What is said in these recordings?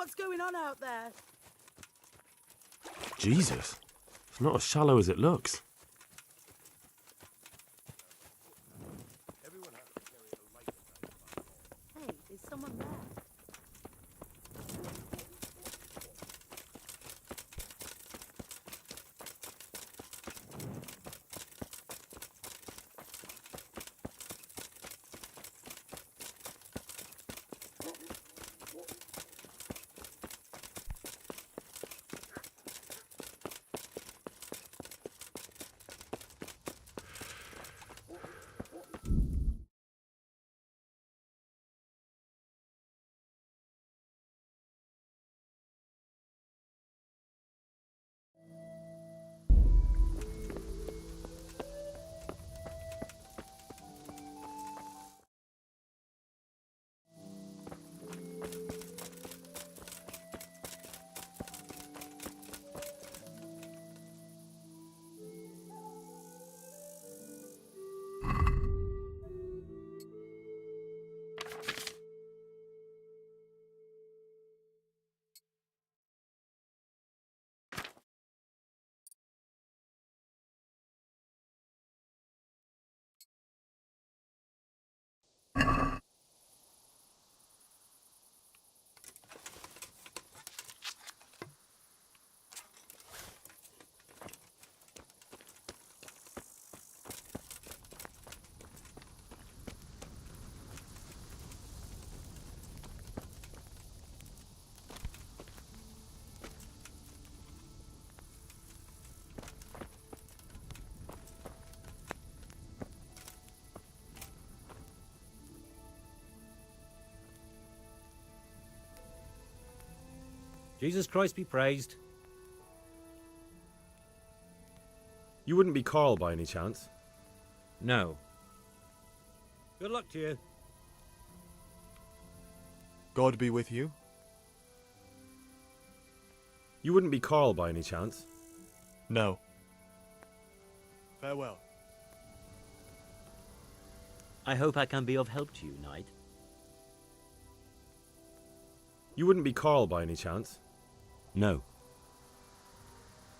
what's going on out there. Jesus, it's not as shallow as it looks. Hey, is someone there? Jesus Christ be praised. You wouldn't be Carl by any chance? No. Good luck to you. God be with you. You wouldn't be Carl by any chance? No. Farewell. I hope I can be of help to you, knight. You wouldn't be Carl by any chance? No.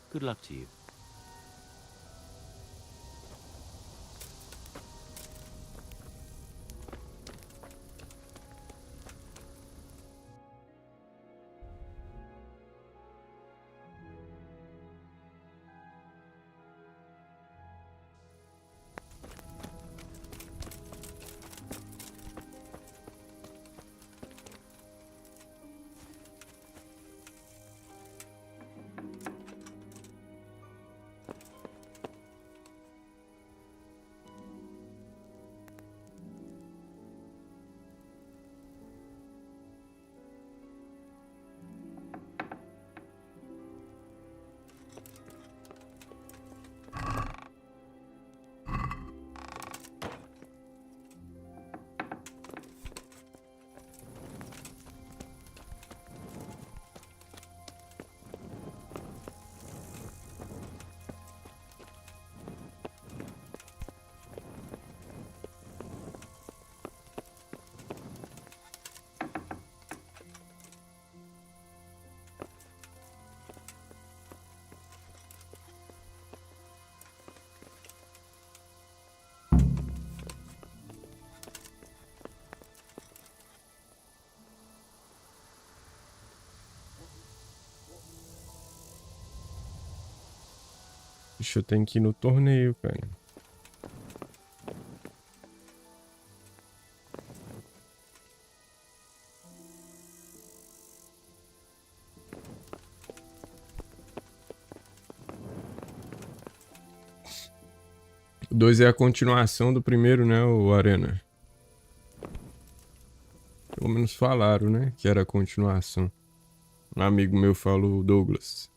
Good luck to you. Ixi, eu tenho que ir no torneio, cara. O 2 é a continuação do primeiro, né, o Arena? Pelo menos falaram, né, que era a continuação. Um amigo meu falou, Douglas.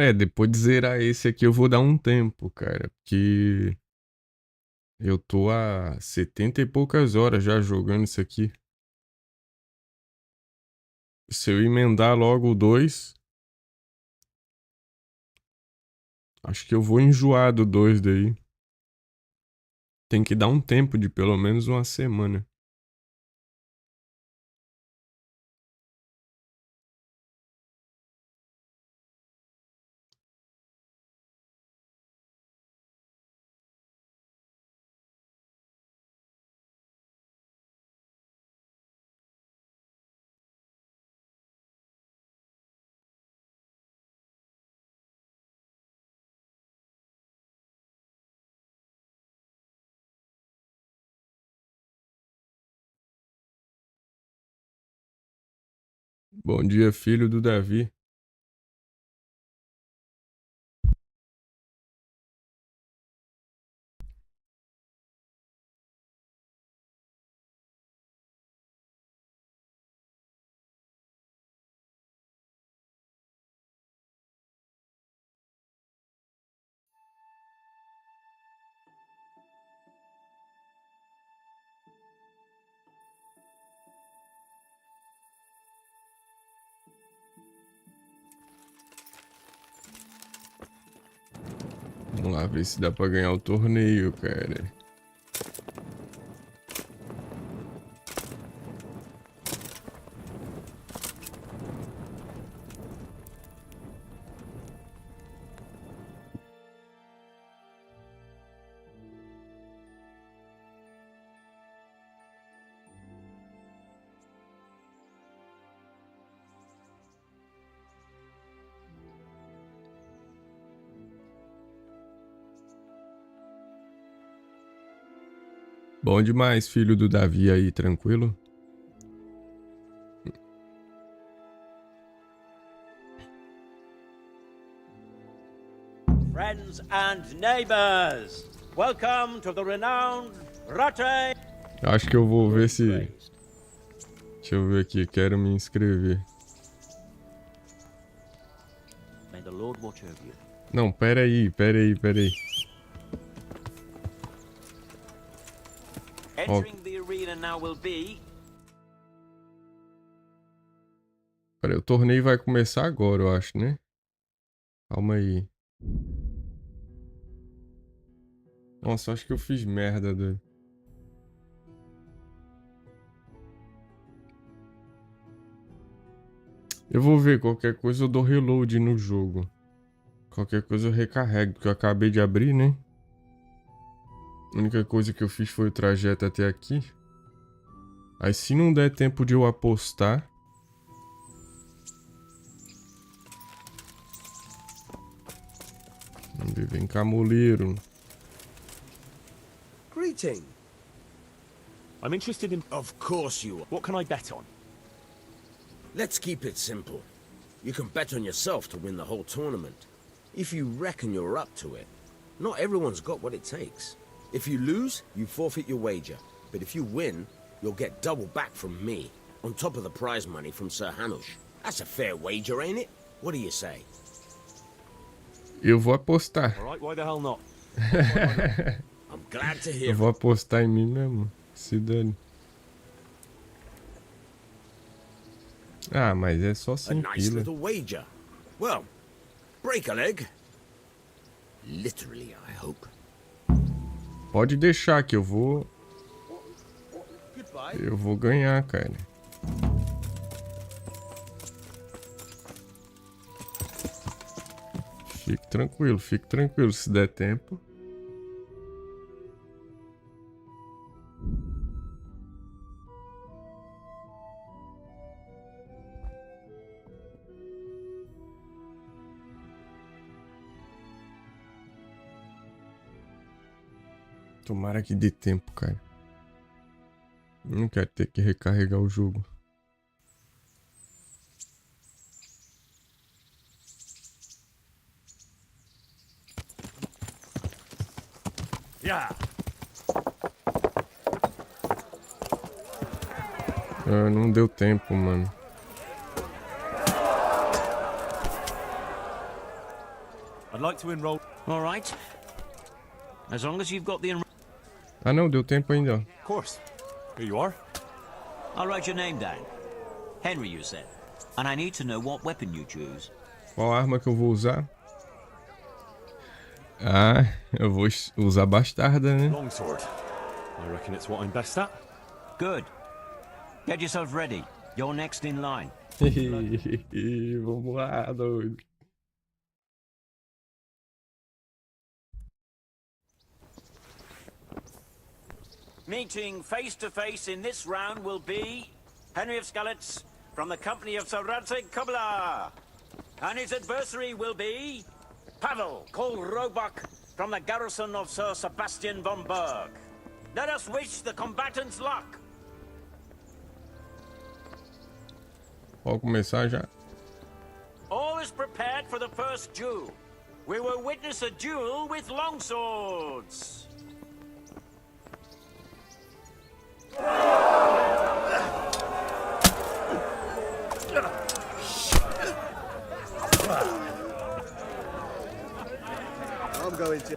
É, depois de zerar esse aqui eu vou dar um tempo, cara. Porque eu tô há 70 e poucas horas já jogando isso aqui. Se eu emendar logo o 2, acho que eu vou enjoar do 2 daí. Tem que dar um tempo de pelo menos uma semana. Bom dia, filho do Davi. Vamos lá ver se dá pra ganhar o torneio, cara. Bom demais, filho do Davi aí, tranquilo? Friends and neighbors, welcome to the renowned Ladroagem. Acho que eu vou ver se... Deixa eu ver aqui, quero me inscrever. May the Lord watch over you. Não, pera aí. Entering the arena now will be... Pera aí, o torneio vai começar agora, eu acho, né? Calma aí. Nossa, acho que eu fiz merda, doido. Eu vou ver, qualquer coisa eu dou reload no jogo. Qualquer coisa eu recarrego, porque eu acabei de abrir, né? A única coisa que eu fiz foi o trajeto até aqui. Aí se não der tempo de eu apostar... Vamos ver, vem cá, moleiro. Greeting. I'm interested in... Of course you are. What can I bet on? Let's keep it simple. You can bet on yourself to win the whole tournament. If you reckon you're up to it. Not everyone's got what it takes. If you lose, you forfeit your wager. But if you win, you'll get double back from me, on top of the prize money from Sir Hanush. That's a fair wager, ain't it? What do you say? Eu vou apostar. All right, why the hell not? I'm glad to Eu hear vou it. apostar em mim mesmo. Se dane. Ah, mas é só A 100 nice pila. little wager. Well, break a leg. Literally, I hope. Pode deixar que eu vou... Goodbye. Eu vou ganhar, cara. Fique tranquilo, se der tempo. Tomara que dê tempo, cara. Não quero ter que recarregar o jogo. Yeah. Ah, não deu tempo, mano. I'd like to enroll. All right. As long as you've got the... Ah não, deu tempo ainda. Of course. Here you are. I'll write your name down. Henry, you said. And I need to know what weapon you choose. Qual arma que eu vou usar? Ah, eu vou usar bastarda, né? Longsword. I reckon it's what I'm best at. Good. Get yourself ready. You're next in line. Vamos lá, doido. Meeting face to face in this round will be Henry of Skalitz from the company of Sir Radzig Kubla. And his adversary will be Pavel, called Roebuck, from the garrison of Sir Sebastian von Berg. Let us wish the combatants luck. Pode começar já. All is prepared for the first duel. We will witness a duel with longswords. I'm going to...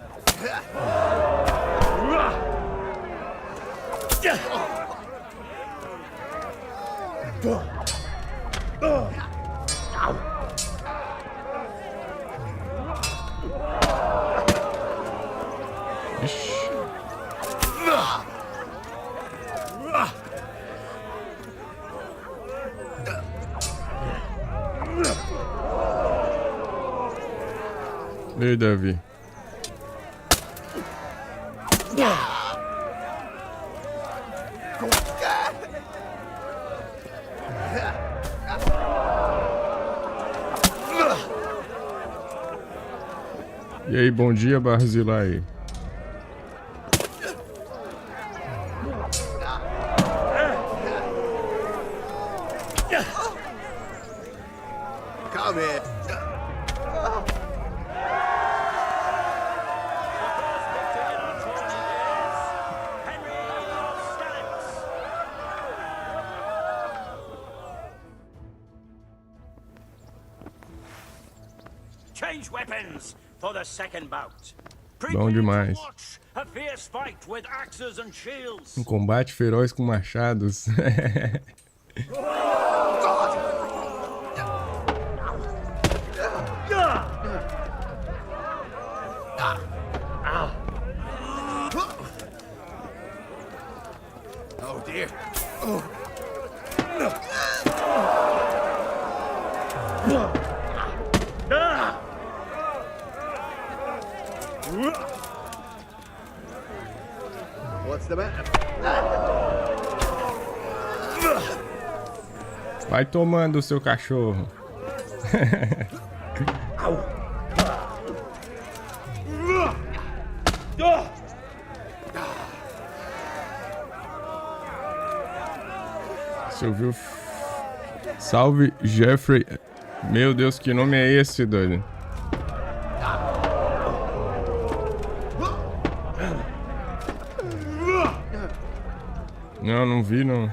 Ei, Davi. E aí, bom dia, Barzilai. Come here. Change weapons for the second bout. Bom demais. Watch a fierce fight with axes and shields. Combate feroz com machados. Oh dear. What's the matter? Vai tomando, seu cachorro. Você ouviu? Salve, Jeffrey. Meu Deus, que nome é esse, doido? Não, não vi, não.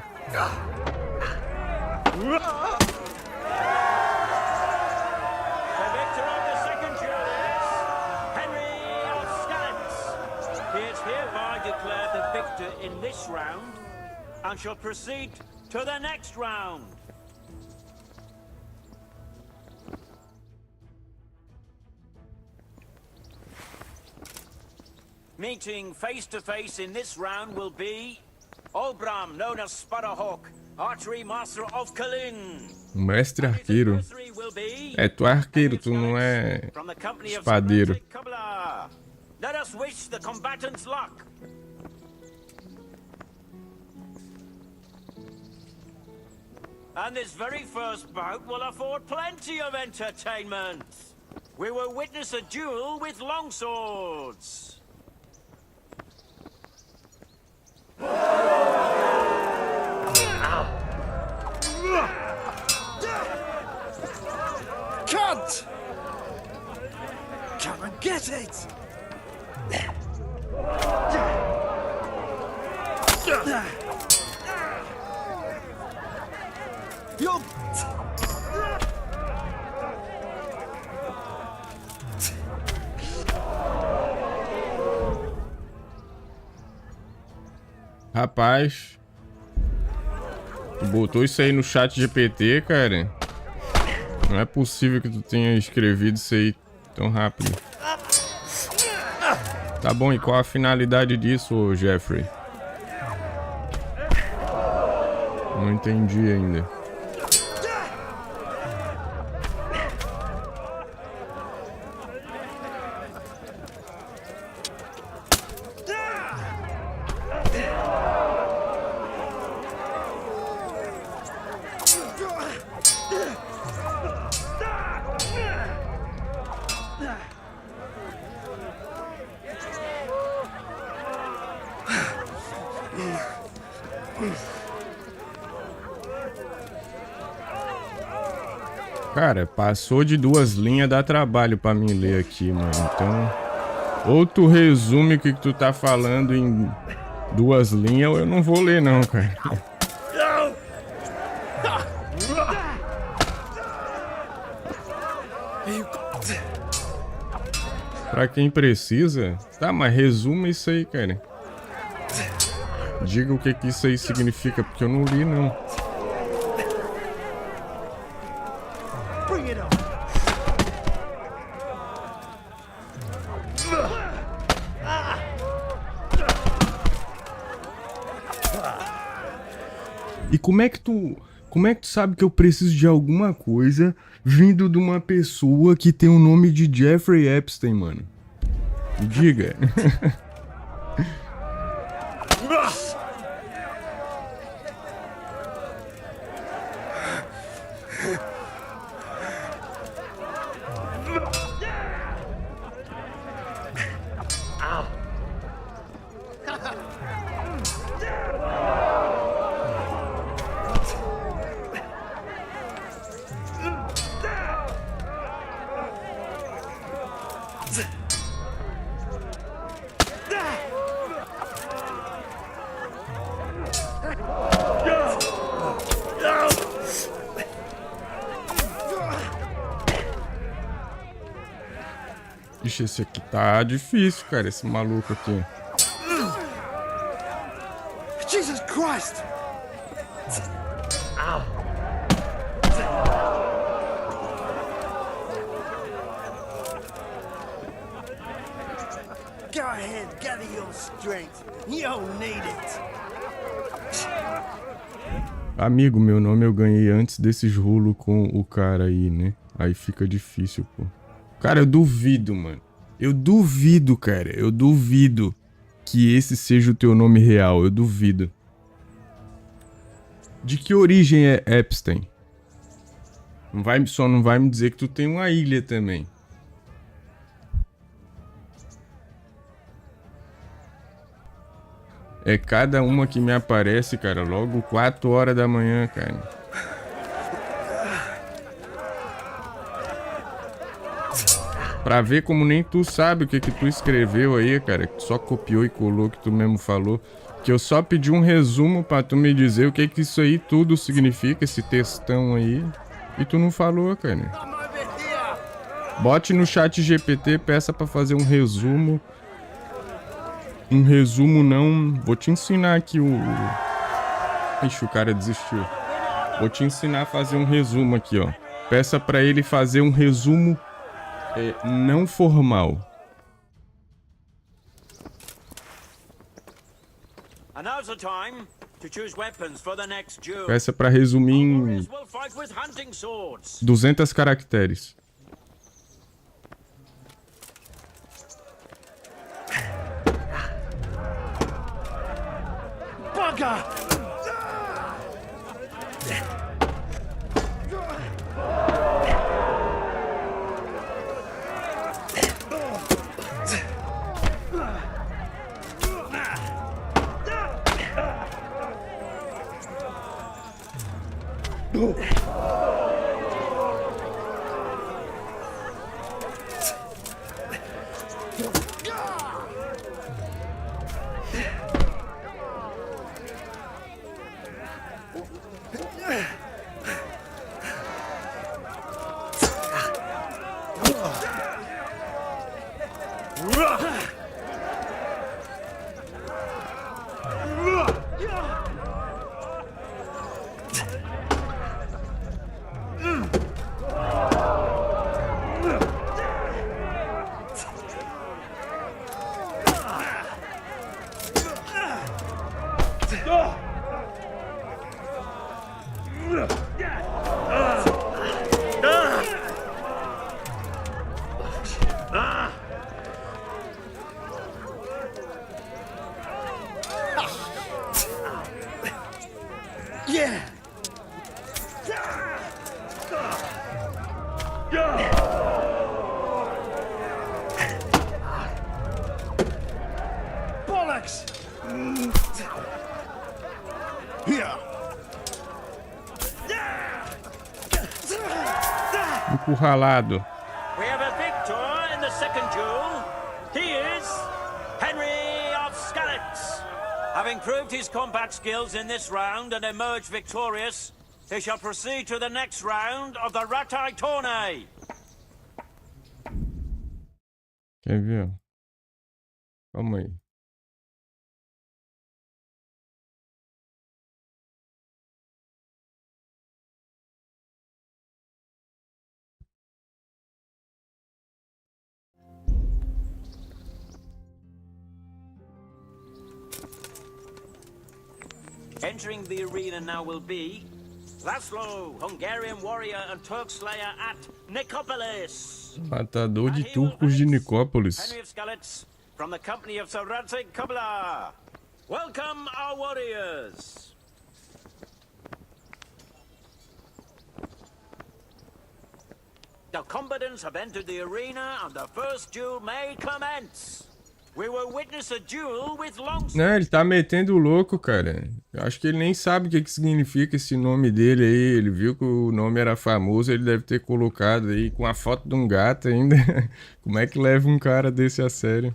In this round, and shall proceed to the next round. Meeting face to face in this round will be Olbram, known as Sparrowhawk, archery master of Kalin. Mestre arqueiro. É, tu é arqueiro, tu não é espadeiro. Let us wish the combatants luck. And this very first bout will afford plenty of entertainment. We will witness a duel with longswords. Cunt! Come and get it! Rapaz. Tu botou isso aí no chat GPT, cara? Não é possível que tu tenha escrevido isso aí tão rápido. Tá bom, e qual a finalidade disso, Jeffrey? Não entendi ainda. Cara, passou de 2 linhas, dá trabalho pra mim ler aqui, mano. Então, ou tu resume o que tu tá falando em 2 linhas, ou eu não vou ler não, cara. Pra quem precisa, tá, mas resuma isso aí, cara. Diga o que isso aí significa, porque eu não li não. E como é que tu sabe que eu preciso de alguma coisa vindo de uma pessoa que tem o nome de Jeffrey Epstein, mano? Me diga. Ixi, esse aqui tá difícil, cara, esse maluco aqui. Jesus Christ! Go ahead, gather your strength. You'll need it. Amigo, meu nome eu ganhei antes desses rolos com o cara aí, né? Aí fica difícil, pô. Cara, eu duvido, mano. Eu duvido, cara. Eu duvido que esse seja o teu nome real. Eu duvido. De que origem é Epstein? Só não vai me dizer que tu tem uma ilha também. É cada uma que me aparece, cara. Logo 4 horas da manhã, cara. Pra ver como nem tu sabe o que tu escreveu aí, cara. Que tu só copiou e colou o que tu mesmo falou. Que eu só pedi um resumo pra tu me dizer o que isso aí tudo significa, esse textão aí. E tu não falou, cara. Bote no chat GPT, peça pra fazer um resumo. Um resumo não... Vou te ensinar aqui o... Ixi, o cara desistiu. Vou te ensinar a fazer um resumo aqui, ó. Peça pra ele fazer um resumo... não formal. Peça para resumir em 200 caracteres. Bugger! Bollocks! Here. Encurralado. We have a victor in the second duel. He is Henry of Skalitz. Having proved his combat skills in this round and emerged victorious, he shall proceed to the next round of the Ratai Tourney. Quer ver? Ó? Calma aí. Entering the arena now will be Laszlo, Hungarian warrior and Turk slayer at Nicopolis. Matador de turcos de Nicópolis. Henry of Skalitz from the company of Sir Radzik Kubla. Welcome our warriors. The combatants have entered the arena and the first duel may commence. We will witness a duel with long... Não, ele tá metendo o louco, cara. Eu acho que ele nem sabe o que significa esse nome dele aí. Ele viu que o nome era famoso, ele deve ter colocado aí com a foto de um gato ainda. Como é que leva um cara desse a sério?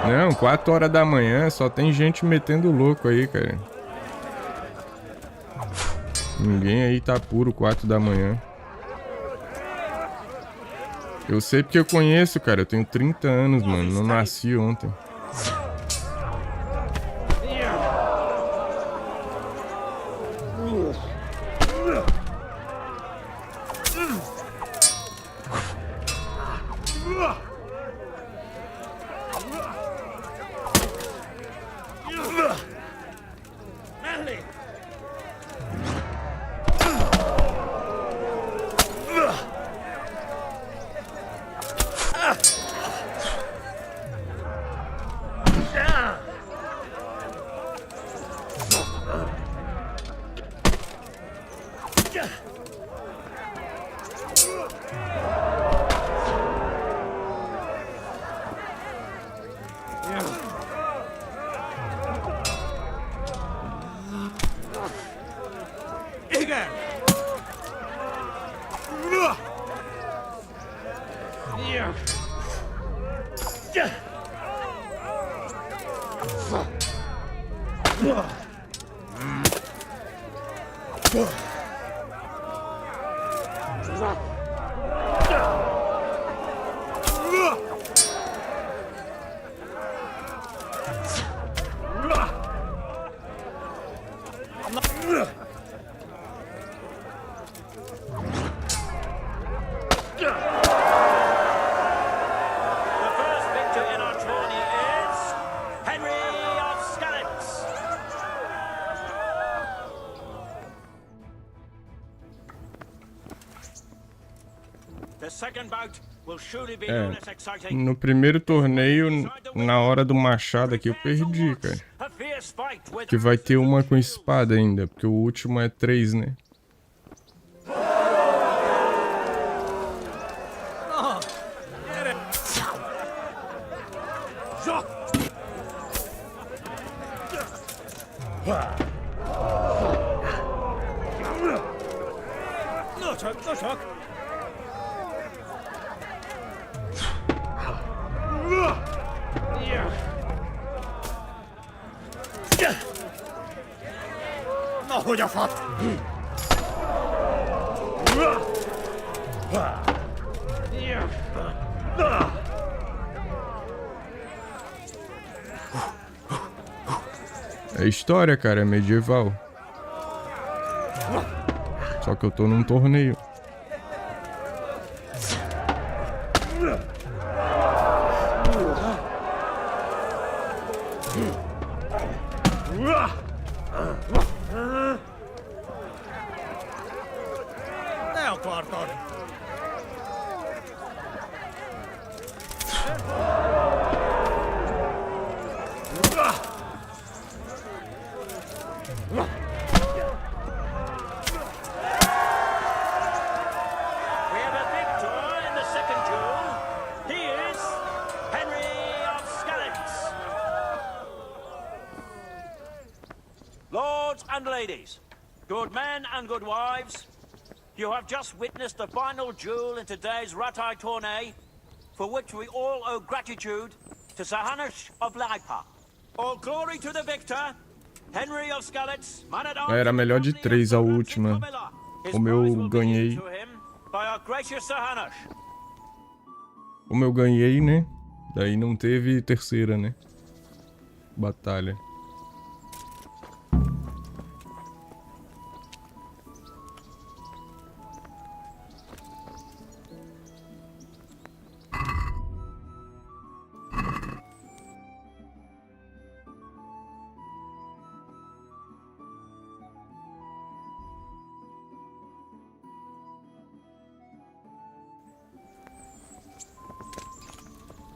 Não, 4 horas da manhã, só tem gente metendo louco aí, cara. Ninguém aí tá puro 4 da manhã. Eu sei porque eu conheço, cara. Eu tenho 30 anos, mano. Não nasci ontem. No primeiro torneio, na hora do machado aqui, eu perdi, cara. Que vai ter uma com espada ainda, porque o último é 3, né? É história, cara, é medieval. Só que eu tô num torneio. ladies, good men and good wives, you have just witnessed the final duel in today's Ratai tourney, for which we all owe gratitude to Sir Hanush of Laipa. All glory to the victor, Henry of Skalitz, man at arms. Era melhor de 3 a última. Como eu ganhei. Como eu ganhei, né? Daí não teve terceira, né? Batalha.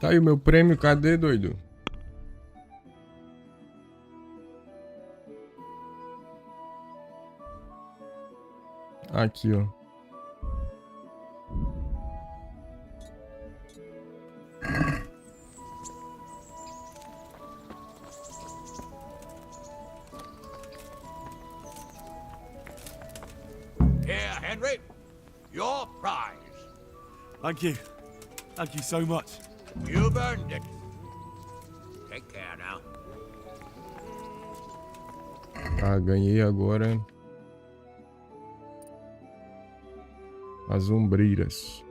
Tá aí o meu prêmio, cadê, doido? Aqui, ó. Here, Henry. Your prize. Thank you. Thank you so much. You've earned it. Take care now. Ah, ganhei agora. As ombreiras.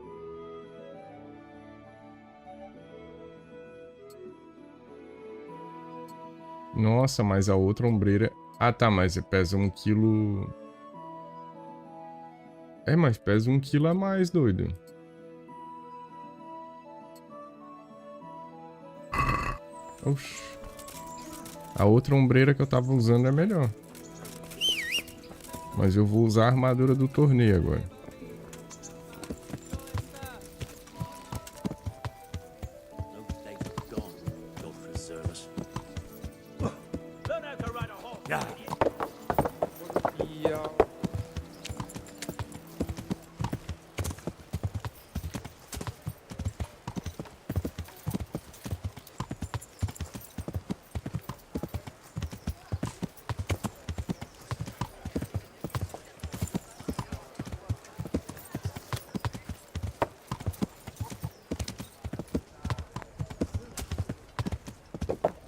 Nossa, mas a outra ombreira... Ah, tá, mas pesa 1 quilo... É, mas pesa 1 quilo a mais, doido. Oxi. A outra ombreira que eu tava usando é melhor. Mas eu vou usar a armadura do torneio agora.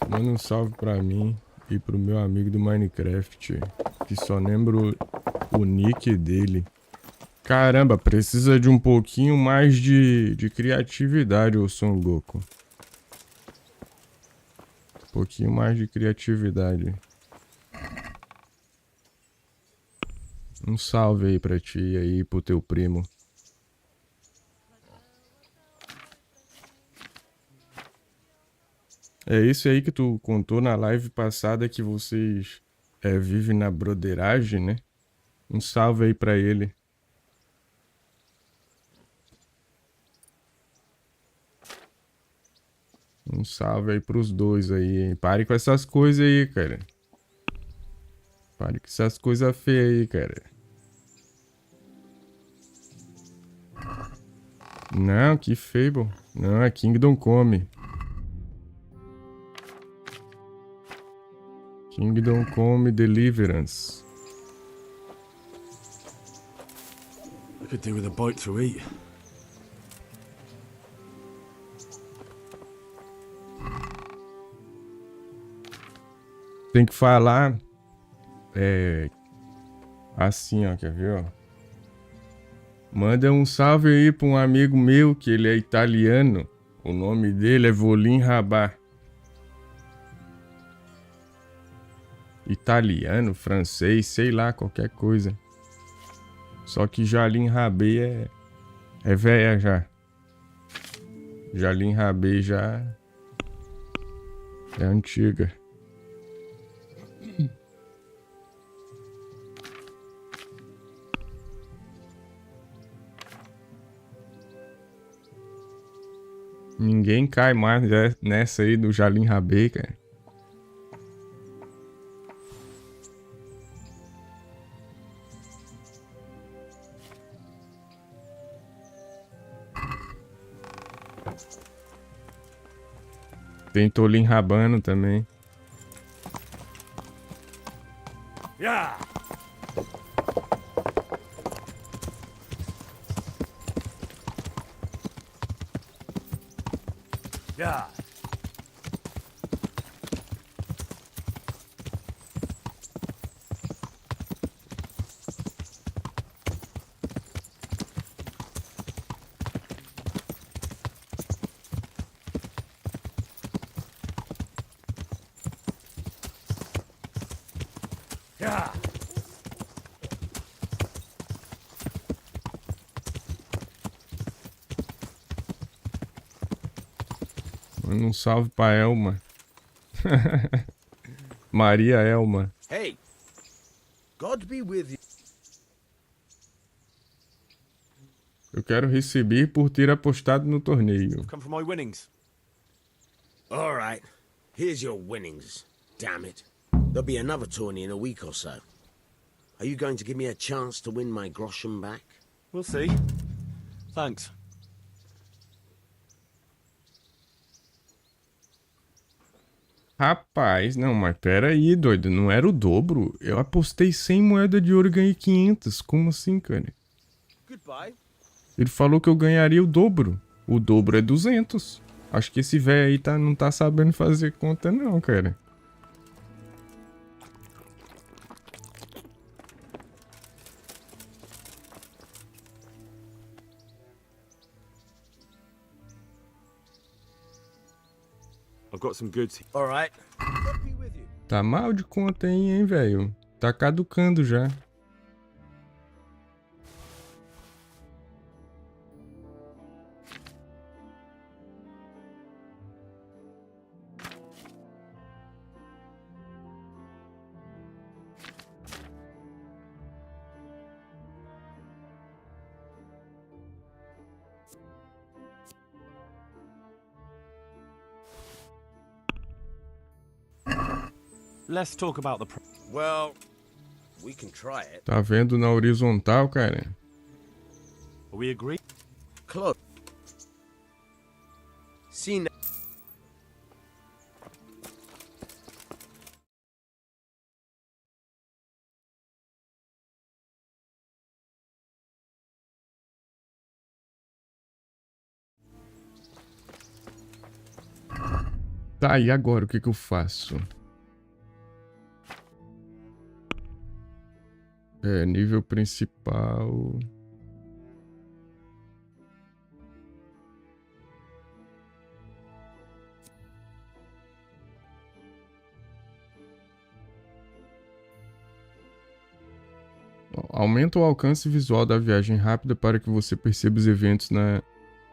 Manda um salve pra mim e pro meu amigo do Minecraft, que só lembro o nick dele. Caramba, precisa de um pouquinho mais de criatividade, ô Son Goku. Um pouquinho mais de criatividade. Um salve aí pra ti e aí pro teu primo. É isso aí que tu contou na live passada, que vocês vivem na broderagem, né? Um salve aí pra ele. Um salve aí pros dois aí, hein? Pare com essas coisas aí, cara. Pare com essas coisas feias aí, cara. Não, que Fable. Não, é Kingdom Come. Kingdom Come Deliverance. I could do with a bite to eat. Tem que falar assim, ó, quer ver, ó? Manda um salve aí pra um amigo meu que ele é italiano. O nome dele é Volim Rabá. Italiano, francês, sei lá, qualquer coisa. Só que Jalim Rabê é velha já. Jalim Rabê já é antiga. Ninguém cai mais nessa aí do Jalim Rabê, cara. Tem Tolim Rabano também. Yeah. Yeah. Yeah. Manda um salve pra Elma. Maria Elma. Hey, God be with you. Eu quero receber por ter apostado no torneio. Come for my winnings. All right, here's your winnings. Damn it. There'll be another tourney in a week or so. Are you going to give me a chance to win my groschen back? We'll see. Thanks. Rapaz, não, mas pera aí, doido. Não era o dobro? Eu apostei 100 moedas de ouro e ganhei 500. Como assim, cara? Goodbye. Ele falou que eu ganharia o dobro. O dobro é 200. Acho que esse velho aí não tá sabendo fazer conta não, cara. I've got some goods. All right. God be with you. Tá mal de conta aí, hein, velho? Tá caducando já. Let's talk about the. Well, we can try it. Tá vendo na horizontal, cara? We agree. Close. See now. Tá, e agora o que que eu faço? É, nível principal. Aumenta o alcance visual da viagem rápida para que você perceba os eventos na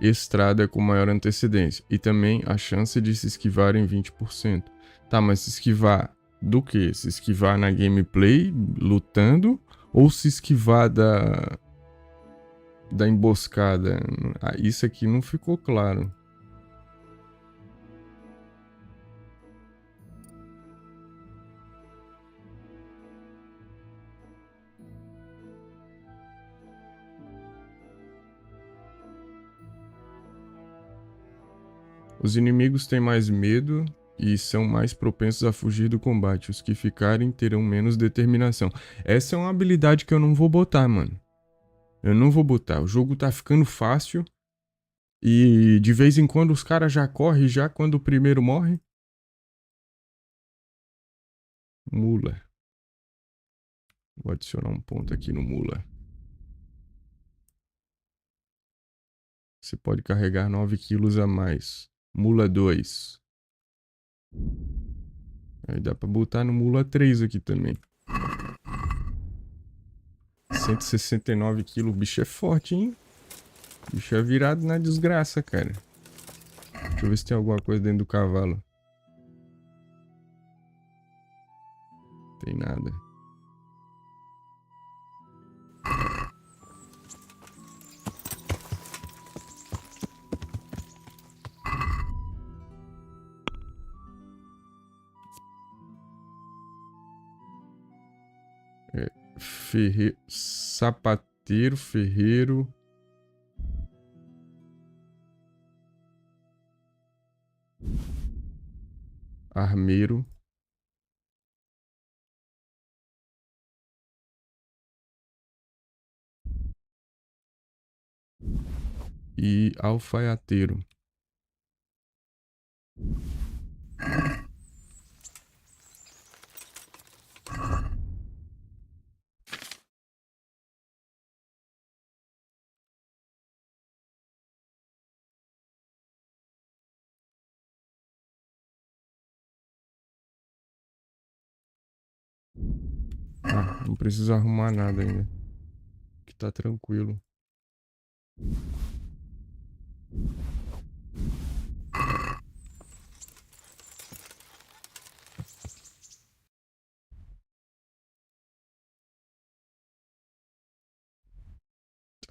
estrada com maior antecedência. E também a chance de se esquivar em 20%. Tá, mas se esquivar do quê? Se esquivar na gameplay, lutando, ou se esquivar da emboscada? Ah, isso aqui não ficou claro. Os inimigos têm mais medo e são mais propensos a fugir do combate. Os que ficarem terão menos determinação. Essa é uma habilidade que eu não vou botar, mano. Eu não vou botar. O jogo tá ficando fácil. E de vez em quando os caras já correm já quando o primeiro morre. Mula. Vou adicionar um ponto aqui no mula. Você pode carregar 9 quilos a mais. Mula 2. Aí dá pra botar no mula 3 aqui também. 169 quilos. O bicho é forte, hein? O bicho é virado na desgraça, cara. Deixa eu ver se tem alguma coisa dentro do cavalo. Tem nada. Sapateiro, ferreiro. Armeiro. E alfaiateiro. Ah, não preciso arrumar nada ainda. Que tá tranquilo.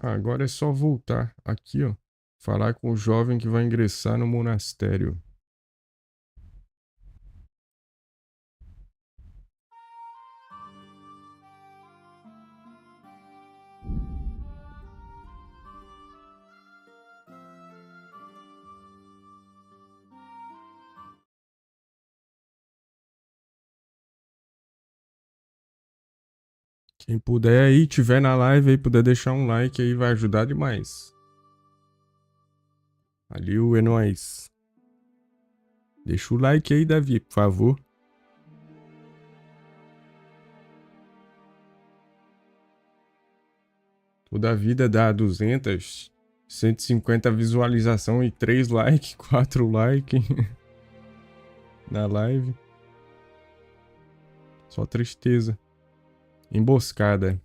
Ah, agora é só voltar aqui, ó. Falar com o jovem que vai ingressar no monastério. Quem puder aí, tiver na live aí, puder deixar um like aí, vai ajudar demais. Valeu, é nóis. Deixa o like aí, Davi, por favor. Toda a vida dá 200, 150 visualização e 3 likes, 4 likes na live. Só tristeza. Emboscada.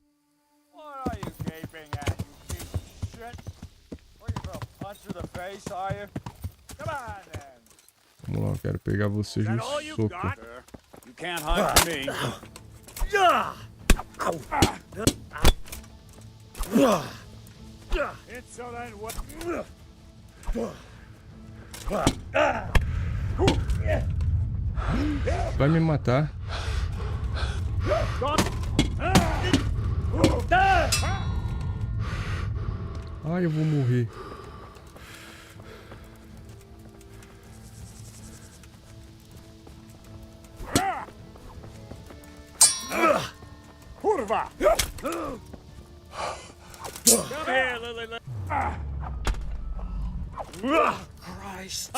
What are you gaping at, you piece of shit? Looking for a punch to the face, are you? Come on, then. Vamos lá, eu quero pegar vocês no soco. You can't hide from me. Vai me matar. Ai, eu vou morrer. Kurva! Come here, Lily. Christ!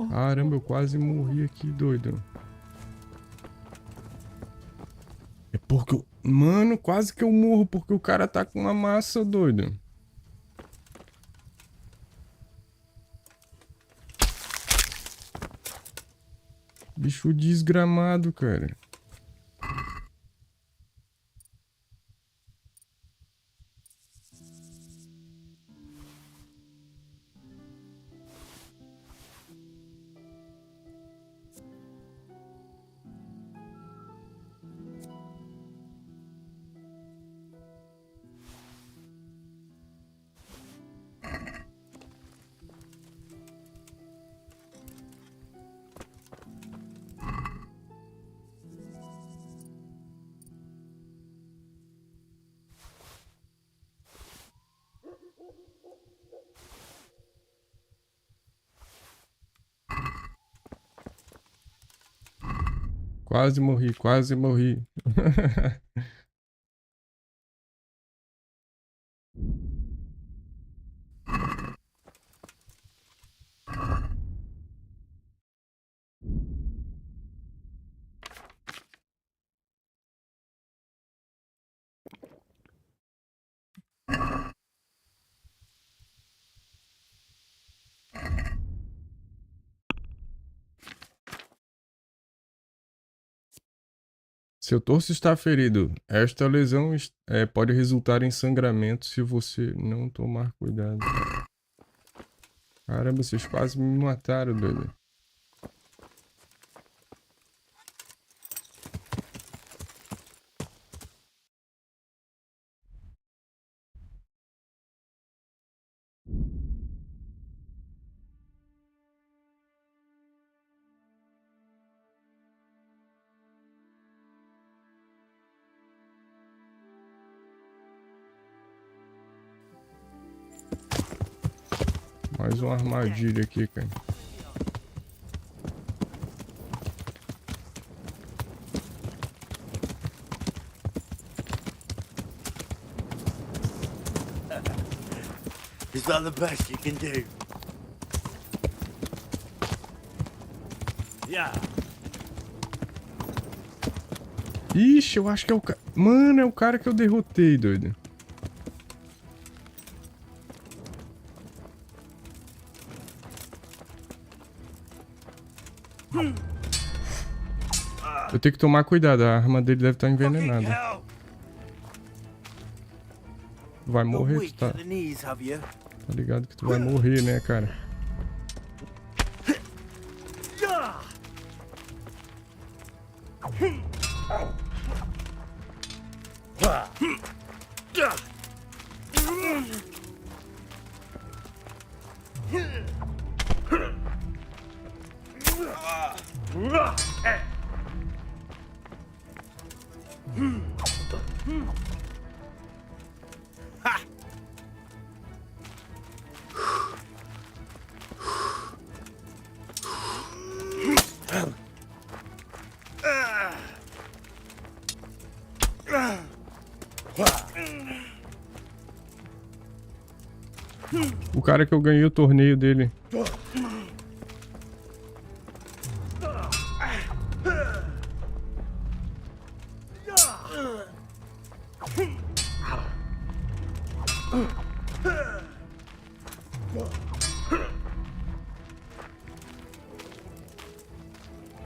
Caramba, eu quase morri aqui, doido. É porque eu... Mano, quase que eu morro porque o cara tá com uma massa, doido. Bicho desgramado, cara. Quase morri, quase morri. Seu torso está ferido. Esta lesão pode resultar em sangramento se você não tomar cuidado. Caramba, vocês quase me mataram, doido. Mais uma armadilha aqui, cara. Is that the best you can do? Yeah. Ixi, eu acho que é o cara... Mano, é o cara que eu derrotei, doido. Eu tenho que tomar cuidado, a arma dele deve estar envenenada. Vai morrer, tu tá ligado que tu vai morrer, né, cara? O cara que eu ganhei o torneio dele.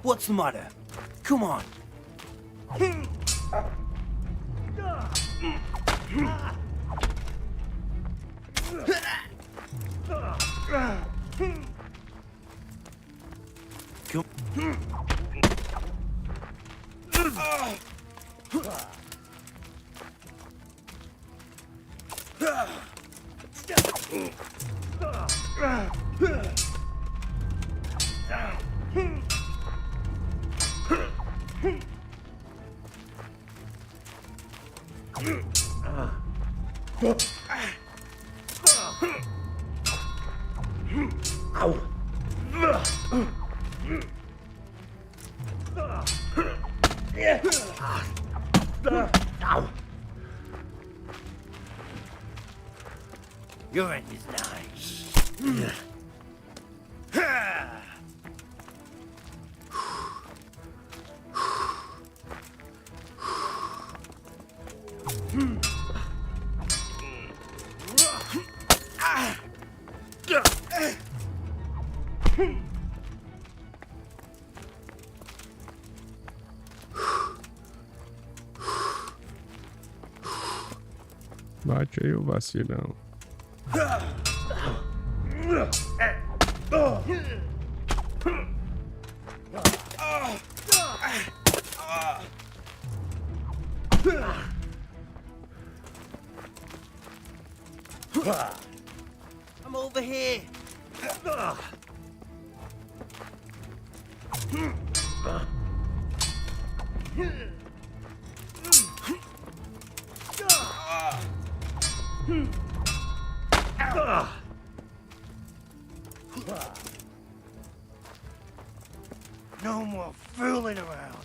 What's the matter? Come on. Your end is nice. Bate aí, o vacilão. I'm over here. No more fooling around.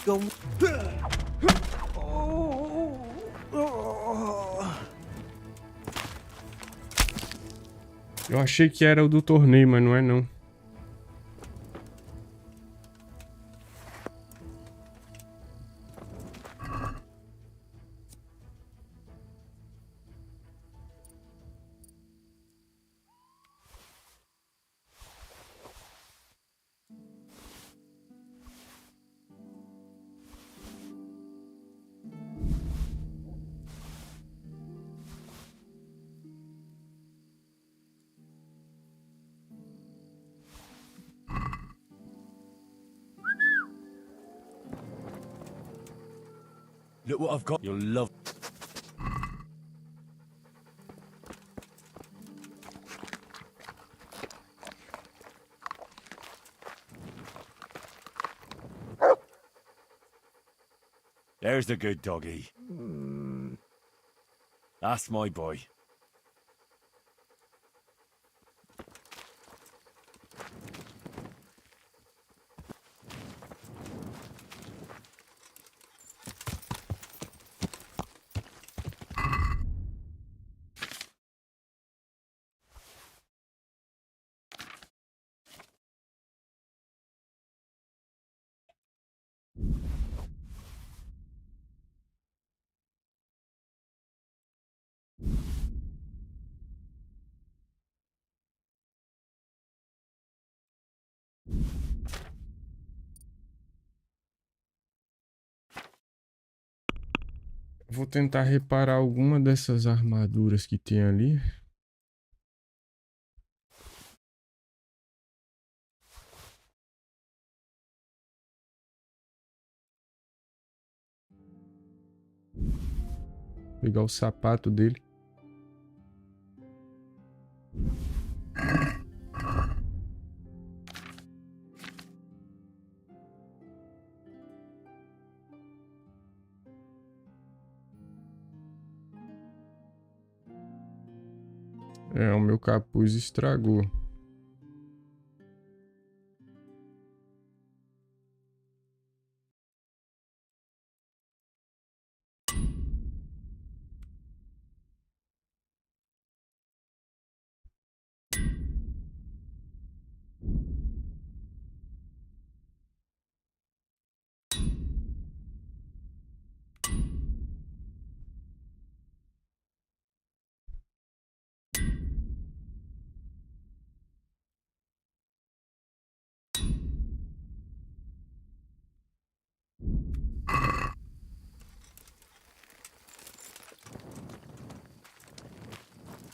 Go. Eu achei que era o do torneio, mas não é não. Look what I've got. You'll love. There's the good doggy. That's my boy. Vou tentar reparar alguma dessas armaduras que tem ali. Pegar o sapato dele. É, o meu capuz estragou.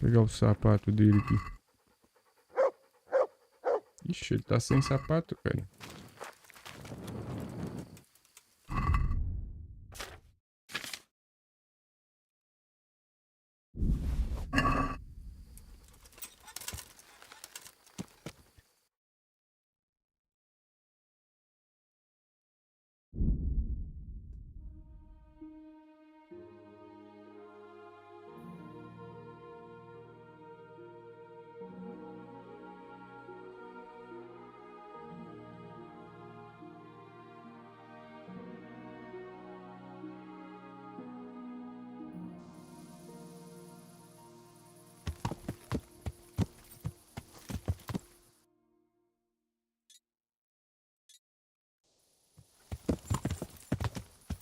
Pegar o sapato dele aqui. Ixi, ele tá sem sapato, cara.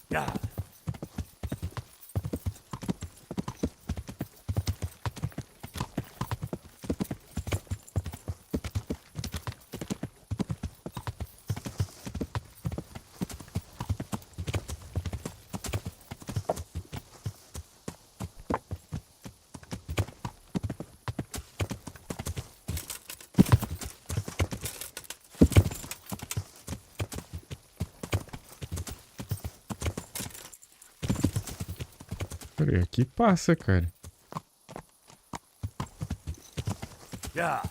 Yeah. Peraí, aqui passa, cara. Yeah.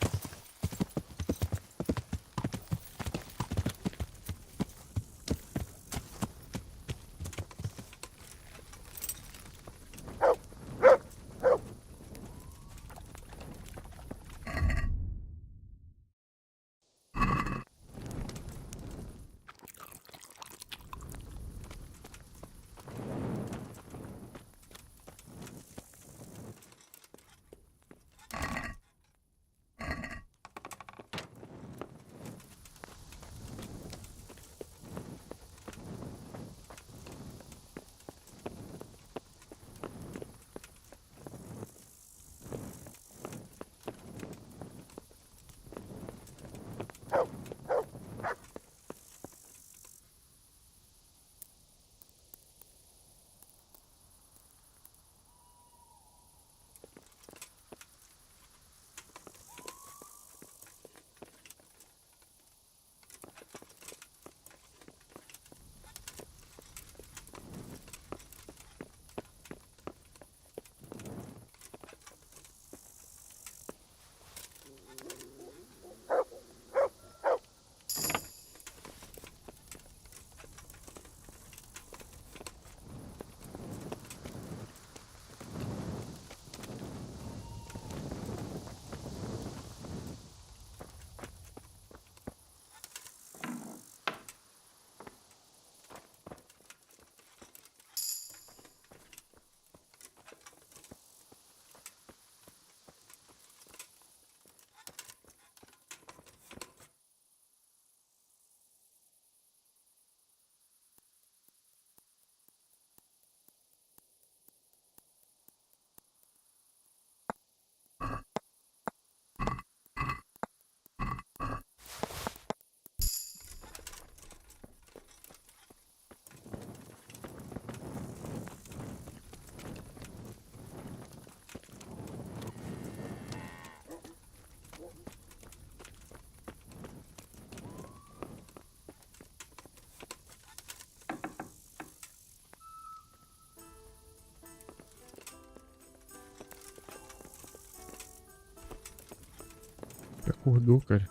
acordou, cara.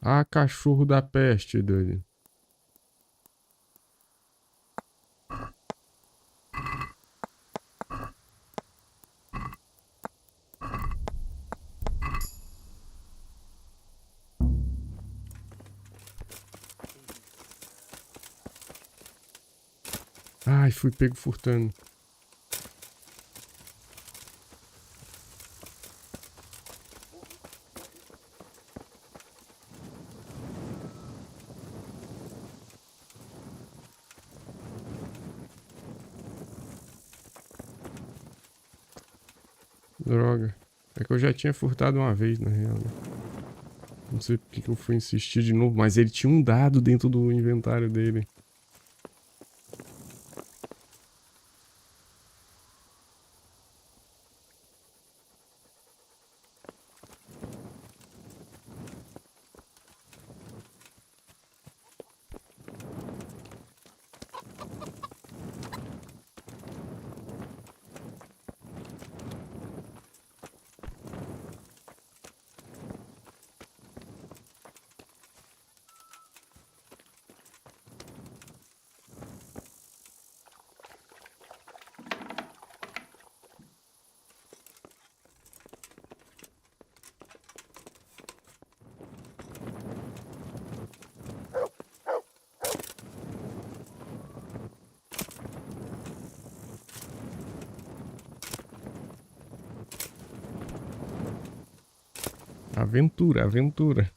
Ah, cachorro da peste, doido. Ai, fui pego furtando. Droga. É que eu já tinha furtado uma vez, na real, né? Não sei porque que eu fui insistir de novo, mas ele tinha um dado dentro do inventário dele. Aventura, aventura.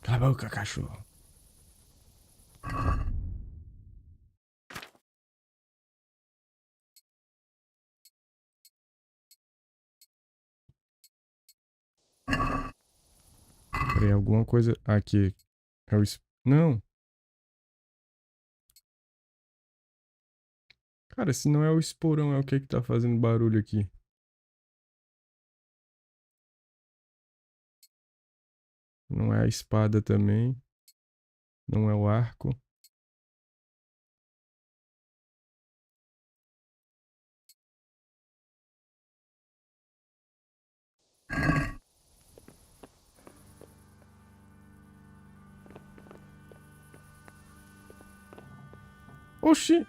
Cala a boca, cachorro. Peraí, alguma coisa aqui. É o... Não. Cara, se não é o esporão, é o que tá fazendo barulho aqui? Não é a espada também. Não é o arco. Oxi!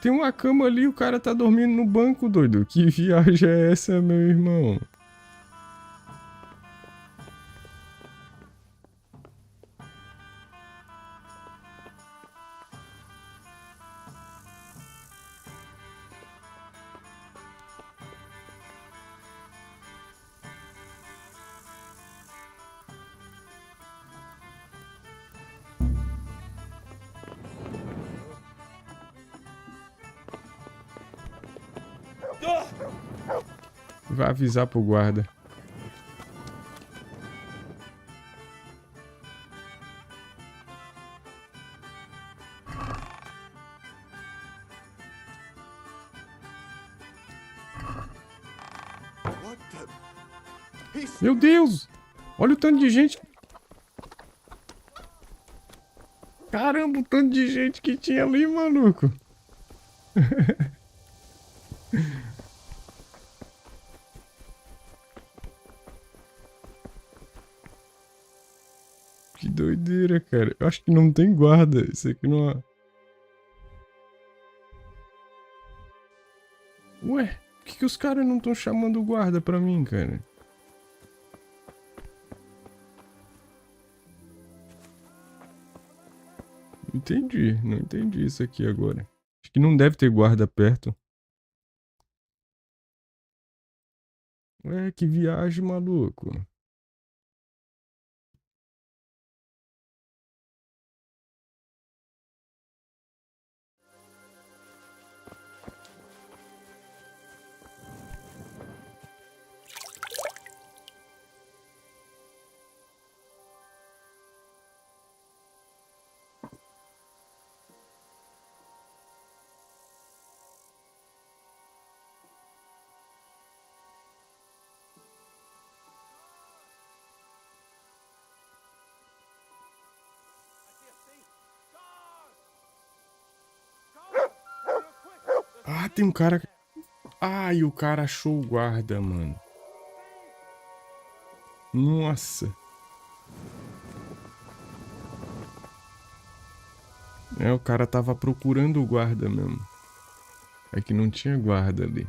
Tem uma cama ali, o cara tá dormindo no banco, doido. Que viagem é essa, meu irmão? Vai avisar pro guarda. Meu Deus! Olha o tanto de gente. Caramba, o tanto de gente que tinha ali, maluco. Que doideira, cara. Eu acho que não tem guarda. Isso aqui não é... Ué, por que os caras não estão chamando o guarda pra mim, cara? Entendi, não entendi isso aqui agora. Acho que não deve ter guarda perto. Que viagem, maluco. Ah, tem um cara... Ai, o cara achou o guarda, mano. Nossa. O cara tava procurando o guarda mesmo. É que não tinha guarda ali.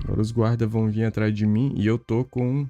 Agora os guardas vão vir atrás de mim e eu tô com...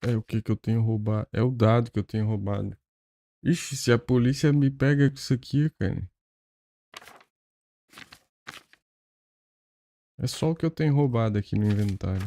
É o que que eu tenho roubado? É o dado que eu tenho roubado. Ixi, se a polícia me pega com isso aqui, cara. É só o que eu tenho roubado aqui no inventário.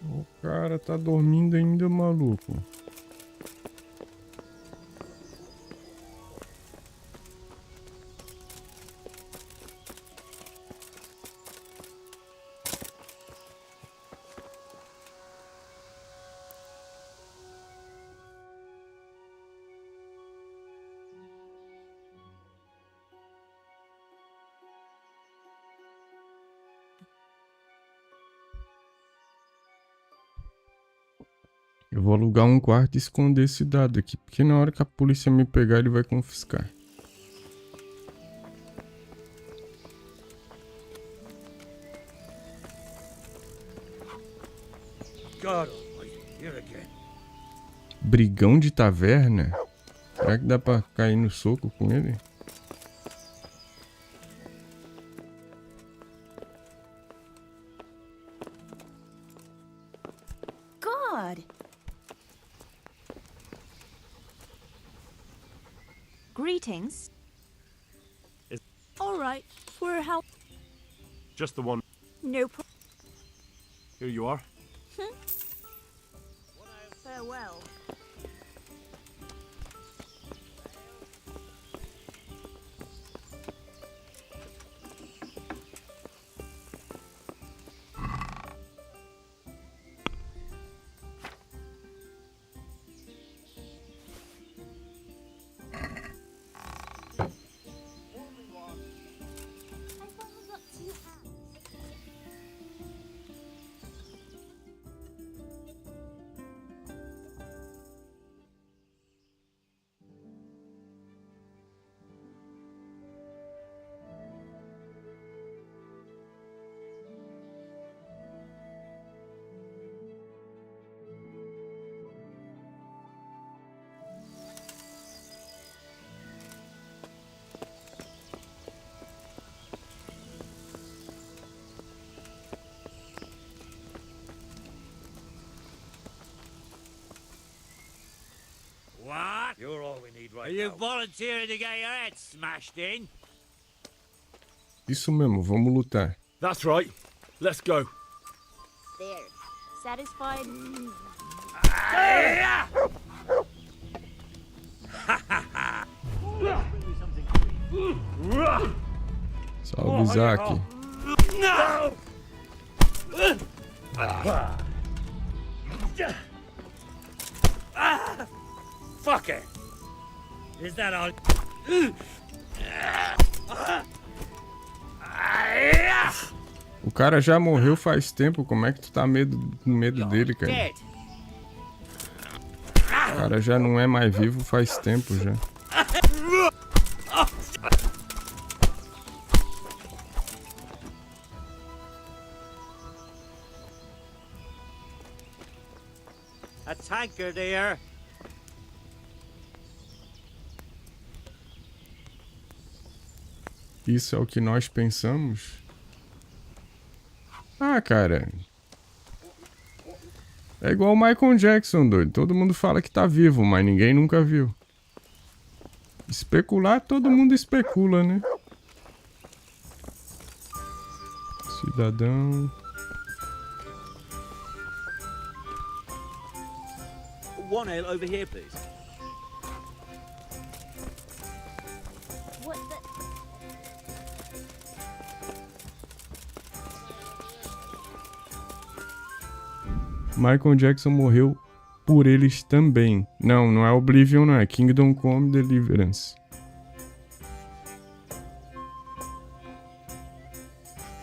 O cara tá dormindo ainda, maluco. Eu vou alugar um quarto e esconder esse dado aqui, porque na hora que a polícia me pegar, ele vai confiscar. God almighty, here again. Brigão de taverna? Será que dá pra cair no soco com ele? God. Greetings. All right. We're how? Just the one. No Here you are. farewell. What? You're all we need right Are you now. volunteering to get your head smashed in? Isso mesmo, vamos lutar. That's right. Let's go. There. Satisfied? Salve, Isaac. Fuck it. Is that all? O cara já morreu faz tempo, como é que tu tá com medo dele, cara? Dead. O cara já não é mais vivo faz tempo já. A tanker, dear. Isso é o que nós pensamos? Ah, cara. É igual o Michael Jackson, doido. Todo mundo fala que tá vivo, mas ninguém nunca viu. Especular, todo mundo especula, né? Cidadão. One ale over here, please. What the? Michael Jackson morreu por eles também. Não, não é Oblivion, não. É Kingdom Come Deliverance.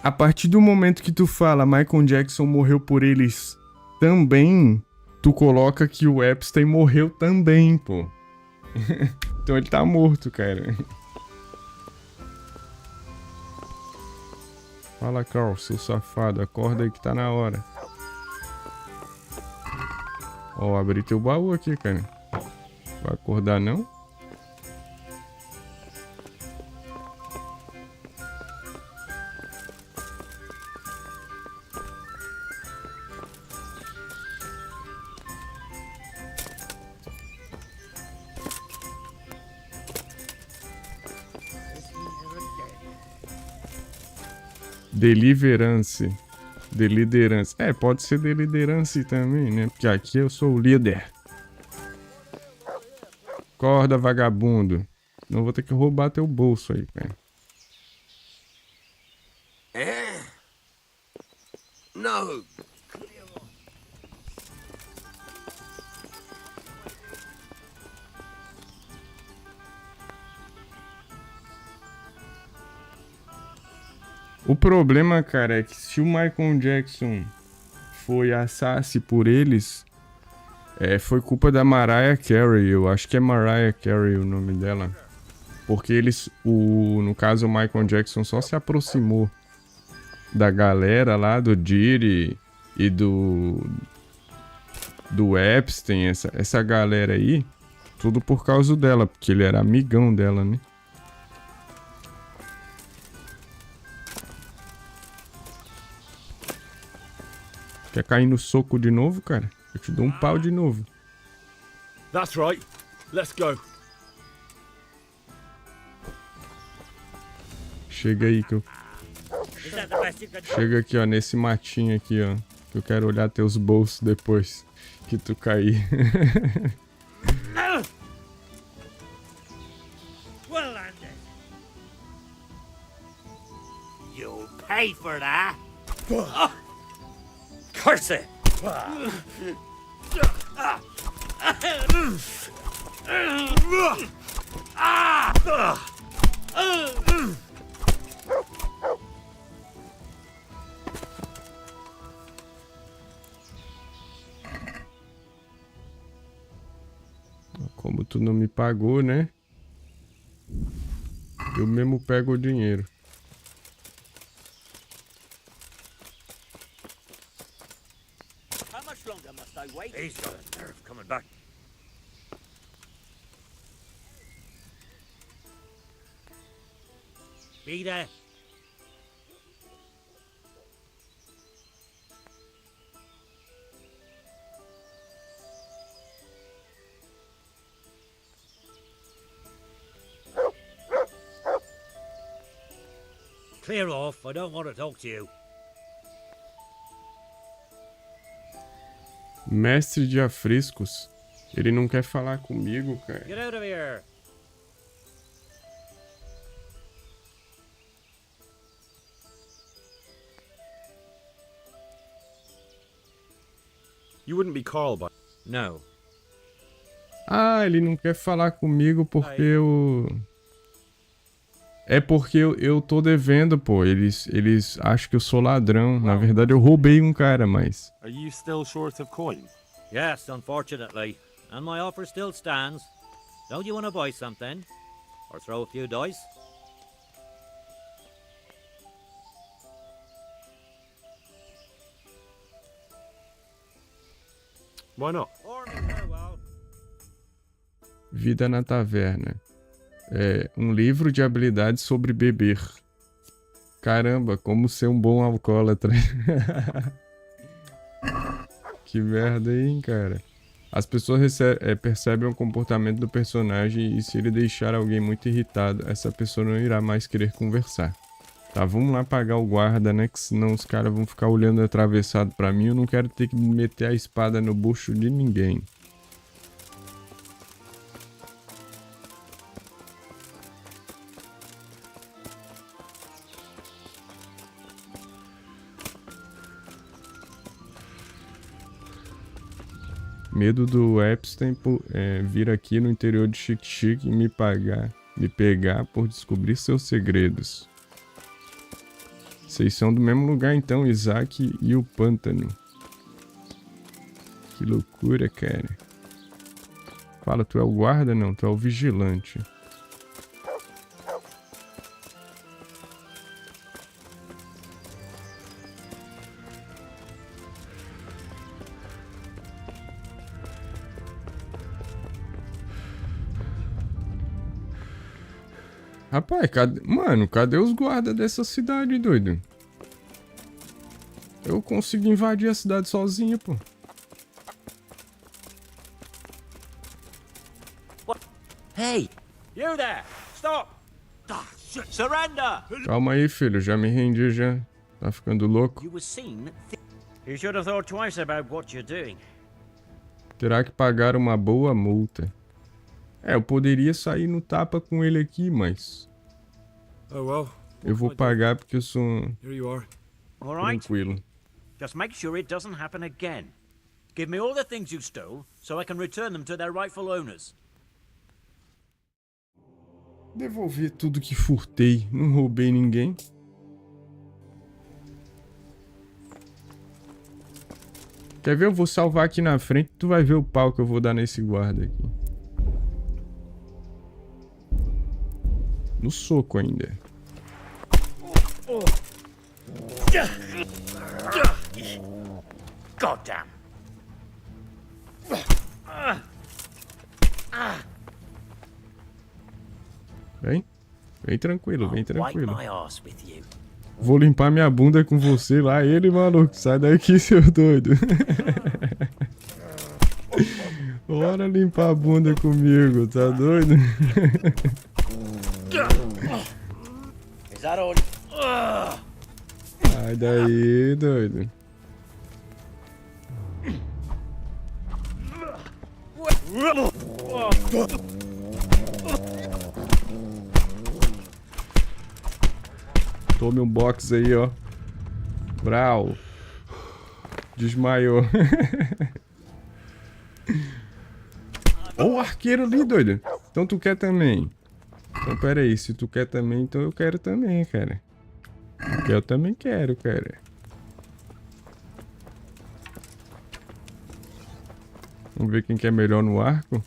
A partir do momento que tu fala Michael Jackson morreu por eles também, tu coloca que o Epstein morreu também, pô. Então ele tá morto, cara. Fala, Carl, seu safado. Acorda aí que tá na hora. Ó, abri teu baú aqui, cara. Vai acordar, não? Deliverance. Deliverance. É, pode ser Deliverance também, né? Porque aqui eu sou o líder. Acorda, vagabundo. Não vou ter que roubar teu bolso aí, cara. No. O problema, cara, é que se o Michael Jackson foi assasse por eles, foi culpa da Mariah Carey. Eu acho que é Mariah Carey o nome dela. Porque eles, no caso, o Michael Jackson só se aproximou da galera lá, do Diddy e do do Epstein, essa galera aí, tudo por causa dela, porque ele era amigão dela, né? Quer cair no soco de novo, cara? Eu te dou um pau de novo. That's right. Let's go. Chega aí que eu... Is that the best you can do? Chega aqui, ó, nesse matinho aqui, ó. Que eu quero olhar teus bolsos depois que tu cair. Well landed. You'll pay for that. Curse it! Como tu não me pagou, né? Eu mesmo pego o dinheiro. How much longer must I wait? He's got a nerve coming back. Be there. Clear off, I don't want to talk to you. Mestre de afrescos. Ele não quer falar comigo, cara. Get out of here. You wouldn't be Carl by... No. Ah, ele não quer falar comigo porque eu... É porque eu tô devendo, pô. Eles acham que eu sou ladrão. Na verdade, eu roubei um cara, mas... Are you still short of coin? Yes, unfortunately. And my offer still stands. Don't you want to buy something? Or throw a few dice? Why not? Or me farewell. Vida na taverna. É um livro de habilidades sobre beber. Caramba, como ser um bom alcoólatra. Que merda, hein, cara. As pessoas percebem o comportamento do personagem e se ele deixar alguém muito irritado, essa pessoa não irá mais querer conversar. Tá, vamos lá pagar o guarda, né? Que senão os caras vão ficar olhando atravessado pra mim. Eu não quero ter que meter a espada no bucho de ninguém. Medo do Epstein vir aqui no interior de Chique-Chique e me pegar por descobrir seus segredos. Vocês são do mesmo lugar então, Isaac e o pântano. Que loucura, cara. Fala, tu é o guarda? Não, tu é o vigilante. Rapaz, cadê os guardas dessa cidade, doido? Eu consigo invadir a cidade sozinho, pô. Hey, you there! Stop! Ah, shit. Surrender! Calma aí, filho, já me rendi já. Tá ficando louco? You were seen. You should have thought twice about what you're doing. Terá que pagar uma boa multa. Eu poderia sair no tapa com ele aqui, mas... Oh well. Eu vou pagar porque eu sou Here you are. All right? tranquilo. Just make sure it doesn't happen again. Give me all the things you stole, so I can return them to their rightful owners. Devolver tudo que furtei. Não roubei ninguém. Quer ver? Eu vou salvar aqui na frente. Tu vai ver o pau que eu vou dar nesse guarda aqui. No soco ainda. Goddamn. Vem. Vem tranquilo, vem Wipe tranquilo. my arse with you. Vou limpar minha bunda com você lá. Ele, maluco. Sai daqui, seu doido. Bora limpar a bunda comigo, tá doido? Is that all? Sai daí, doido. Tome um box aí, ó. Brau. Desmaiou. Ó o arqueiro ali, doido. Então tu quer também. Então pera aí, se tu quer também, então eu quero também, cara. Porque eu também quero, cara. Vamos ver quem que é melhor no arco.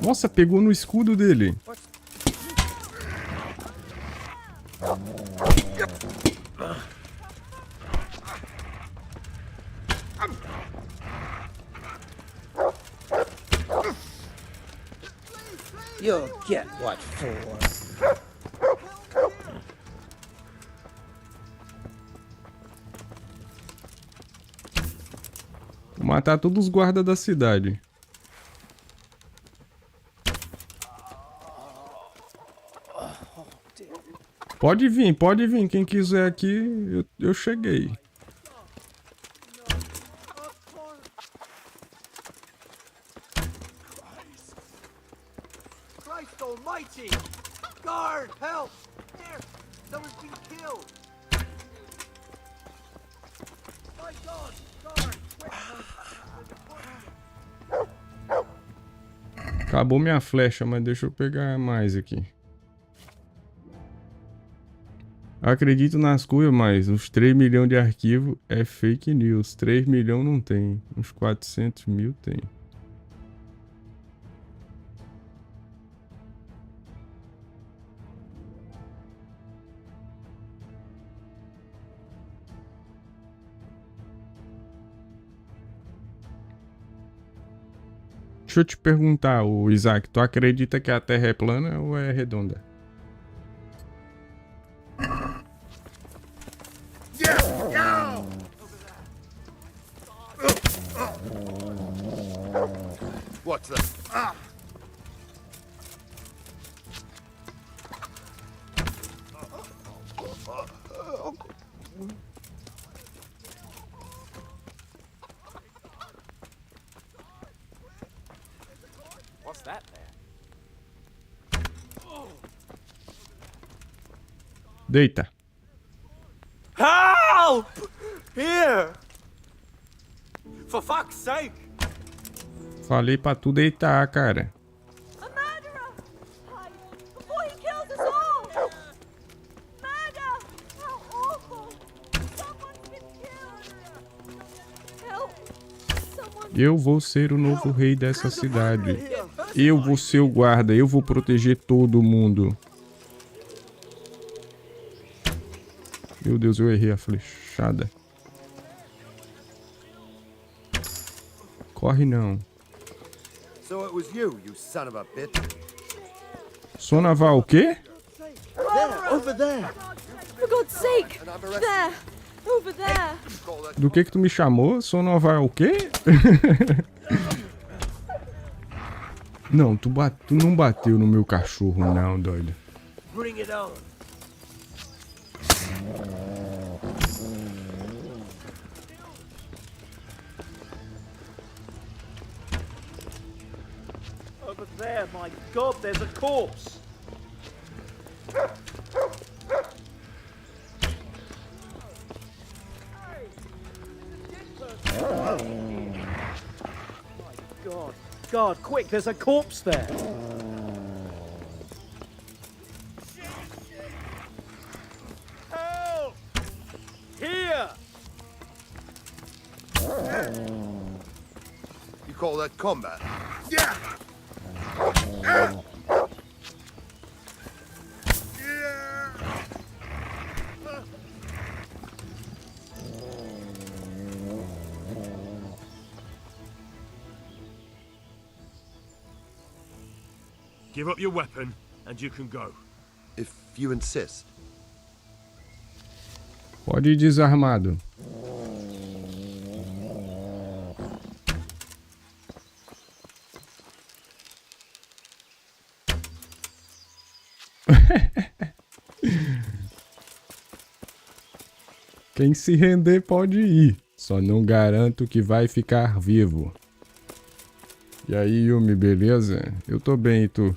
Nossa, pegou no escudo dele. You'll get what for. Vou matar todos os guardas da cidade. Pode vir, quem quiser aqui, eu cheguei. Christ almighty! Guard, help! There! Someone's been killed! My God! Guard! Acabou minha flecha, mas deixa eu pegar mais aqui. Acredito nas coisas, mas uns 3 milhões de arquivo é fake news. 3 milhões não tem. Uns 400 mil tem. Deixa eu te perguntar, o Isaac, tu acredita que a Terra é plana ou é redonda? What's that? Ah! What's that there? Deita. Help! Here! For fuck's sake! Falei pra tu deitar, cara. A murderer! Hide before he kills us all! Murder! How awful! Someone's been killed! Help! Someone... Eu vou ser o novo rei dessa cidade. Eu vou ser o guarda. Eu vou proteger todo mundo. Meu Deus, eu errei a flechada. Corre não. So it was you, you son of a bitch. Sou naval o quê? There, over there. For God's sake! There! Over there! Do que tu me chamou? Sou naval o quê? Não, tu não bateu no meu cachorro não, doido. Bring it on. Over there, my God, there's a corpse. My God, quick, there's a corpse there. Help! Here! You call that combat? Yeah! Give up your weapon and you can go. If you insist. Pode ir desarmado. Quem se render pode ir. Só não garanto que vai ficar vivo. E aí, Yumi, beleza? Eu tô bem, e tu?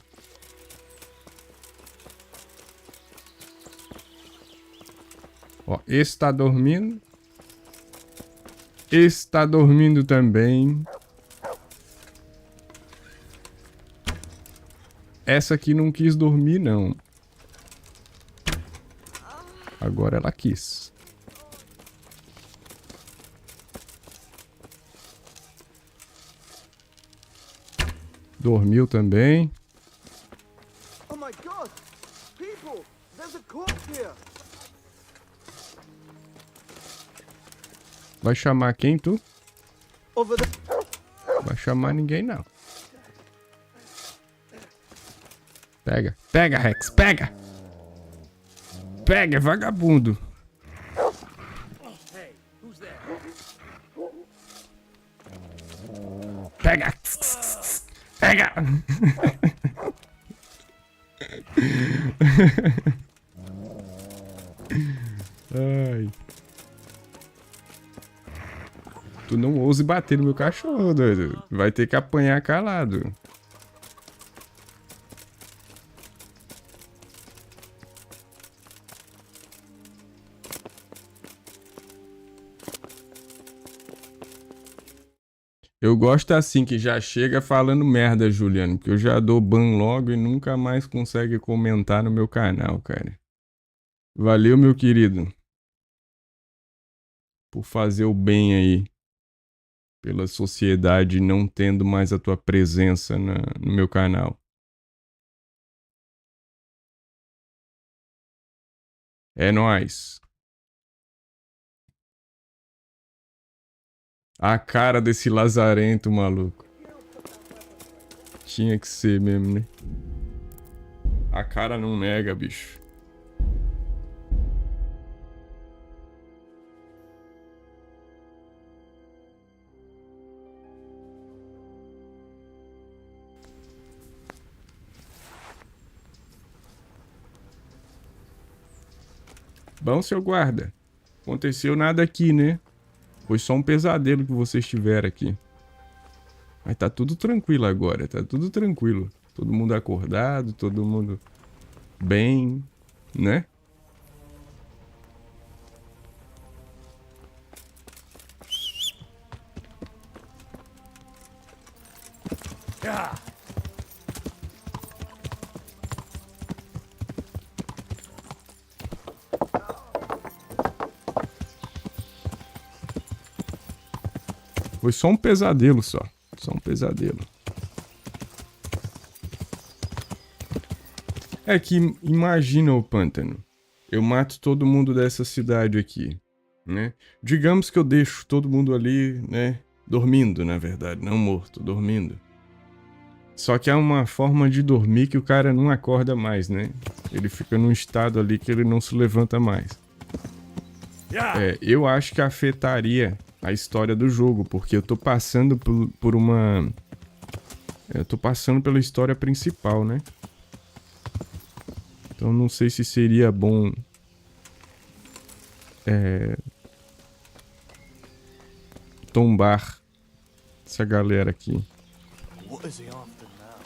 Ó, esse tá dormindo. Esse tá dormindo também. Essa aqui não quis dormir, não. Agora ela quis. Dormiu também. Oh my God! People! There's a corpse here! Vai chamar quem, tu? Over the... Vai chamar ninguém, não. Pega. Pega, Rex. Pega. Pega, vagabundo. Pega. Pega. Ai. Tu não ouse bater no meu cachorro, doido. Vai ter que apanhar calado. Eu gosto assim, que já chega falando merda, Juliano, porque eu já dou ban logo e nunca mais consegue comentar no meu canal, cara. Valeu, meu querido, por fazer o bem aí, pela sociedade não tendo mais a tua presença no meu canal. É nóis. A cara desse lazarento, maluco. Tinha que ser mesmo, né? A cara não nega, bicho. Bom, seu guarda. Aconteceu nada aqui, né? Foi só um pesadelo que vocês tiveram aqui. Mas tá tudo tranquilo agora, tá tudo tranquilo. Todo mundo acordado, todo mundo bem, né? Foi só um pesadelo só. Só um pesadelo. É que imagina o pântano. Eu mato todo mundo dessa cidade aqui, né? Digamos que eu deixo todo mundo ali, né? Dormindo, na verdade. Não morto, dormindo. Só que há uma forma de dormir que o cara não acorda mais, né? Ele fica num estado ali que ele não se levanta mais. É, eu acho que afetaria a história do jogo, porque eu tô passando por uma... Eu tô passando pela história principal, né? Então não sei se seria bom... tombar essa galera aqui. What is he after now?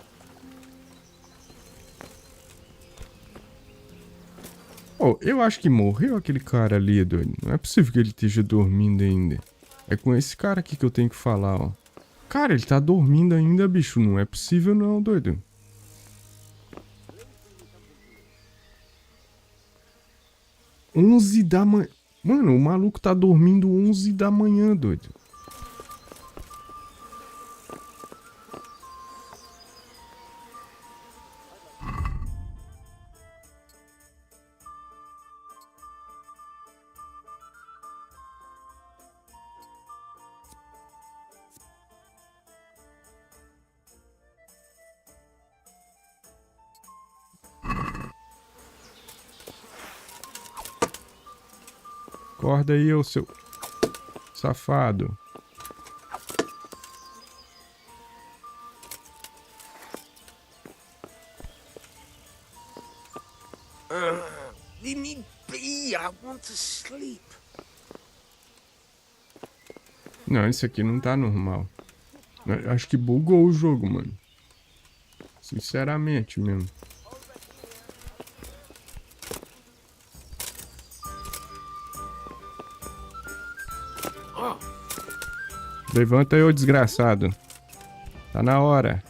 Oh, eu acho que morreu aquele cara ali, doido. Não é possível que ele esteja dormindo ainda. É com esse cara aqui que eu tenho que falar, ó. Cara, ele tá dormindo ainda, bicho. Não é possível não, doido. (11h). Mano, o maluco tá dormindo 11h, doido. Acorda aí, ô seu safado. Leave me be. I want to sleep. Não, isso aqui não tá normal. Eu acho que bugou o jogo, mano. Sinceramente mesmo. Levanta aí, ô desgraçado. Tá na hora.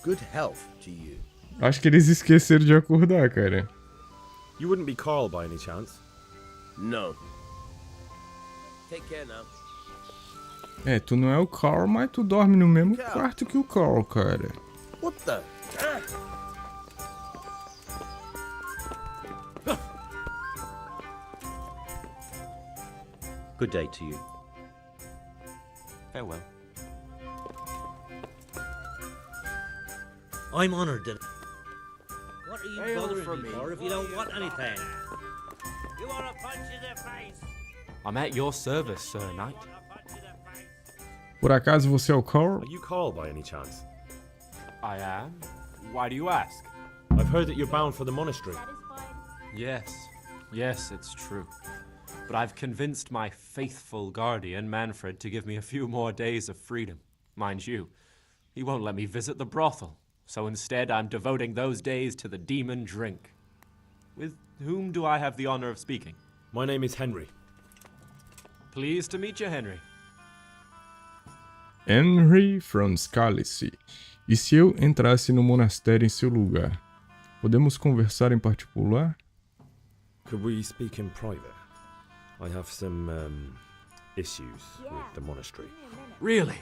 Good health to you. Acho que eles esqueceram de acordar, cara. You wouldn't be Carl by any chance? No. Take care now. É, tu não é o Carl, mas tu dorme no mesmo quarto que o Carl, cara. What the? Good day to you. Farewell. I'm honored that... What are you bothering me for if you don't want anything? You want a punch in the face? I'm at your service, Sir Knight. Por acaso você é o Carl? Are you Carl by any chance? I am. Why do you ask? I've heard that you're bound for the monastery. Yes, it's true. But I've convinced my faithful guardian, Manfred, to give me a few more days of freedom. Mind you, he won't let me visit the brothel. So instead, I'm devoting those days to the demon drink. With whom do I have the honor of speaking? My name is Henry. Pleased to meet you, Henry. Henry from Scalice. E se eu entrasse no monastério em seu lugar? Podemos conversar em particular? Could we speak in private? I have some, issues with the monastery. Really?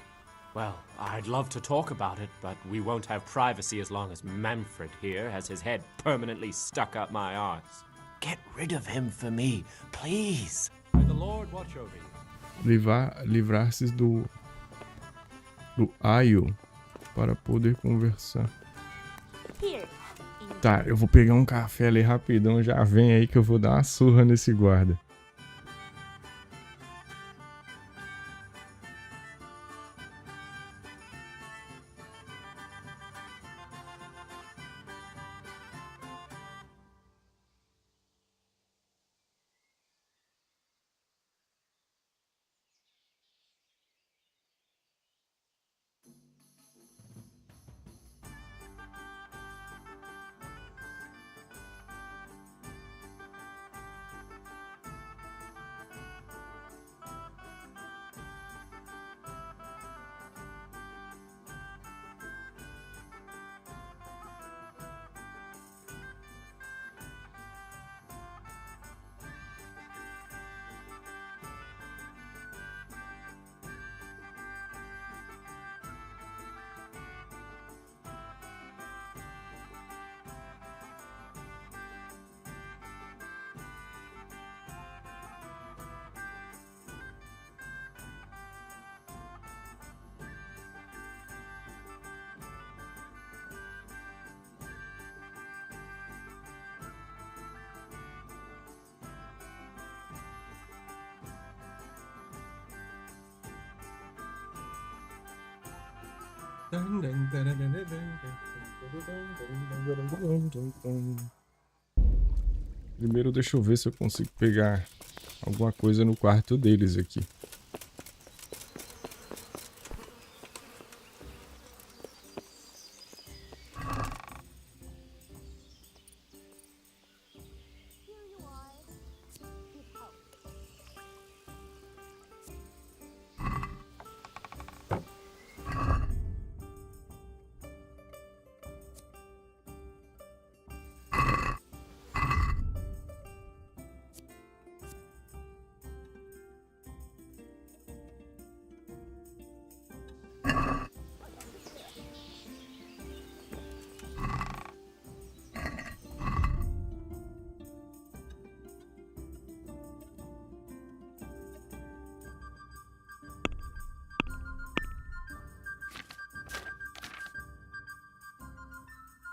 Well, I'd love to talk about it, but we won't have privacy as long as Manfred here has his head permanently stuck up my arse. Get rid of him for me, please. May the Lord watch over you. Livrar-se do aio para poder conversar. Here. Tá, eu vou pegar um café ali rapidão, já vem aí que eu vou dar uma surra nesse guarda. Primeiro deixa eu ver se eu consigo pegar alguma coisa no quarto deles aqui.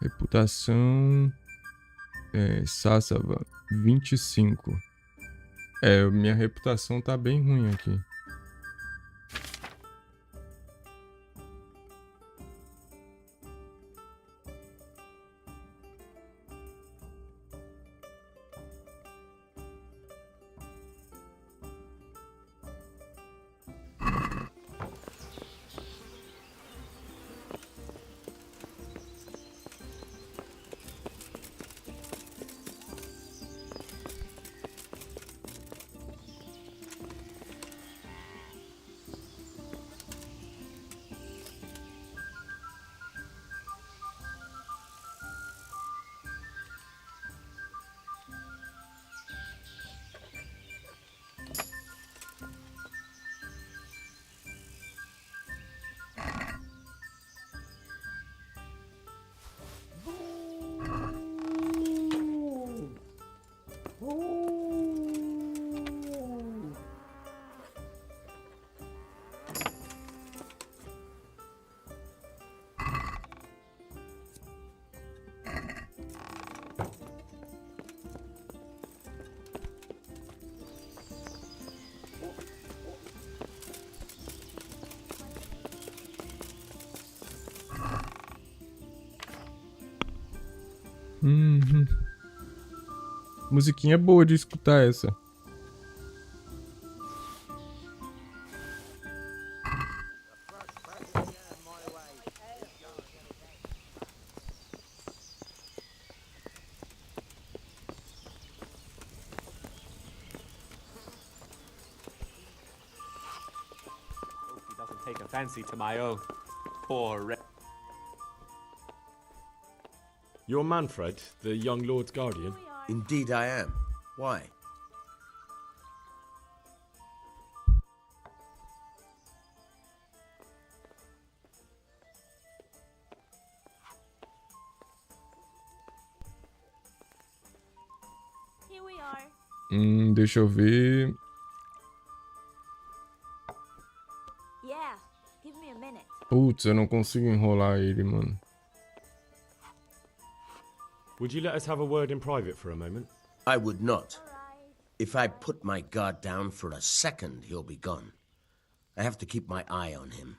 Reputação... Sassava, 25. Minha reputação tá bem ruim aqui. Musiquinha boa de escutar essa. Hope he doesn't take a fancy to my own poor You're Manfred, the young Lord's guardian? Indeed I am. Why? Here we are. Deixa eu ver. Yeah, give me a minute. Putz, eu não consigo enrolar ele, mano. Would you let us have a word in private for a moment? I would not. If I put my guard down for a second, he'll be gone. I have to keep my eye on him.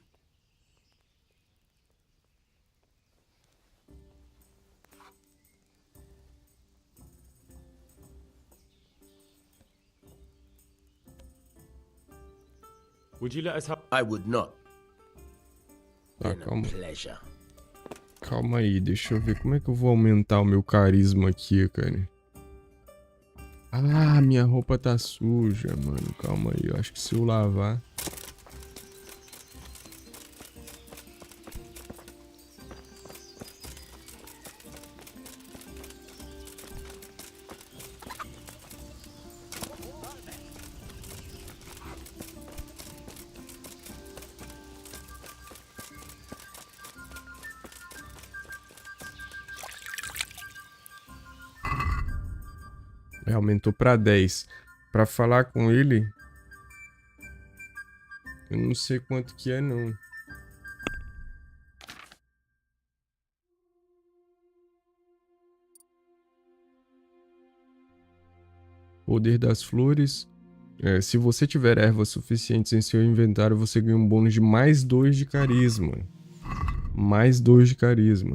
Would you let us have... I would not. Tá, Been a calma. pleasure. Calma aí, deixa eu ver como é que eu vou aumentar o meu carisma aqui, cara. Ah, minha roupa tá suja, mano. Calma aí, eu acho que se eu lavar... Aumentou pra 10. Pra falar com ele... Eu não sei quanto que é, não. Poder das flores. Se você tiver ervas suficientes em seu inventário, você ganha um bônus de mais 2 de carisma. Mais 2 de carisma.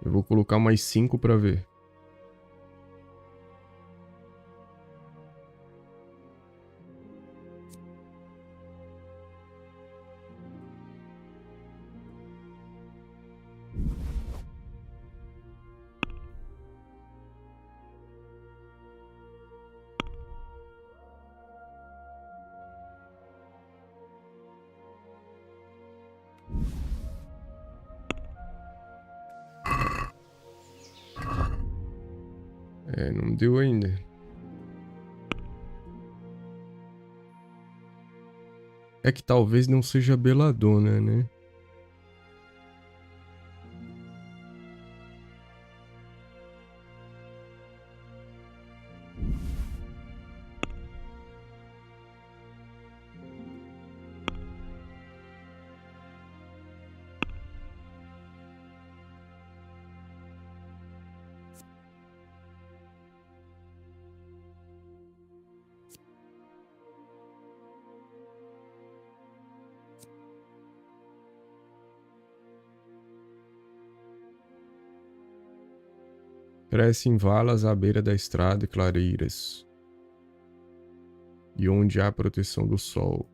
Eu vou colocar mais 5 pra ver. Não deu ainda. É que talvez não seja beladona, né? Cresce em valas à beira da estrada e clareiras, e onde há proteção do sol.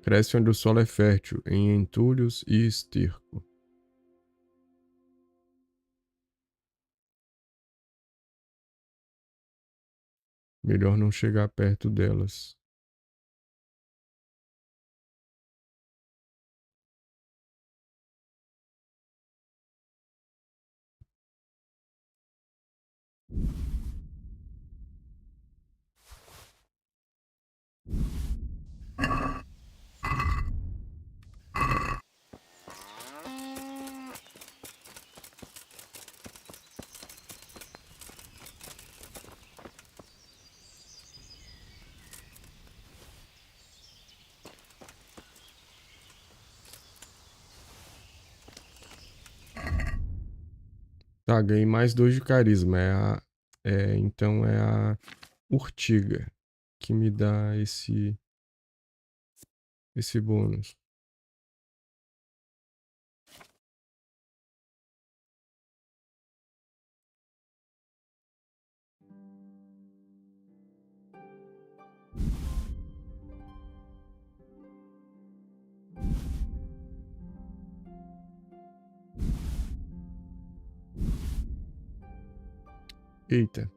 Cresce onde o solo é fértil, em entulhos e esterco. Melhor não chegar perto delas. Tá, ganhei mais 2 de carisma. Então é a urtiga que me dá esse bônus. Eita.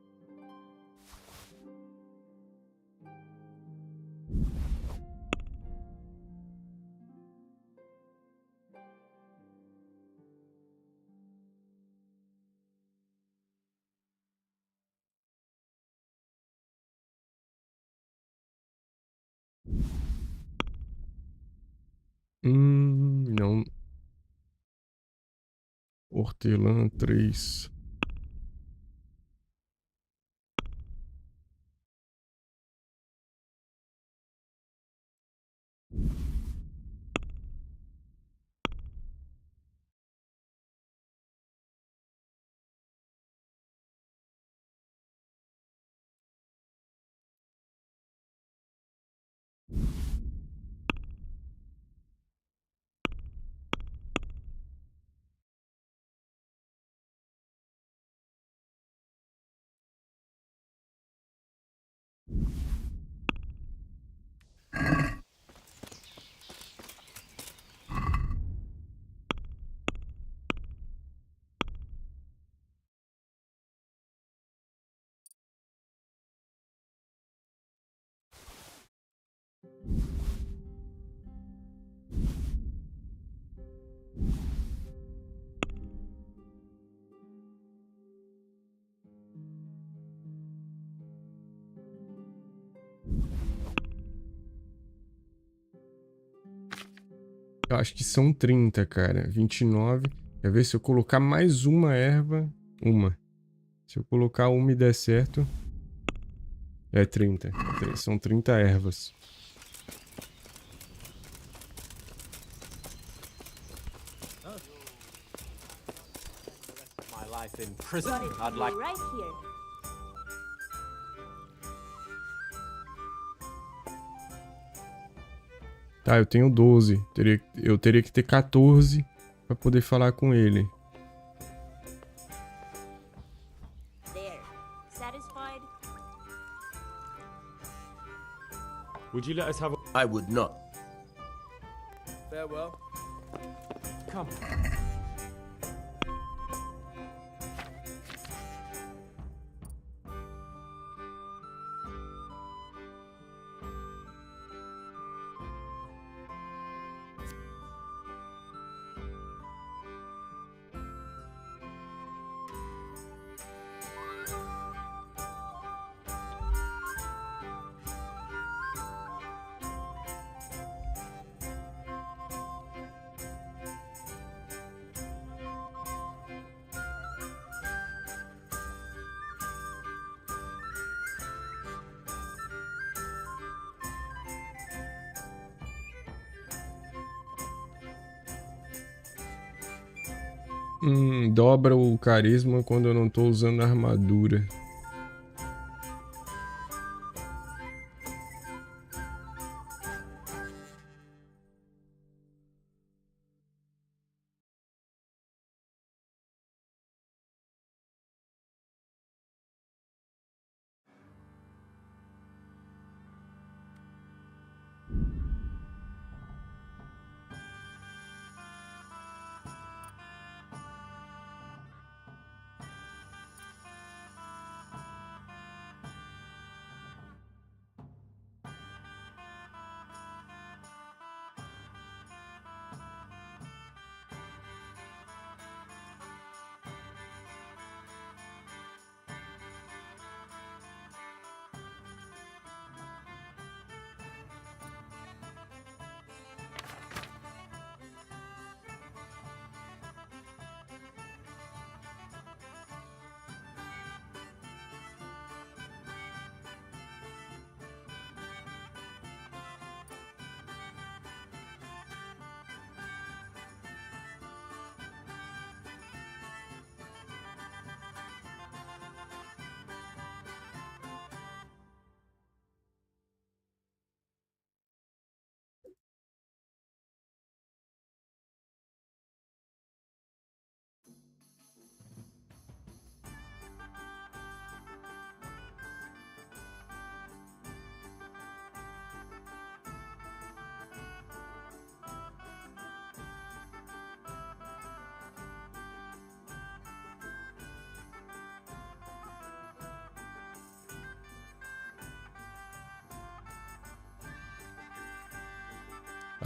Não. Hortelã 3. Eu acho que são 30, cara. 29. Quer ver se eu colocar mais uma erva? Uma. Se eu colocar uma e der certo... É 30. São 30 ervas. My life in prison, Got it I'd like... right here. Tá, eu tenho 12. Eu teria que ter 14 pra poder falar com ele. There. Satisfied? Would you let us have a... I would not. Farewell. Come. Dobra o carisma quando eu não tô usando armadura.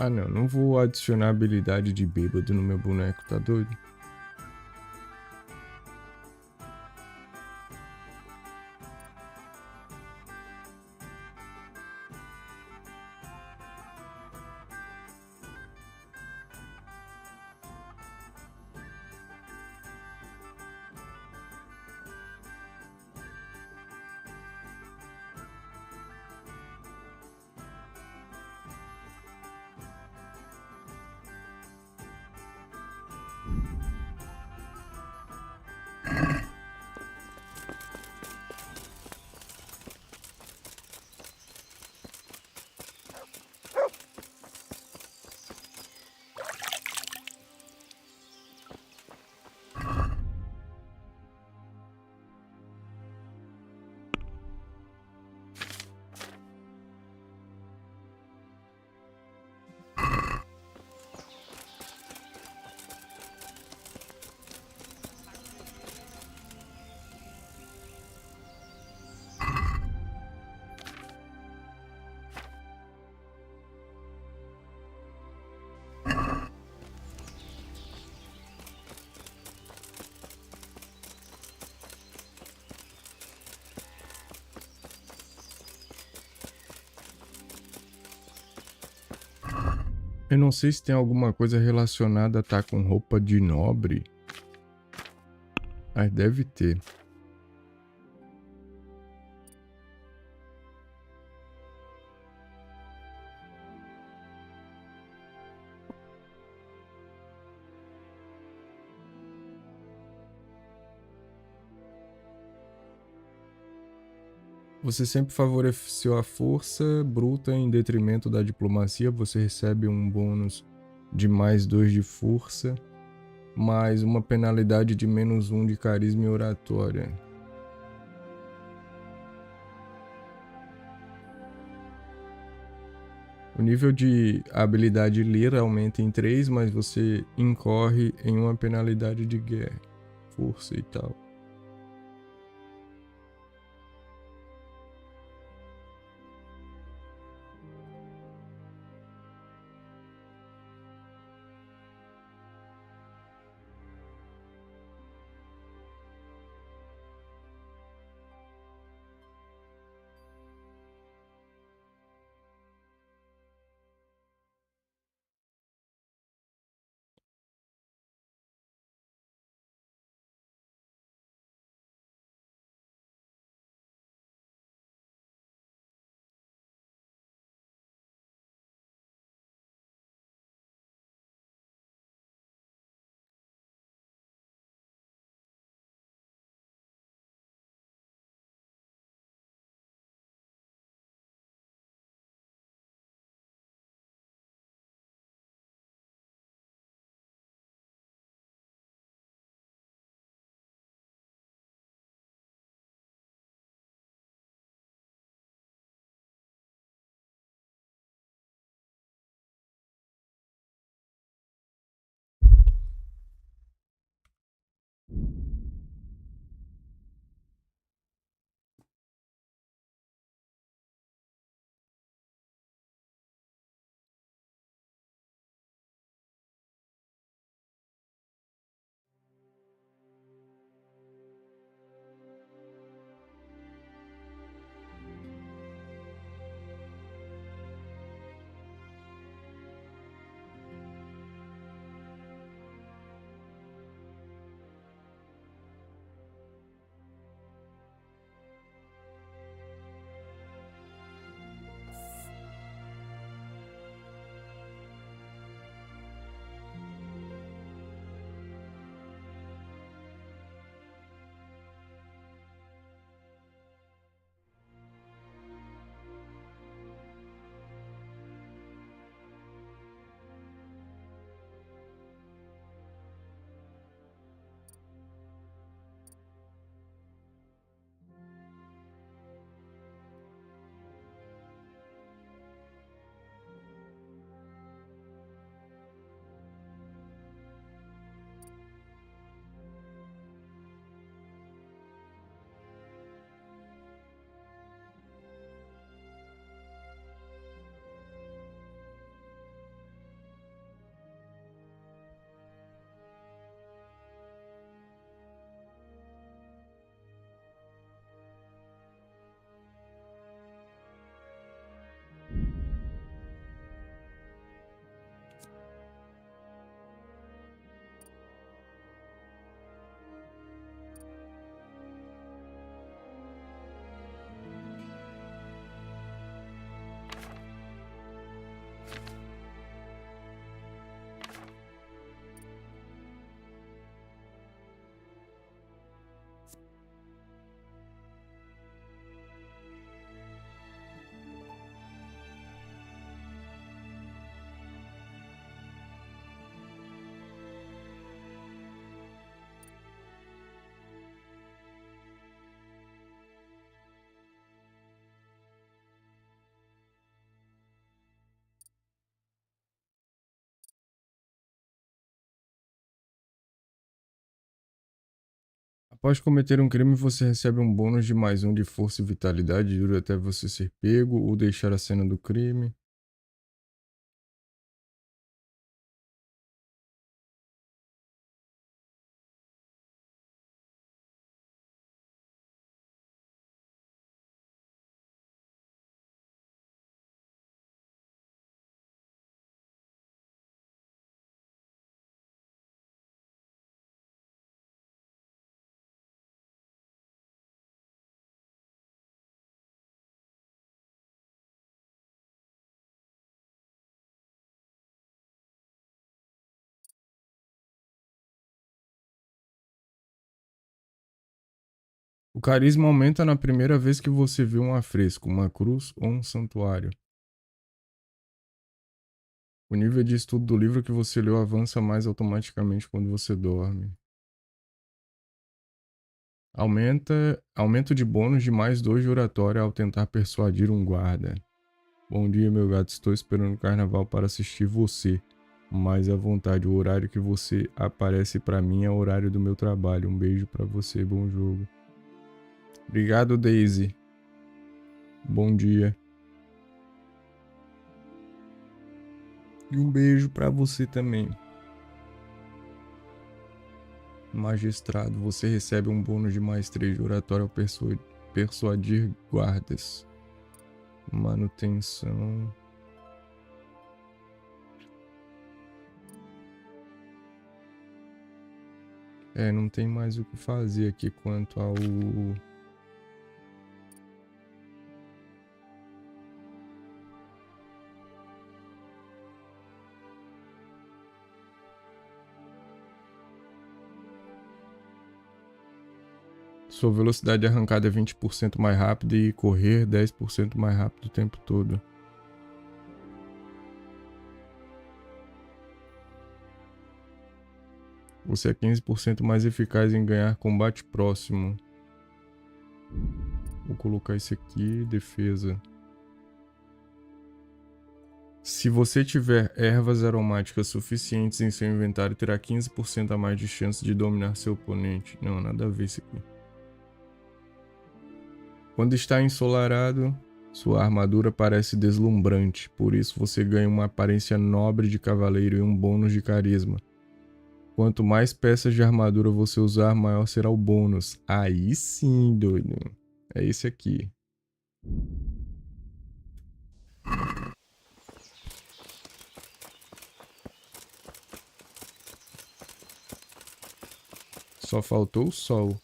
Ah, não. Não vou adicionar habilidade de bêbado no meu boneco, tá doido? Eu não sei se tem alguma coisa relacionada a estar com roupa de nobre. Mas deve ter. Você sempre favoreceu a força bruta em detrimento da diplomacia. Você recebe um bônus de +2 de força, mais uma penalidade de -1 de carisma e oratória. O nível de habilidade ler aumenta em 3, mas você incorre em uma penalidade de guerra, força e tal. Após cometer um crime, você recebe um bônus de mais 1 de força e vitalidade, dura até você ser pego ou deixar a cena do crime. O carisma aumenta na primeira vez que você vê um afresco, uma cruz ou um santuário. O nível de estudo do livro que você leu avança mais automaticamente quando você dorme. Aumento de bônus de mais 2 de oratória ao tentar persuadir um guarda. Bom dia, meu gato. Estou esperando o carnaval para assistir você. Mas à vontade, o horário que você aparece pra mim é o horário do meu trabalho. Um beijo pra você, bom jogo. Obrigado, Daisy. Bom dia. E um beijo pra você também. Magistrado, você recebe um bônus de mais 3 de oratório ao persuadir guardas. Manutenção. Não tem mais o que fazer aqui quanto ao... Sua velocidade de arrancada é 20% mais rápida e correr 10% mais rápido o tempo todo. Você é 15% mais eficaz em ganhar combate próximo. Vou colocar isso aqui, defesa. Se você tiver ervas aromáticas suficientes em seu inventário, terá 15% a mais de chance de dominar seu oponente. Não, nada a ver isso aqui. Quando está ensolarado, sua armadura parece deslumbrante, por isso você ganha uma aparência nobre de cavaleiro e um bônus de carisma. Quanto mais peças de armadura você usar, maior será o bônus. Aí sim, doido. É esse aqui. Só faltou o sol.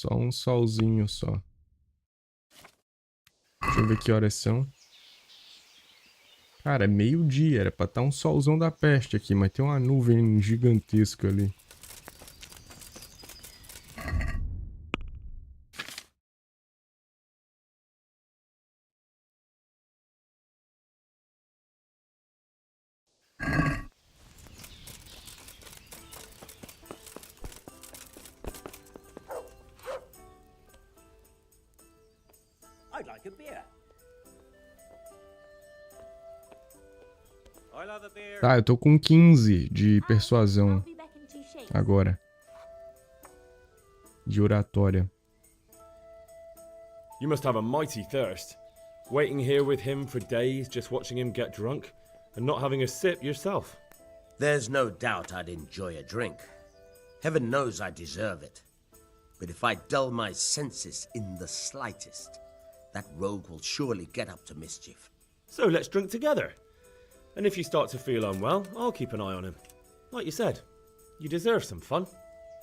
Só um solzinho só. Deixa eu ver que horas são. Cara, é meio-dia. Era pra estar um solzão da peste aqui, mas tem uma nuvem gigantesca ali. I'd like a beer. I'll have a beer. Tá, eu tô com 15 de persuasão agora. De oratória. You must have a mighty thirst. Waiting here with him for days, just watching him get drunk, and not having a sip yourself. There's no doubt I'd enjoy a drink. Heaven knows I deserve it. But if I dull my senses in the slightest, that rogue will surely get up to mischief. So let's drink together. And if you start to feel unwell, I'll keep an eye on him. Like you said, you deserve some fun.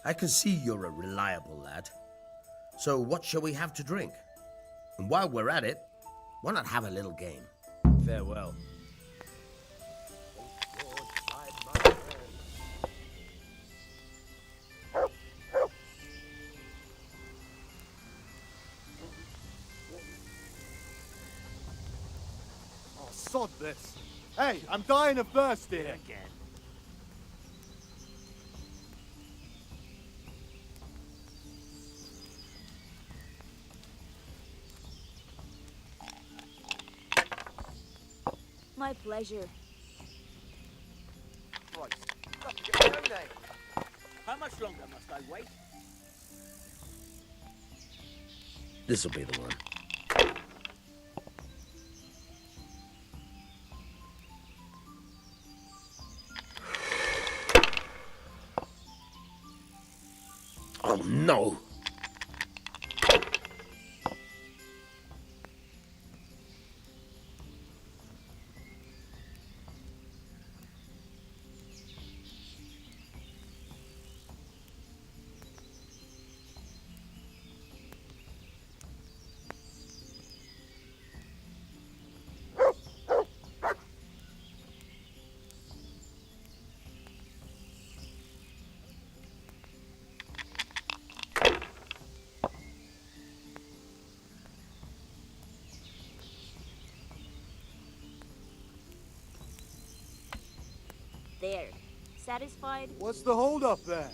I can see you're a reliable lad. So what shall we have to drink? And while we're at it, why not have a little game? Farewell. Oh, sod this. Hey, I'm dying of thirst here. Again. My pleasure. Christ, got to get my own name. How much longer must I wait? This'll be the one. Oh no! There. Satisfied? What's the hold up there?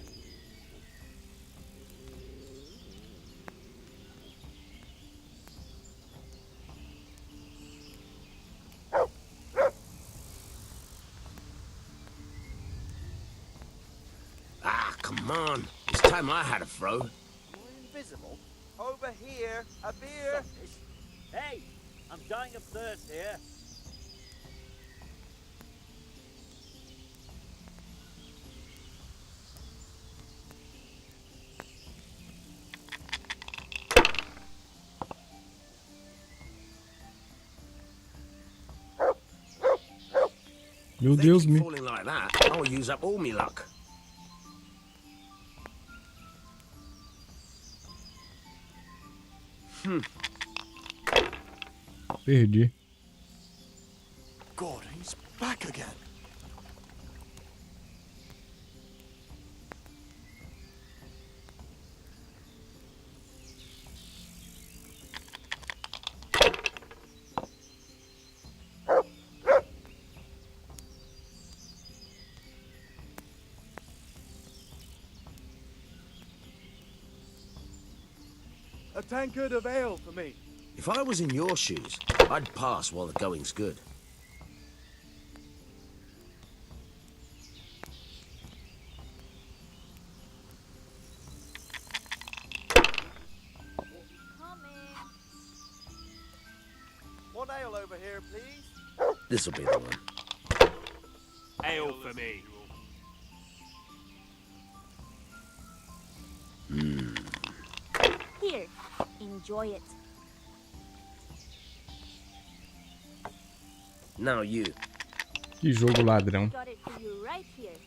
Ah, come on. It's time I had a throw. You're invisible. Over here, a beer. Hey, I'm dying of thirst here. Meu If they Deus, keep me. falling like that, I'll use up all me luck. Perdi. God, he's back again. A tankard of ale for me. If I was in your shoes, I'd pass while the going's good. Coming. One ale over here, please. This'll be the one. Ale for me. Here. Enjoy it. Now you. Que jogo ladrão. Got it for you right here.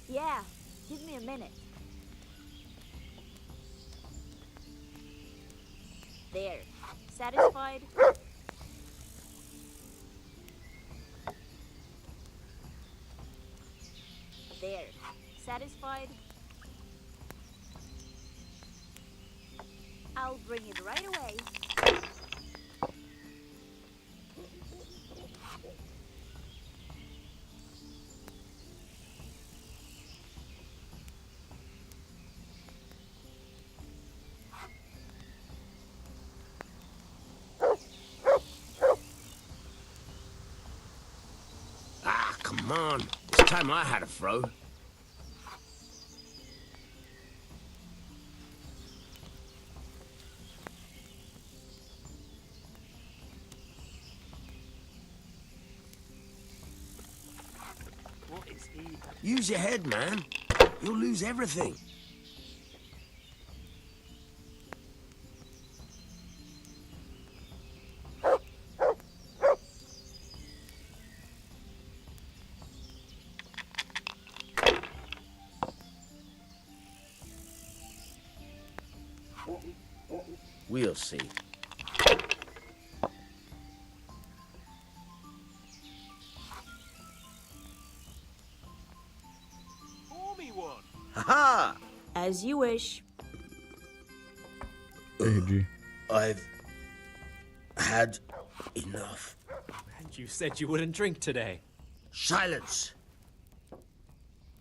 Yeah. Give me a minute. There. Satisfied? There. Satisfied? I'll bring it right away. Ah, come on. It's time I had a throw. What is he? Use your head, man. You'll lose everything. We'll see. Pour me one. Ha-ha! As you wish. Perdi. I've had enough. And you said you wouldn't drink today. Silence!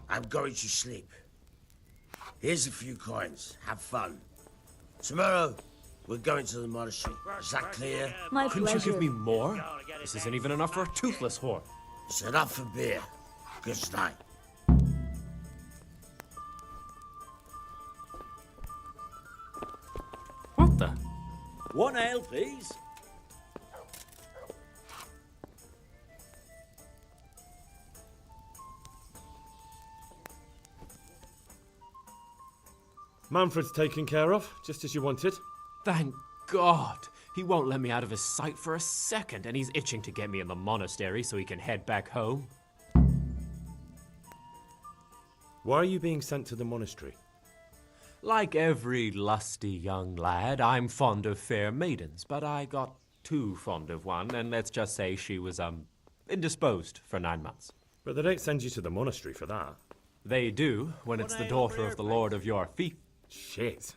I'm going to sleep. Here's a few coins. Have fun. Tomorrow, We're going to the monastery. Is that clear? My Couldn't you pleasure. give me more? This isn't even enough for a toothless whore. Set up for beer. Good night. What the? One ale, please. Manfred's taken care of, just as you wanted. Thank God. He won't let me out of his sight for a second, and he's itching to get me in the monastery so he can head back home. Why are you being sent to the monastery? Like every lusty young lad, I'm fond of fair maidens, but I got too fond of one, and let's just say she was, indisposed for 9 months. But they don't send you to the monastery for that. They do, when it's the daughter of the lord of your fief. Shit.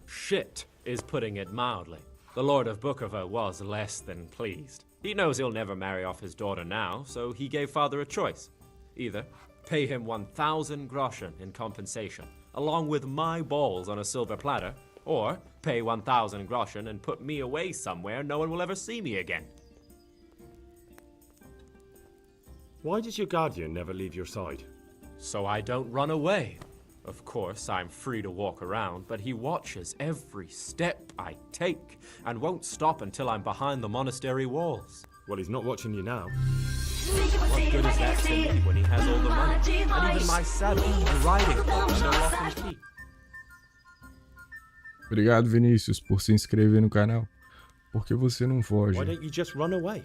Shit is putting it mildly. The Lord of Bookover was less than pleased. He knows he'll never marry off his daughter now, so he gave father a choice. Either pay him 1,000 groschen in compensation, along with my balls on a silver platter, or pay 1,000 groschen and put me away somewhere no one will ever see me again. Why does your guardian never leave your side? So I don't run away. Of course, I'm free to walk around, but he watches every step I take and won't stop until I'm behind the monastery walls. Well, he's not watching you now. What good is that to me when he has all the money, and even my saddle and riding cloak under lock and key? Obrigado, Vinícius, por se inscrever no canal. Por que você não foge? Why don't you just run away?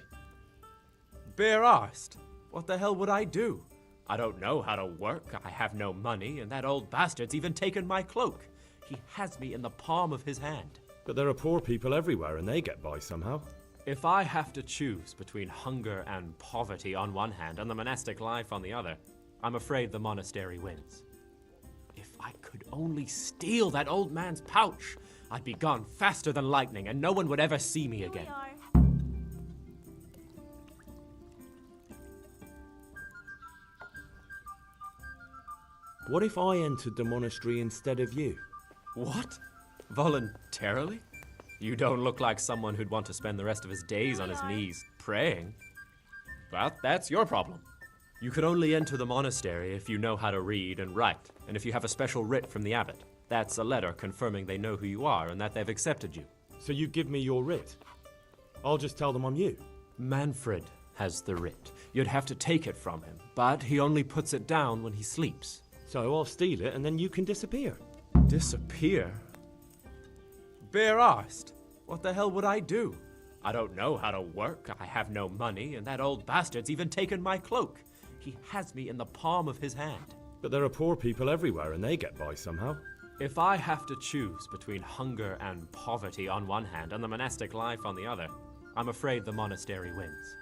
Bare-arsed? What the hell would I do? I don't know how to work, I have no money, and that old bastard's even taken my cloak. He has me in the palm of his hand. But there are poor people everywhere and they get by somehow. If I have to choose between hunger and poverty on one hand and the monastic life on the other, I'm afraid the monastery wins. If I could only steal that old man's pouch, I'd be gone faster than lightning and no one would ever see me again. What if I entered the monastery instead of you? What? Voluntarily? You don't look like someone who'd want to spend the rest of his days on his knees praying. Well, that's your problem. You could only enter the monastery if you know how to read and write, and if you have a special writ from the abbot. That's a letter confirming they know who you are and that they've accepted you. So you give me your writ? I'll just tell them I'm you. Manfred has the writ. You'd have to take it from him, but he only puts it down when he sleeps. So I'll steal it and then you can disappear. Disappear? Bare-arsed? What the hell would I do? I don't know how to work, I have no money, and that old bastard's even taken my cloak. He has me in the palm of his hand. But there are poor people everywhere and they get by somehow. If I have to choose between hunger and poverty on one hand and the monastic life on the other, I'm afraid the monastery wins.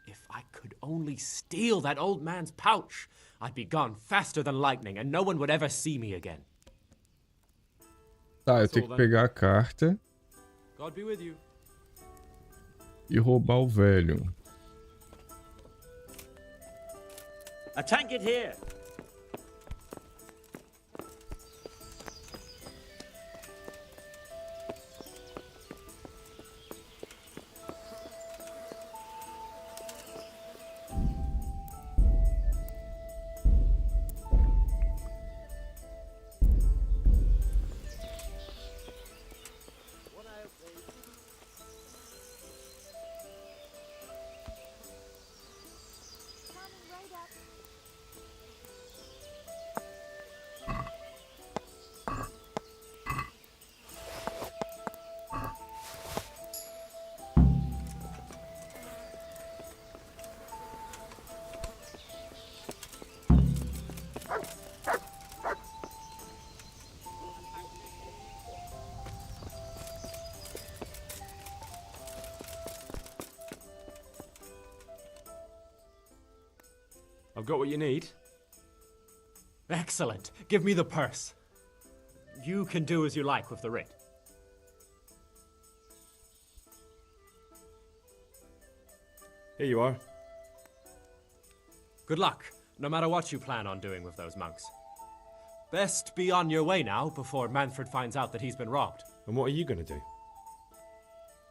If I could only steal that old man's pouch, I'd be gone faster than lightning and no one would ever see me again. Tá, eu tenho que pegar a carta God be with you. e roubar o velho. A tankard here. I've got what you need. Excellent. Give me the purse. You can do as you like with the writ. Here you are. Good luck, no matter what you plan on doing with those monks. Best be on your way now before Manfred finds out that he's been robbed. And what are you going to do?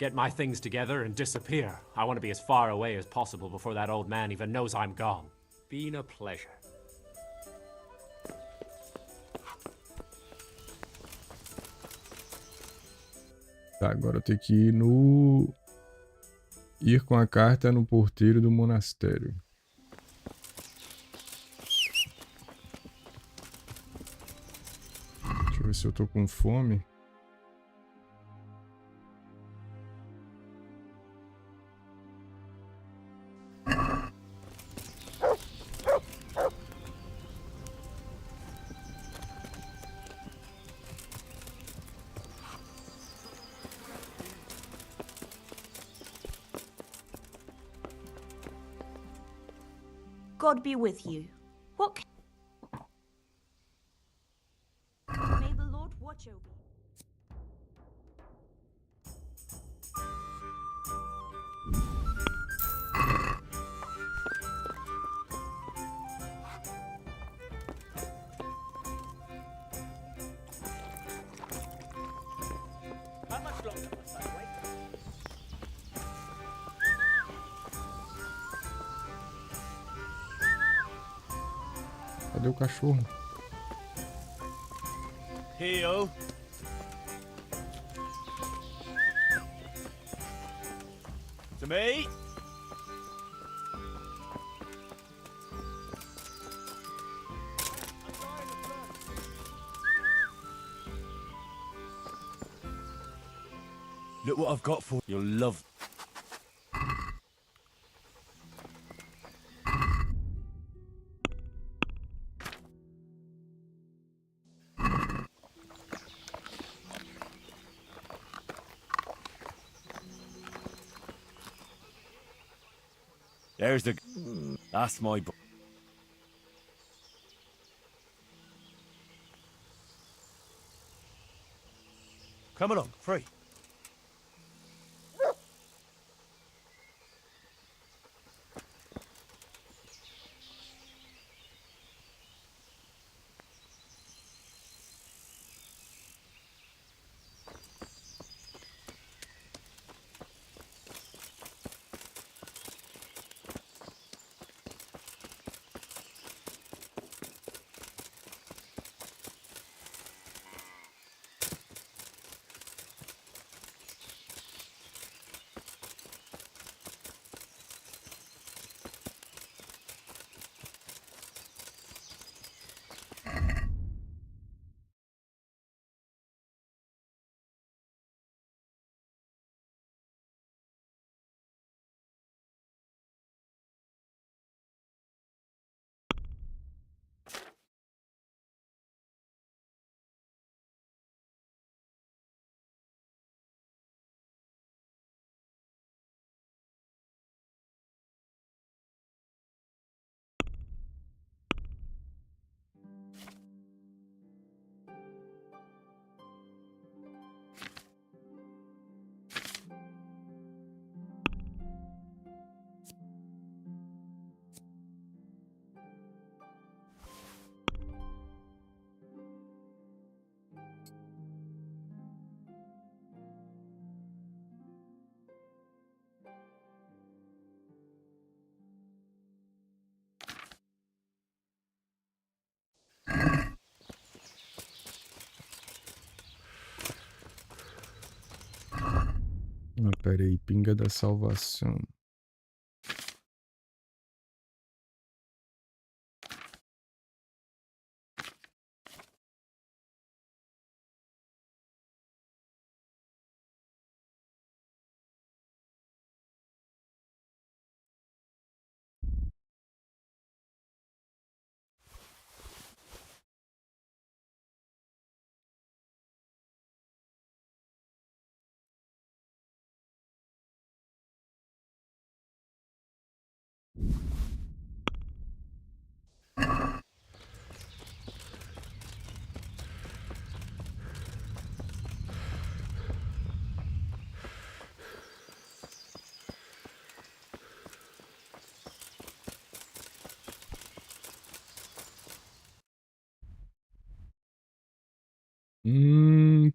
Get my things together and disappear. I want to be as far away as possible before that old man even knows I'm gone. Been a pleasure. Tá, agora eu tenho que ir no... Ir com a carta no porteiro do monastério. Deixa eu ver se eu tô com fome. God be with you. What can... May the Lord watch over you. How much longer must I wait? Cadê o cachorro? Heel. To me. Look what I've got for you. You'll love. There's the... That's my... Come along, free. Ah, pera aí, pinga da salvação.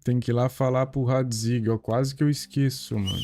Tem que ir lá falar pro Radzig, ó. Quase que eu esqueço, mano.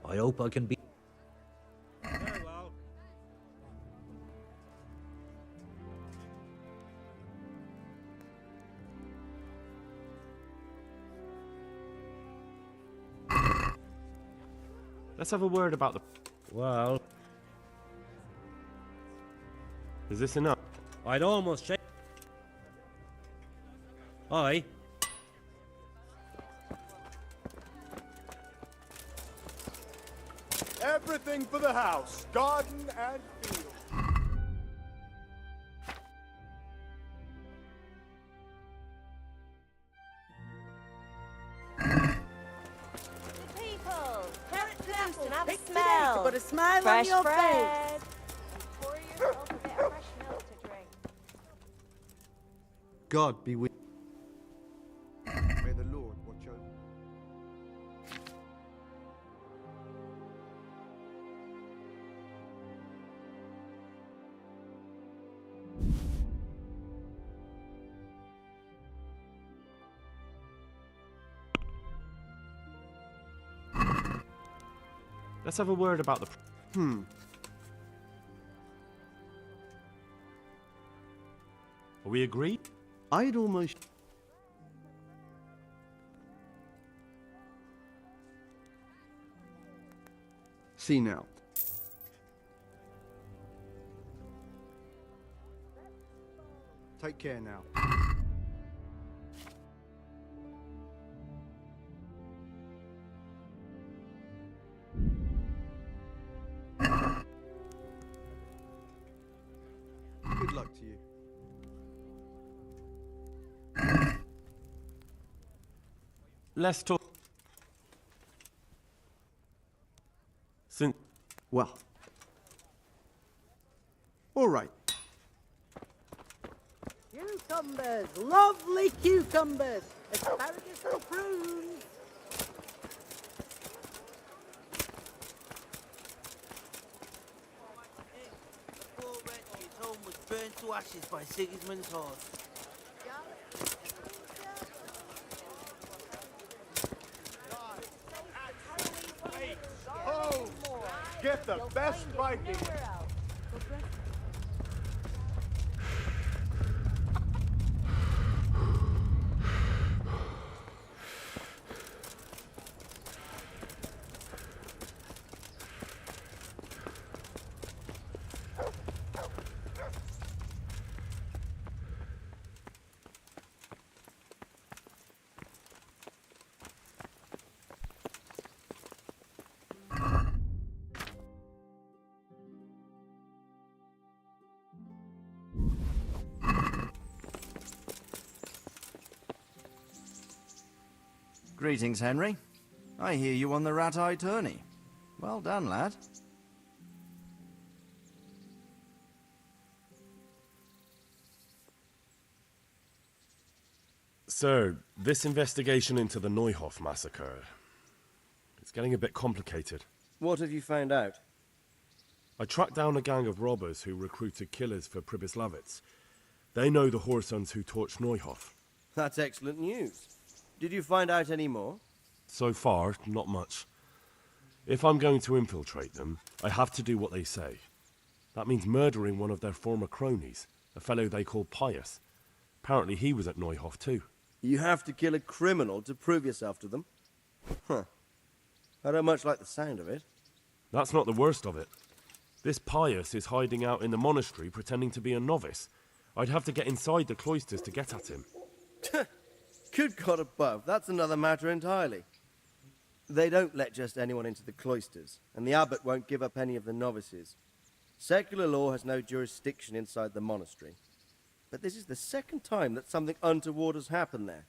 I hope I can be. Very well. Let's have a word about the... Well, Is this enough? I'd almost shake. Aye. Everything for the house, garden and field. People, carrot Loose and have a pick smell. today to put a smile Fresh on your bread. face. Pour yourself a bit of fresh milk to drink. God be with. May the Lord watch over. Let's have a word about the... Are we agreed? I'd almost. See now. Take care now. Good luck to you. Let's talk... Since... Well. All right. Cucumbers, lovely cucumbers, asparagus and prunes. The poor wretch, his home was burned to ashes by Sigismund's horse. Oh, get the best Viking. Greetings, Henry. I hear you won the rat-eye tourney. Well done, lad. Sir, this investigation into the Neuhof massacre, it's getting a bit complicated. What have you found out? I tracked down a gang of robbers who recruited killers for Pribyslavitz. They know the Horsons who torched Neuhof. That's excellent news. Did you find out any more? So far, not much. If I'm going to infiltrate them, I have to do what they say. That means murdering one of their former cronies, a fellow they call Pius. Apparently he was at Neuhof too. You have to kill a criminal to prove yourself to them? Huh. I don't much like the sound of it. That's not the worst of it. This Pius is hiding out in the monastery pretending to be a novice. I'd have to get inside the cloisters to get at him. Good God above, that's another matter entirely. They don't let just anyone into the cloisters, and the abbot won't give up any of the novices. Secular law has no jurisdiction inside the monastery. But this is the second time that something untoward has happened there.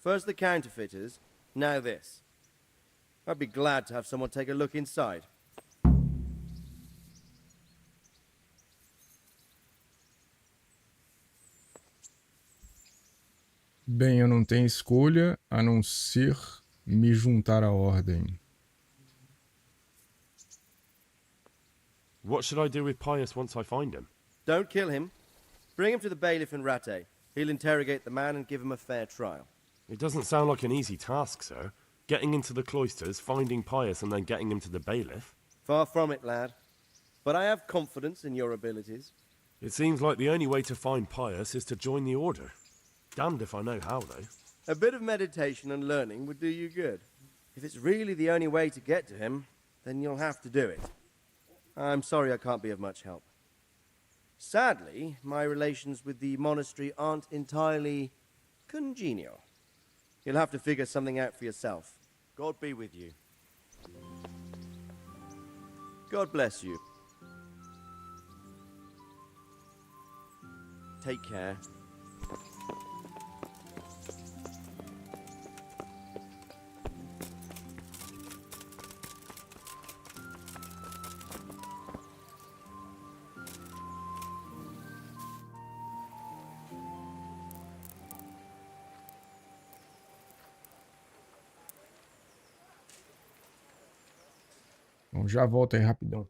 First the counterfeiters, now this. I'd be glad to have someone take a look inside. Bem, eu não tenho escolha a não ser me juntar à ordem. What should I do with Pius once I find him? Don't kill him. Bring him to the bailiff in Rattay. He'll interrogate the man and give him a fair trial. It doesn't sound like an easy task, sir. Getting into the cloisters, finding Pius, and then getting him to the bailiff. Far from it, lad. But I have confidence in your abilities. It seems like the only way to find Pius is to join the order. Damned if I know how, though. A bit of meditation and learning would do you good. If it's really the only way to get to him, then you'll have to do it. I'm sorry I can't be of much help. Sadly, my relations with the monastery aren't entirely congenial. You'll have to figure something out for yourself. God be with you. God bless you. Take care. Bom, já volto aí rapidão.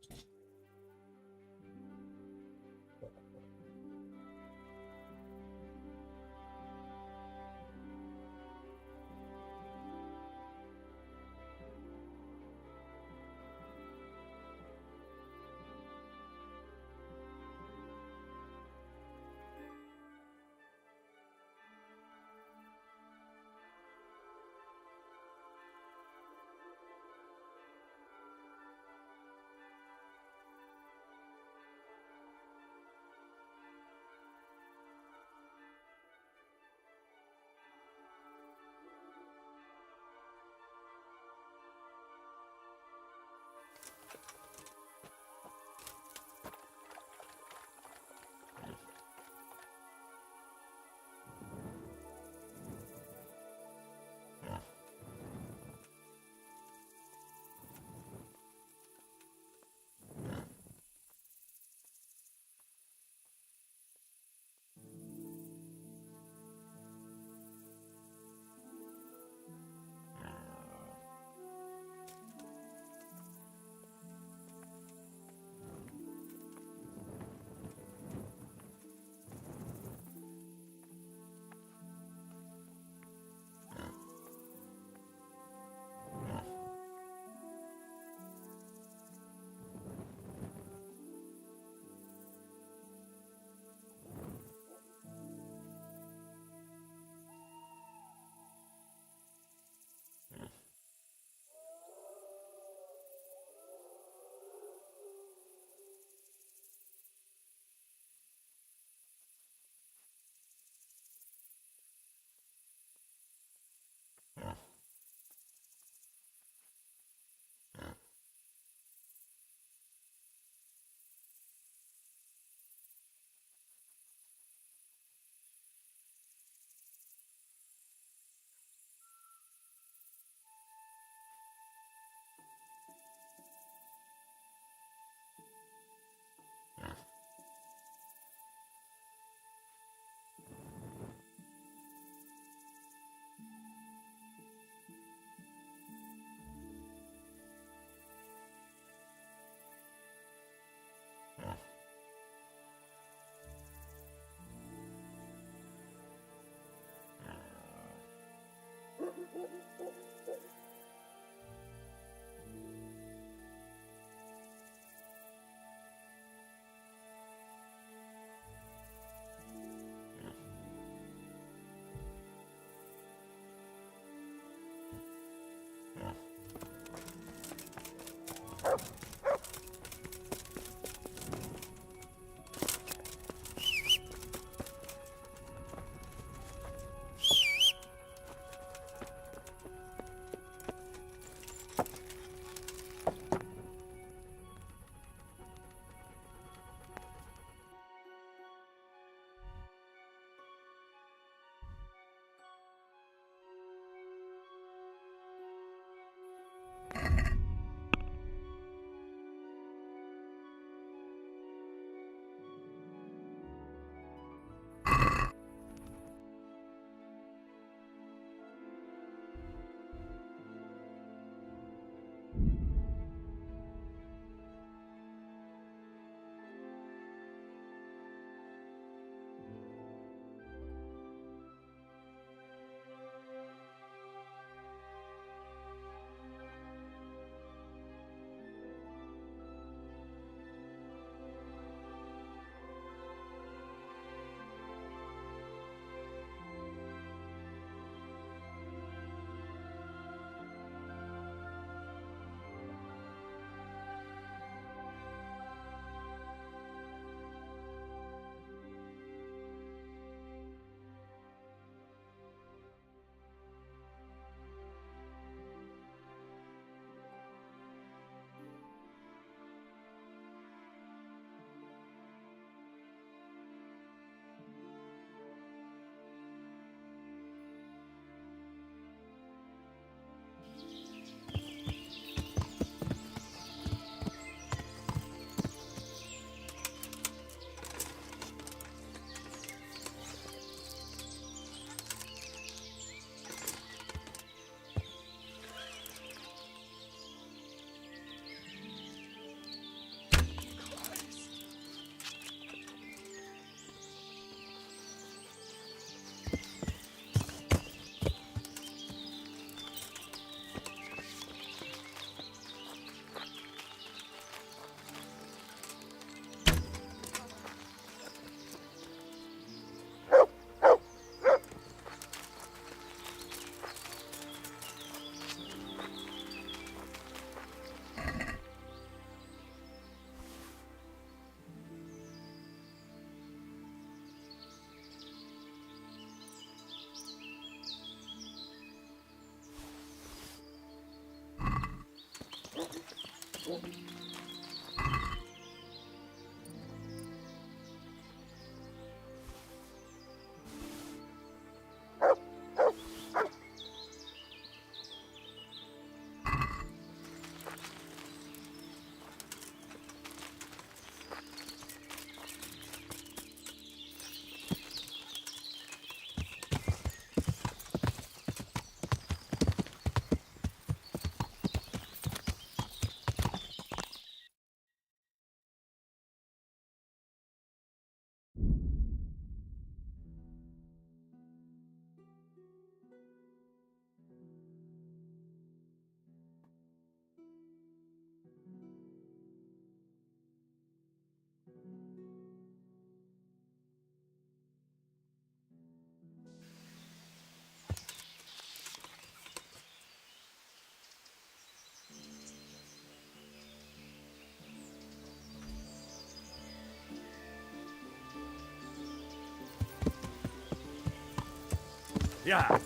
Yeah.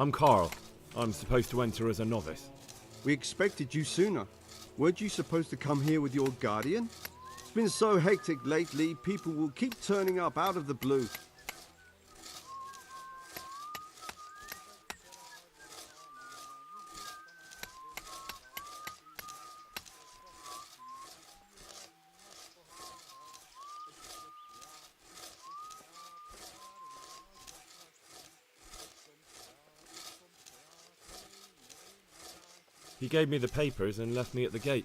I'm Carl. I'm supposed to enter as a novice. We expected you sooner. Weren't you supposed to come here with your guardian? It's been so hectic lately, people will keep turning up out of the blue. He gave me the papers and left me at the gate.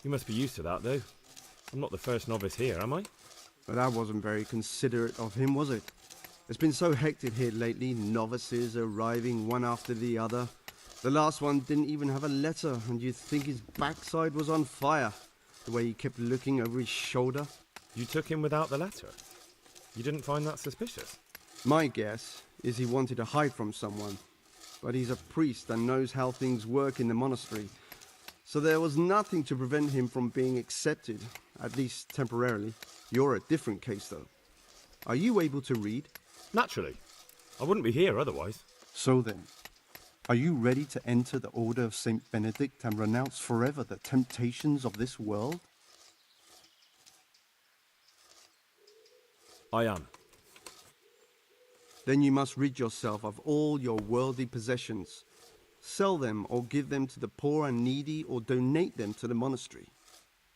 You must be used to that, though. I'm not the first novice here, am I? But that wasn't very considerate of him, was it? It's been so hectic here lately, novices arriving one after the other. The last one didn't even have a letter, and you'd think his backside was on fire, the way he kept looking over his shoulder. You took him without the letter? You didn't find that suspicious? My guess is he wanted to hide from someone, but he's a priest and knows how things work in the monastery, so there was nothing to prevent him from being accepted, at least temporarily. You're a different case, though. Are you able to read? Naturally. I wouldn't be here otherwise. So then, are you ready to enter the Order of St. Benedict and renounce forever the temptations of this world? I am. Then you must rid yourself of all your worldly possessions. Sell them or give them to the poor and needy or donate them to the monastery.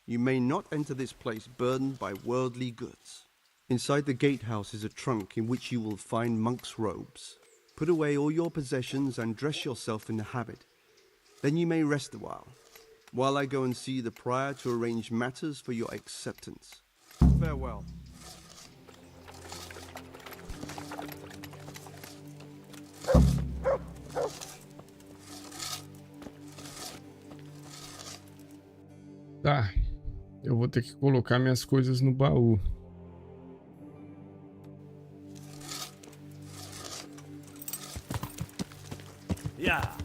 You may not enter this place burdened by worldly goods. Inside the gatehouse is a trunk in which you will find monk's robes. Put away all your possessions and dress yourself in the habit. Then you may rest a while I go and see the prior to arrange matters for your acceptance. Farewell. Tá, eu vou ter que colocar minhas coisas no baú. Yeah.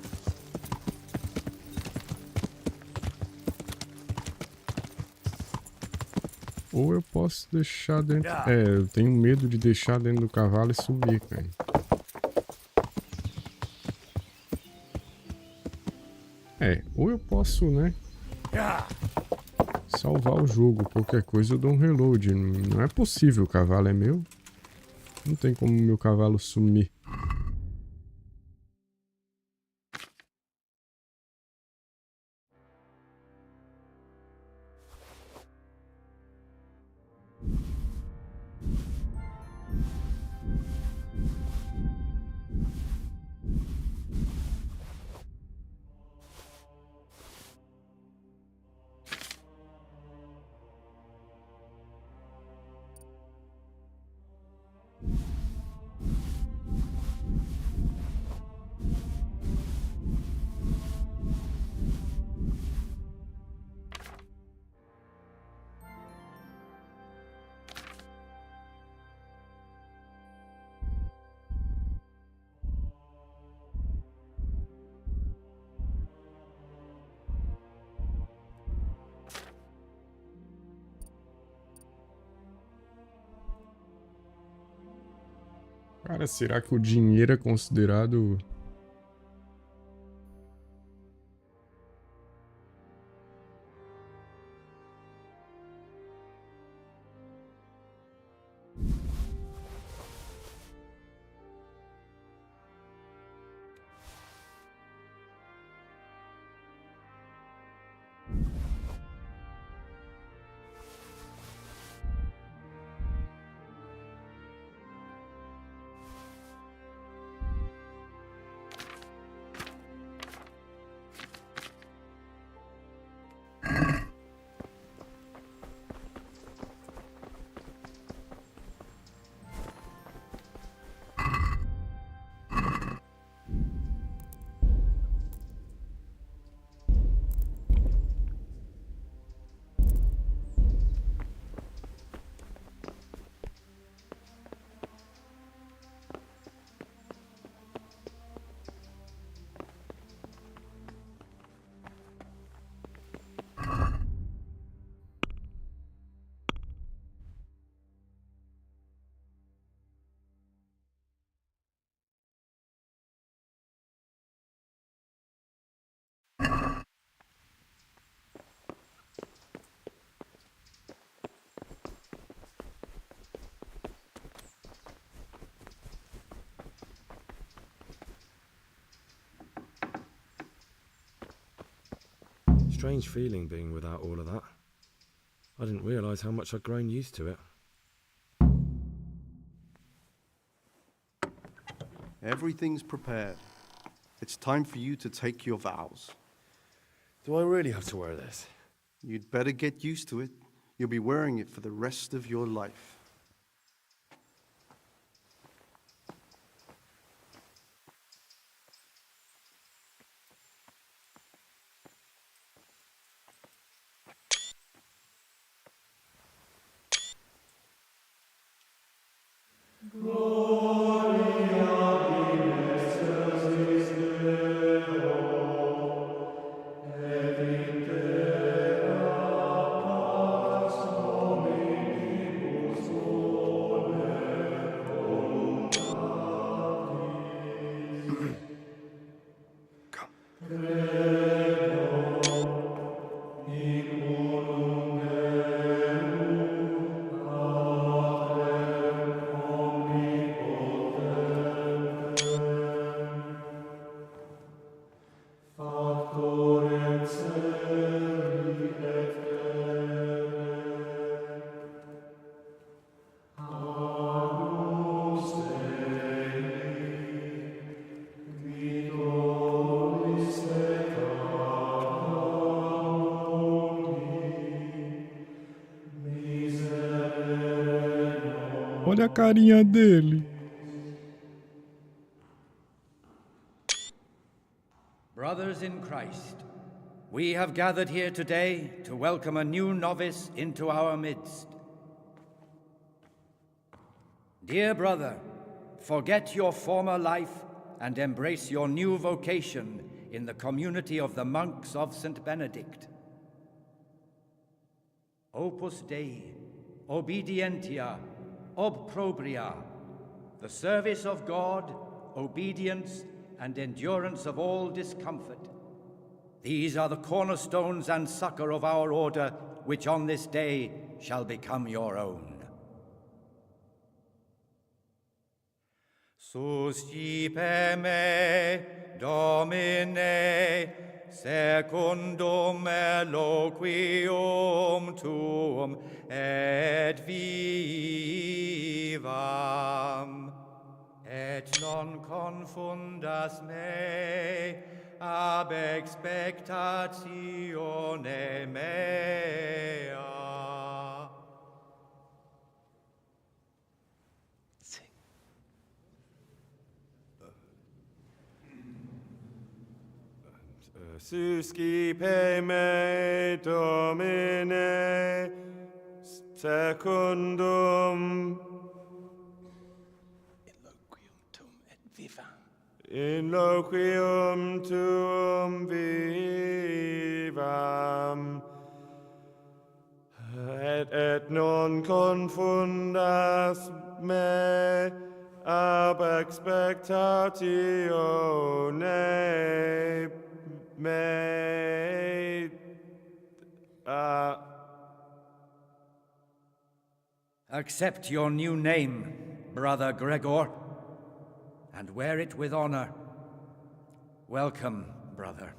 Ou eu posso deixar dentro... É, eu tenho medo de deixar dentro do cavalo e subir, cara. É, ou eu posso, né? Salvar o jogo, qualquer coisa eu dou um reload. Não é possível, o cavalo é meu. Não tem como meu cavalo sumir. Cara, será que o dinheiro é considerado... Strange feeling being without all of that. I didn't realise how much I'd grown used to it. Everything's prepared. It's time for you to take your vows. Do I really have to wear this? You'd better get used to it. You'll be wearing it for the rest of your life. Olha a carinha dele. Brothers in Christ, we have gathered here today to welcome a new novice into our midst. Dear brother, forget your former life and embrace your new vocation in the community of the monks of St. Benedict. Opus Dei, obedientia, obprobria, the service of God, obedience, and endurance of all discomfort. These are the cornerstones and succor of our order, which on this day shall become your own. Suscipe me, Domine, secundum eloquium tuum, et vivam, et non confundas me ab expectatione mea. Suscipe me, Domine, secundum in loquium tuum vivam, et non confundas me ab expectatione mea. Accept your new name, Brother Gregor, and wear it with honor. Welcome, brother.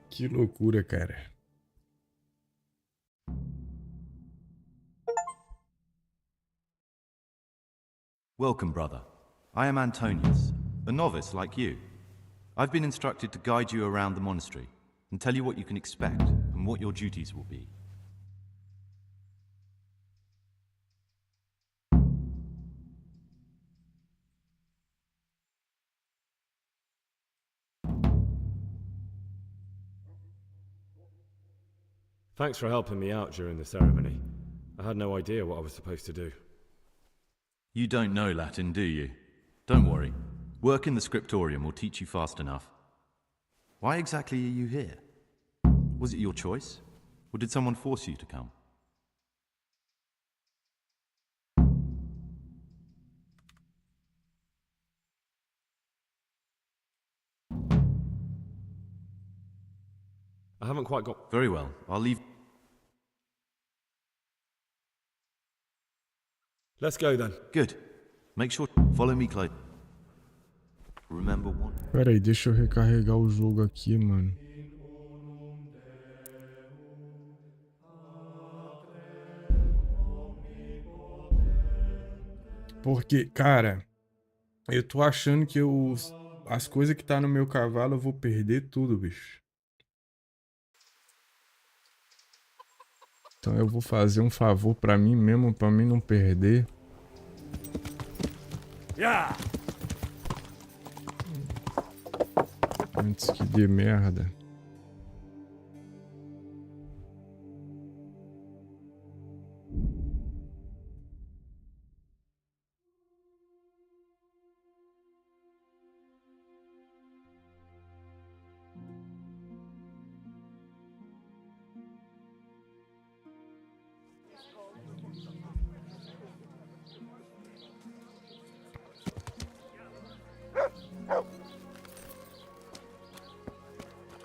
Que loucura, cara. Welcome, brother. I am Antonius, a novice like you. I've been instructed to guide you around the monastery and tell you what you can expect and what your duties will be. Thanks for helping me out during the ceremony. I had no idea what I was supposed to do. You don't know Latin, do you? Don't worry. Work in the scriptorium will teach you fast enough. Why exactly are you here? Was it your choice? Or did someone force you to come? I haven't quite got... Very well. I'll leave... Let's go then. Good. Make sure... Follow me, Clyde. Remember one... Pera aí, deixa eu recarregar o jogo aqui, mano. Porque, cara, eu tô achando que as coisas que tá no meu cavalo eu vou perder tudo, bicho. Então eu vou fazer um favor pra mim mesmo, pra mim não perder. Antes que dê merda.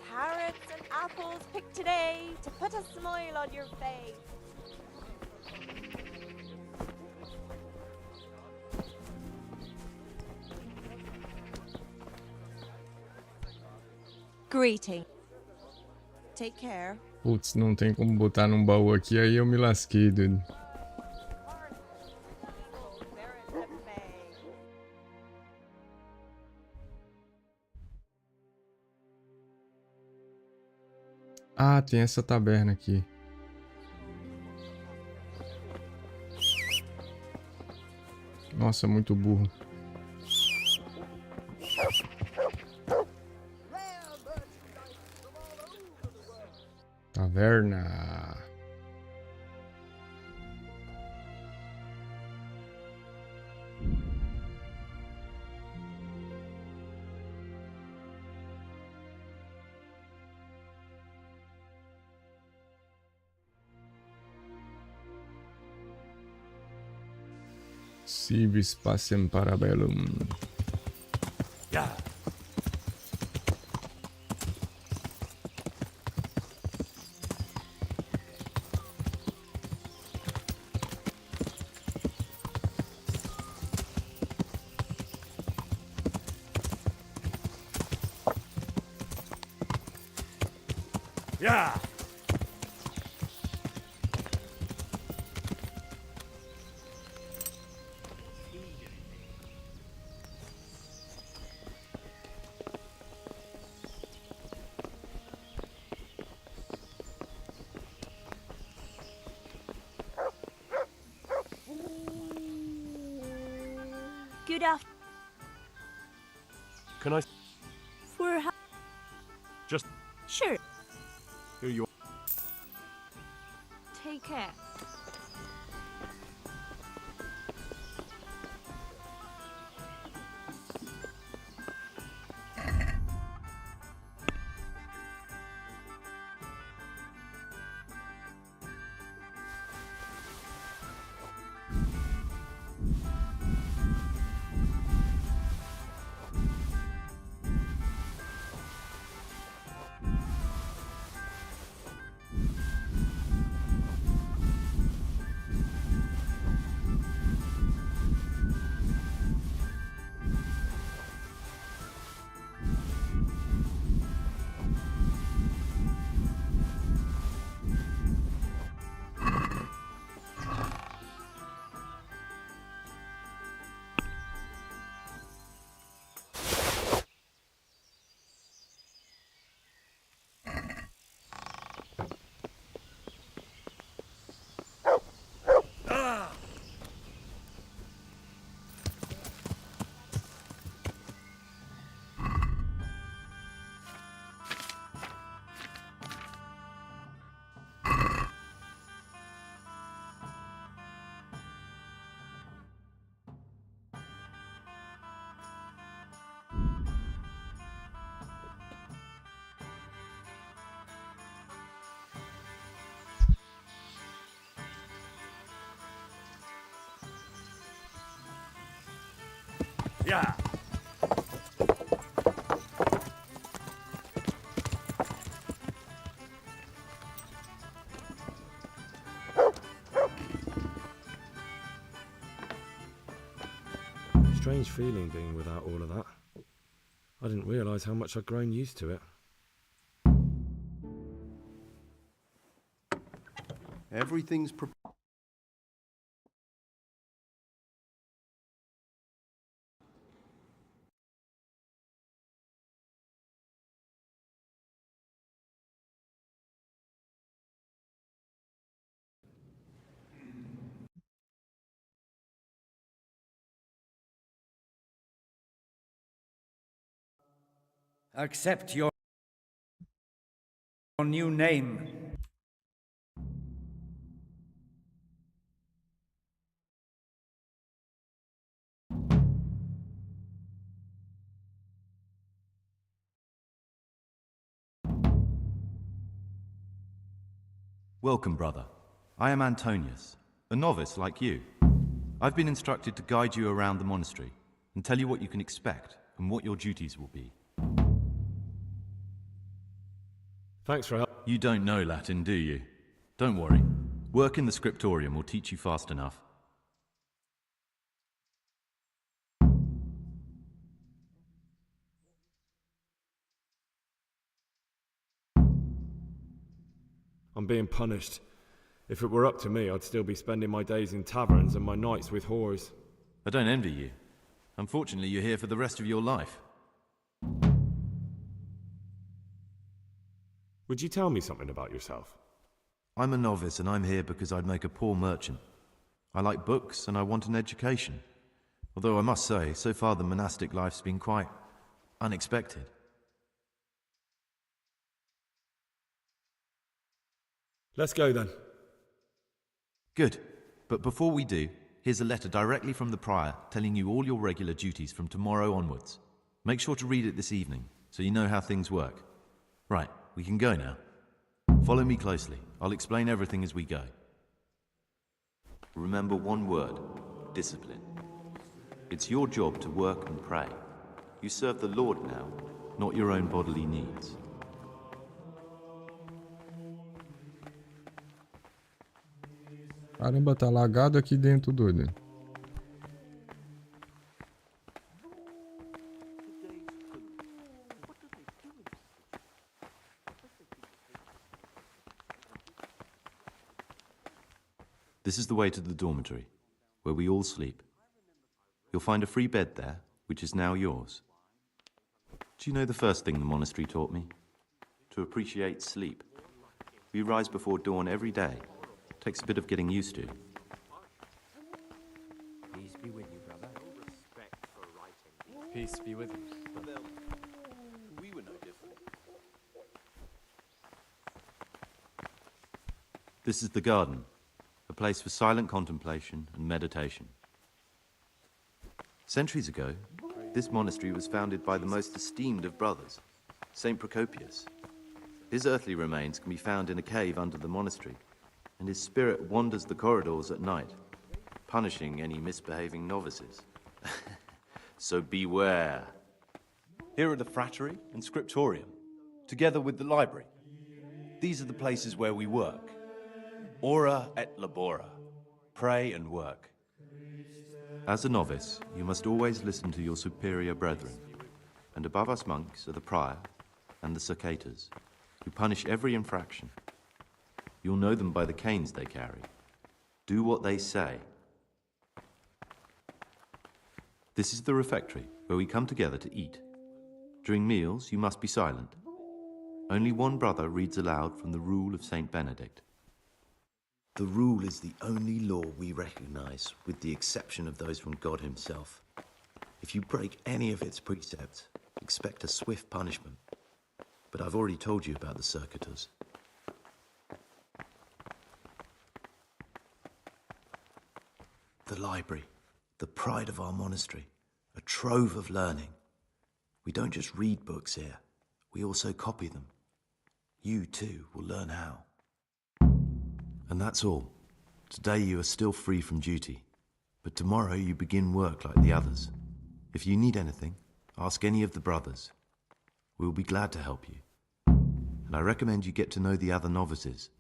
Carrots and apples picked today to put a smile on your face. Greeting. Take care. Putz, não tem como botar num baú aqui, aí eu me lasquei, doido. Ah, tem essa taberna aqui. Nossa, muito burro. Taverna. Civis passem parabellum. Good afternoon. Can I For just... Sure. Here you Take care. Yeah. Strange feeling being without all of that. I didn't realise how much I'd grown used to it. Everything's prepared. Accept your new name. Welcome, brother. I am Antonius, a novice like you. I've been instructed to guide you around the monastery and tell you what you can expect and what your duties will be. Thanks for help. You don't know Latin, do you? Don't worry. Work in the scriptorium will teach you fast enough. I'm being punished. If it were up to me, I'd still be spending my days in taverns and my nights with whores. I don't envy you. Unfortunately, you're here for the rest of your life. Would you tell me something about yourself? I'm a novice and I'm here because I'd make a poor merchant. I like books and I want an education. Although I must say, so far the monastic life's been quite unexpected. Let's go then. Good. But before we do, here's a letter directly from the prior telling you all your regular duties from tomorrow onwards. Make sure to read it this evening so you know how things work. Right, we can go now. Follow me closely. I'll explain everything as we go. Remember one word: discipline. It's your job to work and pray. You serve the Lord now, not your own bodily needs. Caramba, tá lagado aqui dentro, doido. This is the way to the dormitory, where we all sleep. You'll find a free bed there, which is now yours. Do you know the first thing the monastery taught me? To appreciate sleep. We rise before dawn every day. Takes a bit of getting used to. Peace be with you, brother. Peace be with you. We were no different. This is the garden, a place for silent contemplation and meditation. Centuries ago, this monastery was founded by the most esteemed of brothers, Saint Procopius. His earthly remains can be found in a cave under the monastery, and his spirit wanders the corridors at night, punishing any misbehaving novices. So beware. Here are the frattery and scriptorium, together with the library. These are the places where we work. Ora et labora. Pray and work. As a novice, you must always listen to your superior brethren, and above us monks are the prior and the circators, who punish every infraction. You'll know them by the canes they carry. Do what they say. This is the refectory, where we come together to eat. During meals, you must be silent. Only one brother reads aloud from the rule of Saint Benedict. The rule is the only law we recognize, with the exception of those from God himself. If you break any of its precepts, expect a swift punishment. But I've already told you about the circuitors. The library, the pride of our monastery, a trove of learning. We don't just read books here, we also copy them. You too will learn how. And that's all. Today you are still free from duty, but tomorrow you begin work like the others. If you need anything, ask any of the brothers. We will be glad to help you. And I recommend you get to know the other novices.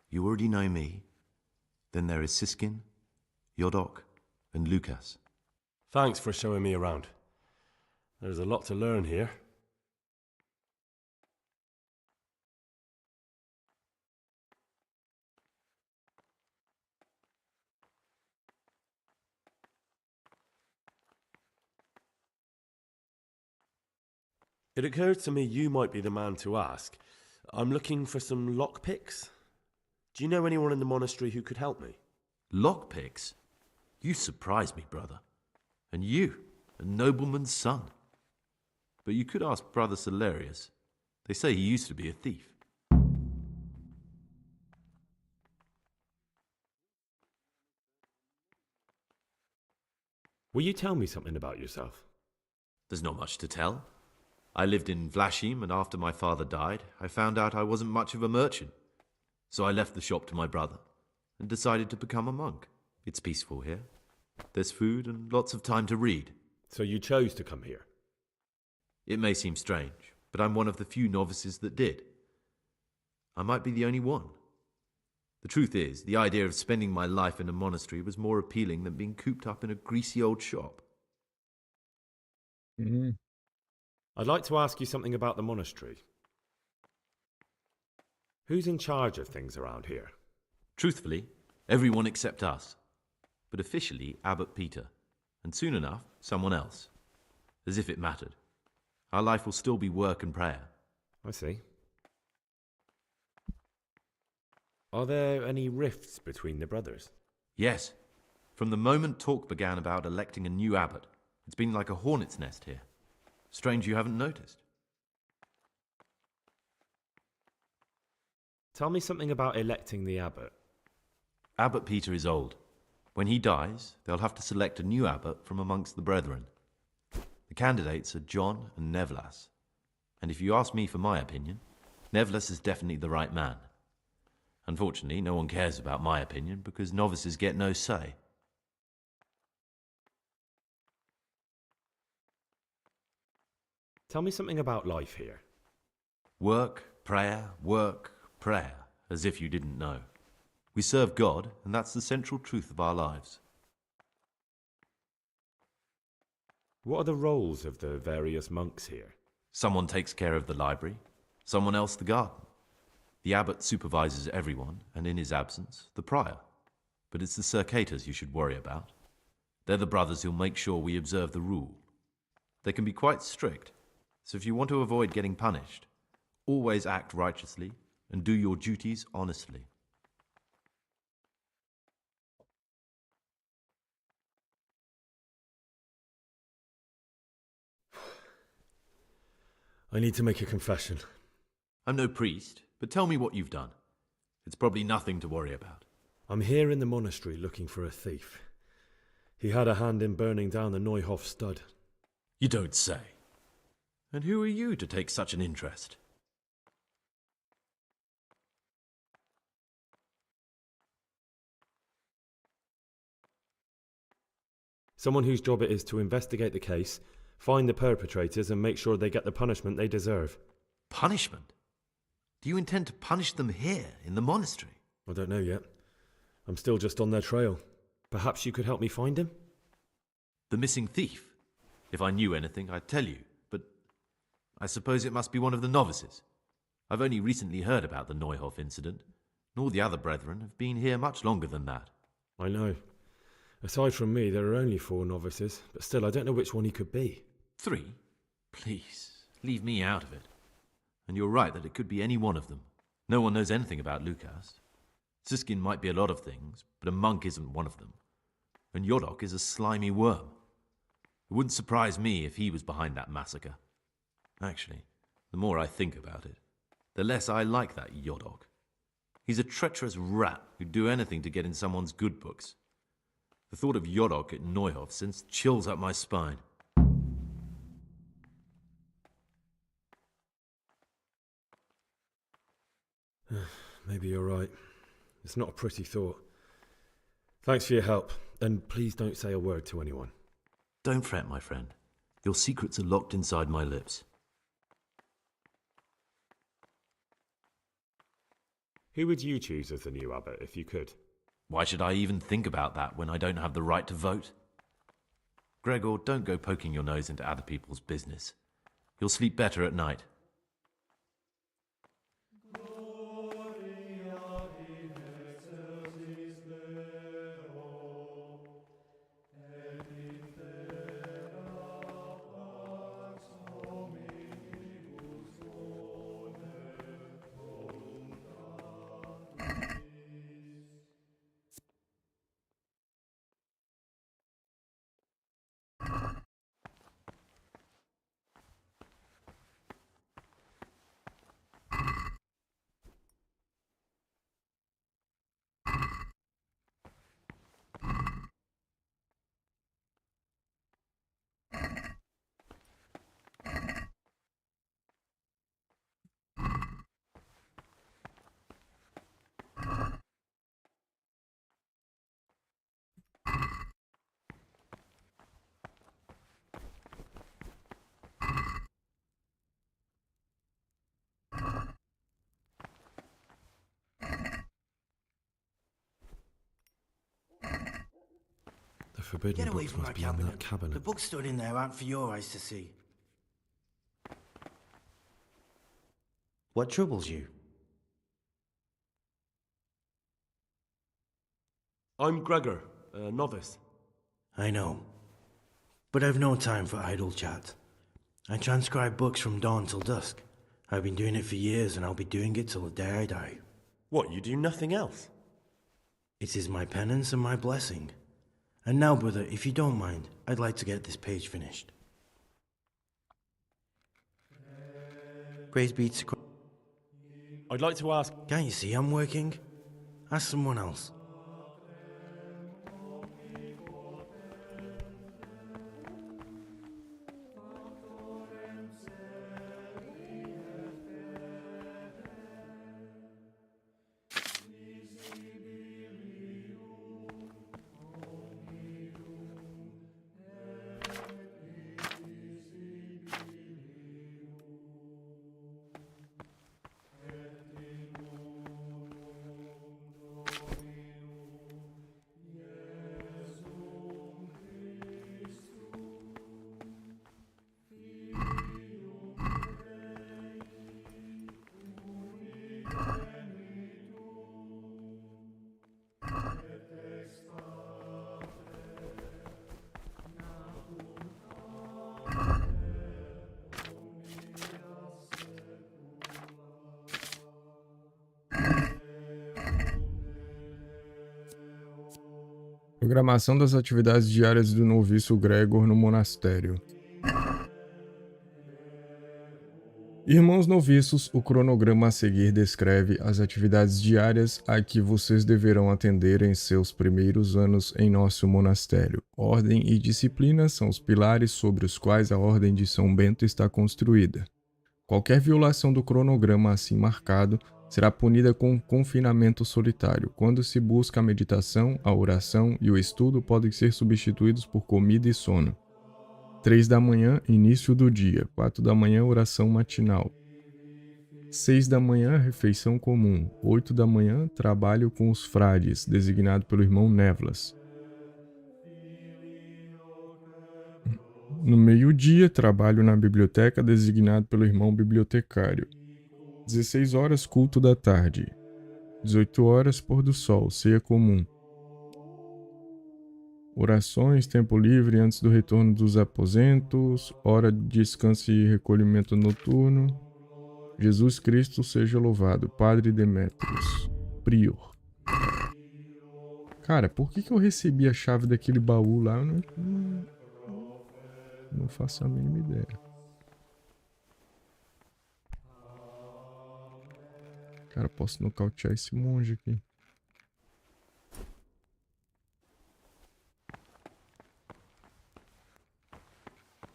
You already know me. Then there is Siskin, Yodok, and Lucas. Thanks for showing me around. There's a lot to learn here. It occurred to me you might be the man to ask. I'm looking for some lockpicks. Do you know anyone in the monastery who could help me? Lockpicks? You surprise me, brother. And you, a nobleman's son. But you could ask Brother Celerius. They say he used to be a thief. Will you tell me something about yourself? There's not much to tell. I lived in Vlashim, and after my father died, I found out I wasn't much of a merchant. So I left the shop to my brother and decided to become a monk. It's peaceful here. There's food and lots of time to read. So you chose to come here? It may seem strange, but I'm one of the few novices that did. I might be the only one. The truth is, the idea of spending my life in a monastery was more appealing than being cooped up in a greasy old shop. I'd like to ask you something about the monastery. Who's in charge of things around here? Truthfully, everyone except us. But officially, Abbot Peter. And soon enough, someone else. As if it mattered. Our life will still be work and prayer. I see. Are there any rifts between the brothers? Yes. From the moment talk began about electing a new abbot, it's been like a hornet's nest here. Strange you haven't noticed. Tell me something about electing the abbot. Abbot Peter is old. When he dies, they'll have to select a new abbot from amongst the brethren. The candidates are John and Nevlas. And if you ask me for my opinion, Nevlas is definitely the right man. Unfortunately, no one cares about my opinion because novices get no say. Tell me something about life here. Work, prayer, as if you didn't know. We serve God, and that's the central truth of our lives. What are the roles of the various monks here? Someone takes care of the library, someone else the garden. The abbot supervises everyone, and in his absence, the prior. But it's the circators you should worry about. They're the brothers who'll make sure we observe the rule. They can be quite strict, so if you want to avoid getting punished, always act righteously and do your duties honestly. I need to make a confession. I'm no priest, but tell me what you've done. It's probably nothing to worry about. I'm here in the monastery looking for a thief. He had a hand in burning down the Neuhof stud. You don't say. And who are you to take such an interest? Someone whose job it is to investigate the case, find the perpetrators and make sure they get the punishment they deserve. Punishment? Do you intend to punish them here, in the monastery? I don't know yet. I'm still just on their trail. Perhaps you could help me find him? The missing thief? If I knew anything, I'd tell you, but I suppose it must be one of the novices. I've only recently heard about the Neuhof incident, nor the other brethren have been here much longer than that. I know. Aside from me, there are only 4 novices, but still I don't know which one he could be. 3? Please, leave me out of it. And you're right that it could be any one of them. No one knows anything about Lukas. Siskin might be a lot of things, but a monk isn't one of them. And Yodok is a slimy worm. It wouldn't surprise me if he was behind that massacre. Actually, the more I think about it, the less I like that Yodok. He's a treacherous rat who'd do anything to get in someone's good books. The thought of Yodok at Neuhof sends chills up my spine. Maybe you're right. It's not a pretty thought. Thanks for your help, and please don't say a word to anyone. Don't fret, my friend. Your secrets are locked inside my lips. Who would you choose as the new abbot, if you could? Why should I even think about that when I don't have the right to vote? Gregor, don't go poking your nose into other people's business. You'll sleep better at night. forbidden Get away books from must our be in cabinet. that cabinet. The books stored in there aren't for your eyes to see. What troubles you? I'm Gregor, a novice. I know. But I've no time for idle chat. I transcribe books from dawn till dusk. I've been doing it for years, and I'll be doing it till the day I die. What, you do nothing else? It is my penance and my blessing. And now, brother, if you don't mind, I'd like to get this page finished. Praise be to Christ. I'd like to ask... Can't you see I'm working? Ask someone else. Programação das atividades diárias do noviço Gregor no monastério. Irmãos noviços, o cronograma a seguir descreve as atividades diárias a que vocês deverão atender em seus primeiros anos em nosso monastério. Ordem e disciplina são os pilares sobre os quais a Ordem de São Bento está construída. Qualquer violação do cronograma assim marcado será punida com confinamento solitário. Quando se busca a meditação, a oração e o estudo podem ser substituídos por comida e sono. 3 da manhã, início do dia. 4 da manhã, oração matinal. 6 da manhã, refeição comum. 8 da manhã, trabalho com os frades, designado pelo irmão Nevlas. No meio-dia, trabalho na biblioteca, designado pelo irmão bibliotecário. 16 horas, culto da tarde. 18 horas, pôr do sol, ceia comum. Orações, tempo livre antes do retorno dos aposentos, hora de descanso e recolhimento noturno. Jesus Cristo seja louvado. Padre Demétrios. Prior. Cara, por que eu recebi a chave daquele baú lá? Eu não faço a mínima ideia. Cara, posso nocautear esse monge aqui.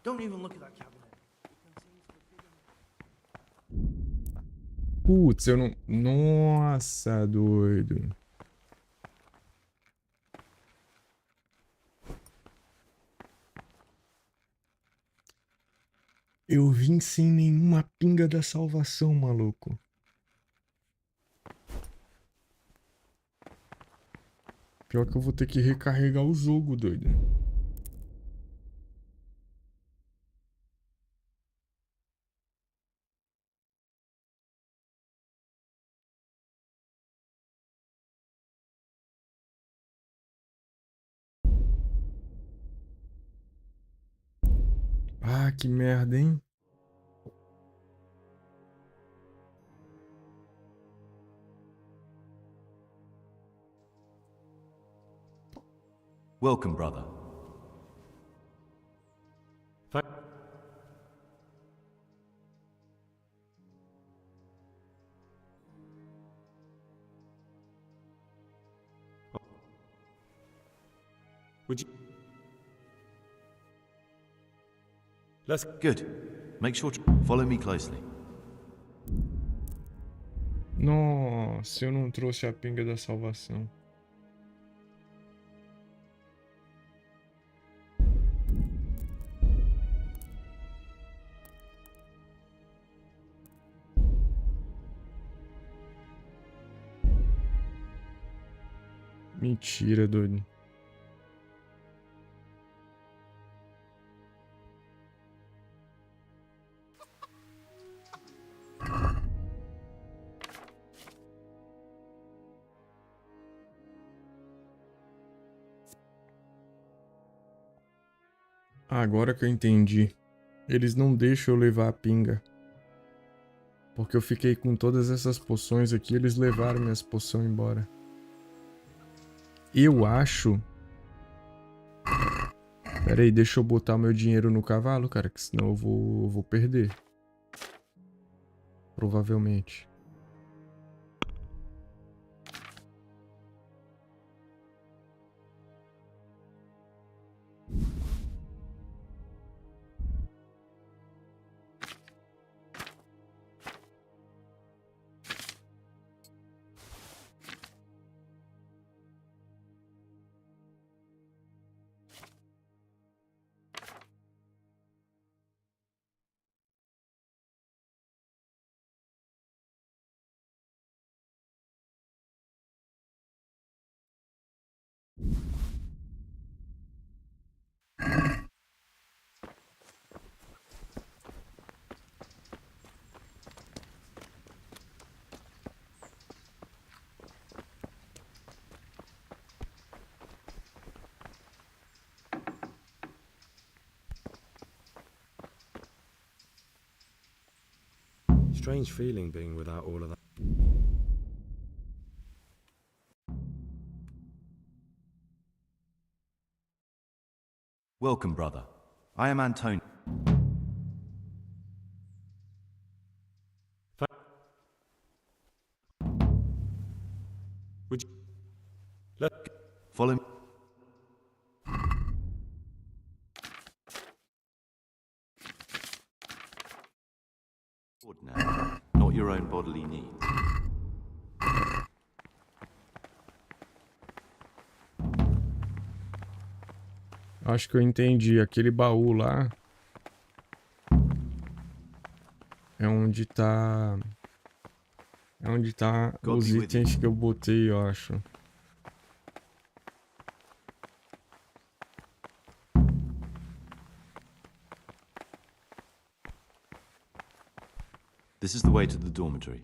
Don't even look at that cabinet. Putz, eu não... Nossa, doido. Eu vim sem nenhuma pinga da salvação, maluco. Pior que eu vou ter que recarregar o jogo, doido. Ah, que merda, hein? Welcome, brother. Would you... Let's... Good. Make sure to follow me closely. Nossa, eu não trouxe a pinga da salvação. Mentira, doido. Agora que eu entendi. Eles não deixam eu levar a pinga. Porque eu fiquei com todas essas poções aqui, eles levaram minhas poções embora. Eu acho... Pera aí, deixa eu botar meu dinheiro no cavalo, cara, que senão eu vou perder. Provavelmente. Strange feeling being without all of that. Welcome, brother. I am Antonio. Would you... Let... Follow me. Now, not your own bodily needs. Acho que eu entendi. Aquele baú lá é onde tá... É onde tá os itens que eu botei, eu acho. This is the way to the dormitory.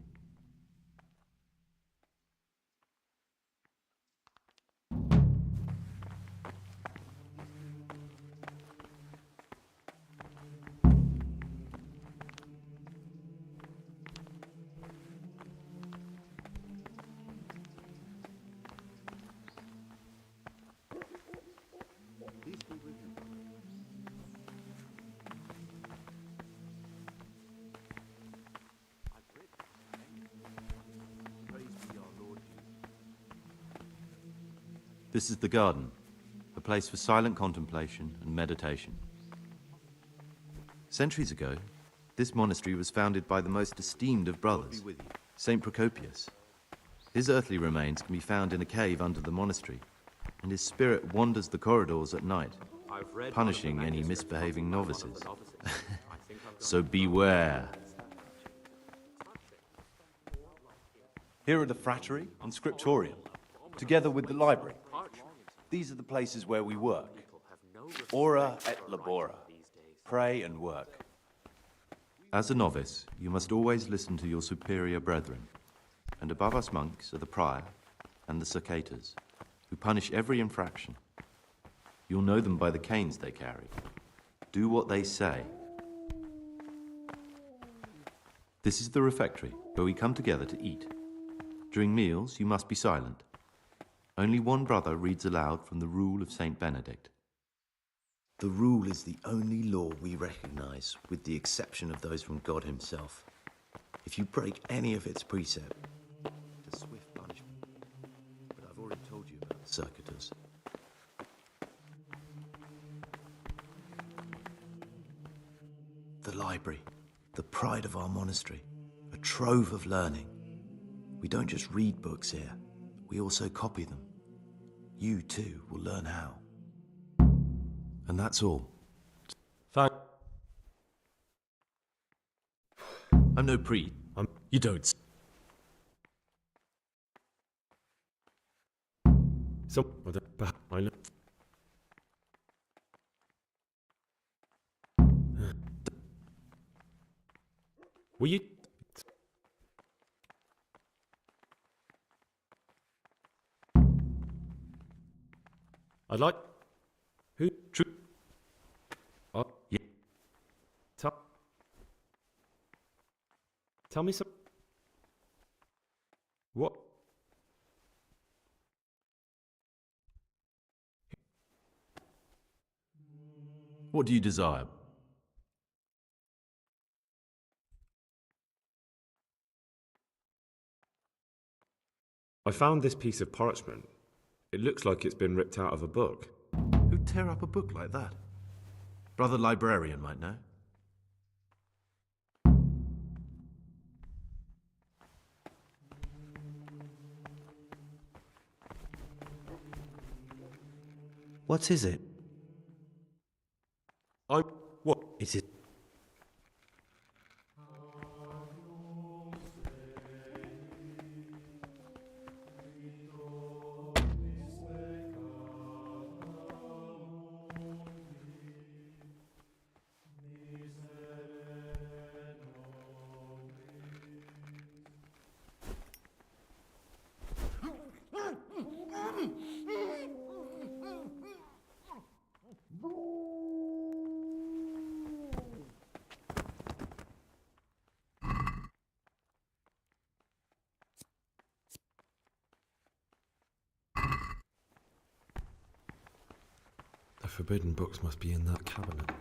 This is the garden, a place for silent contemplation and meditation. Centuries ago, this monastery was founded by the most esteemed of brothers, Saint Procopius. His earthly remains can be found in a cave under the monastery, and his spirit wanders the corridors at night, punishing any misbehaving novices. So beware. Here are the frattery and scriptorium, together with the library. These are the places where we work. Ora et labora. Pray and work. As a novice, you must always listen to your superior brethren, and above us monks are the prior and the circators, who punish every infraction. You'll know them by the canes they carry. Do what they say. This is the refectory, where we come together to eat. During meals, you must be silent. Only one brother reads aloud from the Rule of Saint Benedict. The Rule is the only law we recognize, with the exception of those from God himself. If you break any of its precept, it's a swift punishment. But I've already told you about the circuitous. The library, the pride of our monastery, a trove of learning. We don't just read books here, we also copy them. You, too, will learn how. And that's all. I'm no priest. You don't. Will you... I'd like... Who... Tell me some... What? What do you desire? I found this piece of parchment. It looks like it's been ripped out of a book. Who'd tear up a book like that? Brother librarian might know. What is it? What? Is it... The forbidden books must be in that cabinet.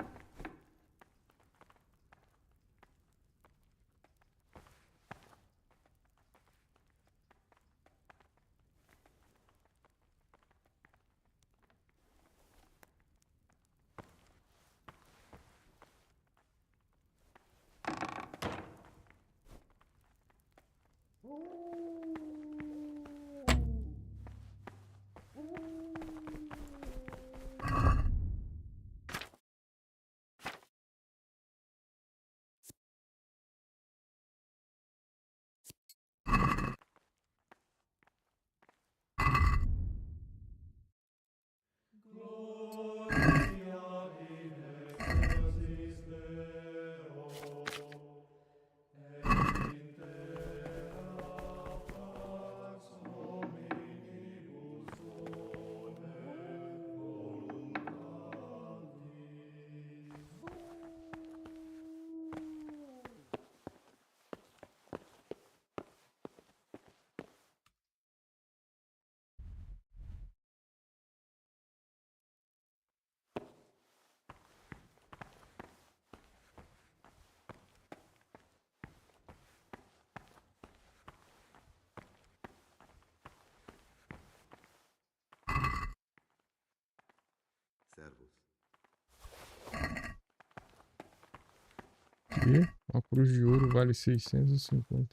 E uma cruz de ouro vale 650.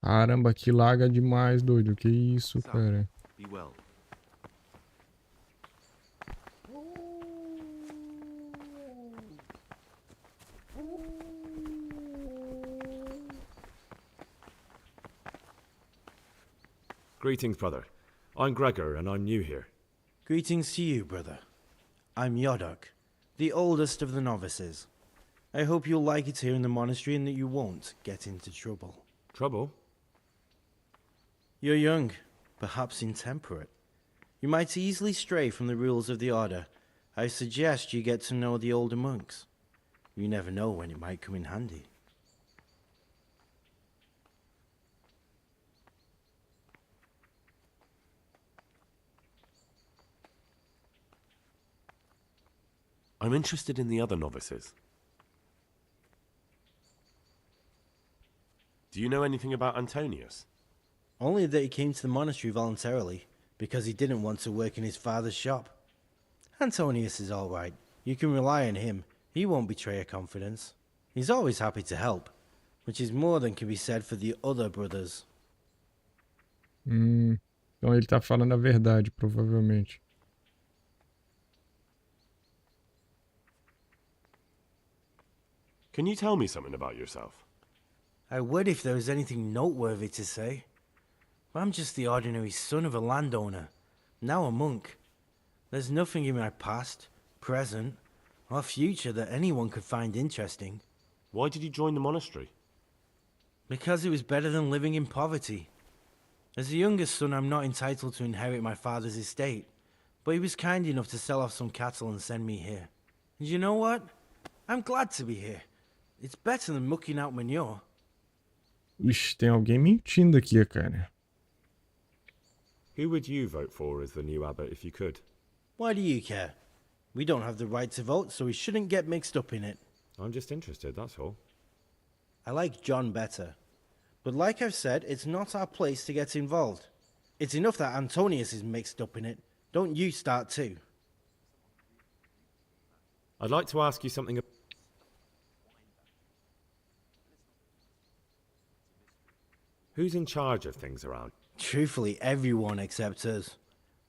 Caramba, que laga demais, doido. Que isso, cara. Be well. Greetings, brother. I'm Gregor, and I'm new here. Greetings to you, brother. I'm Yodok, the oldest of the novices. I hope you'll like it here in the monastery and that you won't get into trouble. Trouble? You're young, perhaps intemperate. You might easily stray from the rules of the order. I suggest you get to know the older monks. You never know when it might come in handy. I'm interested in the other novices. Do you know anything about Antonius? Only that he came to the monastery voluntarily, because he didn't want to work in his father's shop. Antonius is all right. You can rely on him. He won't betray your confidence. He's always happy to help, which is more than can be said for the other brothers. Então ele tá falando a verdade, provavelmente. Can you tell me something about yourself? I would if there was anything noteworthy to say. I'm just the ordinary son of a landowner, now a monk. There's nothing in my past, present, or future that anyone could find interesting. Why did you join the monastery? Because it was better than living in poverty. As the youngest son, I'm not entitled to inherit my father's estate, but he was kind enough to sell off some cattle and send me here. And you know what? I'm glad to be here. It's better than mucking out manure. Ixi, tem alguém mentindo aqui, cara. Who would you vote for as the new abbot if you could? Why do you care? We don't have the right to vote, so we shouldn't get mixed up in it. I'm just interested, that's all. I like John better. But like I've said, it's not our place to get involved. It's enough that Antonius is mixed up in it. Don't you start too. I'd like to ask you something. Who's in charge of things around? Truthfully, everyone except us.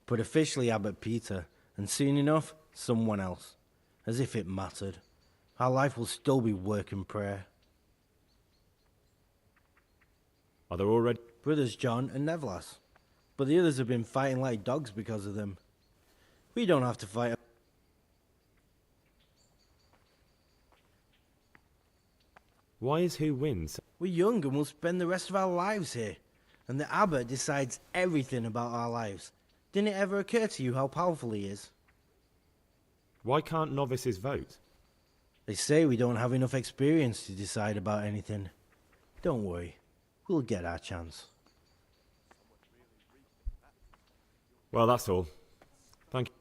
But officially Abbot Peter, and soon enough, someone else. As if it mattered. Our life will still be work and prayer. Are there already... Brothers John and Nevlas. But the others have been fighting like dogs because of them. We don't have to fight. Why is who wins? We're young and we'll spend the rest of our lives here. And the abbot decides everything about our lives. Didn't it ever occur to you how powerful he is? Why can't novices vote? They say we don't have enough experience to decide about anything. Don't worry. We'll get our chance. Well, that's all. Thank you.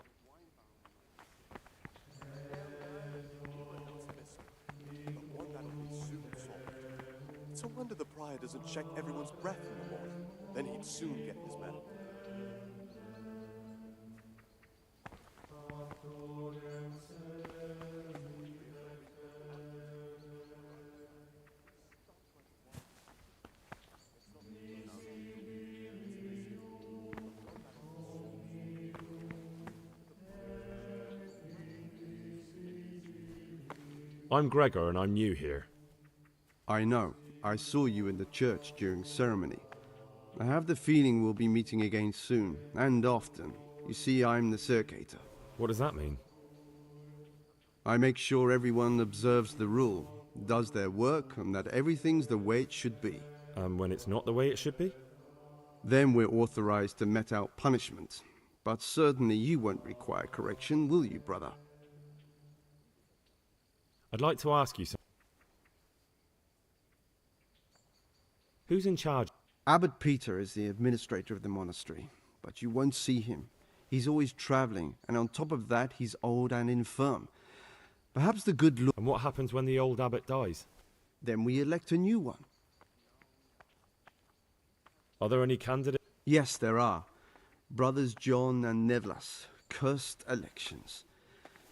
It's a wonder the prior doesn't check everyone's breath in the morning. Then he'd soon get his medal. I'm Gregor and I'm new here. I know. I saw you in the church during ceremony. I have the feeling we'll be meeting again soon, and often. You see, I'm the circator. What does that mean? I make sure everyone observes the rule, does their work, and that everything's the way it should be. And when it's not the way it should be? Then we're authorized to mete out punishment. But certainly you won't require correction, will you, brother? I'd like to ask you something. Who's in charge? Abbot Peter is the administrator of the monastery, but you won't see him. He's always traveling, and on top of that, he's old and infirm. Perhaps the good Lord... And what happens when the old abbot dies? Then we elect a new one. Are there any candidates? Yes, there are. Brothers John and Nevlas. Cursed elections.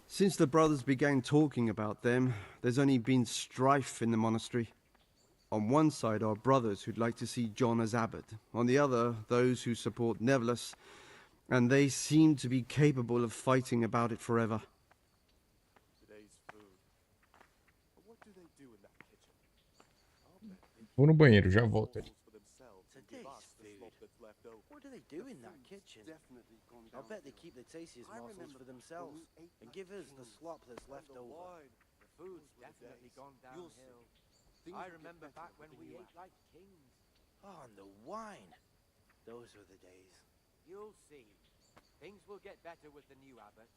Since the brothers began talking about them, there's only been strife in the monastery. On one side are brothers who'd like to see John as abbot. On the other, those who support Nevlas, and they seem to be capable of fighting about it forever. Today's food. But what do they do in that kitchen? Vou no banheiro, já volto ali. Today's food? What do they do in that kitchen? I'll bet they keep the tastiest morsels for themselves and give us the slop that's left over. The food's definitely gone downhill. I remember back when we ate like kings. Oh, and the wine. Those were the days. You'll see. Things will get better with the new abbot.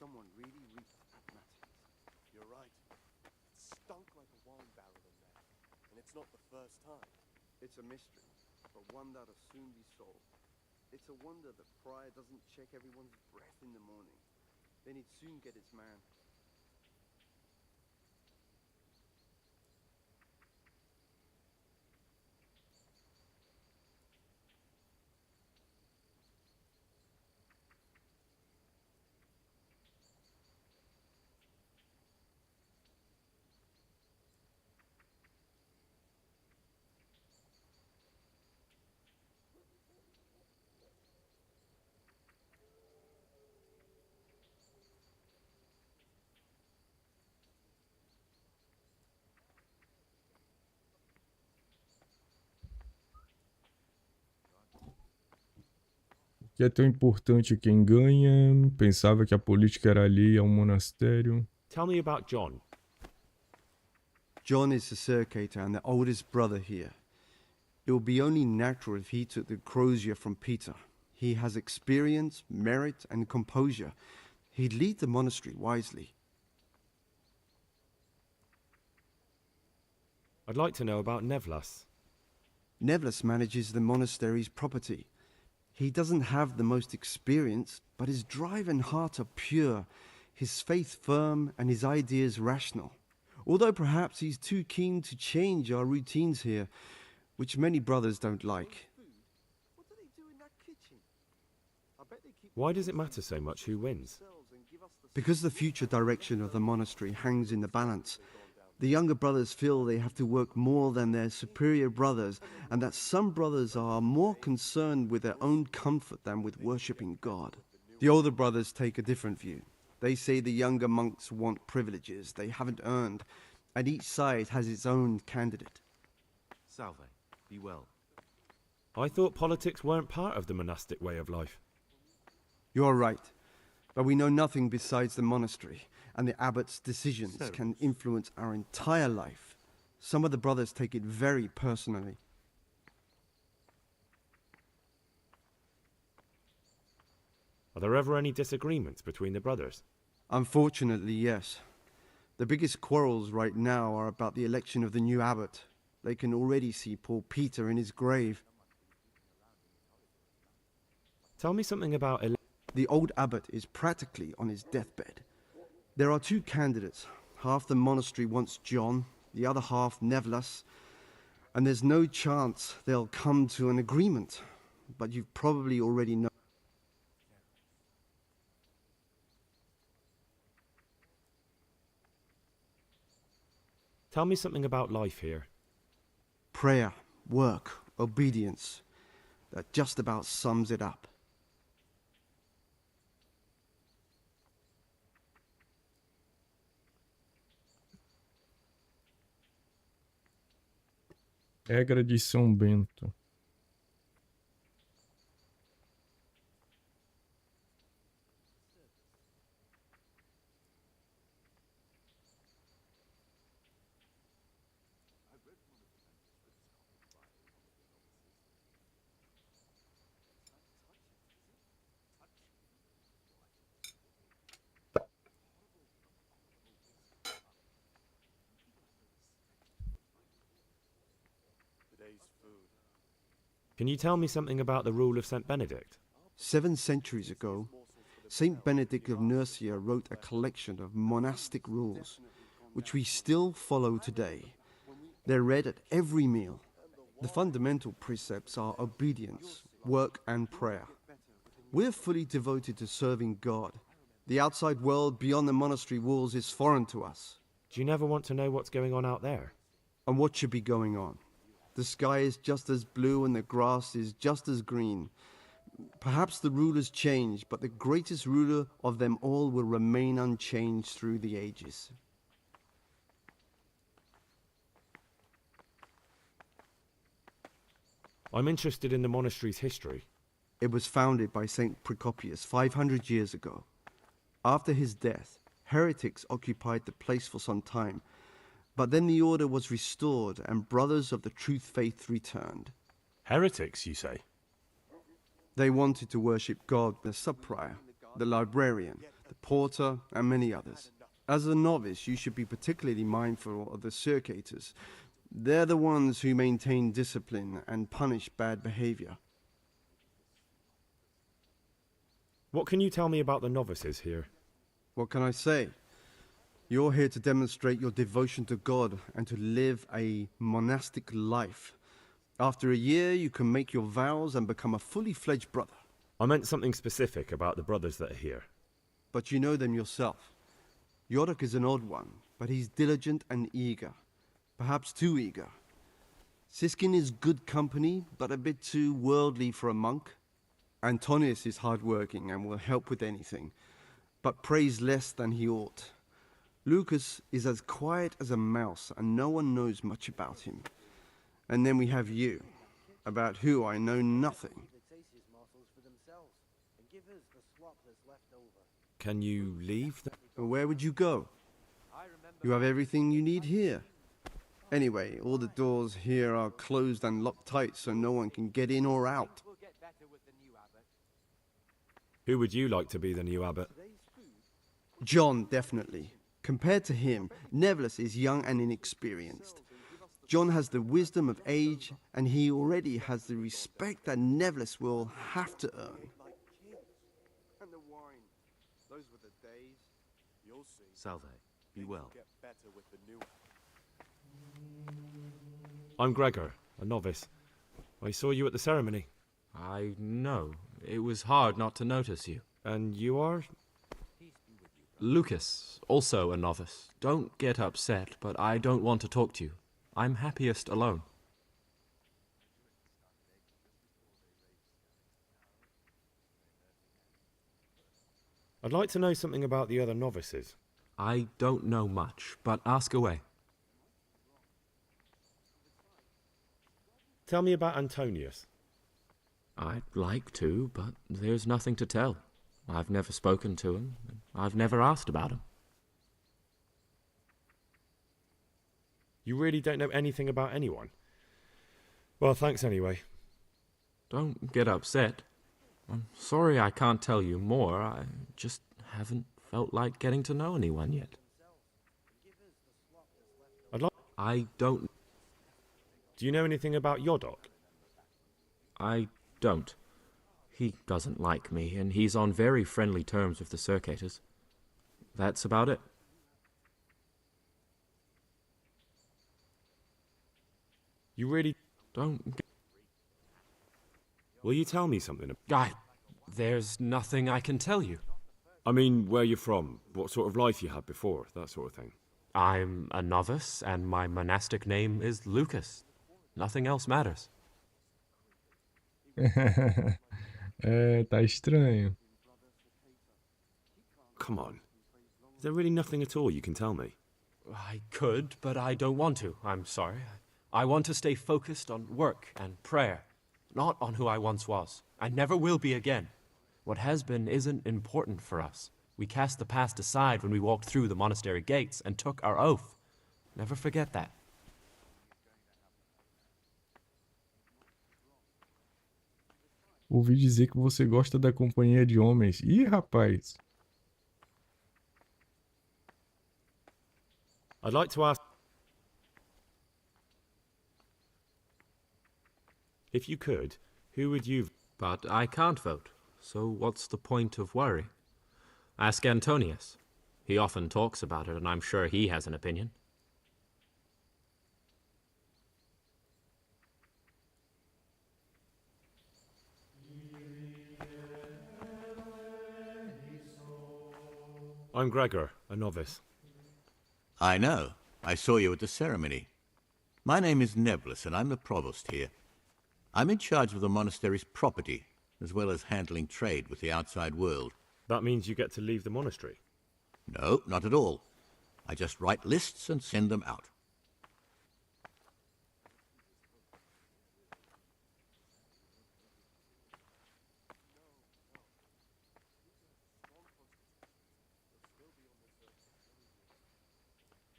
someone really reached mathematics. You're right. It stunk like a wine barrel in there. And it's not the first time. It's a mystery, but one that'll soon be solved. It's a wonder that Prior doesn't check everyone's breath in the morning. Then he'd soon get his man. Que é tão importante quem ganha. Pensava que a política era alheia ao monastério. Tell me about John. John is the circator and the oldest brother here. It would be only natural if he took the crozier from Peter. He has experience, merit, and composure. He'd lead the monastery wisely. I'd like to know about Nevlas. Nevlas manages the monastery's property. He doesn't have the most experience, but his drive and heart are pure, his faith firm, and his ideas rational. Although perhaps he's too keen to change our routines here, which many brothers don't like. Why does it matter so much who wins? Because the future direction of the monastery hangs in the balance. The younger brothers feel they have to work more than their superior brothers, and that some brothers are more concerned with their own comfort than with worshipping God. The older brothers take a different view. They say the younger monks want privileges they haven't earned, and each side has its own candidate. Salve, be well. I thought politics weren't part of the monastic way of life. You're right, but we know nothing besides the monastery, and the abbot's decisions can influence our entire life. Some of the brothers take it very personally. Are there ever any disagreements between the brothers? Unfortunately, yes. The biggest quarrels right now are about the election of the new abbot. They can already see poor Peter in his grave. Tell me something about... The old abbot is practically on his deathbed. There are two candidates. Half the monastery wants John, the other half Nevlas, and there's no chance they'll come to an agreement. But you've probably already known. Tell me something about life here. Prayer, work, obedience. That just about sums it up. Regra de São Bento. Can you tell me something about the rule of St. Benedict? 7 centuries ago, Saint Benedict of Nursia wrote a collection of monastic rules, which we still follow today. They're read at every meal. The fundamental precepts are obedience, work, and prayer. We're fully devoted to serving God. The outside world beyond the monastery walls is foreign to us. Do you never want to know what's going on out there? And what should be going on? The sky is just as blue and the grass is just as green. Perhaps the rulers change, but the greatest ruler of them all will remain unchanged through the ages. I'm interested in the monastery's history. It was founded by Saint Procopius 500 years ago. After his death, heretics occupied the place for some time, but then the order was restored and brothers of the truth faith returned. Heretics, you say? They wanted to worship God, the sub-prior, the librarian, the porter, and many others. As a novice, you should be particularly mindful of the circuitors. They're the ones who maintain discipline and punish bad behavior. What can you tell me about the novices here? What can I say? You're here to demonstrate your devotion to God and to live a monastic life. After a year, you can make your vows and become a fully fledged brother. I meant something specific about the brothers that are here. But you know them yourself. Yorick is an odd one, but he's diligent and eager. Perhaps too eager. Siskin is good company, but a bit too worldly for a monk. Antonius is hard-working and will help with anything, but prays less than he ought. Lucas is as quiet as a mouse, and no one knows much about him. And then we have you, about who I know nothing. Can you leave? Where would you go? You have everything you need here. Anyway, all the doors here are closed and locked tight, so no one can get in or out. Who would you like to be the new abbot? John, definitely. Compared to him, Nevelis is young and inexperienced. John has the wisdom of age, and he already has the respect that Nevelis will have to earn. And the wine. Those were the days. You'll see. Salve, be well. Get better with the new. I'm Gregor, a novice. I saw you at the ceremony. I know. It was hard not to notice you. And you are? Lucas, also a novice. Don't get upset, but I don't want to talk to you. I'm happiest alone. I'd like to know something about the other novices. I don't know much, but ask away. Tell me about Antonius. I'd like to, but there's nothing to tell. I've never spoken to him. I've never asked about him. You really don't know anything about anyone? Well, thanks anyway. Don't get upset. I'm sorry I can't tell you more. I just haven't felt like getting to know anyone yet. I don't... Do you know anything about Yodok? I don't. He doesn't like me, and he's on very friendly terms with the Circators. That's about it. You really don't... Will you tell me something? There's nothing I can tell you. I mean, where you're from, what sort of life you had before, that sort of thing. I'm a novice, and my monastic name is Lucas. Nothing else matters. Tá estranho. Come on. Is there really nothing at all you can tell me? I could, but I don't want to. I'm sorry. I want to stay focused on work and prayer, not on who I once was. I never will be again. What has been isn't important for us. We cast the past aside when we walked through the monastery gates and took our oath. Never forget that. Ouvi dizer que você gosta da companhia de homens. Ih, rapaz. I'd like to ask... If you could, who would you... But I can't vote, so what's the point of worry? Ask Antonius. He often talks about it, and I'm sure he has an opinion. I'm Gregor, a novice. I know. I saw you at the ceremony. My name is Nevelis, and I'm the provost here. I'm in charge of the monastery's property, as well as handling trade with the outside world. That means you get to leave the monastery? No, not at all. I just write lists and send them out.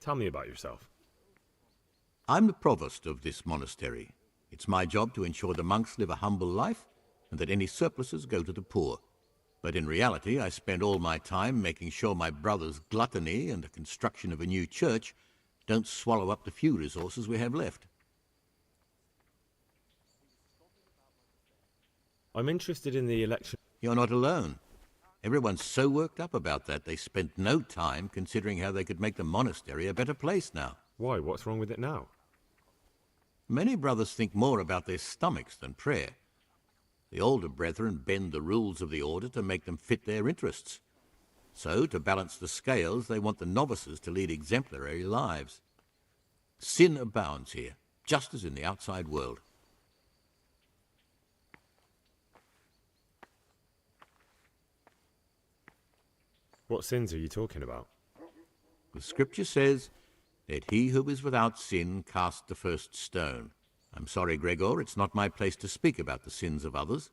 Tell me about yourself. I'm the provost of this monastery. It's my job to ensure the monks live a humble life and that any surpluses go to the poor. But in reality, I spend all my time making sure my brother's gluttony and the construction of a new church don't swallow up the few resources we have left. I'm interested in the election. You're not alone. Everyone's so worked up about that, they spent no time considering how they could make the monastery a better place now. Why? What's wrong with it now? Many brothers think more about their stomachs than prayer. The older brethren bend the rules of the order to make them fit their interests. So, to balance the scales, they want the novices to lead exemplary lives. Sin abounds here, just as in the outside world. What sins are you talking about? The scripture says, "Let he who is without sin cast the first stone." I'm sorry, Gregor, it's not my place to speak about the sins of others.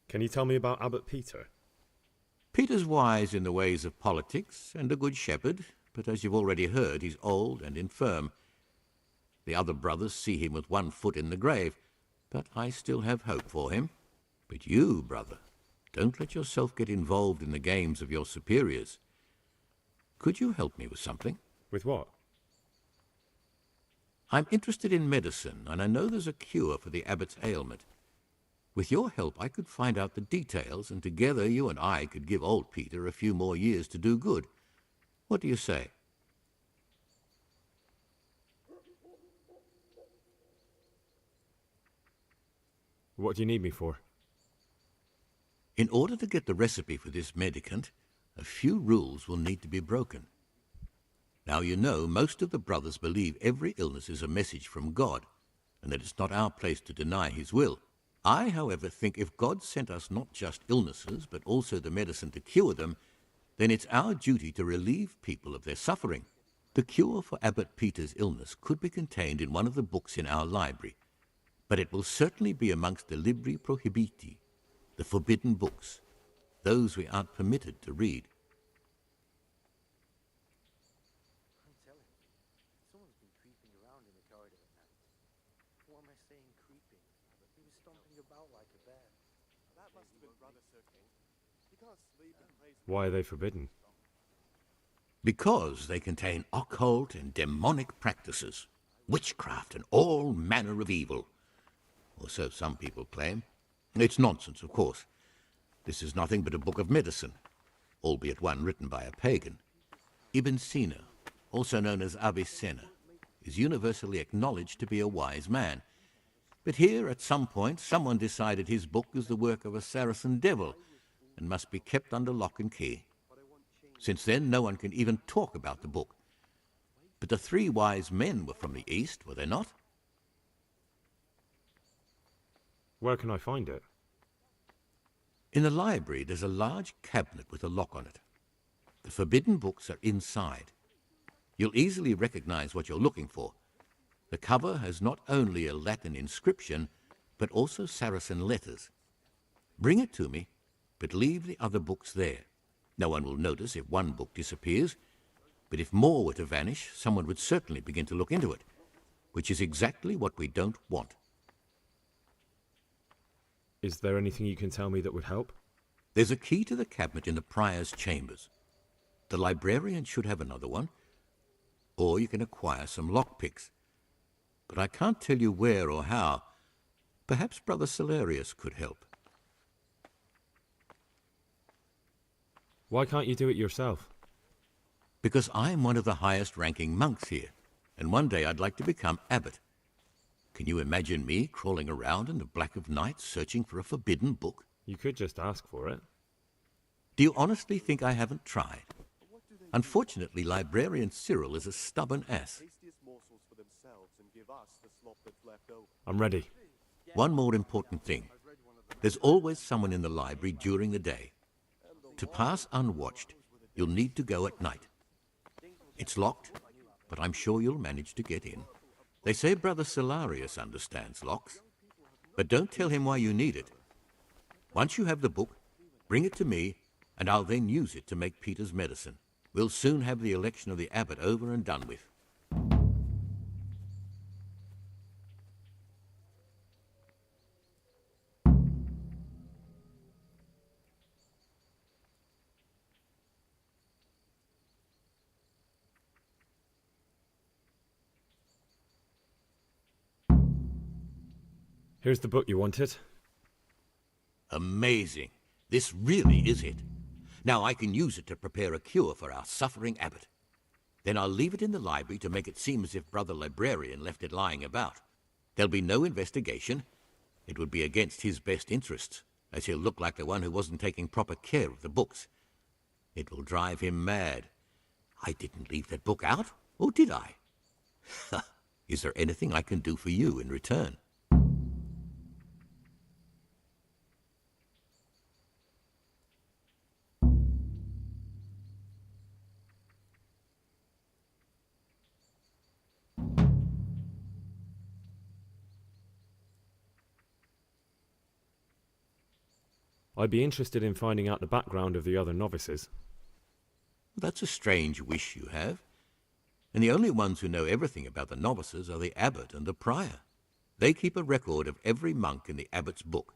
Can you tell me about Abbot Peter? Peter's wise in the ways of politics and a good shepherd, but as you've already heard, he's old and infirm. The other brothers see him with one foot in the grave, but I still have hope for him. But you, brother, don't let yourself get involved in the games of your superiors. Could you help me with something? With what? I'm interested in medicine, and I know there's a cure for the abbot's ailment. With your help, I could find out the details, and together you and I could give old Peter a few more years to do good. What do you say? What do you need me for? In order to get the recipe for this medicament, a few rules will need to be broken. Now you know most of the brothers believe every illness is a message from God, and that it's not our place to deny his will. I, however, think if God sent us not just illnesses, but also the medicine to cure them, then it's our duty to relieve people of their suffering. The cure for Abbot Peter's illness could be contained in one of the books in our library, but it will certainly be amongst the libri prohibiti, the forbidden books, those we aren't permitted to read. I'm telling you, someone's been creeping around in the corridor at night. What am I saying, creeping? He was stomping about like a bear. That must have been Brother Sir King. He can't sleep and praise. Why are they forbidden? Because they contain occult and demonic practices, witchcraft and all manner of evil. Or so some people claim. It's nonsense, of course. This is nothing but a book of medicine, albeit one written by a pagan. Ibn Sina, also known as Avicenna, is universally acknowledged to be a wise man. But here, at some point, someone decided his book is the work of a Saracen devil and must be kept under lock and key. Since then, no one can even talk about the book. But the three wise men were from the East, were they not? Where can I find it? In the library, there's a large cabinet with a lock on it. The forbidden books are inside. You'll easily recognize what you're looking for. The cover has not only a Latin inscription, but also Saracen letters. Bring it to me, but leave the other books there. No one will notice if one book disappears, but if more were to vanish, someone would certainly begin to look into it, which is exactly what we don't want. Is there anything you can tell me that would help? There's a key to the cabinet in the prior's chambers. The librarian should have another one, or you can acquire some lockpicks. But I can't tell you where or how. Perhaps Brother Salarius could help. Why can't you do it yourself? Because I'm one of the highest-ranking monks here, and one day I'd like to become abbot. Can you imagine me crawling around in the black of night searching for a forbidden book? You could just ask for it. Do you honestly think I haven't tried? Unfortunately, Librarian Cyril is a stubborn ass. I'm ready. One more important thing. There's always someone in the library during the day. To pass unwatched, you'll need to go at night. It's locked, but I'm sure you'll manage to get in. They say Brother Salarius understands locks, but don't tell him why you need it. Once you have the book, bring it to me, and I'll then use it to make Peter's medicine. We'll soon have the election of the abbot over and done with. Here's the book you wanted. Amazing. This really is it. Now I can use it to prepare a cure for our suffering abbot. Then I'll leave it in the library to make it seem as if Brother Librarian left it lying about. There'll be no investigation. It would be against his best interests, as he'll look like the one who wasn't taking proper care of the books. It will drive him mad. I didn't leave that book out, or did I? Is there anything I can do for you in return? I'd be interested in finding out the background of the other novices. That's a strange wish you have. And the only ones who know everything about the novices are the abbot and the prior. They keep a record of every monk in the abbot's book,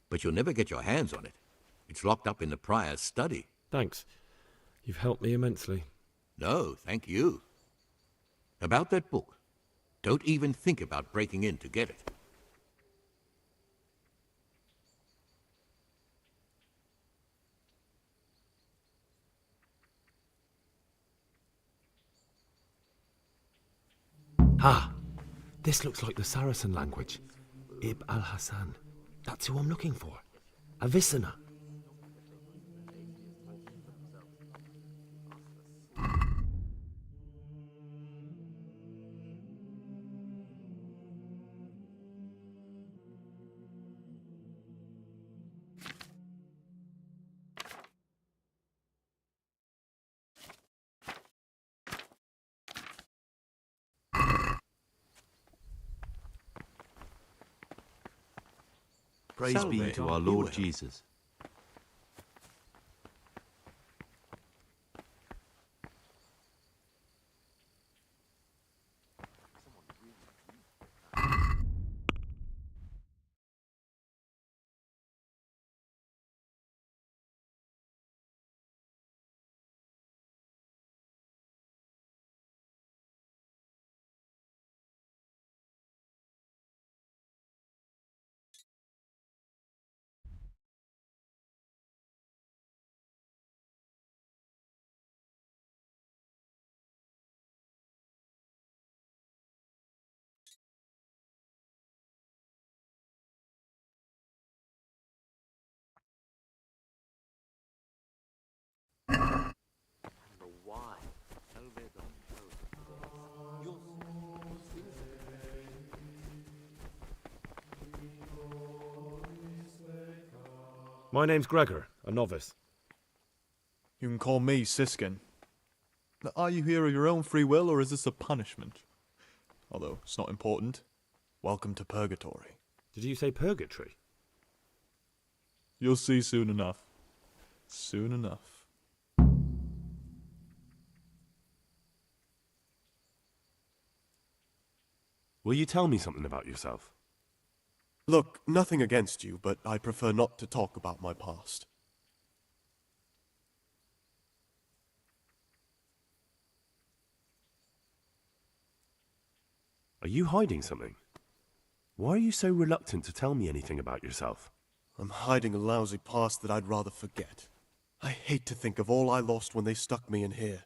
but you'll never get your hands on it. It's locked up in the prior's study. Thanks. You've helped me immensely. No, thank you. About that book, don't even think about breaking in to get it. Ah, this looks like the Saracen language. Ibn al-Hassan. That's who I'm looking for. Avicenna. Praise be to our Lord Jesus. My name's Gregor, a novice. You can call me Siskin. Are you here of your own free will, or is this a punishment? Although it's not important. Welcome to Purgatory. Did you say purgatory? You'll see soon enough. Soon enough. Will you tell me something about yourself? Look, nothing against you, but I prefer not to talk about my past. Are you hiding something? Why are you so reluctant to tell me anything about yourself? I'm hiding a lousy past that I'd rather forget. I hate to think of all I lost when they stuck me in here.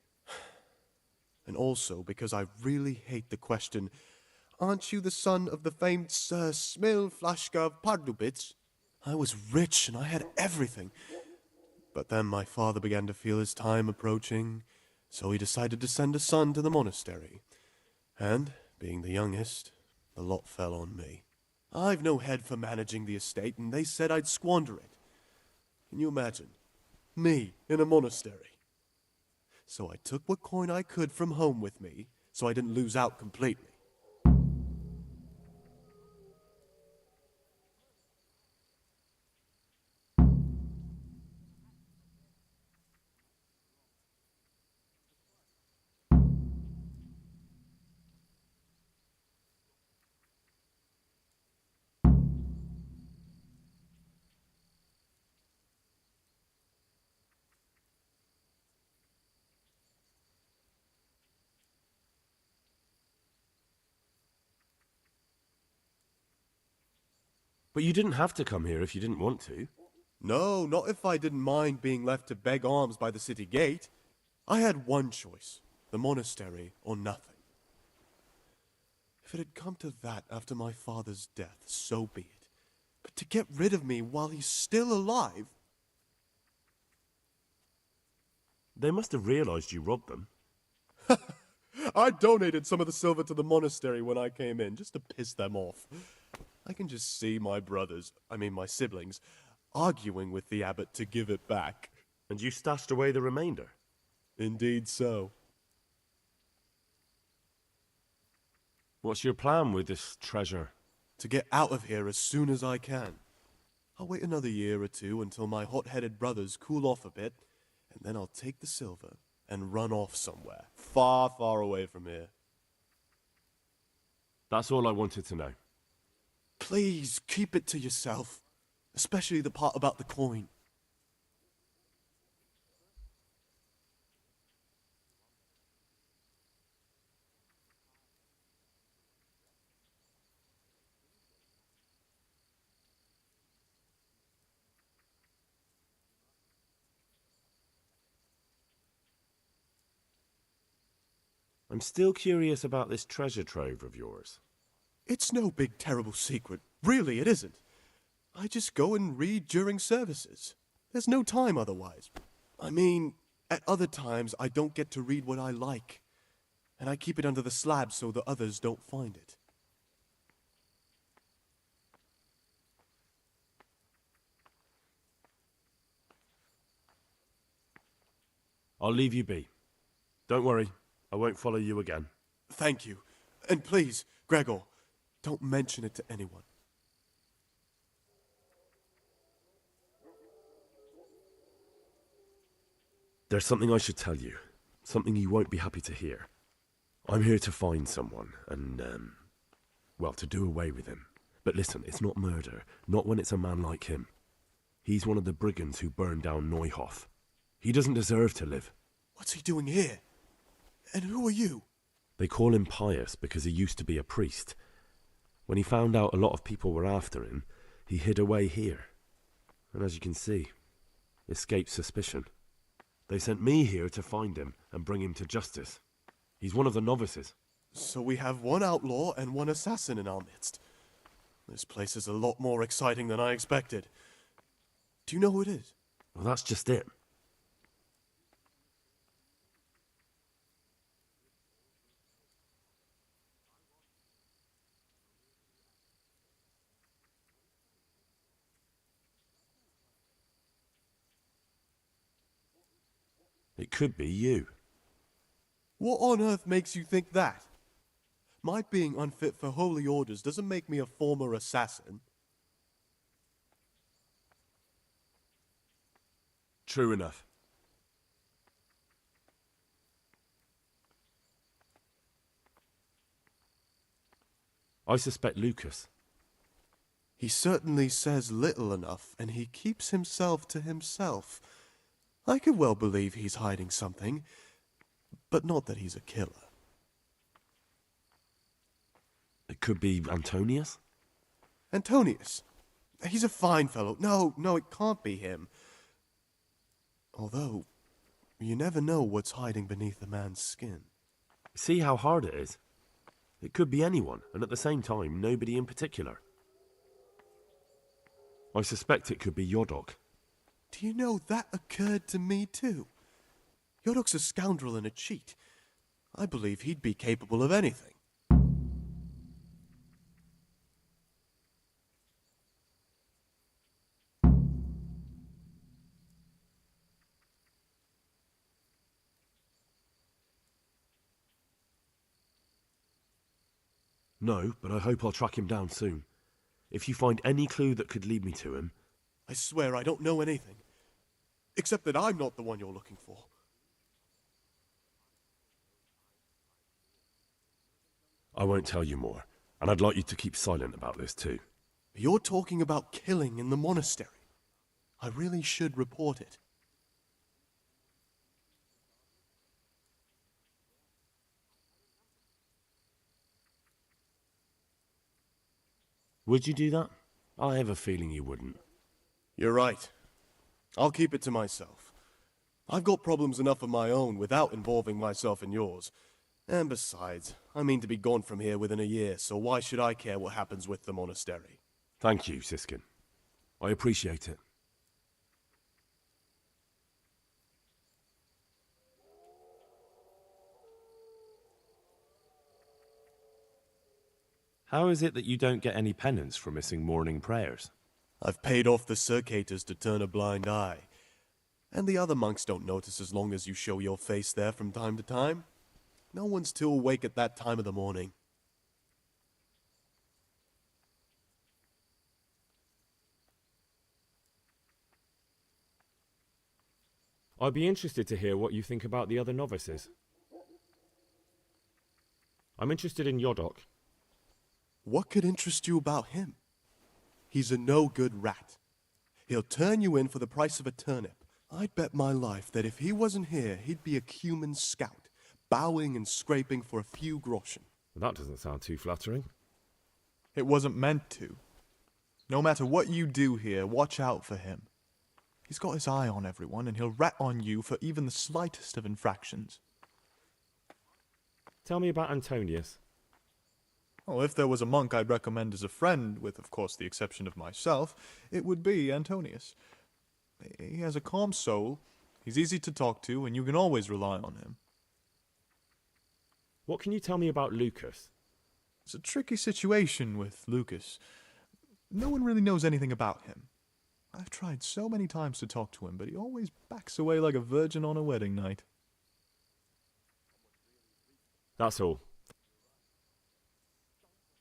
And also because I really hate the question, aren't you the son of the famed Sir Smil Flashka of Pardubitz? I was rich and I had everything. But then my father began to feel his time approaching, so he decided to send a son to the monastery. And, being the youngest, the lot fell on me. I've no head for managing the estate, and they said I'd squander it. Can you imagine? Me in a monastery. So I took what coin I could from home with me, so I didn't lose out completely. But you didn't have to come here if you didn't want to. No, not if I didn't mind being left to beg alms by the city gate. I had one choice, the monastery or nothing. If it had come to that after my father's death, so be it. But to get rid of me while he's still alive... They must have realized you robbed them. I donated some of the silver to the monastery when I came in, just to piss them off. I can just see my brothers, my siblings, arguing with the abbot to give it back. And you stashed away the remainder? Indeed so. What's your plan with this treasure? To get out of here as soon as I can. I'll wait another year or two until my hot-headed brothers cool off a bit, and then I'll take the silver and run off somewhere, far, far away from here. That's all I wanted to know. Please, keep it to yourself. Especially the part about the coin. I'm still curious about this treasure trove of yours. It's no big terrible secret. Really, it isn't. I just go and read during services. There's no time otherwise. At other times I don't get to read what I like. And I keep it under the slab so the others don't find it. I'll leave you be. Don't worry, I won't follow you again. Thank you. And please, Gregor, don't mention it to anyone. There's something I should tell you. Something you won't be happy to hear. I'm here to find someone and, to do away with him. But listen, it's not murder. Not when it's a man like him. He's one of the brigands who burned down Neuhof. He doesn't deserve to live. What's he doing here? And who are you? They call him Pius because he used to be a priest. When he found out a lot of people were after him, he hid away here. And as you can see, escaped suspicion. They sent me here to find him and bring him to justice. He's one of the novices. So we have one outlaw and one assassin in our midst. This place is a lot more exciting than I expected. Do you know who it is? Well, that's just it. It could be you. What on earth makes you think that? My being unfit for holy orders doesn't make me a former assassin. True enough. I suspect Lucas. He certainly says little enough, and he keeps himself to himself. I could well believe he's hiding something, but not that he's a killer. It could be Antonius? Antonius? He's a fine fellow. No, it can't be him. Although, you never know what's hiding beneath a man's skin. See how hard it is? It could be anyone, and at the same time, nobody in particular. I suspect it could be Yodok. Do you know, that occurred to me too. Yodok's a scoundrel and a cheat. I believe he'd be capable of anything. No, but I hope I'll track him down soon. If you find any clue that could lead me to him... I swear I don't know anything. Except that I'm not the one you're looking for. I won't tell you more, and I'd like you to keep silent about this too. You're talking about killing in the monastery. I really should report it. Would you do that? I have a feeling you wouldn't. You're right. I'll keep it to myself. I've got problems enough of my own without involving myself in yours. And besides, I mean to be gone from here within a year, so why should I care what happens with the monastery? Thank you, Siskin. I appreciate it. How is it that you don't get any penance for missing morning prayers? I've paid off the circators to turn a blind eye. And the other monks don't notice as long as you show your face there from time to time. No one's too awake at that time of the morning. I'd be interested to hear what you think about the other novices. I'm interested in Yodok. What could interest you about him? He's a no-good rat. He'll turn you in for the price of a turnip. I'd bet my life that if he wasn't here, he'd be a cumin scout, bowing and scraping for a few groschen. That doesn't sound too flattering. It wasn't meant to. No matter what you do here, watch out for him. He's got his eye on everyone, and he'll rat on you for even the slightest of infractions. Tell me about Antonius. Well, if there was a monk I'd recommend as a friend, with of course the exception of myself, it would be Antonius. He has a calm soul, he's easy to talk to, and you can always rely on him. What can you tell me about Lucas? It's a tricky situation with Lucas. No one really knows anything about him. I've tried so many times to talk to him, but he always backs away like a virgin on a wedding night. That's all.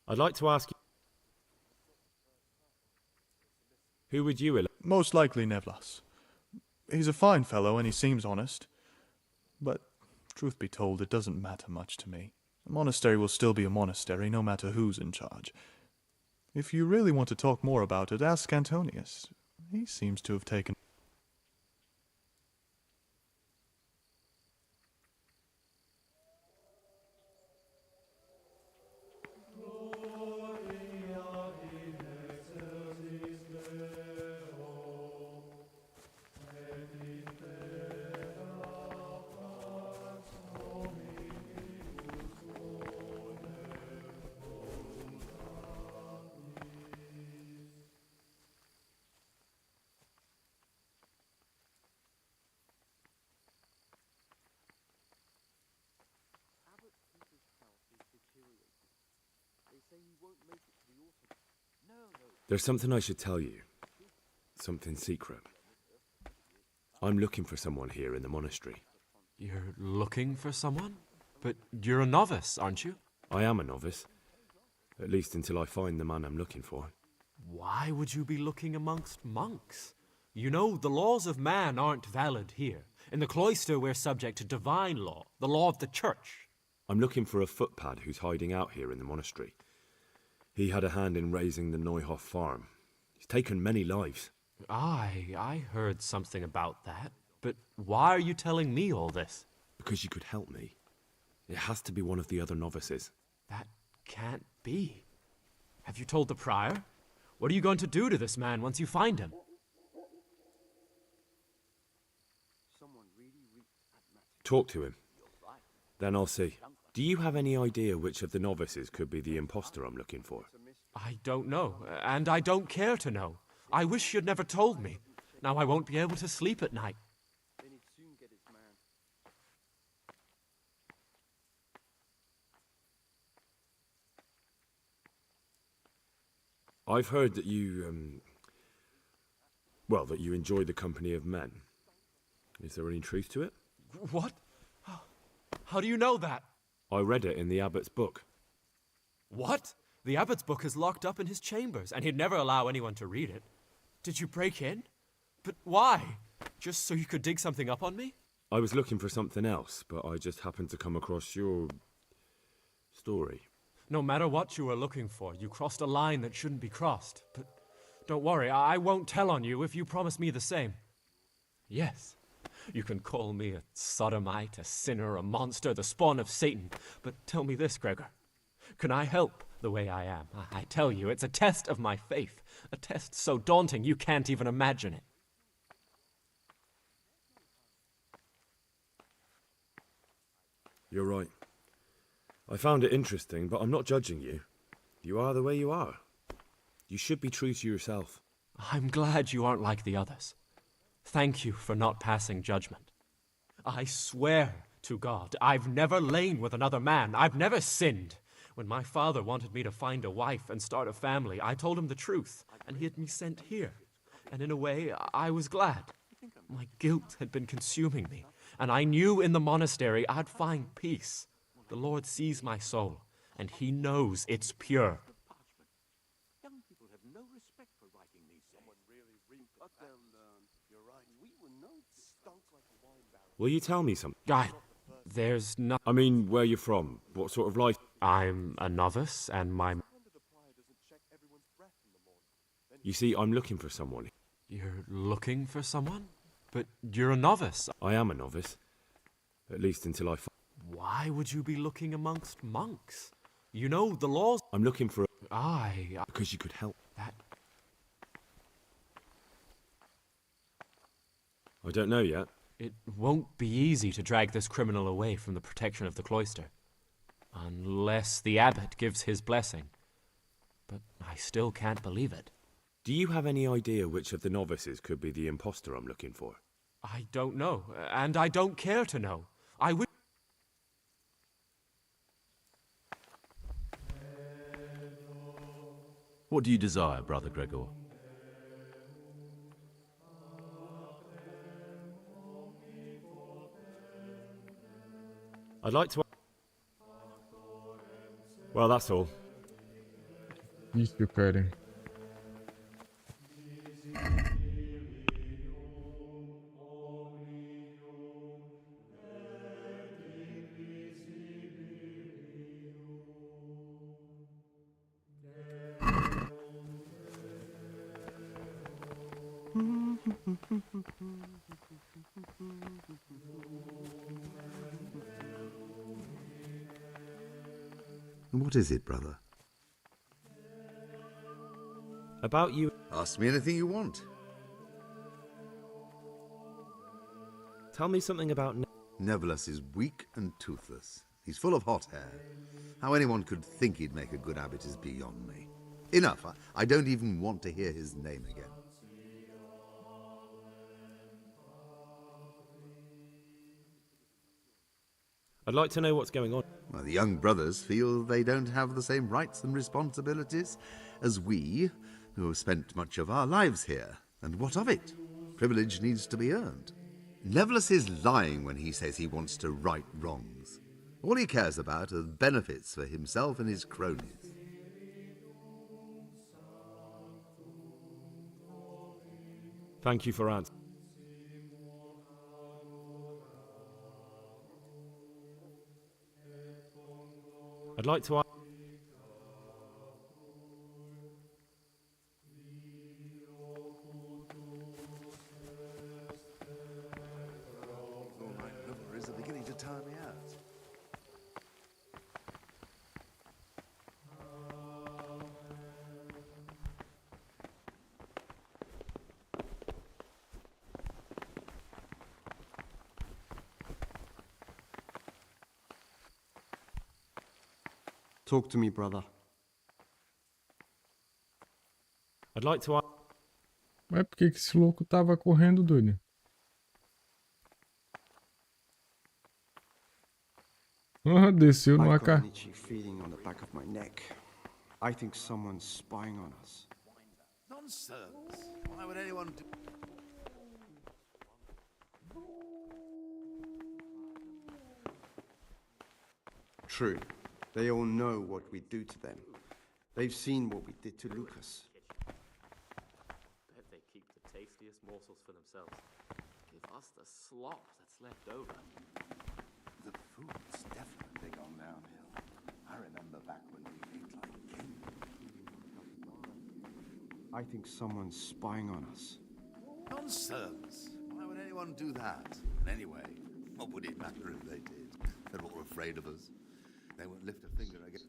I'd like to ask you, who would you elect? Most likely Nevlas. He's a fine fellow and he seems honest. But, truth be told, it doesn't matter much to me. A monastery will still be a monastery, no matter who's in charge. If you really want to talk more about it, ask Antonius. He seems to have taken... There's something I should tell you. Something secret. I'm looking for someone here in the monastery. You're looking for someone? But you're a novice, aren't you? I am a novice. At least until I find the man I'm looking for. Why would you be looking amongst monks? You know, the laws of man aren't valid here. In the cloister, we're subject to divine law, the law of the church. I'm looking for a footpad who's hiding out here in the monastery. He had a hand in raising the Neuhoff farm. He's taken many lives. I heard something about that. But why are you telling me all this? Because you could help me. It has to be one of the other novices. That can't be. Have you told the prior? What are you going to do to this man once you find him? Talk to him. Then I'll see. Do you have any idea which of the novices could be the imposter I'm looking for? I don't know, and I don't care to know. I wish you'd never told me. Now I won't be able to sleep at night. I've heard that you, that you enjoy the company of men. Is there any truth to it? What? How do you know that? I read it in the abbot's book. What? The abbot's book is locked up in his chambers, and he'd never allow anyone to read it. Did you break in? But why? Just so you could dig something up on me? I was looking for something else, but I just happened to come across your story. No matter what you were looking for, you crossed a line that shouldn't be crossed. But don't worry, I won't tell on you if you promise me the same. Yes, you can call me a sodomite, a sinner, a monster, the spawn of Satan. But tell me this, Gregor. Can I help the way I am? I tell you, it's a test of my faith. A test so daunting you can't even imagine it. You're right. I found it interesting, but I'm not judging you. You are the way you are. You should be true to yourself. I'm glad you aren't like the others. Thank you for not passing judgment. I swear to God, I've never lain with another man. I've never sinned. When my father wanted me to find a wife and start a family, I told him the truth, and he had me sent here. And in a way, I was glad. My guilt had been consuming me, and I knew in the monastery I'd find peace. The Lord sees my soul, and he knows it's pure. Young people have no respect for writing these things. But they'll learn. You're right. We were known to stunk like a wine barrel. Will you tell me something? There's no... I mean, where you're from? What sort of life? I'm a novice, and my... You see, I'm looking for someone. You're looking for someone? But you're a novice. I am a novice. At least until I... Why would you be looking amongst monks? You know the laws... I'm looking for... Because you could help. That... I don't know yet. It won't be easy to drag this criminal away from the protection of the cloister. Unless the abbot gives his blessing. But I still can't believe it. Do you have any idea which of the novices could be the imposter I'm looking for? I don't know, and I don't care to know. I would... What do you desire, Brother Gregor? I'd like to... Well, that's all. Isso, cara. What is it, brother? About you... Ask me anything you want. Tell me something about... Nevertheless is weak and toothless. He's full of hot hair. How anyone could think he'd make a good abbot is beyond me. Enough. I don't even want to hear his name again. I'd like to know what's going on. Well, the young brothers feel they don't have the same rights and responsibilities as we, who have spent much of our lives here. And what of it? Privilege needs to be earned. Nevertheless is lying when he says he wants to right wrongs. All he cares about are benefits for himself and his cronies. Thank you for answering. I'd like to ask... All my liveries are beginning to tire me out. Talk to me, brother. I'd like to... Mas por que esse louco tava correndo, doido? Desceu numa I've got cara. an itchy feeling on the back of my neck. I think someone's spying on us. Nonsense. Why would anyone do... True. They all know what we do to them. They've seen what we did to Lucas. Bet they keep the tastiest morsels for themselves. Give us the slop that's left over. The food's definitely gone downhill. I remember back when we ate like kings. I think someone's spying on us. Nonsense. Why would anyone do that? And anyway, what would it matter if they did? They're all afraid of us. They won't lift a finger again.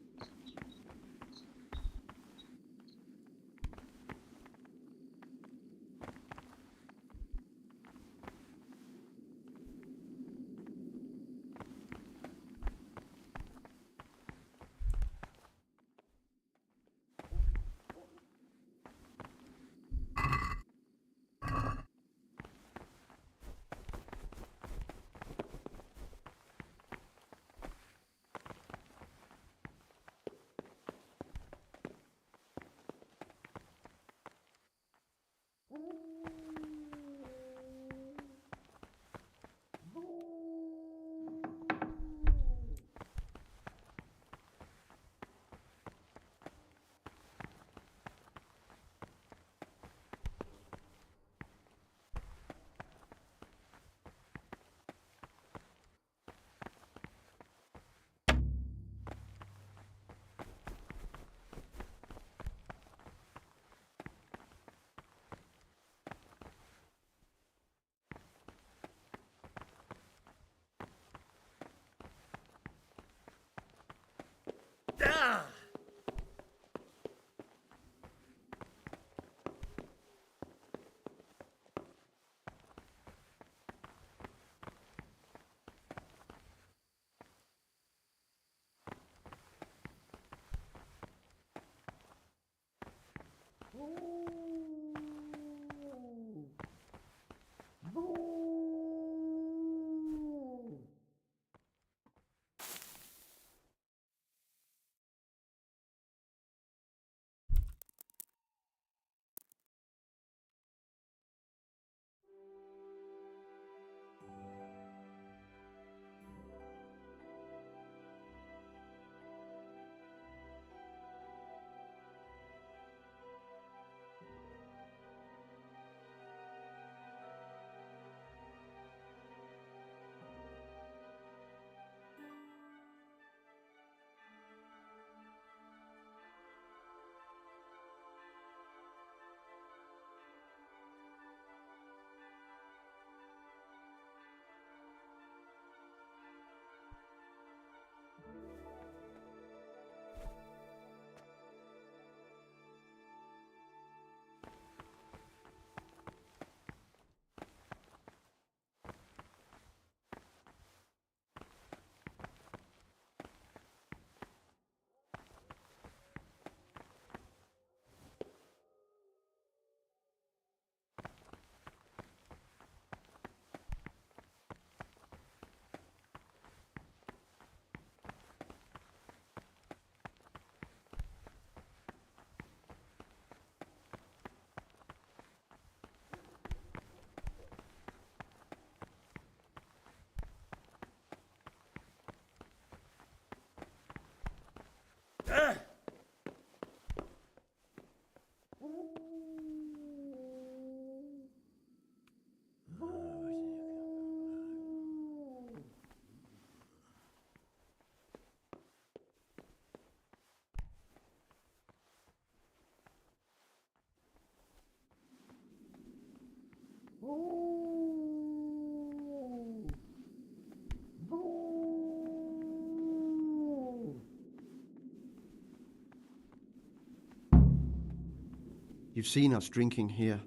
You've seen us drinking here,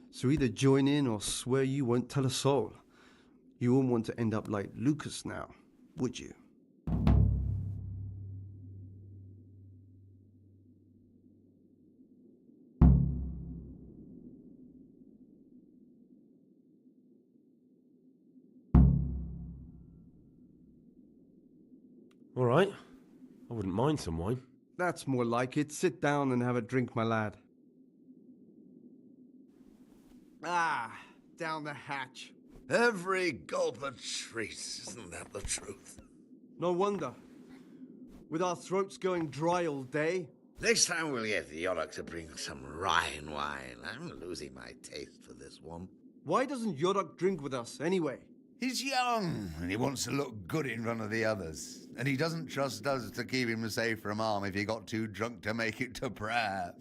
so either join in or swear you won't tell a soul. You wouldn't want to end up like Lucas now, would you? All right. I wouldn't mind some wine. That's more like it. Sit down and have a drink, my lad. Ah, down the hatch. Every gulp a treat, isn't that the truth? No wonder. With our throats going dry all day. Next time we'll get the Yodok to bring some Rhine wine. I'm losing my taste for this one. Why doesn't Yodok drink with us, anyway? He's young, and he wants to look good in front of the others. And he doesn't trust us to keep him safe from harm if he got too drunk to make it to prayer.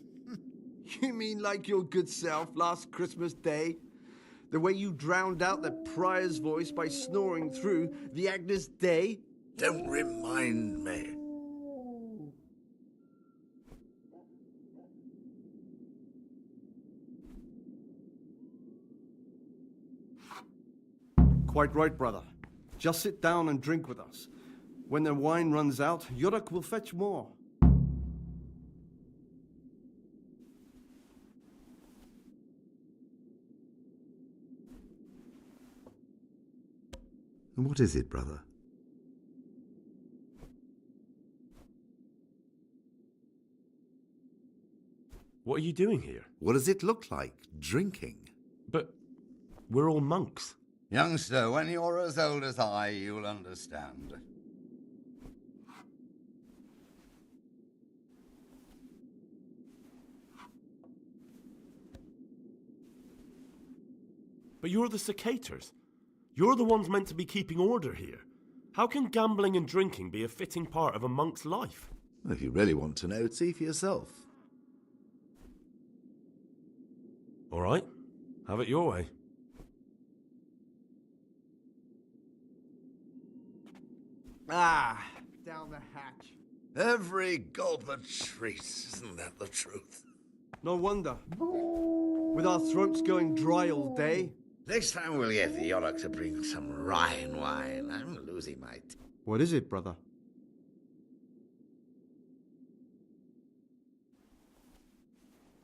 You mean like your good self last Christmas Day? The way you drowned out the prior's voice by snoring through the Agnus Dei? Don't remind me. Quite right, brother. Just sit down and drink with us. When the wine runs out, Yodok will fetch more. And what is it, brother? What are you doing here? What does it look like? Drinking? But we're all monks. Youngster, when you're as old as I, you'll understand. But you're the cicators. You're the ones meant to be keeping order here. How can gambling and drinking be a fitting part of a monk's life? Well, if you really want to know, see for yourself. All right, have it your way. Ah, down the hatch. Every gulp a treat, isn't that the truth? No wonder. With our throats going dry all day. Next time we'll get the Yodok to bring some Rhine wine. I'm losing my What is it, brother?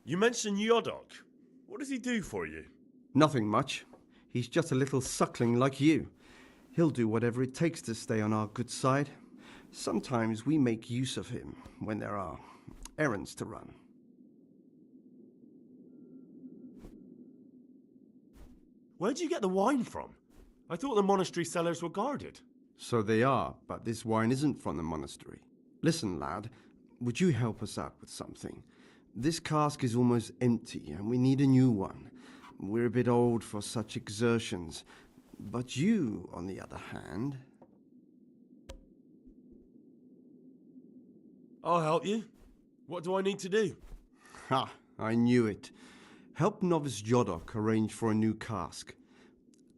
You mentioned Yodok. What does he do for you? Nothing much. He's just a little suckling like you. He'll do whatever it takes to stay on our good side. Sometimes we make use of him when there are errands to run. Where'd you get the wine from? I thought the monastery cellars were guarded. So they are, but this wine isn't from the monastery. Listen, lad, would you help us out with something? This cask is almost empty, and we need a new one. We're a bit old for such exertions. But you, on the other hand... I'll help you. What do I need to do? Ha, I knew it. Help Novice Yodok arrange for a new cask.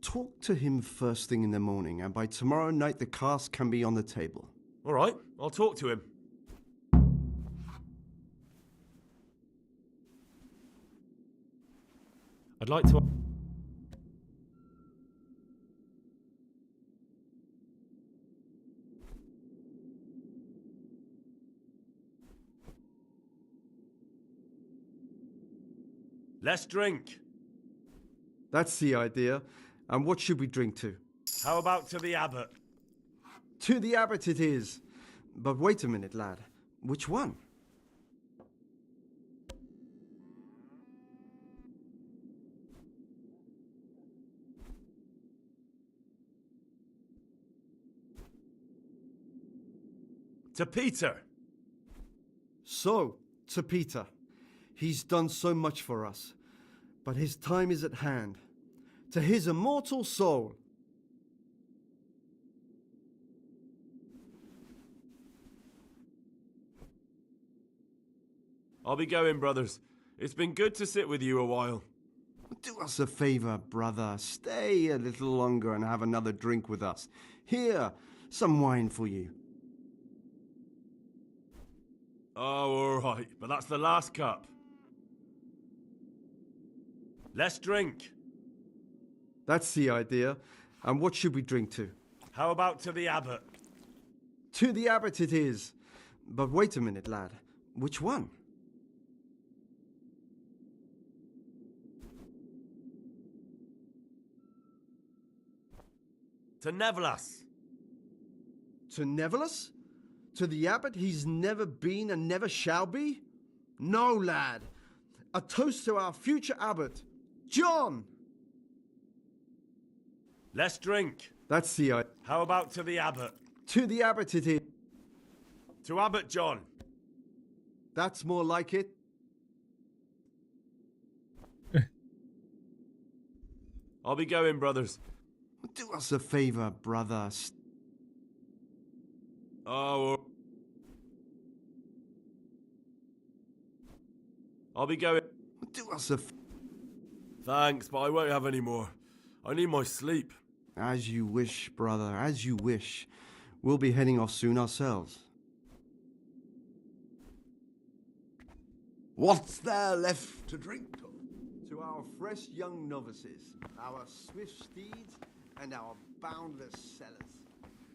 Talk to him first thing in the morning, and by tomorrow night the cask can be on the table. All right, I'll talk to him. I'd like to... Let's drink. That's the idea. And what should we drink to? How about to the abbot? To the abbot it is. But wait a minute, lad. Which one? To Peter. So, to Peter. He's done so much for us. But his time is at hand. To his immortal soul. I'll be going, brothers. It's been good to sit with you a while. Do us a favor, brother. Stay a little longer and have another drink with us. Here, some wine for you. Oh, all right, but that's the last cup. Let's drink. That's the idea. And what should we drink to? How about to the abbot? To the abbot it is. But wait a minute, lad. Which one? To Nevelas. To Nevelas? To the abbot he's never been and never shall be? No, lad. A toast to our future abbot, John! Let's drink. That's the idea. How about to the abbot? To the abbot it is. To Abbot John. That's more like it. I'll be going, brothers. Do us a favor, brother. Oh, I'll be going. Do us a Thanks, but I won't have any more. I need my sleep. As you wish, brother, as you wish. We'll be heading off soon ourselves. What's there left to drink to? To our fresh young novices, our swift steeds, and our boundless cellars.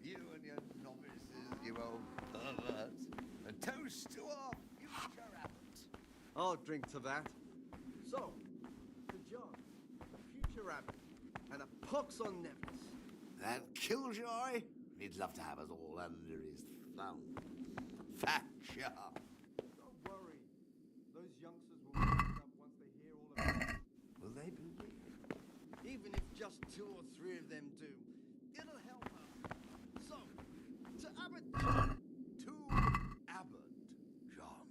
You and your novices, you old perverts. A toast to our future abbot. I'll drink to that. So, to John, the future abbot, and a pox on Nevis. And Killjoy? He'd love to have us all under his thumb. Fat sharp. Don't worry. Those youngsters will wake up once they hear all about it. Will they be? Even if just 2 or 3 of them do, it'll help us. So, to Abbot John. To Abbot John.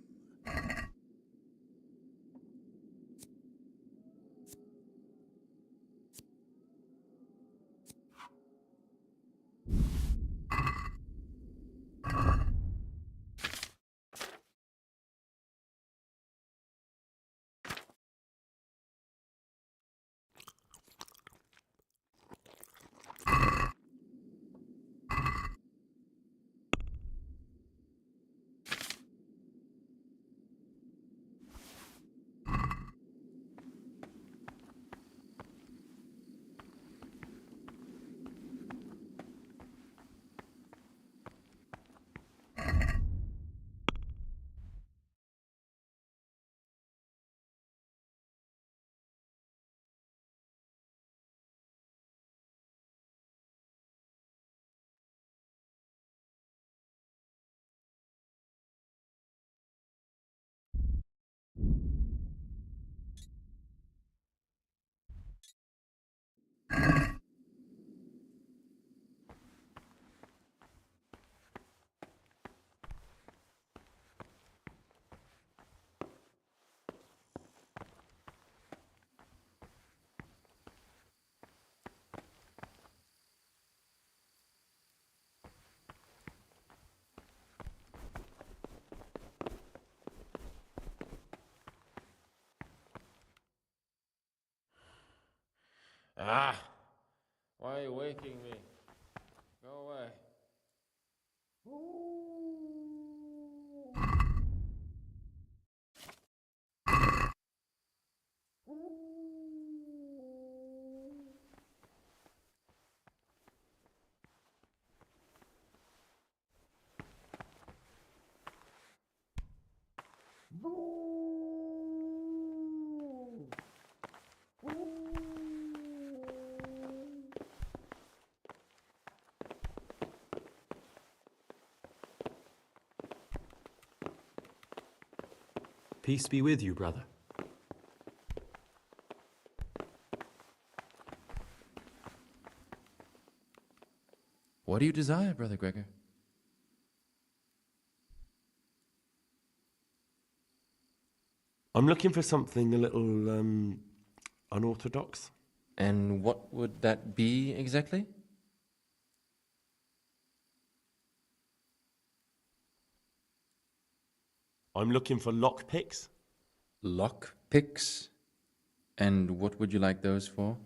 Ah! Why are you waking me? Go away. Peace be with you, brother. What do you desire, Brother Gregor? I'm looking for something a little, unorthodox. And what would that be exactly? I'm looking for lockpicks. Lockpicks? And what would you like those for?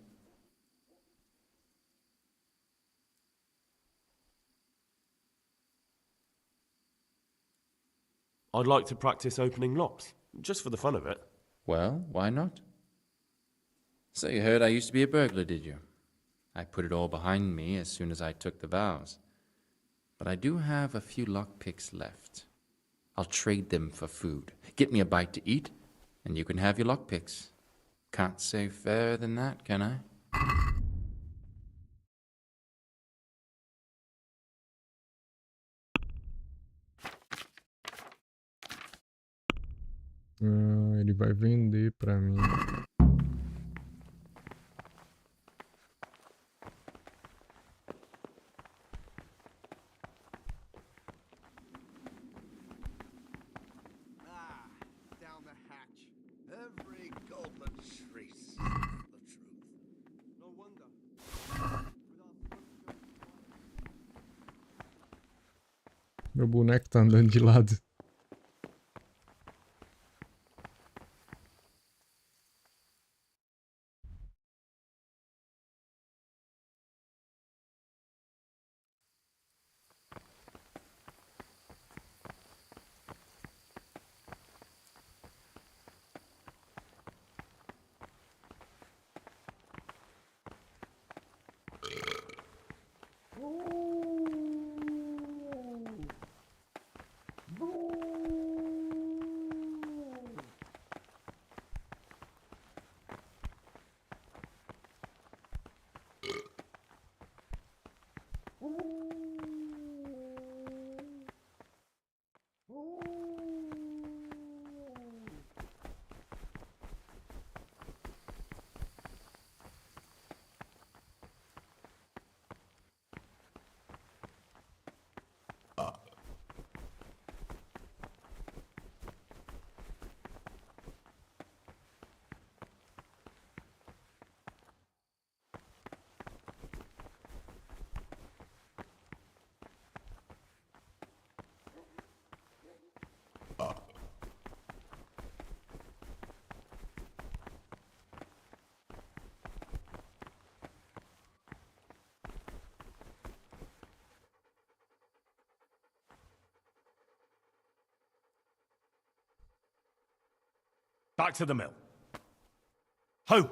I'd like to practice opening locks, just for the fun of it. Well, why not? So you heard I used to be a burglar, did you? I put it all behind me as soon as I took the vows. But I do have a few lockpicks left. I'll trade them for food. Get me a bite to eat, and you can have your lockpicks. Can't say fairer than that, can I? Ele vai vender pra mim. Down the hatch. Every goblin shrieks the truth. No wonder. Meu boneco tá andando de lado. Back to the mill. Ho!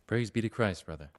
Praise be to Christ, brother.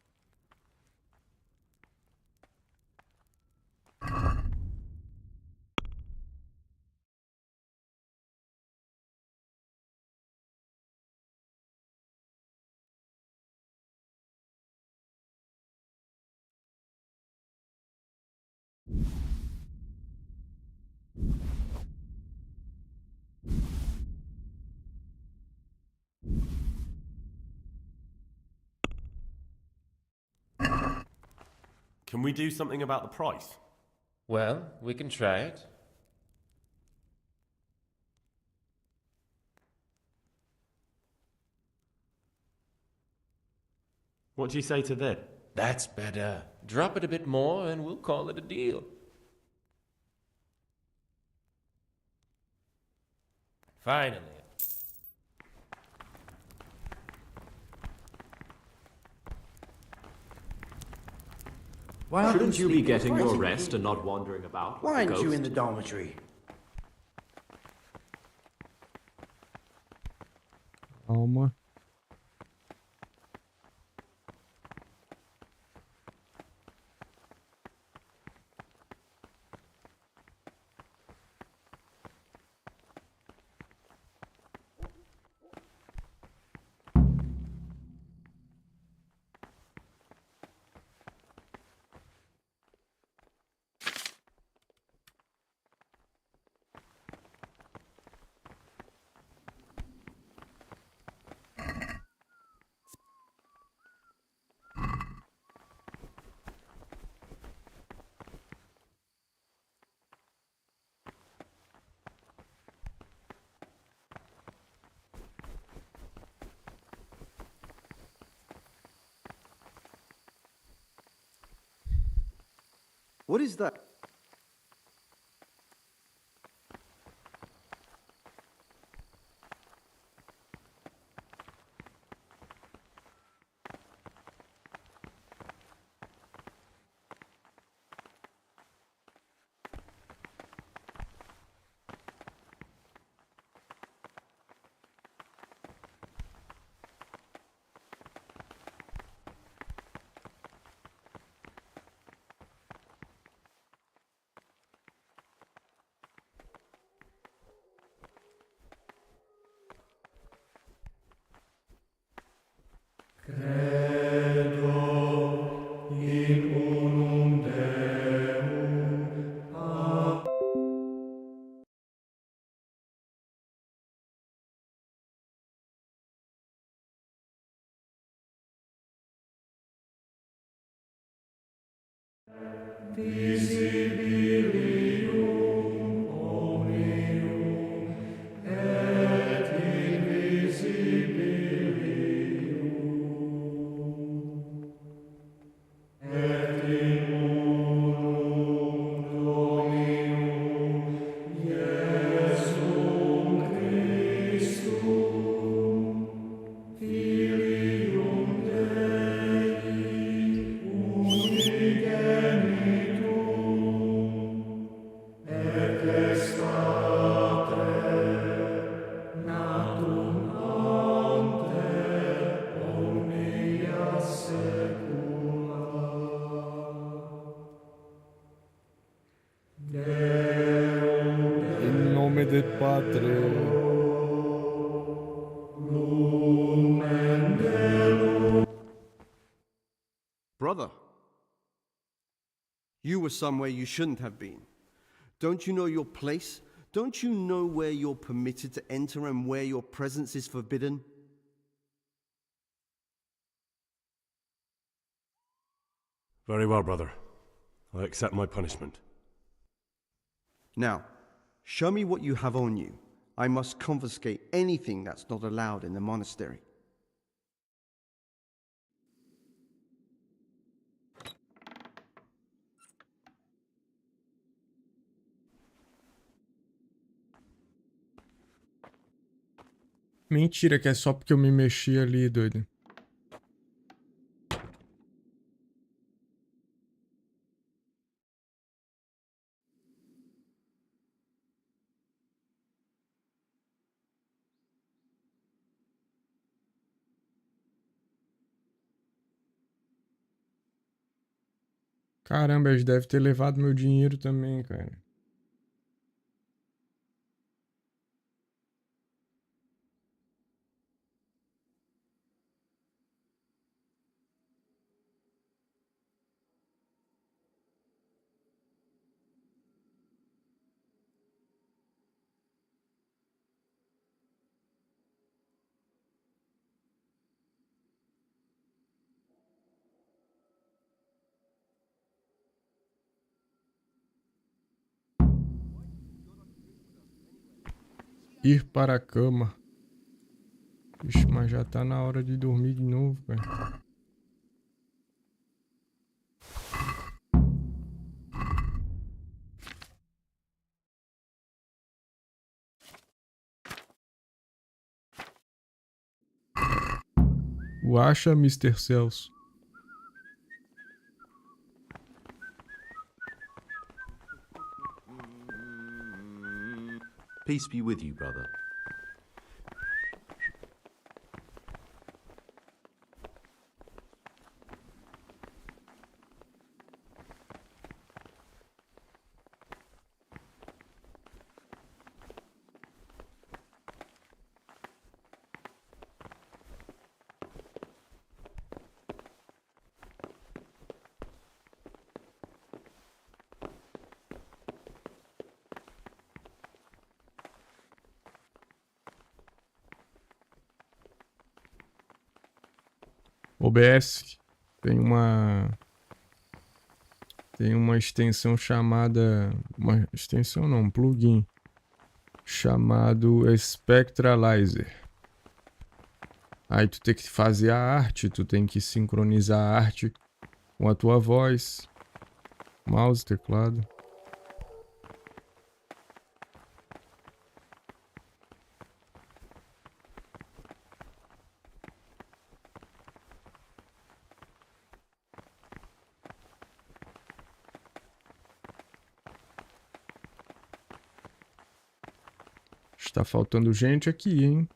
Can we do something about the price? Well, we can try it. What do you say to that? That's better. Drop it a bit more and we'll call it a deal. Finally. Shouldn't you be getting your rest and not wandering about? Why like a aren't you ghost? in the dormitory? Calma. What is that? In nome del Padre. Brother, you were somewhere you shouldn't have been. Don't you know your place? Don't you know where you're permitted to enter and where your presence is forbidden? Very well, brother. I accept my punishment. Now, show me what you have on you. I must confiscate anything that's not allowed in the monastery. Mentira, que é só porque eu me mexi ali, doido. Caramba, eles devem ter levado meu dinheiro também, cara. Ir para a cama. Ixi, mas já tá na hora de dormir de novo, cara. O acha, Mr. Celso. Peace be with you, brother. OBS tem uma extensão chamada, uma extensão não, um plugin chamado Spectralizer. Aí tu tem que fazer a arte, tu tem que sincronizar a arte com a tua voz, mouse, teclado. Está faltando gente aqui, hein?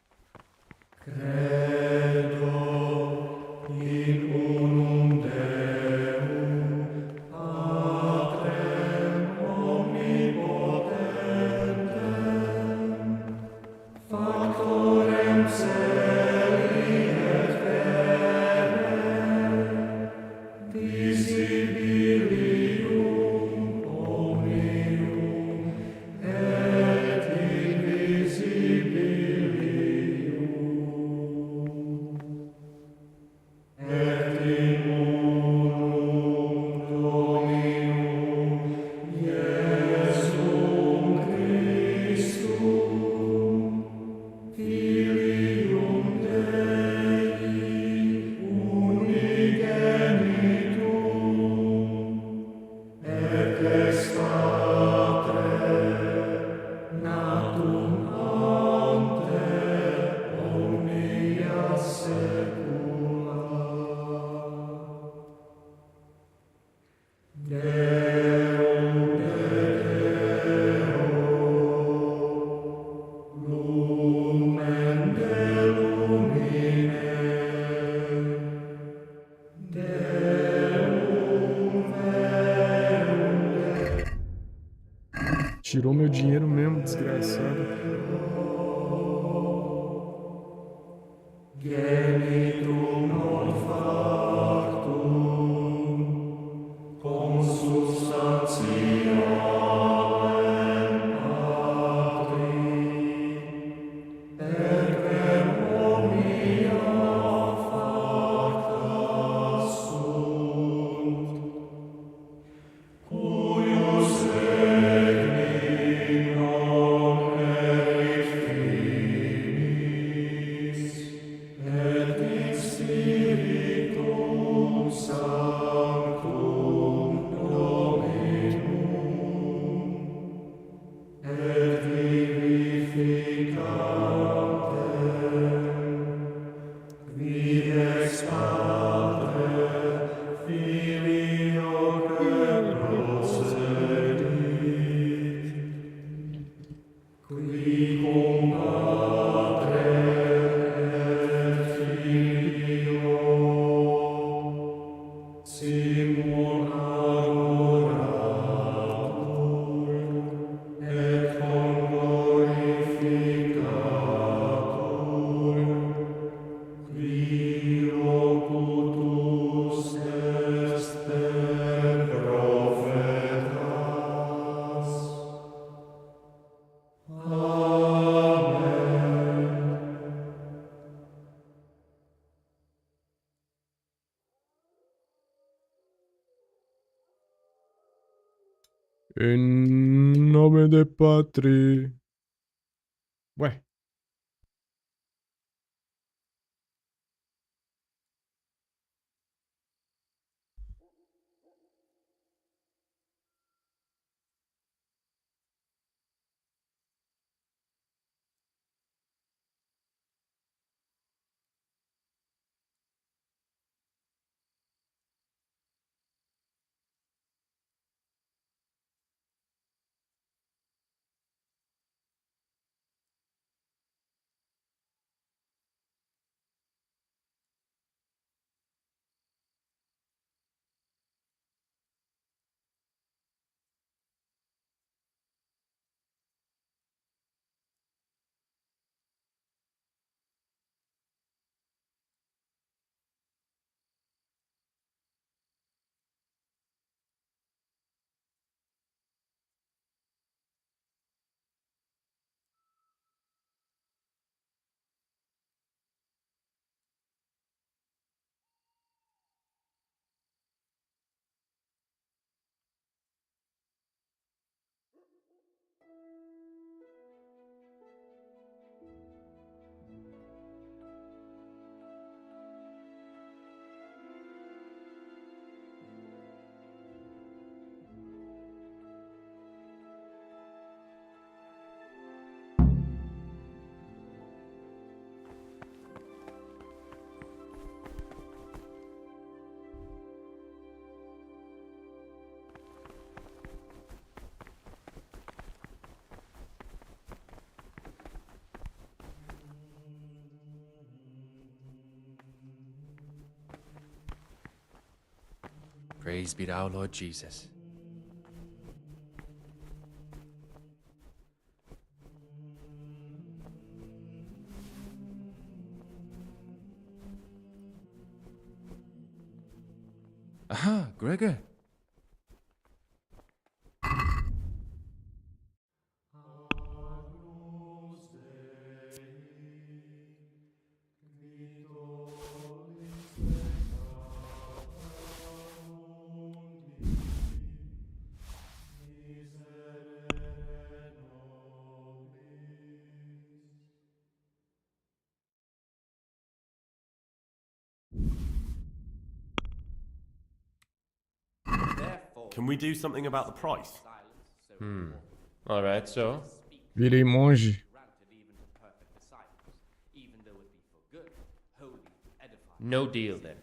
Tirou meu dinheiro mesmo, desgraçado. Em nome de Patri. Ué. Praise be to our Lord Jesus. Aha, Gregor. Can we do something about the price? All right, so? Virei monge. No deal then.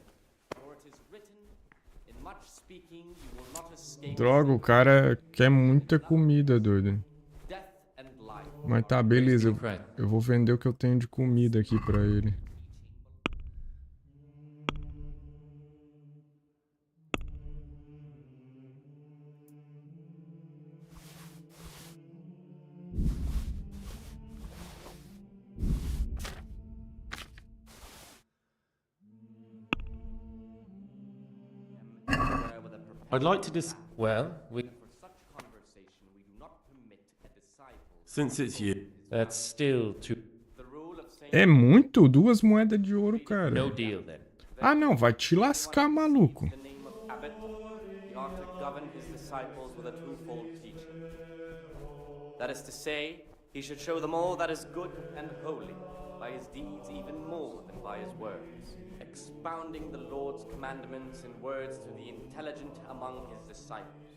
Droga, o cara quer muita comida, doido. Mas tá, beleza. Eu vou vender o que eu tenho de comida aqui pra ele. I'd like to Well, Since it's you. That's still too... É muito? 2 moedas de ouro, cara. No deal then. Ah, não. Vai te lascar, maluco. Abbot, he ought to govern his disciples with a twofold teaching. That is to say, he should show them all that is good and holy, by his deeds even more than by his words, expounding the Lord's commandments in words to the intelligent among his disciples,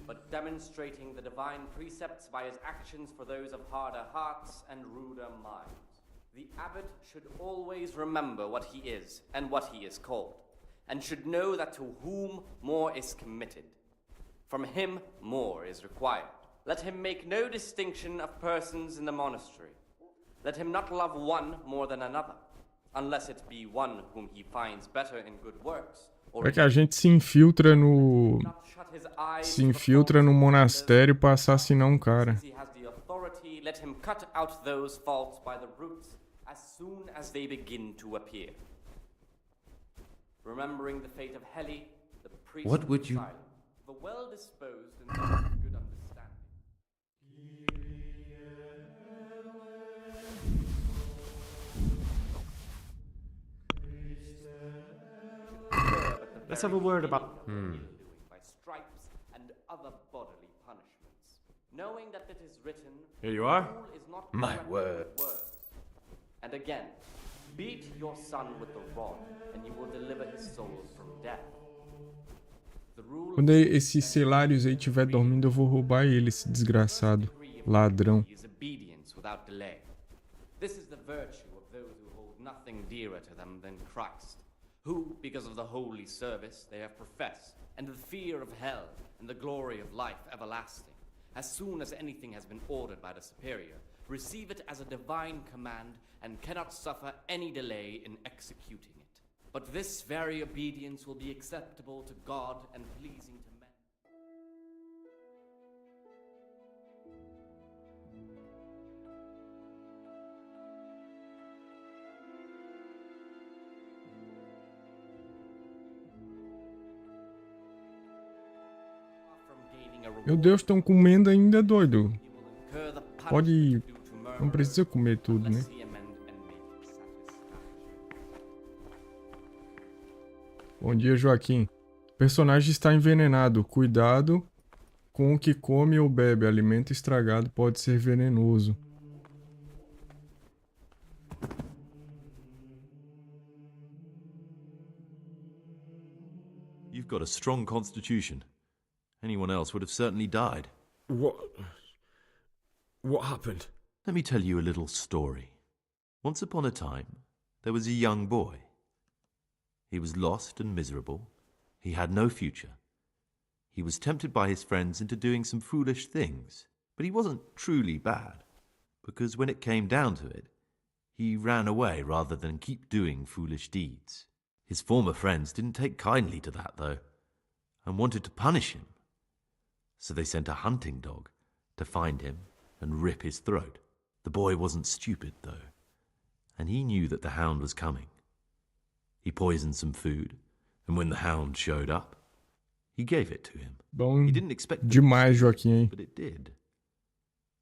but demonstrating the divine precepts by his actions for those of harder hearts and ruder minds. The abbot should always remember what he is and what he is called, and should know that to whom more is committed, from him more is required. Let him make no distinction of persons in the monastery. Let him not love one more than another, unless it be one whom he finds better in good works. É que a gente se infiltra no... Se infiltra no monastério pra assassinar um cara. He has the authority, let him cut out those faults by the roots as soon as they begin to appear. Remembering the fate of Heli, the priest What would you... silent, the well-disposed and those of good understanding. Let's have a word about... By stripes and other bodily punishments. Knowing that it is written, Here you are. "Rule is not My corrected word. with words." And again, beat your son with the rod, and you will deliver his soul from death. The rule Quando esses selários aí estiver dormindo, eu vou roubar ele, esse desgraçado. Ladrão. is obedience without delay. This is the virtue of those who hold nothing dearer to them than Christ, who, because of the holy service they have professed, and the fear of hell, and the glory of life everlasting, as soon as anything has been ordered by the superior, receive it as a divine command, and cannot suffer any delay in executing it. But this very obedience will be acceptable to God and pleasing to men. Meu Deus, estão comendo ainda, doido. Pode... Não precisa comer tudo, né? Bom dia, Joaquim. O personagem está envenenado. Cuidado com o que come ou bebe. Alimento estragado pode ser venenoso. You've got a strong constitution. Anyone else would have certainly died. What happened? Let me tell you a little story. Once upon a time, there was a young boy. He was lost and miserable. He had no future. He was tempted by his friends into doing some foolish things, but he wasn't truly bad, because when it came down to it, he ran away rather than keep doing foolish deeds. His former friends didn't take kindly to that, though. and wanted to punish him. So they sent a hunting dog to find him and rip his throat. The boy wasn't stupid, though, and he knew that the hound was coming. He poisoned some food, and when the hound showed up, he gave it to him. Bom He didn't expect demais, Joaquim, hein? but it did.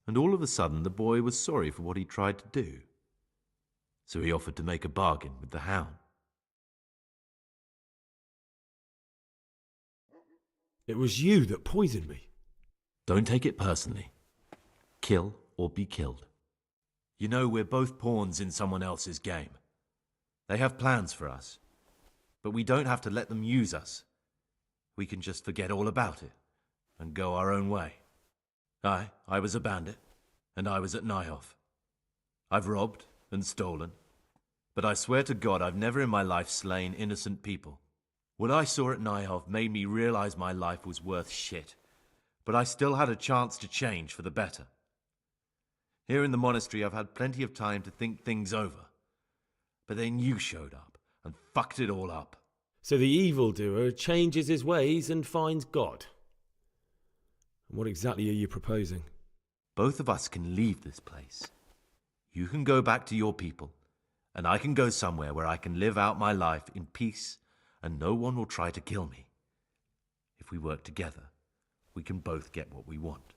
And all of a sudden, the boy was sorry for what he tried to do. So he offered to make a bargain with the hound. It was you that poisoned me. Don't take it personally. Kill or be killed. You know, we're both pawns in someone else's game. They have plans for us, but we don't have to let them use us. We can just forget all about it and go our own way. I was a bandit, and I was at Nyhoff. I've robbed and stolen, but I swear to God I've never in my life slain innocent people. What I saw at Nyhoff made me realize my life was worth shit, but I still had a chance to change for the better. Here in the monastery I've had plenty of time to think things over, but then you showed up and fucked it all up. So the evildoer changes his ways and finds God. What exactly are you proposing? Both of us can leave this place. You can go back to your people, and I can go somewhere where I can live out my life in peace and no one will try to kill me. If we work together, we can both get what we want.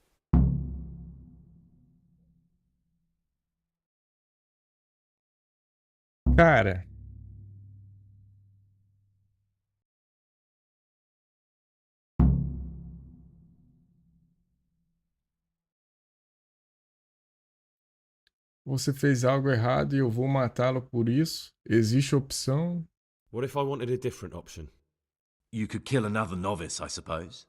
Cara, você fez algo errado e eu vou matá-lo por isso? Existe opção? What if I wanted a different option? You could kill another novice, I suppose.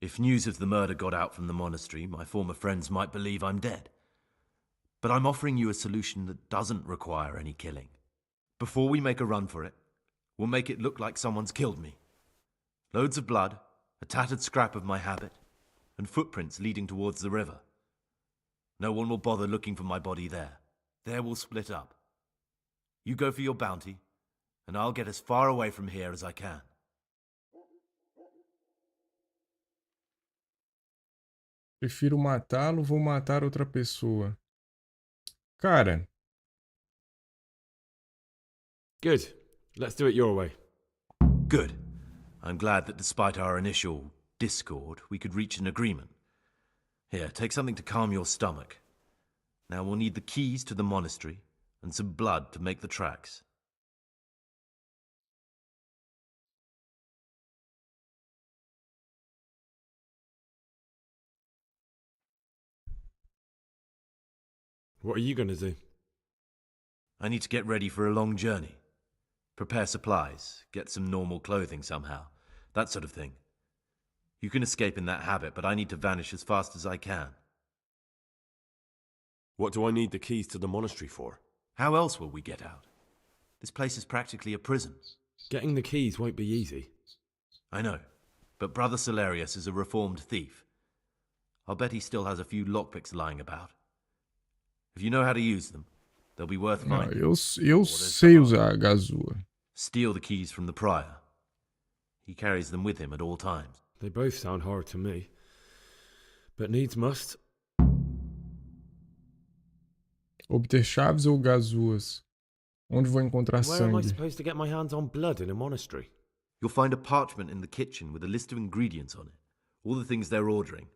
If news of the murder got out from the monastery, my former friends might believe I'm dead. But I'm offering you a solution that doesn't require any killing. Before we make a run for it, we'll make it look like someone's killed me. Loads of blood, a tattered scrap of my habit, and footprints leading towards the river. No one will bother looking for my body there. There we'll split up. You go for your bounty, and I'll get as far away from here as I can. Prefiro matá-lo, vou matar outra pessoa. Cara. Good. Let's do it your way. Good. I'm glad that despite our initial discord, we could reach an agreement. Here, take something to calm your stomach. Now we'll need the keys to the monastery and some blood to make the tracks. What are you going to do? I need to get ready for a long journey. Prepare supplies, get some normal clothing somehow, that sort of thing. You can escape in that habit, but I need to vanish as fast as I can. What do I need the keys to the monastery for? How else will we get out? This place is practically a prison. Getting the keys won't be easy. I know, but Brother Salarius is a reformed thief. I'll bet he still has a few lockpicks lying about. If you know how to use them, they'll be worth Não, finding. eu sei usar a gazua. Steal the keys from the prior. He carries them with him at all times. They both sound hard to me. But needs must. Obter chaves ou gazuas? Onde vou encontrar Where am I sangue? supposed to get my hands on blood in a monastery? You'll find a parchment in the kitchen with a list of ingredients on it. All the things they're ordering.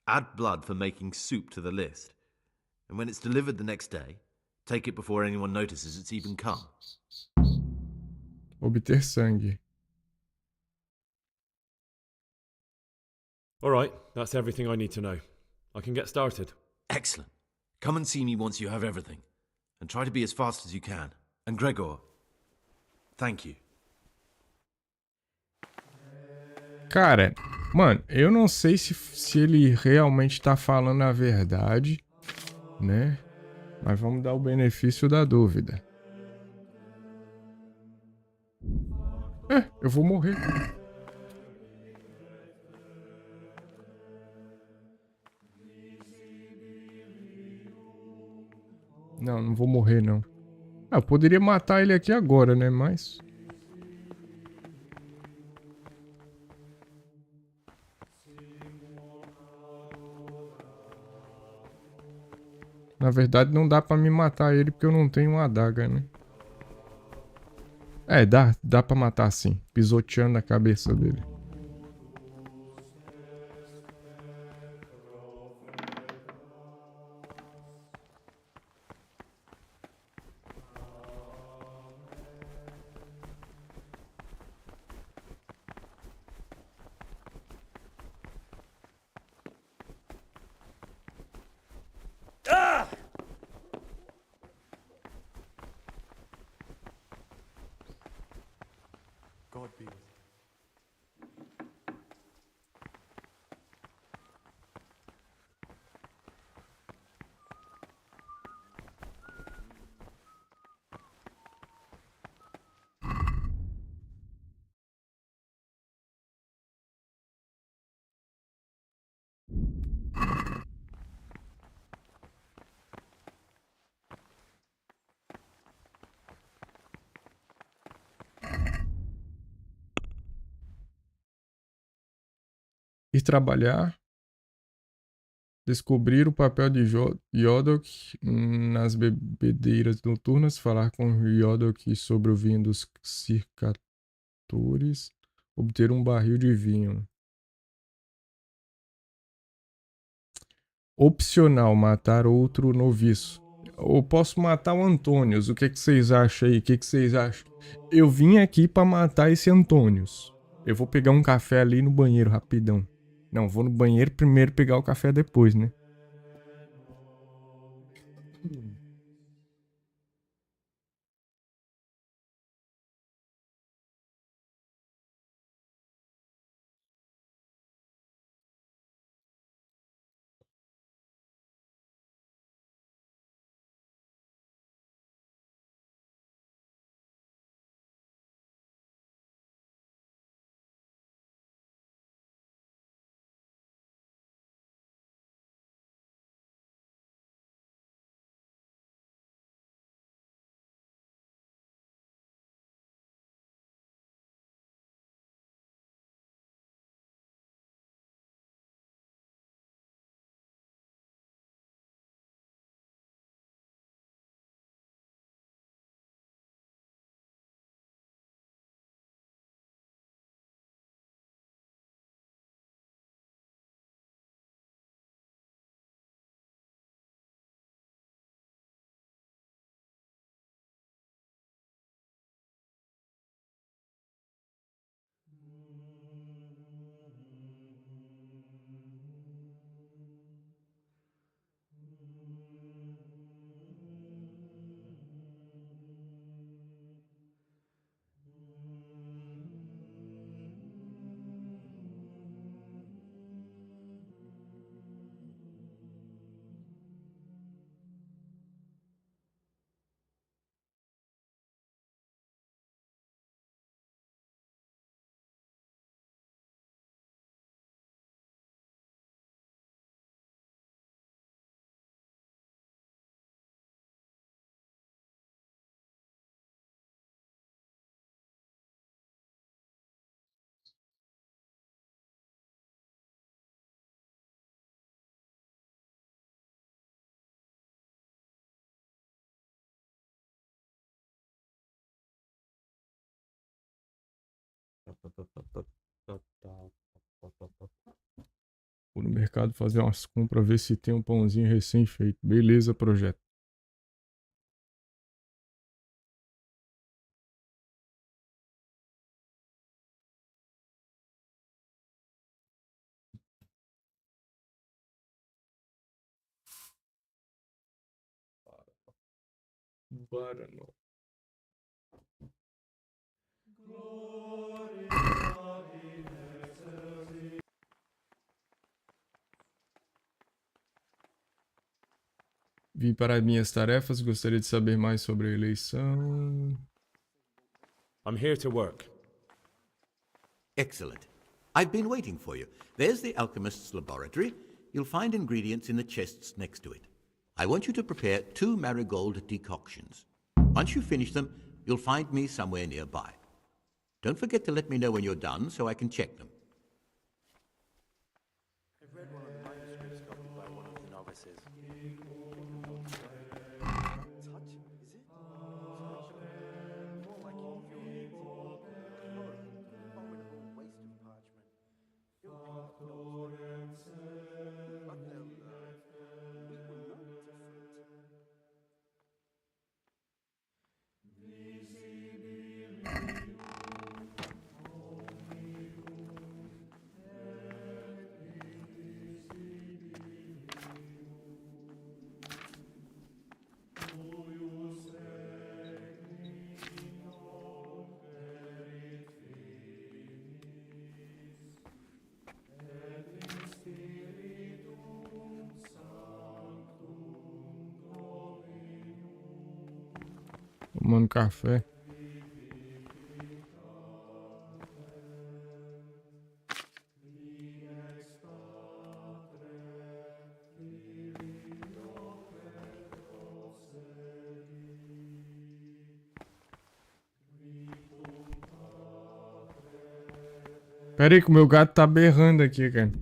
Add blood for making soup to the list. And when it's delivered the next day, take it before anyone notices it's even come. Obter sangue. All right, that's everything I need to know. I can get started. Excellent. Come and see me once you have everything. And try to be as fast as you can. And Gregor, thank you. Cara, mano, eu não sei se ele realmente tá falando a verdade, né? Mas vamos dar o benefício da dúvida. Eu vou morrer. Não vou morrer, não. Eu poderia matar ele aqui agora, né? Mas... Na verdade, não dá pra me matar ele porque eu não tenho uma adaga, né? É, dá pra matar sim. Pisoteando a cabeça dele. God be with you. Ir trabalhar. Descobrir o papel de Yodok nas bebedeiras noturnas. Falar com Yodok sobre o vinho dos circatores. Obter um barril de vinho. Opcional, matar outro noviço. Ou posso matar o Antônios. O que vocês acham aí? O que vocês acham? Eu vim aqui pra matar esse Antônios. Eu vou pegar um café ali no banheiro, rapidão. Não, vou no banheiro primeiro, pegar o café depois, né? Vou no mercado fazer umas compras, ver se tem um pãozinho recém-feito. Beleza, projeto. Para não. Vim para minhas tarefas, gostaria de saber mais sobre a eleição. I'm here to work. Excellent. I've been waiting for you. There's the alchemist's laboratory. You'll find ingredients in the chests next to it. I want you to prepare 2 marigold decoctions. Once you finish them, you'll find me somewhere nearby. Don't forget to let me know when you're done so I can check them. I've read one of the manuscripts copied by one of the novices. Tomando café. Pera aí que o meu gato tá berrando aqui, cara.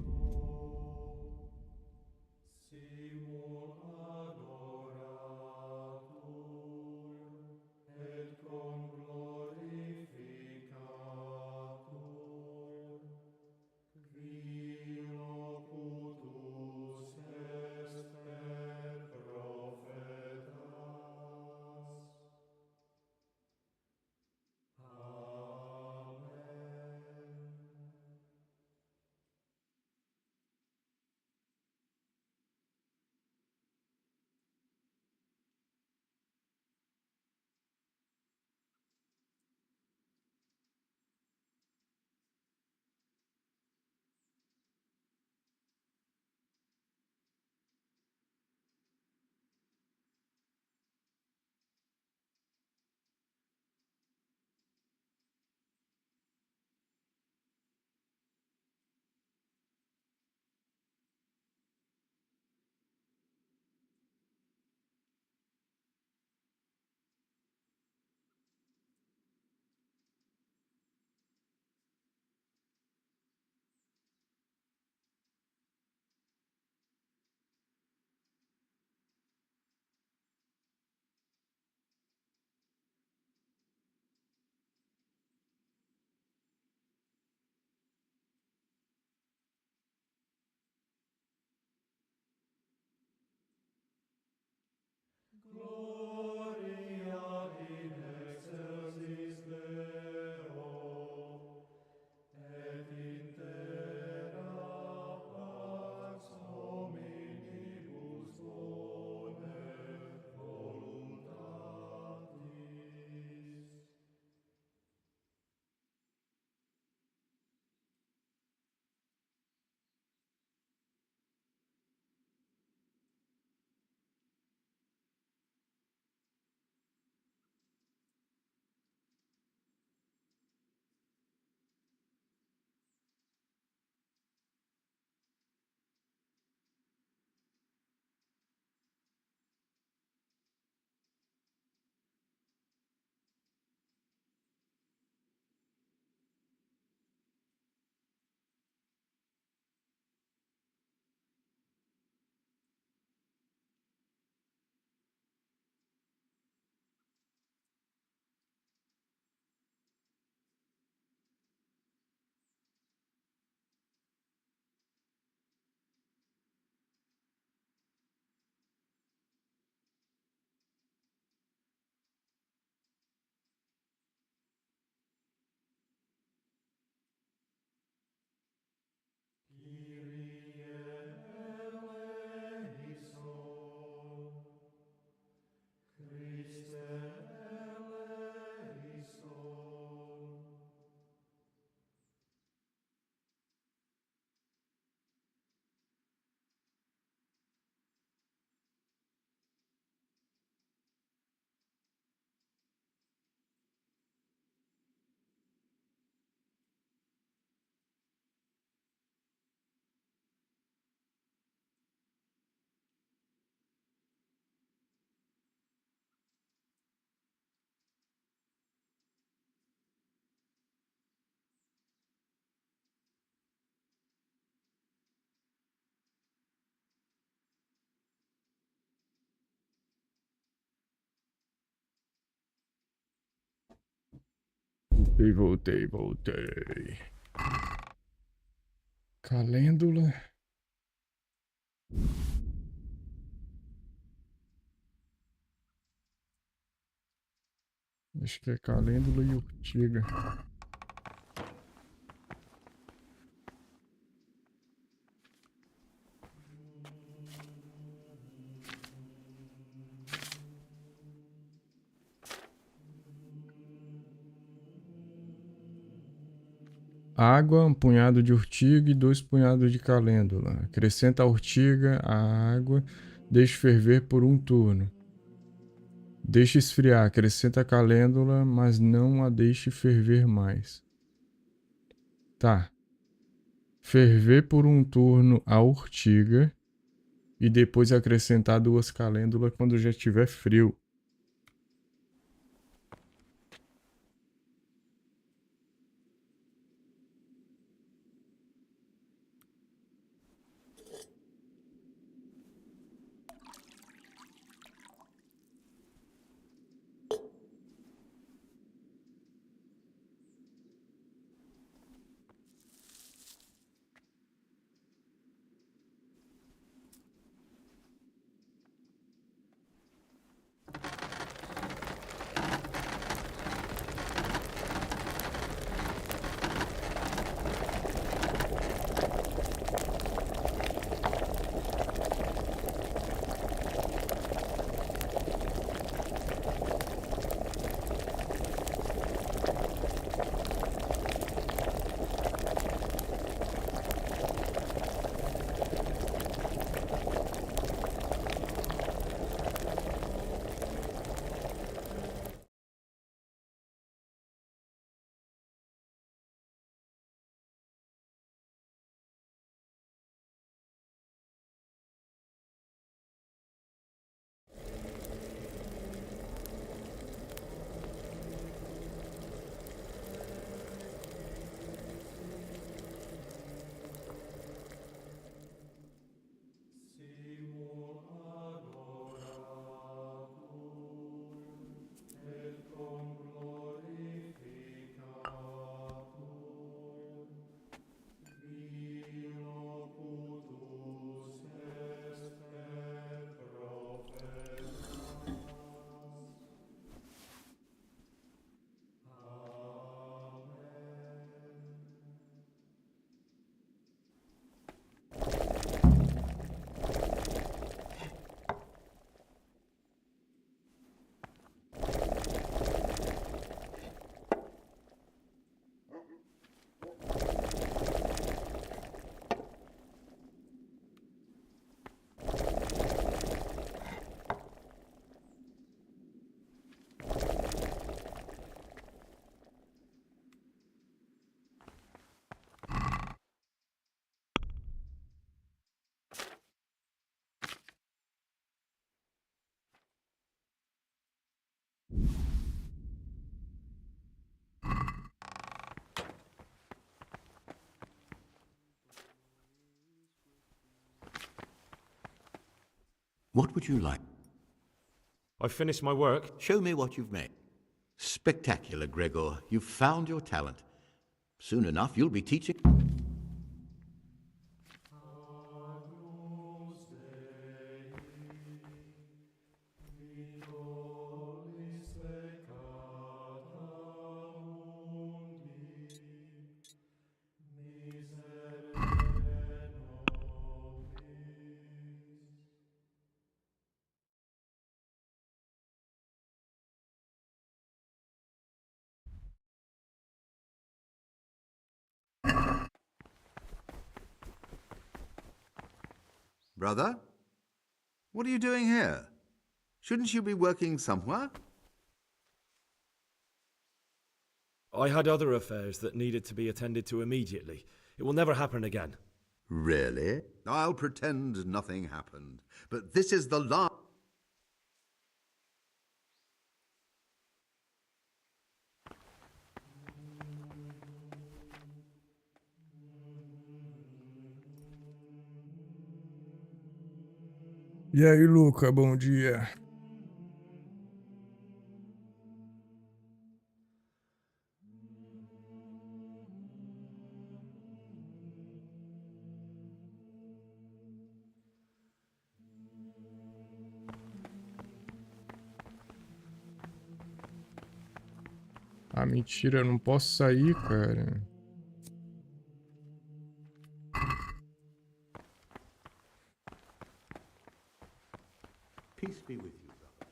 Voltei. Calêndula. Acho que é calêndula e urtiga. Água, um punhado de urtiga e 2 punhados de calêndula. Acrescenta a urtiga à água, deixe ferver por um turno. Deixe esfriar, acrescenta a calêndula, mas não a deixe ferver mais. Tá. Ferver por um turno a urtiga e depois acrescentar 2 calêndulas quando já estiver frio. What would you like? I've finished my work. Show me what you've made. Spectacular, Gregor. You've found your talent. Soon enough, you'll be teaching. Brother? What are you doing here? Shouldn't you be working somewhere? I had other affairs that needed to be attended to immediately. It will never happen again. Really? I'll pretend nothing happened. But this is the last... E aí, Luca, bom dia. Ah, mentira, eu não posso sair, cara. Peace be with you, brother.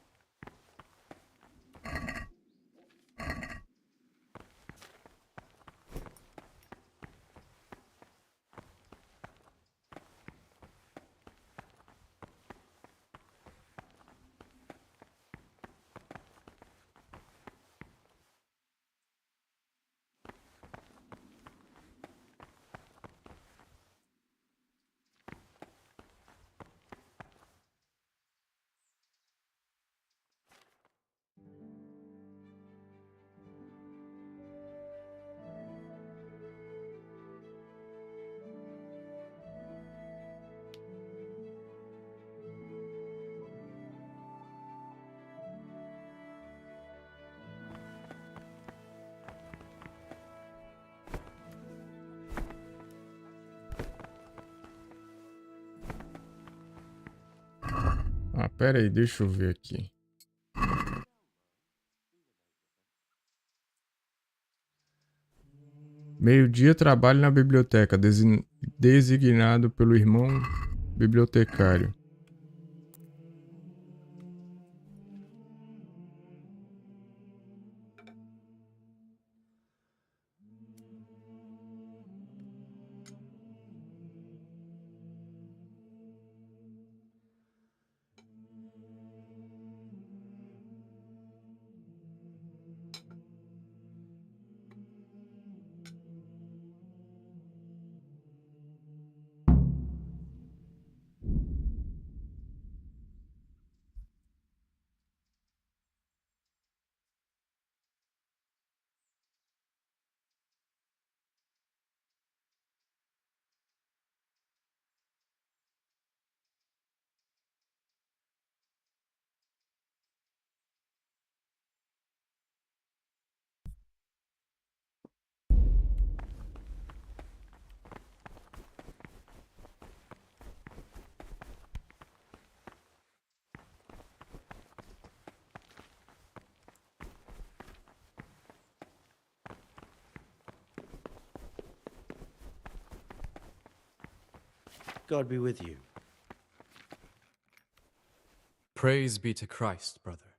Pera aí, deixa eu ver aqui. Meio-dia, trabalho na biblioteca, designado pelo irmão bibliotecário. God be with you. Praise be to Christ, brother.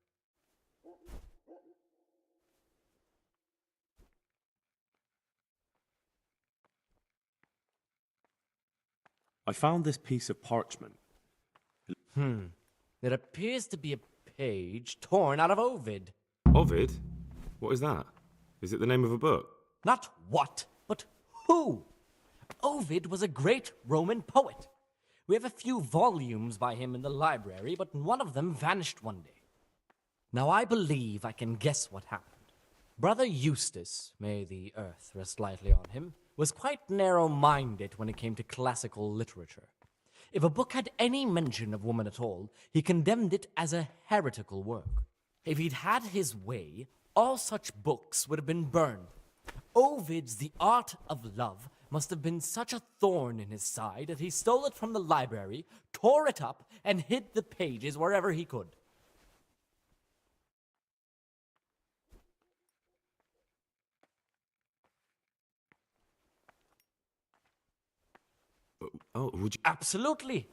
I found this piece of parchment. It appears to be a page torn out of Ovid. Ovid? What is that? Is it the name of a book? Not what, but who. Ovid was a great Roman poet. We have a few volumes by him in the library, but one of them vanished one day. Now I believe I can guess what happened. Brother Eustace, may the earth rest lightly on him, was quite narrow-minded when it came to classical literature. If a book had any mention of woman at all, he condemned it as a heretical work. If he'd had his way, all such books would have been burned. Ovid's The Art of Love must have been such a thorn in his side that he stole it from the library, tore it up, and hid the pages wherever he could. Oh, would you... Absolutely.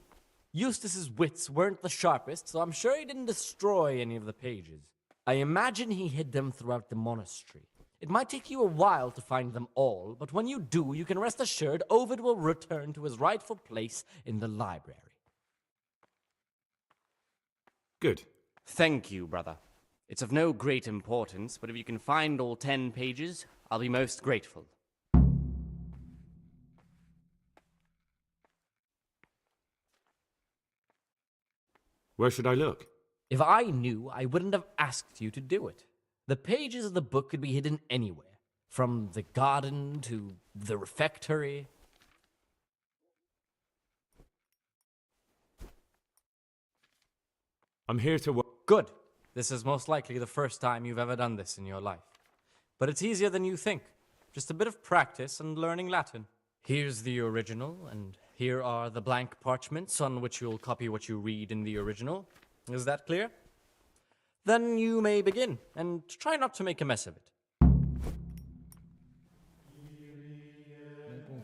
Eustace's wits weren't the sharpest, so I'm sure he didn't destroy any of the pages. I imagine he hid them throughout the monastery. It might take you a while to find them all, but when you do, you can rest assured Ovid will return to his rightful place in the library. Good. Thank you, brother. It's of no great importance, but if you can find all 10 pages, I'll be most grateful. Where should I look? If I knew, I wouldn't have asked you to do it. The pages of the book could be hidden anywhere, from the garden to the refectory. I'm here to work. Good. This is most likely the first time you've ever done this in your life. But it's easier than you think. Just a bit of practice and learning Latin. Here's the original, and here are the blank parchments on which you'll copy what you read in the original. Is that clear? Then you may begin, and try not to make a mess of it.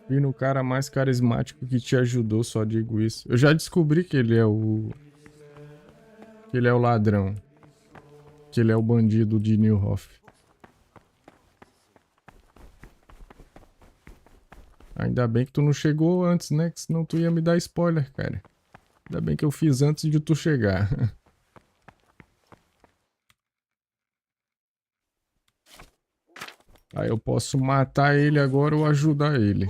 E no cara mais carismático que te ajudou, só digo isso. Eu já descobri que ele é o... que ele é o ladrão. Que ele é o bandido de Newhoff. Ainda bem que tu não chegou antes, né? Que senão tu ia me dar spoiler, cara. Ainda bem que eu fiz antes de tu chegar. Aí eu posso matar ele agora ou ajudar ele.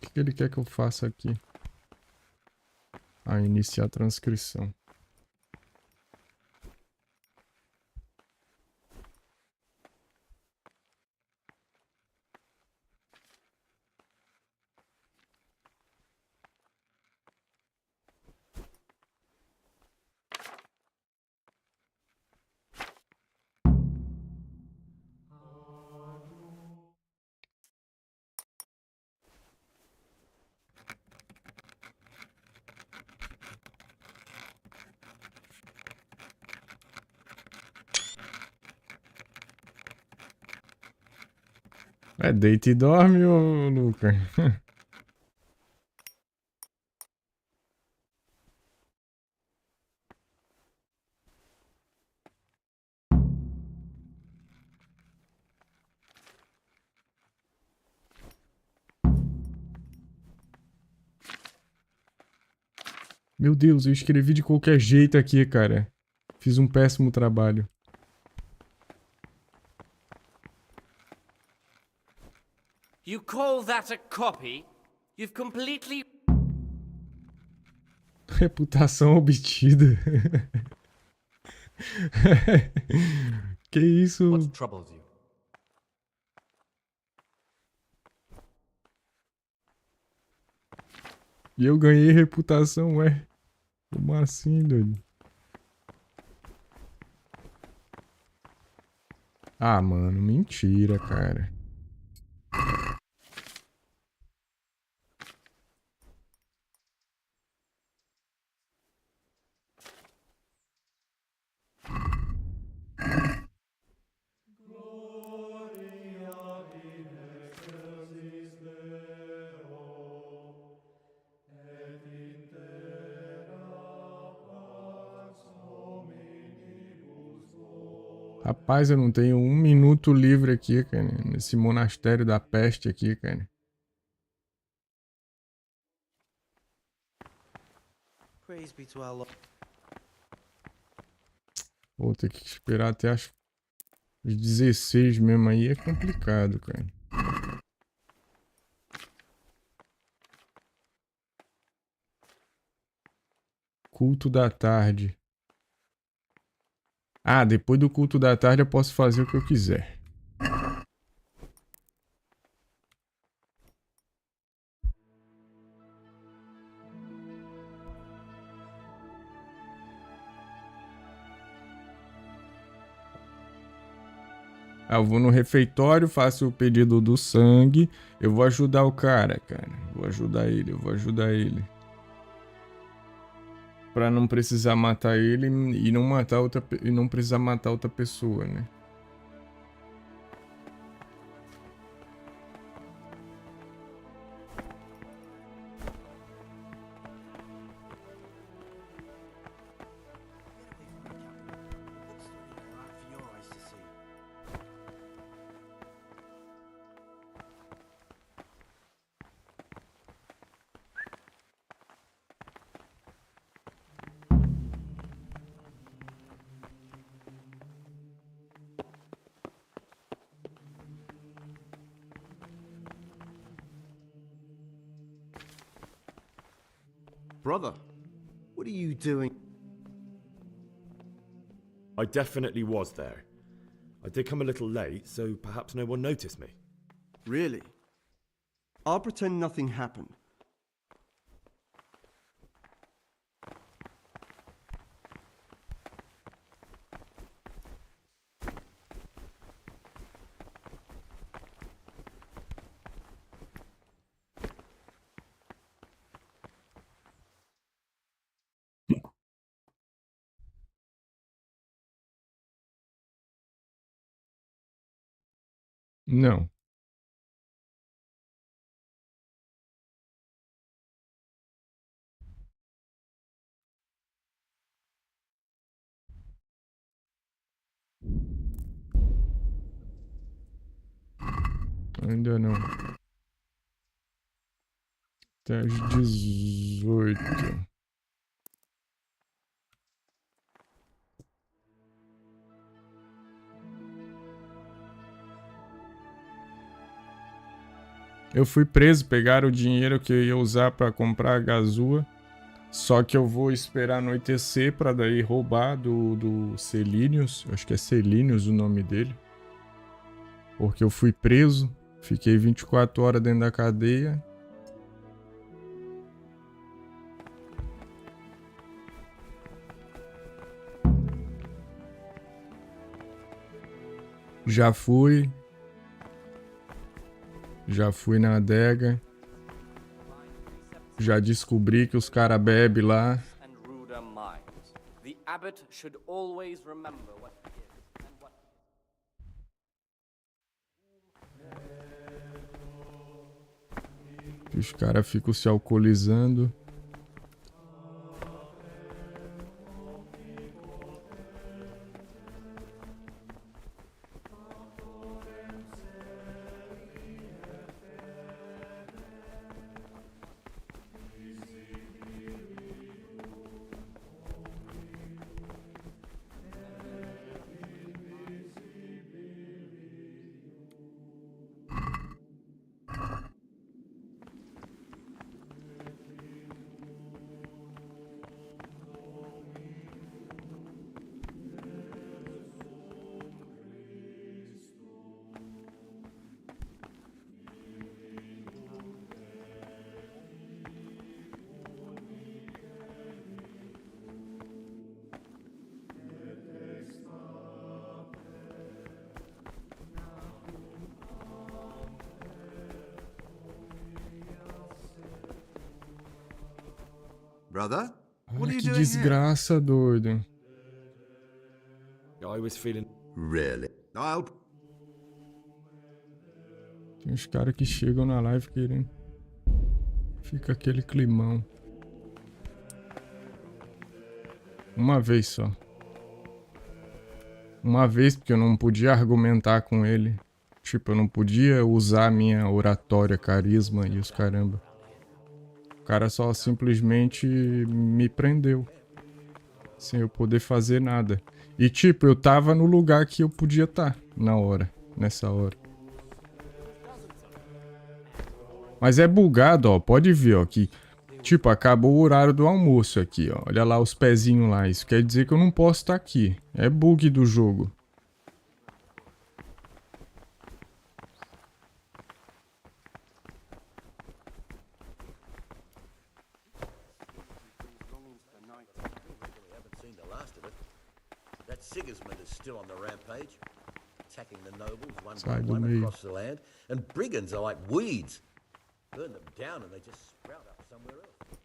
O que ele quer que eu faça aqui? Ah, iniciar a transcrição. É, deita e dorme, ô Luca. Meu Deus, eu escrevi de qualquer jeito aqui, cara. Fiz um péssimo trabalho. You call that a copy? You've completely... Reputação obtida. Que isso? What troubles you? E eu ganhei reputação, ué. Como assim, doido? Ah, mano, mentira, cara. Rapaz, eu não tenho um minuto livre aqui, cara. Nesse monastério da peste aqui, cara. Praise be to our Lord. Vou ter que esperar até as 16 mesmo aí. É complicado, cara. Culto da tarde. Ah, depois do culto da tarde eu posso fazer o que eu quiser. Ah, eu vou no refeitório, faço o pedido do sangue. Eu vou ajudar o cara. Vou ajudar ele. Pra não precisar matar ele e não matar e não precisar matar outra pessoa, né? Brother, what are you doing? I definitely was there. I did come a little late, so perhaps no one noticed me. Really? I'll pretend nothing happened. Não. Ainda não. Até às 18. Eu fui preso, pegaram o dinheiro que eu ia usar pra comprar a gazua. Só que eu vou esperar anoitecer pra daí roubar do Celínios. Acho que é Celínios o nome dele. Porque eu fui preso. Fiquei 24 horas dentro da cadeia. Já fui na adega. Já descobri que os caras bebem lá. The abbot should always remember what he is and what Os caras ficam se alcoolizando. Brother, what Ah, are you que doing here? desgraça, doido. I was feeling... Really? I'll... Tem uns caras que chegam na live querendo. Fica aquele climão. Uma vez só. Uma vez, porque eu não podia argumentar com ele. Tipo, eu não podia usar minha oratória, carisma e os caramba. O cara só simplesmente me prendeu. Sem eu poder fazer nada. E tipo, eu tava no lugar que eu podia estar na hora. Nessa hora. Mas é bugado, ó. Pode ver, ó. Que, tipo, acabou o horário do almoço aqui, ó. Olha lá os pezinhos lá. Isso quer dizer que eu não posso estar aqui. É bug do jogo. Sigismund is still on the rampage, attacking the nobles one Sai by do one meio. across the land, and brigands are like weeds. Burn them down and they just sprout up somewhere else.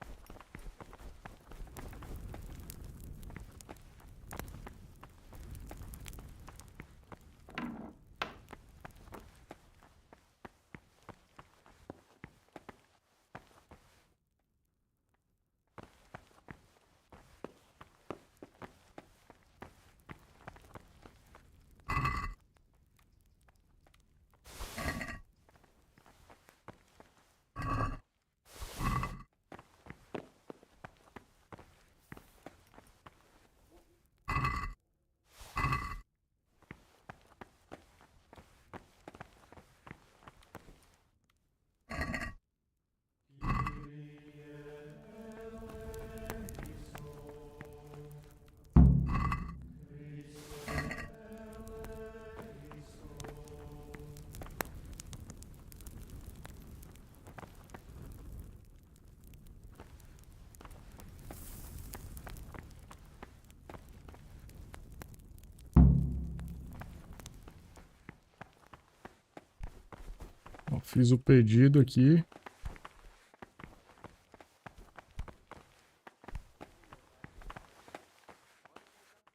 Ó, fiz o pedido aqui.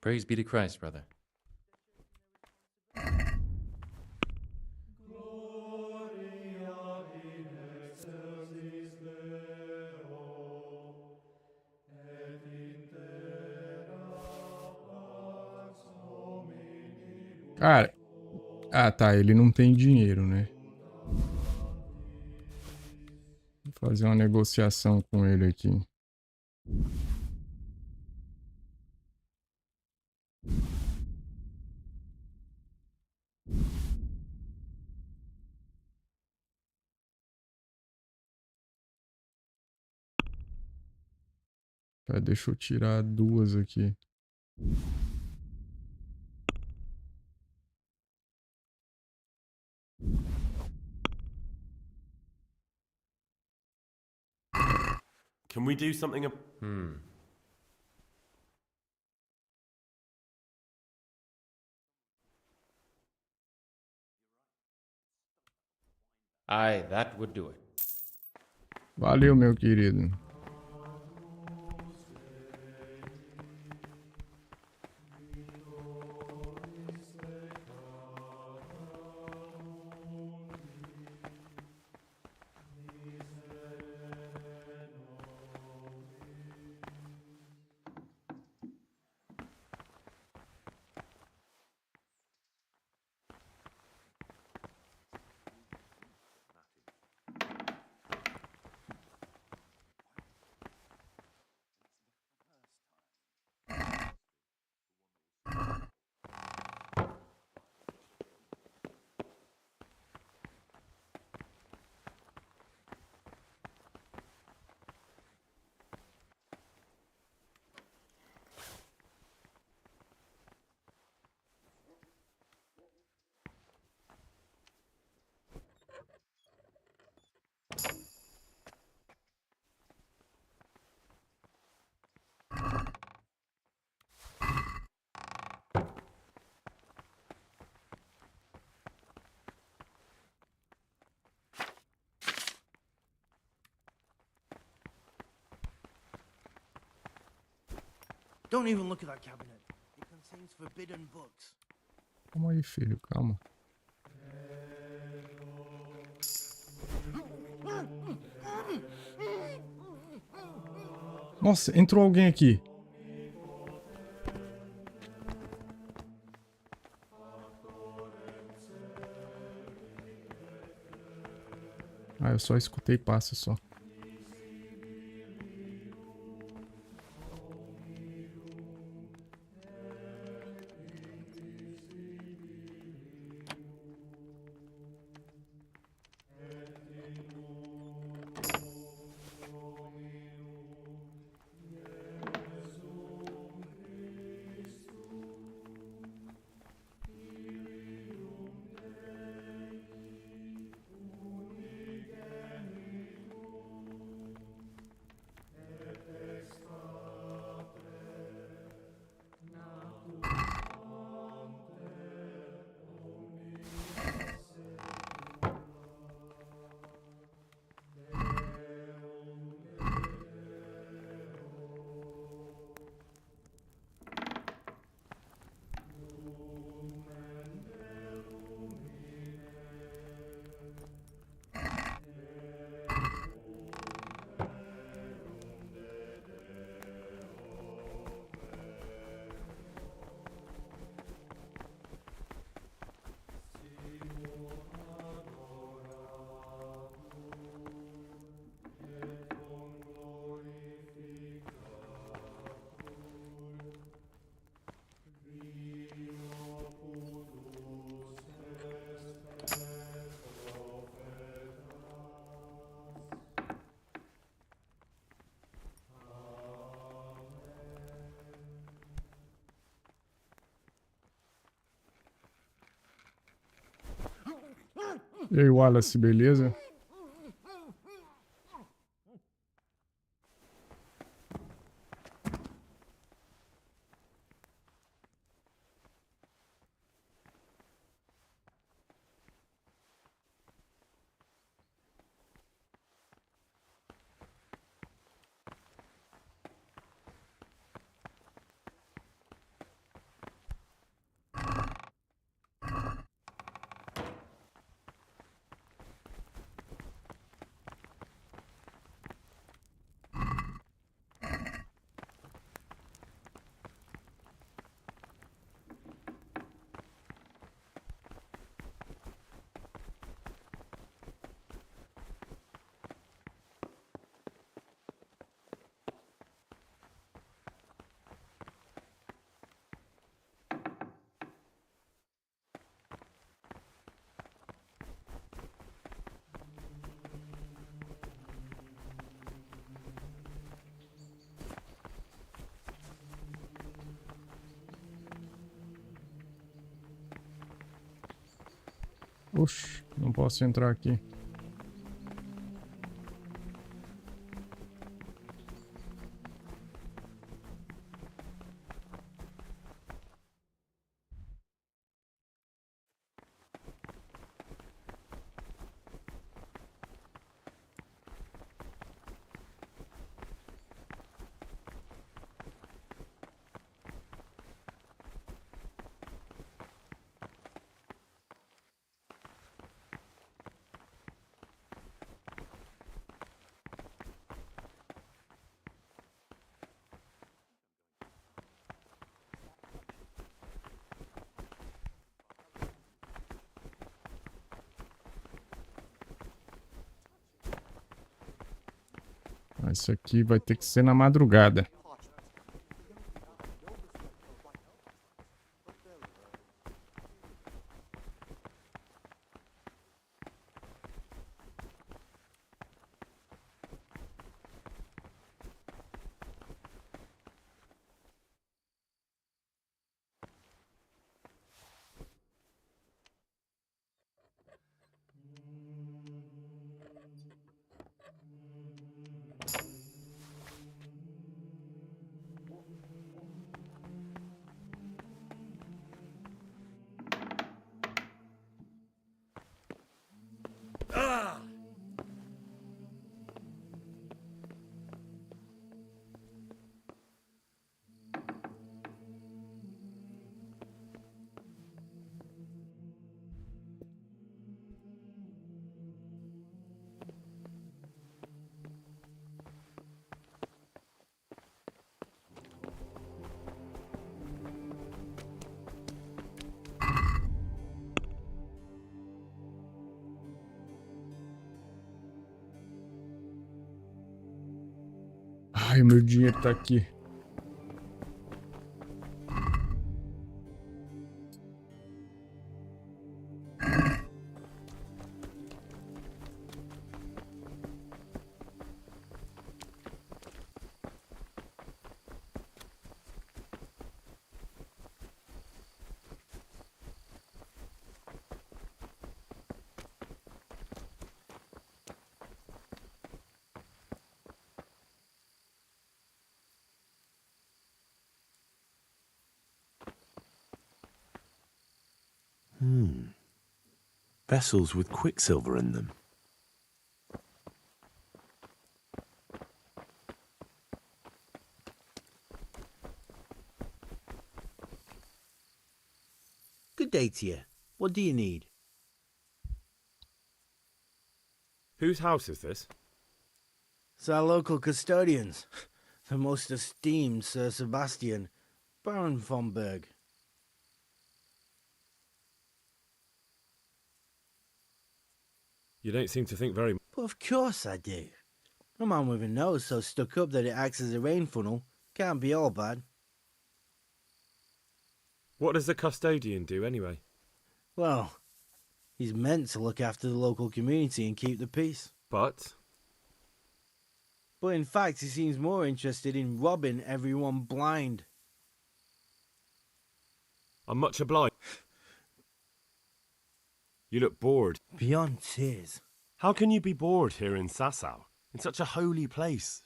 Praise be to Christ, brother. Cara. Ah, tá. Ele não tem dinheiro, né? Vou fazer uma negociação com ele aqui. Tá, deixa eu tirar duas aqui. Can we do something? Aye, that would do it. Valeu, meu querido. Don't even look at that cabinet. It contains forbidden books. Calma aí, filho, calma. Nossa, entrou alguém aqui. Ah, eu só escutei passos só. E aí, Wallace, beleza? Oxi, não posso entrar aqui. Isso aqui vai ter que ser na madrugada. Ai, meu dinheiro tá aqui. Vessels with quicksilver in them. Good day to you. What do you need? Whose house is this? It's our local custodians. The most esteemed Sir Sebastian, Baron von Berg. You don't seem to think very... But of course I do. A man with a nose so stuck up that it acts as a rain funnel can't be all bad. What does the custodian do, anyway? Well, he's meant to look after the local community and keep the peace. But in fact, he seems more interested in robbing everyone blind. I'm much obliged. You look bored. Beyond tears. How can you be bored here in Sasau, in such a holy place?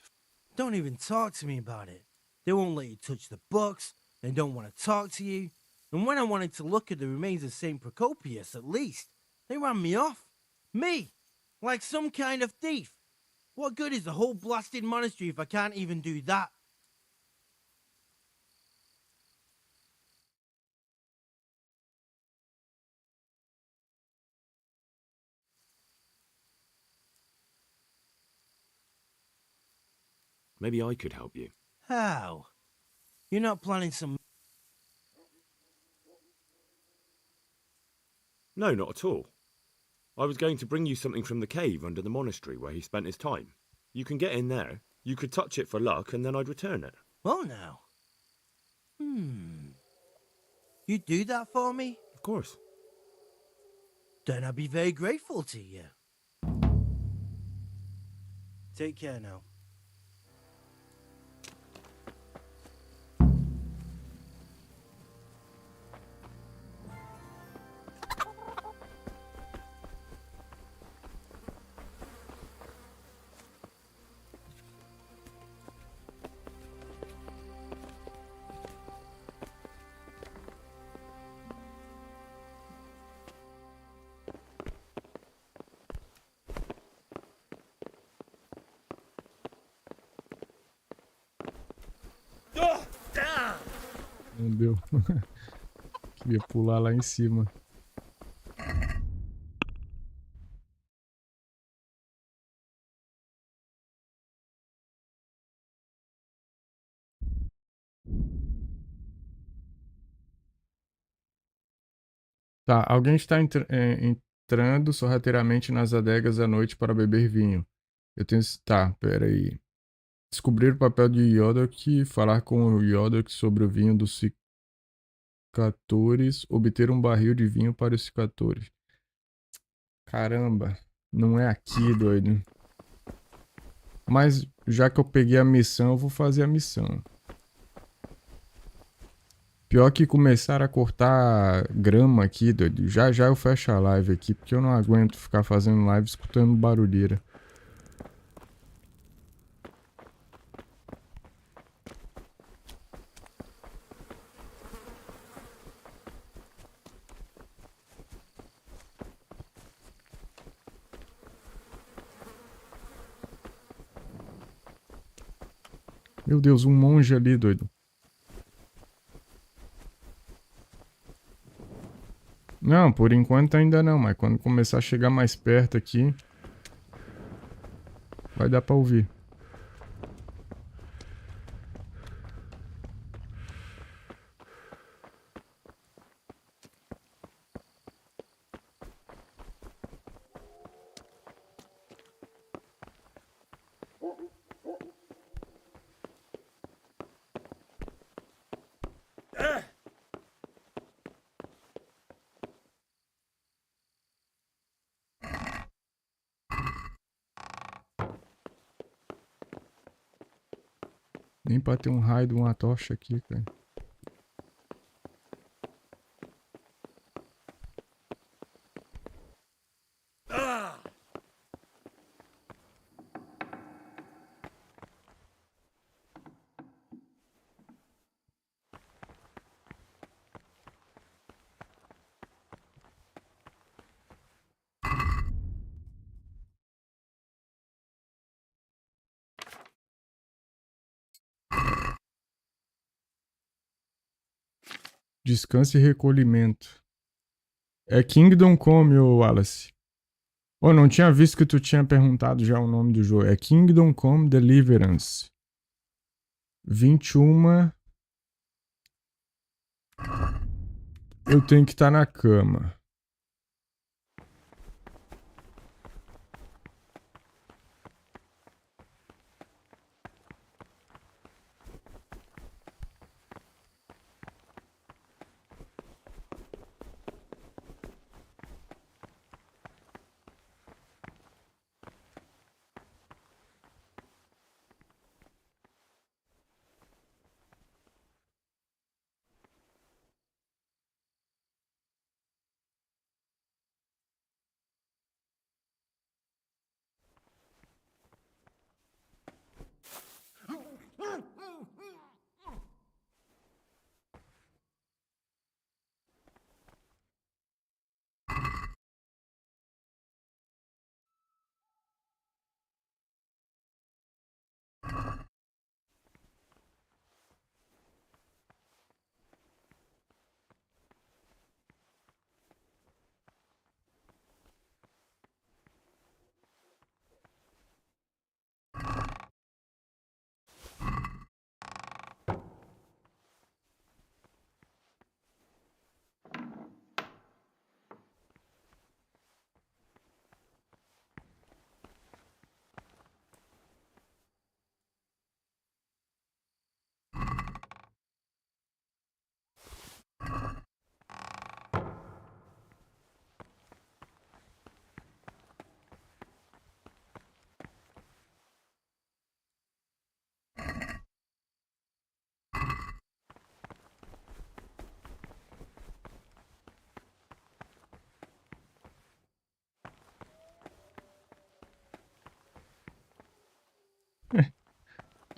Don't even talk to me about it. They won't let you touch the books. They don't want to talk to you. And when I wanted to look at the remains of St. Procopius, at least, they ran me off. Me! Like some kind of thief. What good is the whole blasted monastery if I can't even do that? Maybe I could help you. How? You're not planning some... No, not at all. I was going to bring you something from the cave under the monastery where he spent his time. You can get in there, you could touch it for luck, and then I'd return it. Oh, now. You do that for me? Of course. Then I'd be very grateful to you. Take care now. Não deu. Queria pular lá em cima. Tá, alguém está entrando sorrateiramente nas adegas à noite para beber vinho. Eu tenho... Tá, pera aí. Descobrir o papel de Yodok, falar com o Yodok sobre o vinho dos cicatores, obter um barril de vinho para os cicatores. Caramba, não é aqui, doido. Mas já que eu peguei a missão, eu vou fazer a missão. Pior que começar a cortar grama aqui, doido. Já já eu fecho a live aqui, porque eu não aguento ficar fazendo live escutando barulheira. Meu Deus, um monge ali, doido. Não, por enquanto ainda não, mas quando começar a chegar mais perto aqui, vai dar pra ouvir. Nem pra ter um raio de uma tocha aqui, cara. Descanso e recolhimento. É Kingdom Come, ô Wallace. Oh, não tinha visto que tu tinha perguntado já o nome do jogo. É Kingdom Come Deliverance. 21. Eu tenho que estar na cama.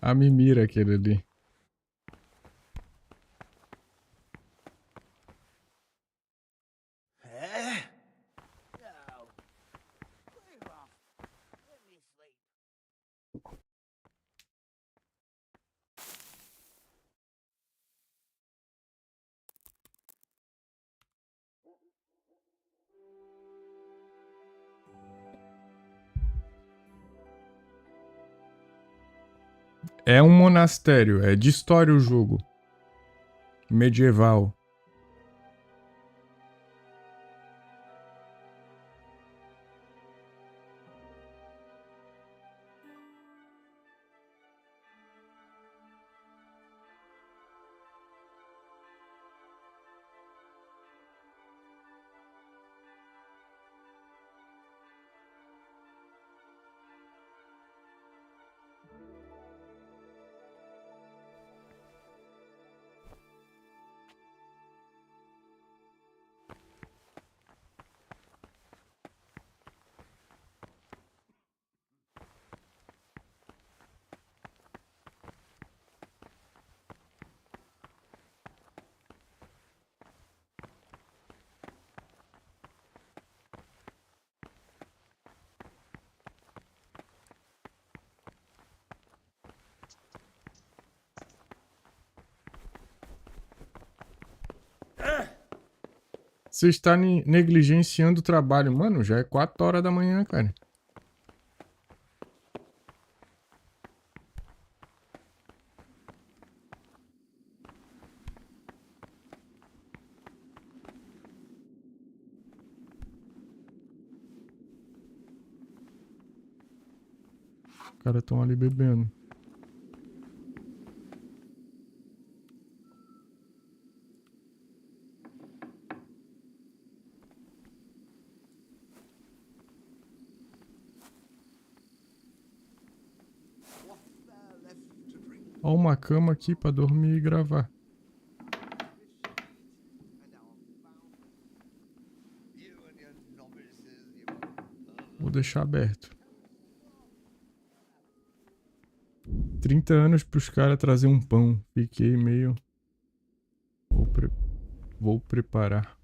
A mimira aquele ali. É um monastério, é de história o jogo. Medieval. Você está negligenciando o trabalho. Mano, já é 4 horas da manhã, cara. Os caras estão ali bebendo. Ó, uma cama aqui pra dormir e gravar. Vou deixar aberto. 30 anos pros caras trazer um pão. Fiquei meio... Vou preparar.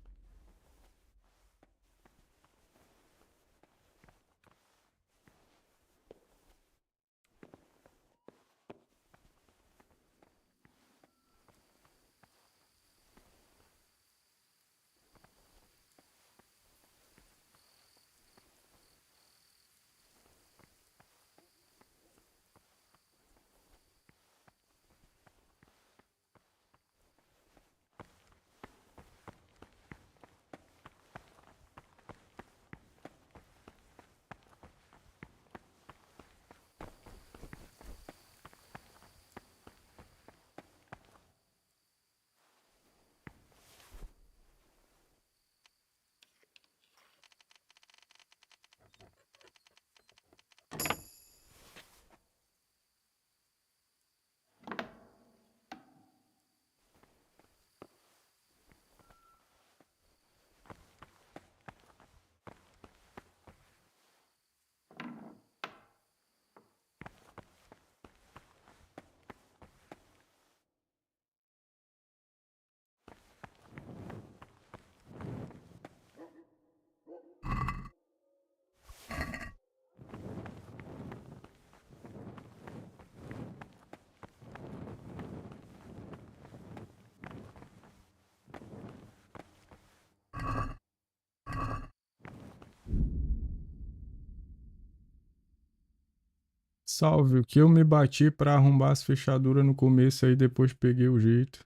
Salve, o que eu me bati pra arrombar as fechaduras no começo aí, depois peguei o jeito.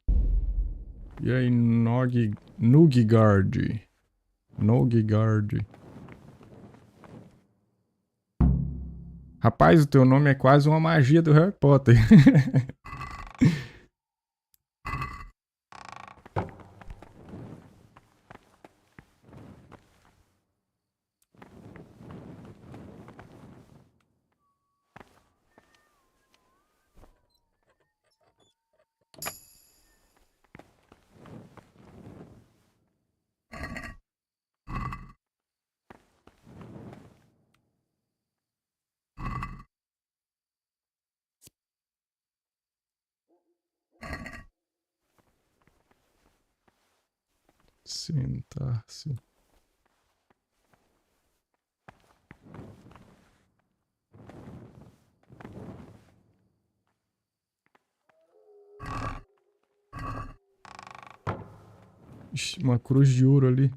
E aí, Nugigard. Rapaz, o teu nome é quase uma magia do Harry Potter. Sentar-se. Ixi, uma cruz de ouro ali.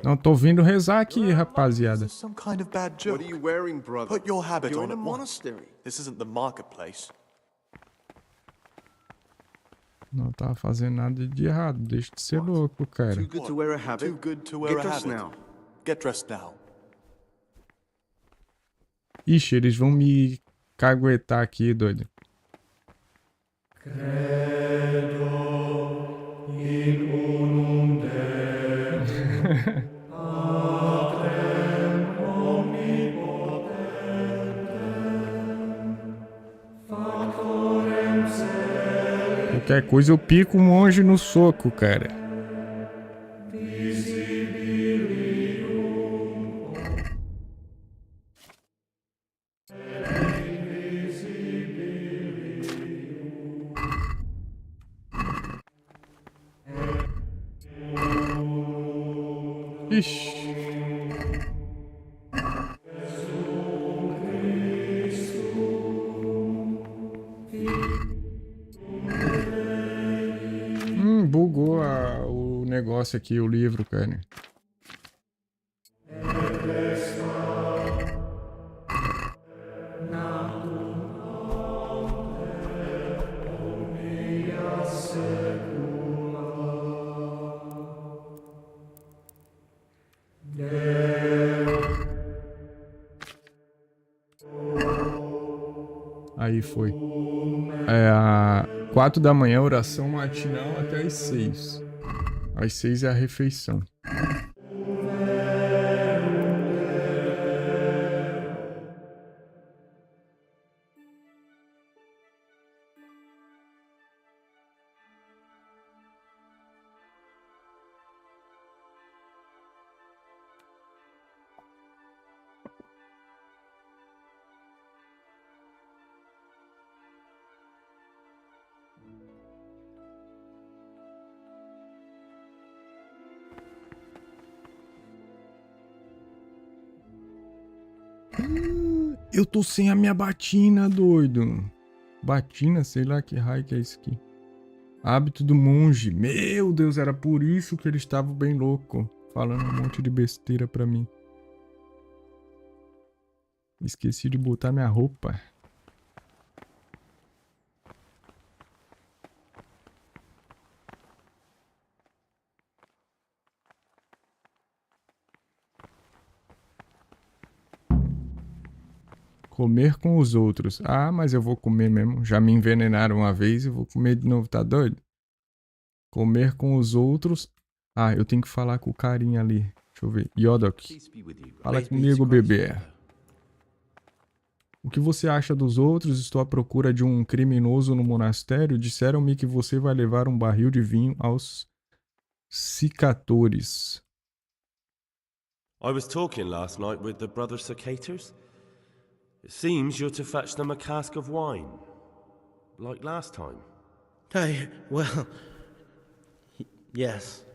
Não, tô ouvindo rezar aqui, rapaziada. Some kind of bad joke. What are you wearing, brother? Put your habit You're on in a at once. monastery. This isn't the marketplace. Não tava fazendo nada de errado. Deixa de ser louco, cara. Too good to wear a habit? Too good to wear Get a dressed habit. now. Get dressed now. Ixi, eles vão me caguetar aqui, doido. Qualquer coisa eu pico o monge no soco, cara. Ixi. Bugou o negócio aqui, o livro, cara. Aí foi. É 4 da manhã, oração matinal até às 6. Às 6 é a refeição. Eu tô sem a minha batina, doido. Batina, sei lá que raio que é isso aqui. Hábito do monge. Meu Deus, era por isso que ele estava bem louco. Falando um monte de besteira pra mim. Esqueci de botar minha roupa. Comer com os outros. Ah, mas eu vou comer mesmo. Já me envenenaram uma vez e vou comer de novo, tá doido? Comer com os outros. Ah, eu tenho que falar com o carinha ali. Deixa eu ver. Yodok. Fala comigo, bebê. O que você acha dos outros? Estou à procura de um criminoso no monastério. Disseram-me que você vai levar um barril de vinho aos cicatores. I was talking last night with the brother Cicators. It seems you're to fetch them a cask of wine, like last time. Well, yes,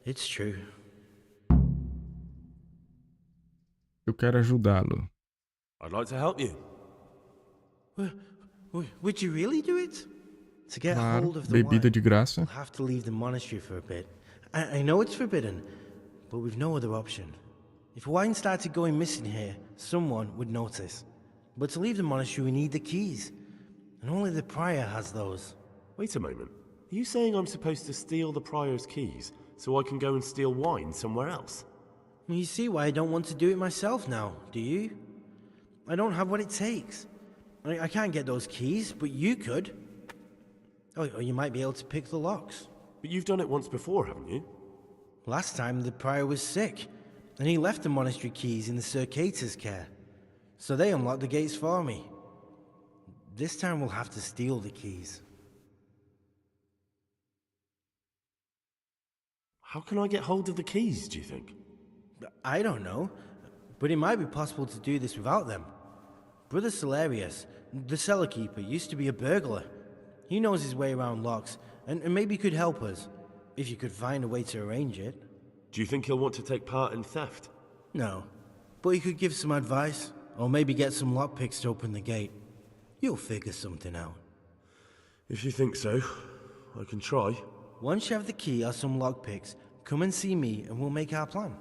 it's true. Eu quero ajudá-lo. I'd like to help you. Would you really do it? To get Claro, hold of the bebida wine, de graça. we'll have to leave the monastery for a bit. I know it's forbidden, but we've no other option. If wine started going missing here, someone would notice. But to leave the monastery, we need the keys. And only the prior has those. Wait a moment. Are you saying I'm supposed to steal the prior's keys so I can go and steal wine somewhere else? You see why I don't want to do it myself now, do you? I don't have what it takes. I can't get those keys, but you could. Or you might be able to pick the locks. But you've done it once before, haven't you? Last time the prior was sick, and he left the monastery keys in the Circator's care. So they unlocked the gates for me. This time we'll have to steal the keys. How can I get hold of the keys, do you think? I don't know, but it might be possible to do this without them. Brother Celerius, the cellar keeper, used to be a burglar. He knows his way around locks, and maybe could help us, if you could find a way to arrange it. Do you think he'll want to take part in theft? No, but he could give some advice, or maybe get some lockpicks to open the gate. You'll figure something out. If you think so, I can try. Once you have the key or some lockpicks, come and see me and we'll make our plan.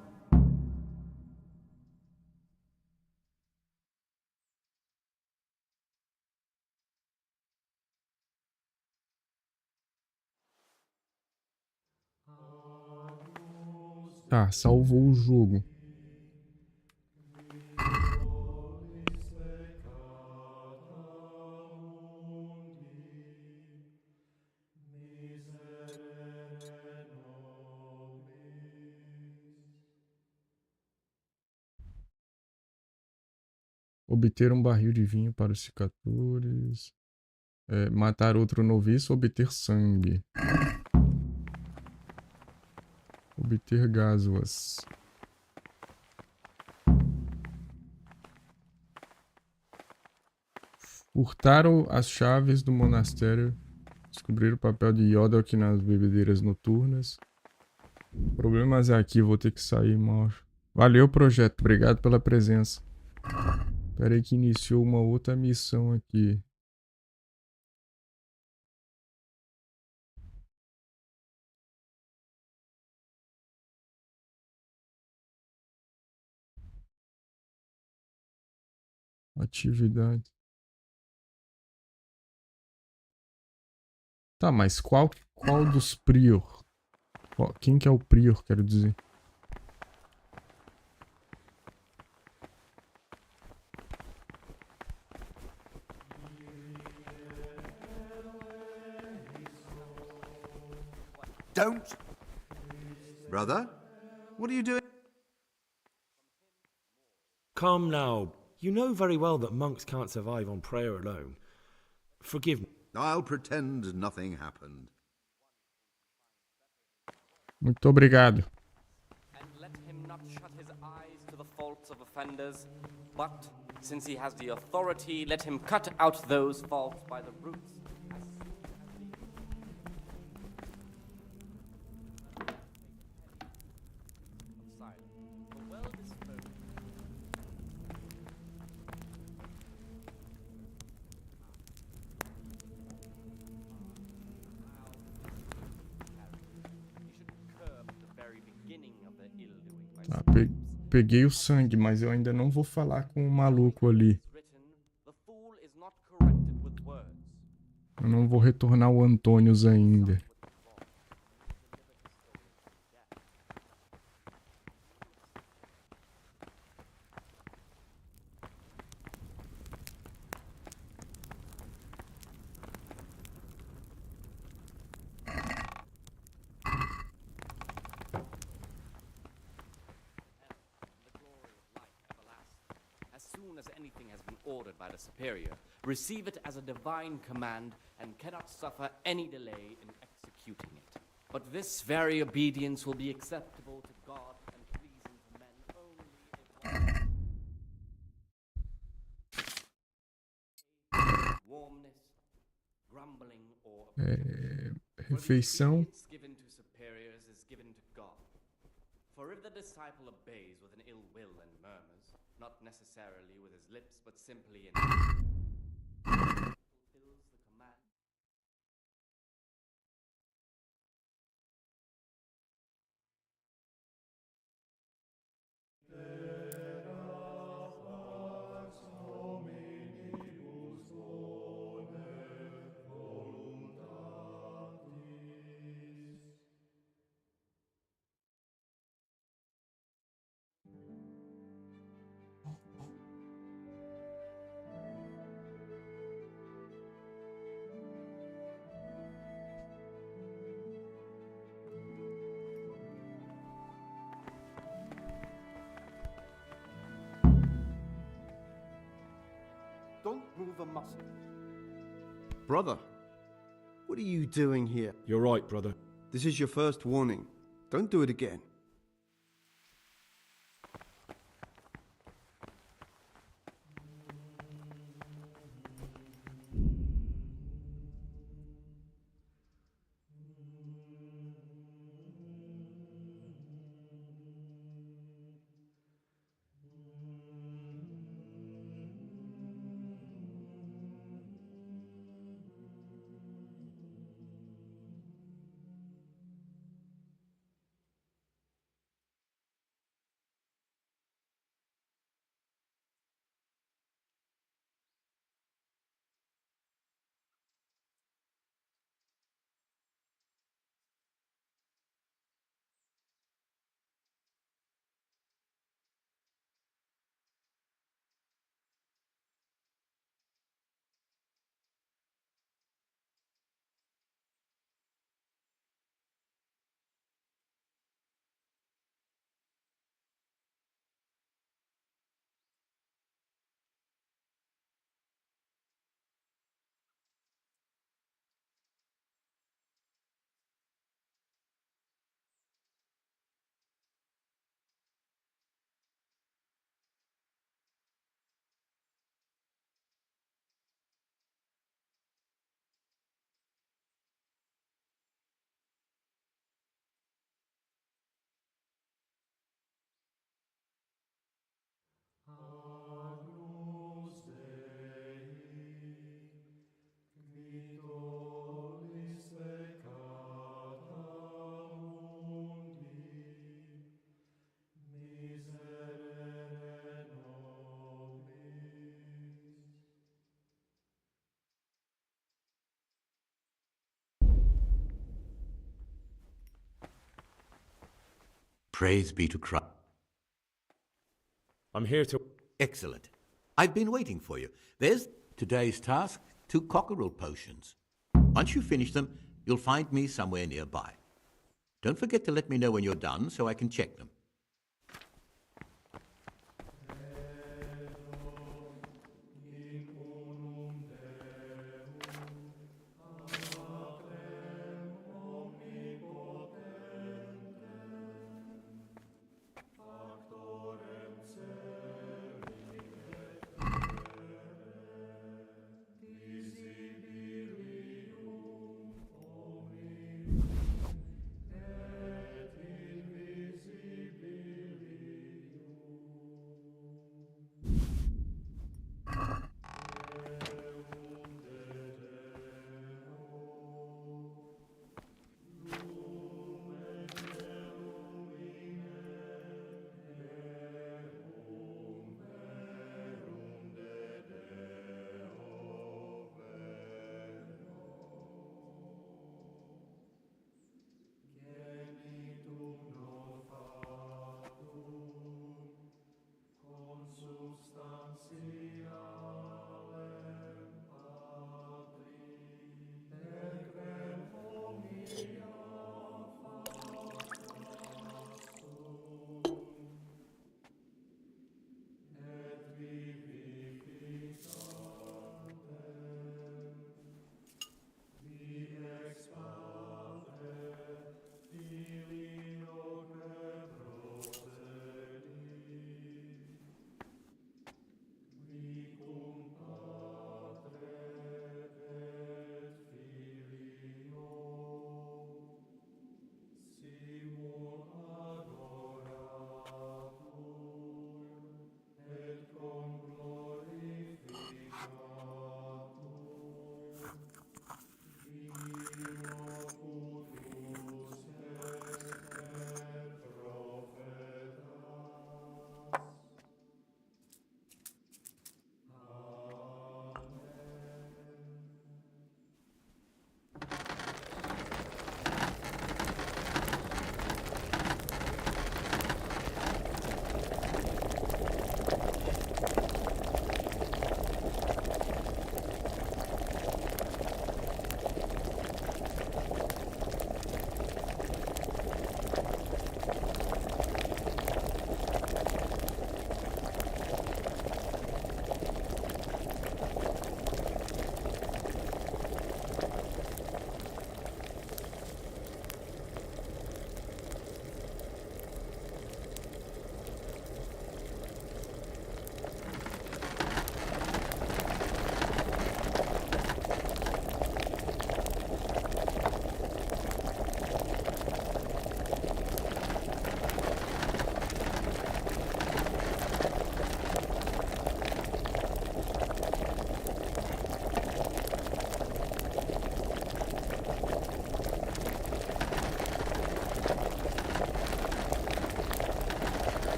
Tá, salvou o jogo. Obter um barril de vinho para os cicatores. Matar outro noviço, obter sangue. Obter gásuas. Furtaram as chaves do monastério. Descobrir o papel de Yodok nas bebedeiras noturnas. Problemas aqui, vou ter que sair, macho. Valeu, projeto. Obrigado pela presença. Espera aí que iniciou uma outra missão aqui. Atividade. Tá, mas qual dos prior? Quem que é o prior, quero dizer? Don't! Brother, what are you doing? Come now. You know very well that monks can't survive on prayer alone. Forgive me. I'll pretend nothing happened. Muito obrigado. And let him not shut his eyes to the faults of offenders, but, since he has the authority, let him cut out those faults by the roots. Tá, peguei o sangue, mas eu ainda não vou falar com o maluco ali. Eu não vou retornar o Antônios ainda. By the superior, receive it as a divine command and cannot suffer any delay in executing it. But this very obedience will be acceptable to God and pleasing to men only if warmness, grumbling, or refeição. given to superiors is given to God. For if the disciple obeys with an ill will and murmurs, not necessarily with his lips, but simply in fulfills the command. Don't move a muscle. Brother, what are you doing here? You're right, brother. This is your first warning. Don't do it again. Praise be to Christ. I'm here to... Excellent. I've been waiting for you. There's today's task, 2 cockerel potions. Once you finish them, you'll find me somewhere nearby. Don't forget to let me know when you're done so I can check them.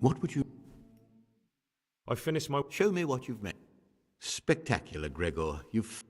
What would you... I finished my... Show me what you've made. Spectacular, Gregor. You've...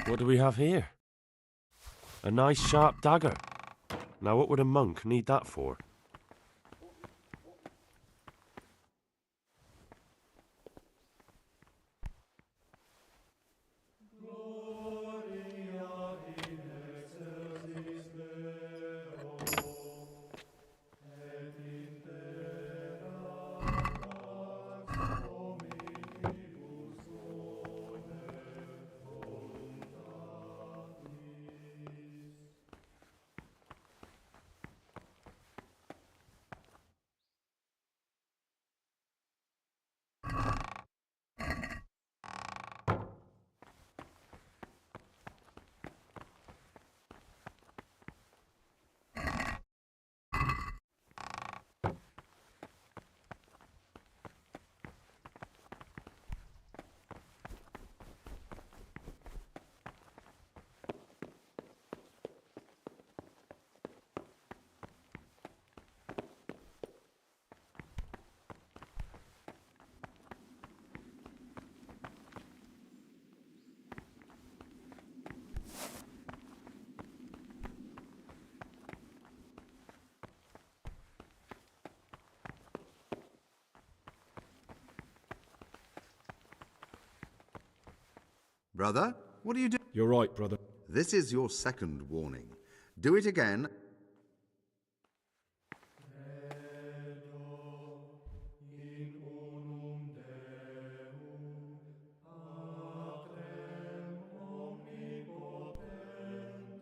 What do we have here? A nice sharp dagger. Now what would a monk need that for? Brother, what are you doing? You're right, brother. This is your second warning. Do it again.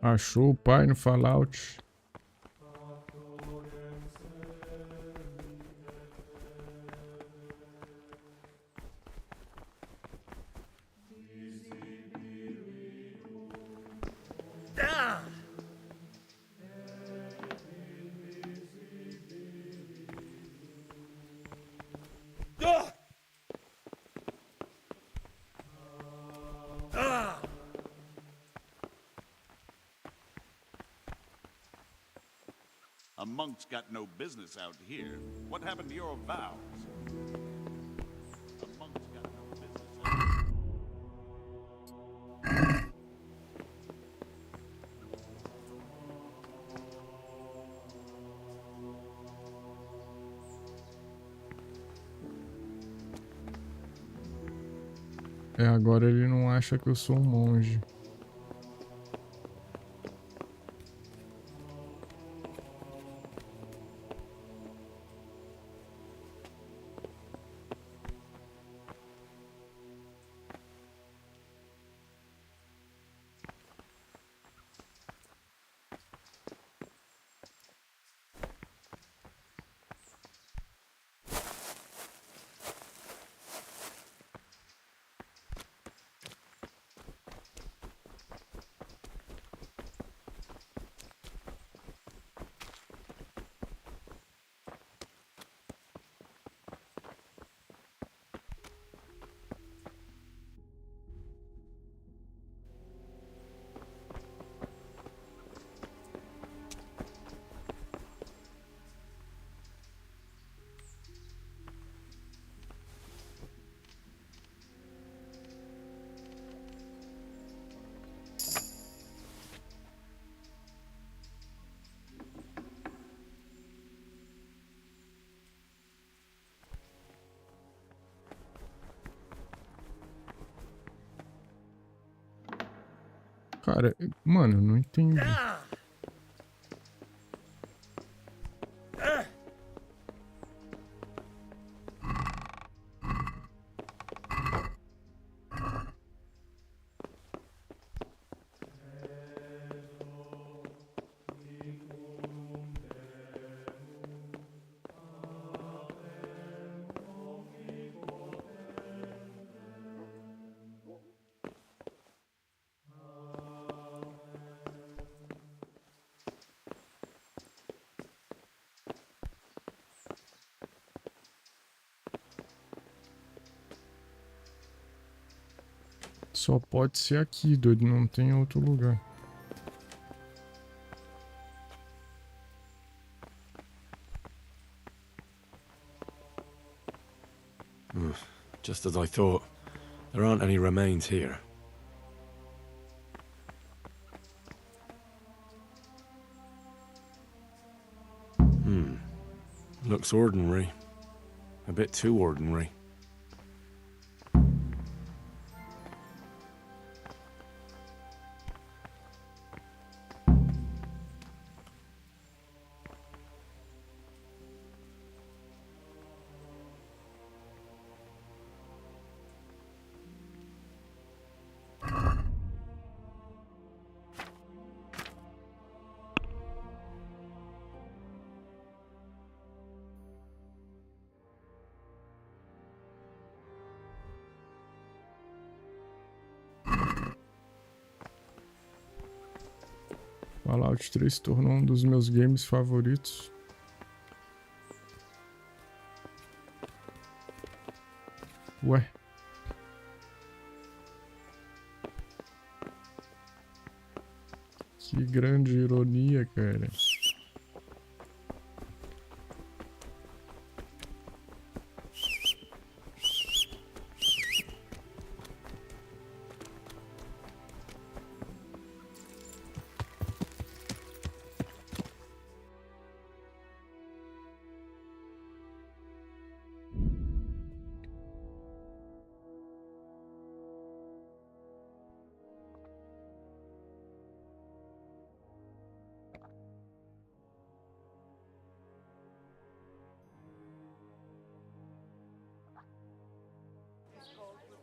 Achou o pai no Fallout. A monk's got no business out here. What happened to your vows? A monk's got no business out É, agora ele não acha que eu sou um monge. Cara, mano, eu não entendi. Só pode ser aqui, doido, não tem outro lugar. Just as I thought. There aren't any remains here. Looks ordinary. A bit too ordinary. Fallout 3 se tornou um dos meus games favoritos. Ué. Que grande ironia, cara.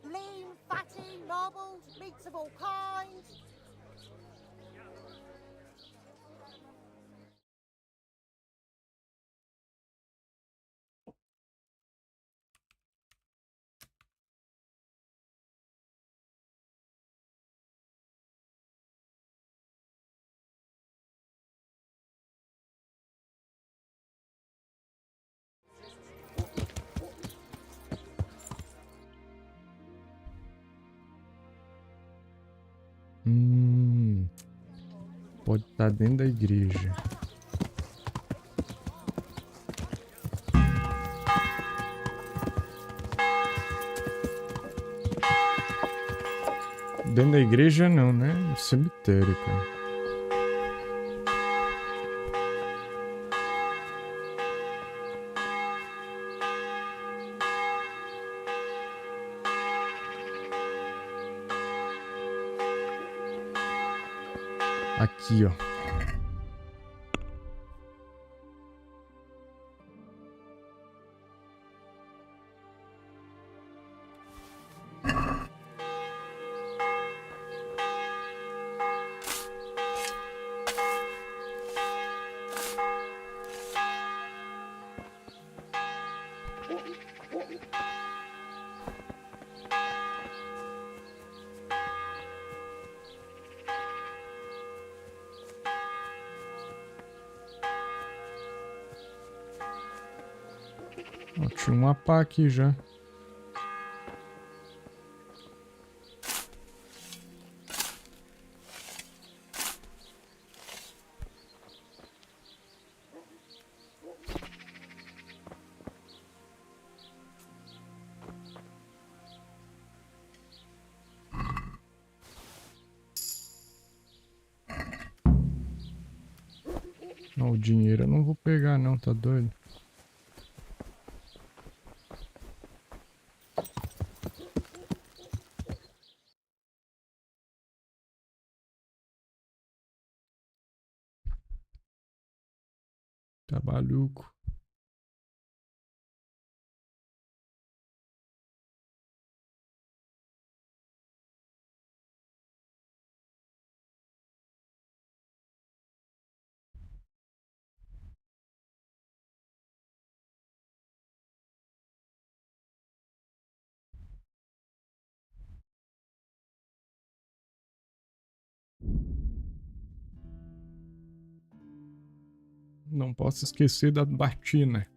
Lean, fatty, marbled, meats of all kinds. Pode estar dentro da igreja. Dentro da igreja não, né? No cemitério, cara. Aqui, ó. Ó, tinha uma pá aqui já. Não, o dinheiro eu não vou pegar não, tá doido? Tá maluco. Não posso esquecer da batina.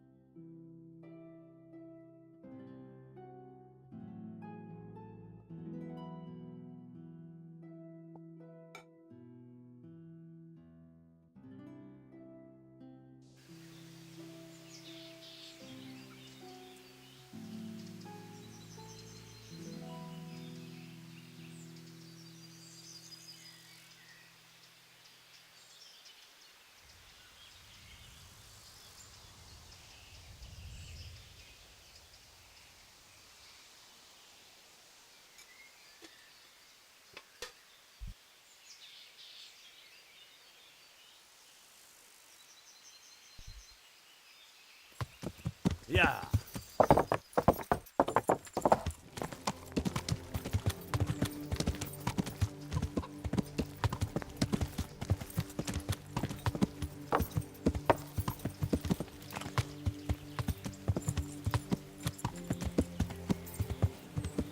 Yeah.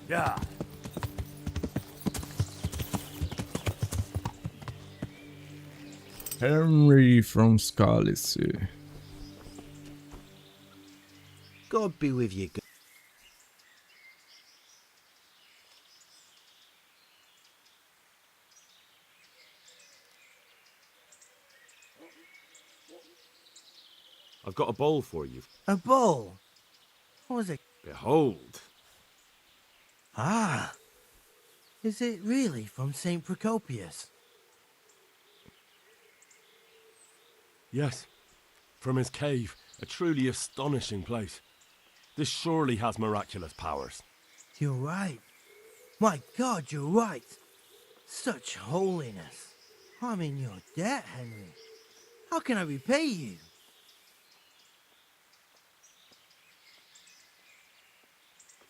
Yeah. Henry from Scalice. God be with you. I've got a bowl for you. A bowl? What was it? Behold. Ah. Is it really from St. Procopius? Yes. From his cave. A truly astonishing place. This surely has miraculous powers. You're right. My God, you're right. Such holiness. I'm in your debt, Henry. How can I repay you?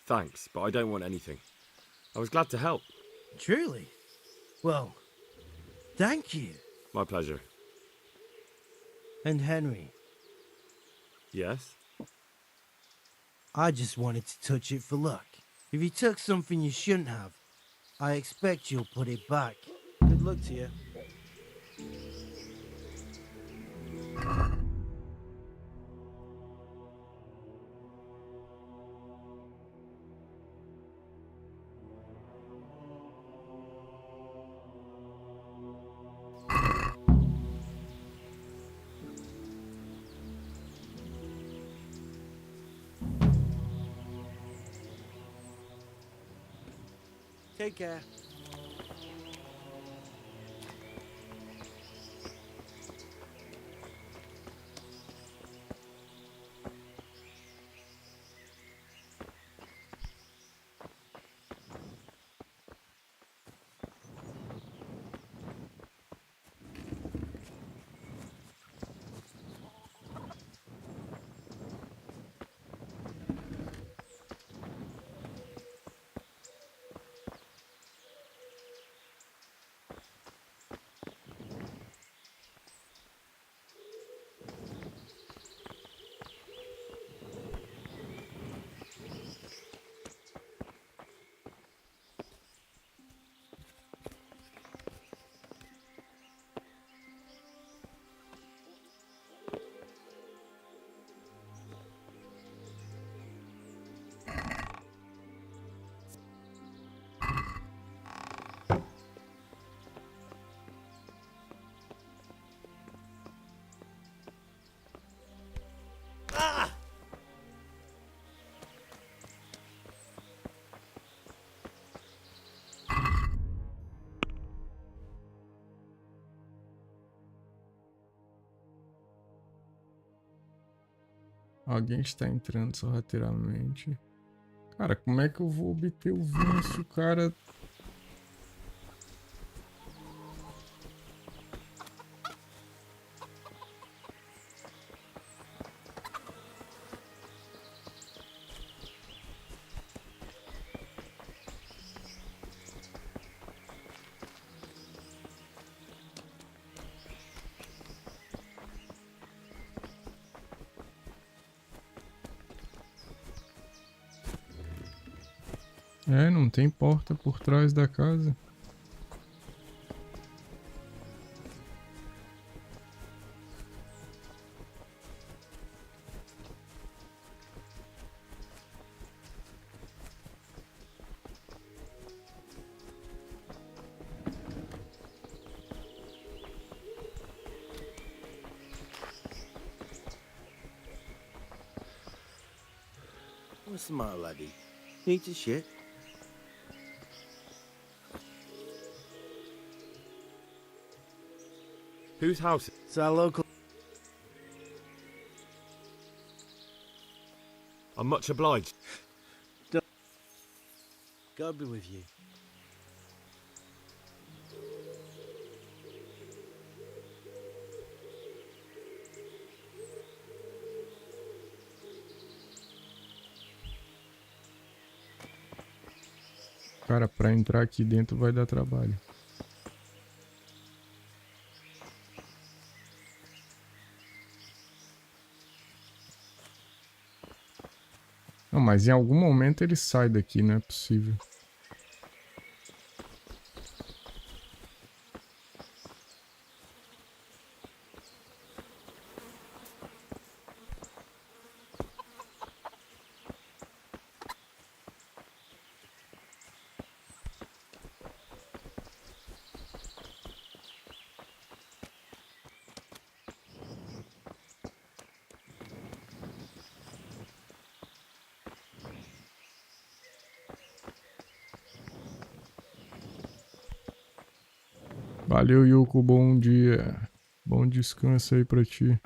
Thanks, but I don't want anything. I was glad to help. Truly? Well, thank you. My pleasure. And Henry, Yes? I just wanted to touch it for luck. If you took something you shouldn't have, I expect you'll put it back. Good luck to you. Take care. Alguém está entrando sorrateiramente. Cara, como é que eu vou obter o vinho se o cara... É, não tem porta por trás da casa. What's the matter, laddie? Need to shit? Whose house? It's our local. I'm much obliged. God be with you. Cara, pra entrar aqui dentro vai dar trabalho. Não, mas em algum momento ele sai daqui, não é possível. Valeu, Yuko, bom dia. Bom descanso aí pra ti.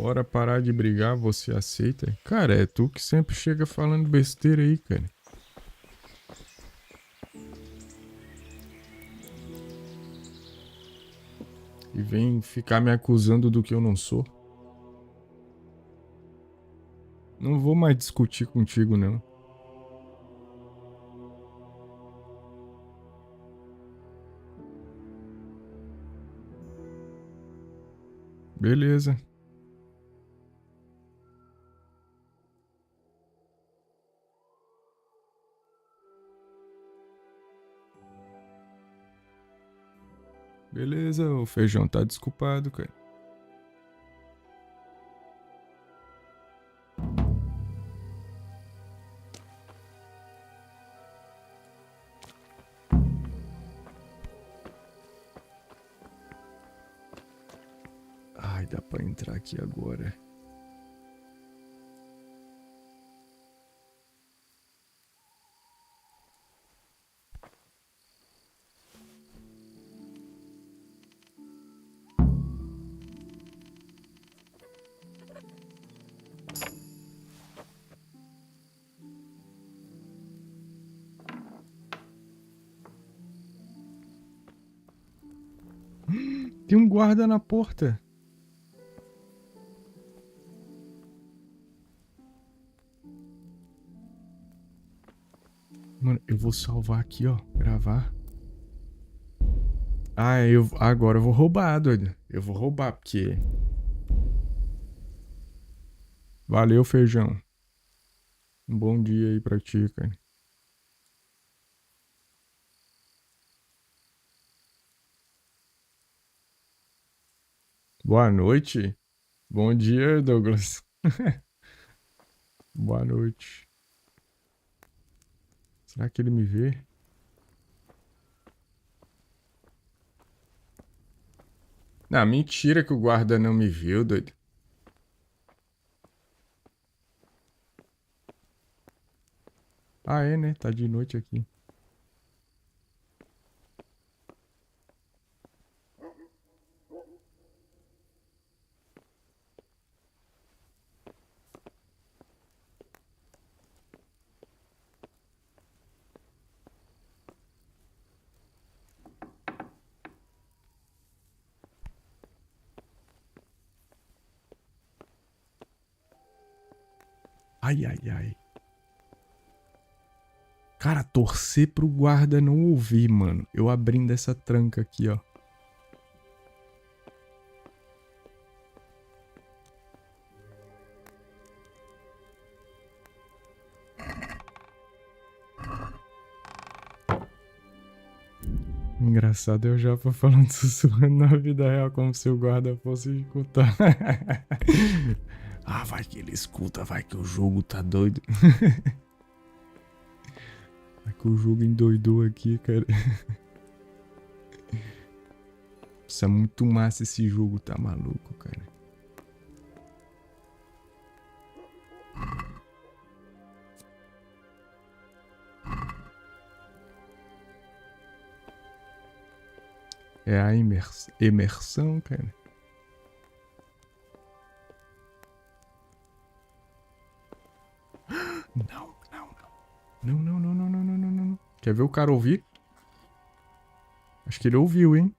Bora parar de brigar, você aceita? Cara, é tu que sempre chega falando besteira aí, cara. E vem ficar me acusando do que eu não sou. Não vou mais discutir contigo, não. Beleza. Beleza, o Feijão tá desculpado, cara. Ai, dá pra entrar aqui agora. Tem um guarda na porta. Mano, eu vou salvar aqui, ó. Gravar. Ah, agora eu vou roubar, doido. Eu vou roubar, porque... Valeu, Feijão. Um bom dia aí pra ti, cara. Boa noite. Bom dia, Douglas. Boa noite. Será que ele me vê? Não, mentira que o guarda não me viu, doido. Ah, é, né? Tá de noite aqui. Ai, ai, ai. Cara, torcer pro guarda não ouvir, mano. Eu abrindo essa tranca aqui, ó. Engraçado, eu já vou falando sussurrando na vida real como se o guarda fosse escutar. Ah, vai que ele escuta, vai que o jogo tá doido. Vai que o jogo endoidou aqui, cara. Isso é muito massa esse jogo, tá maluco, cara. É a imersão, cara. Não, não, não. Não, não, não, não, não, não, não, não. Quer ver o cara ouvir? Acho que ele ouviu, hein?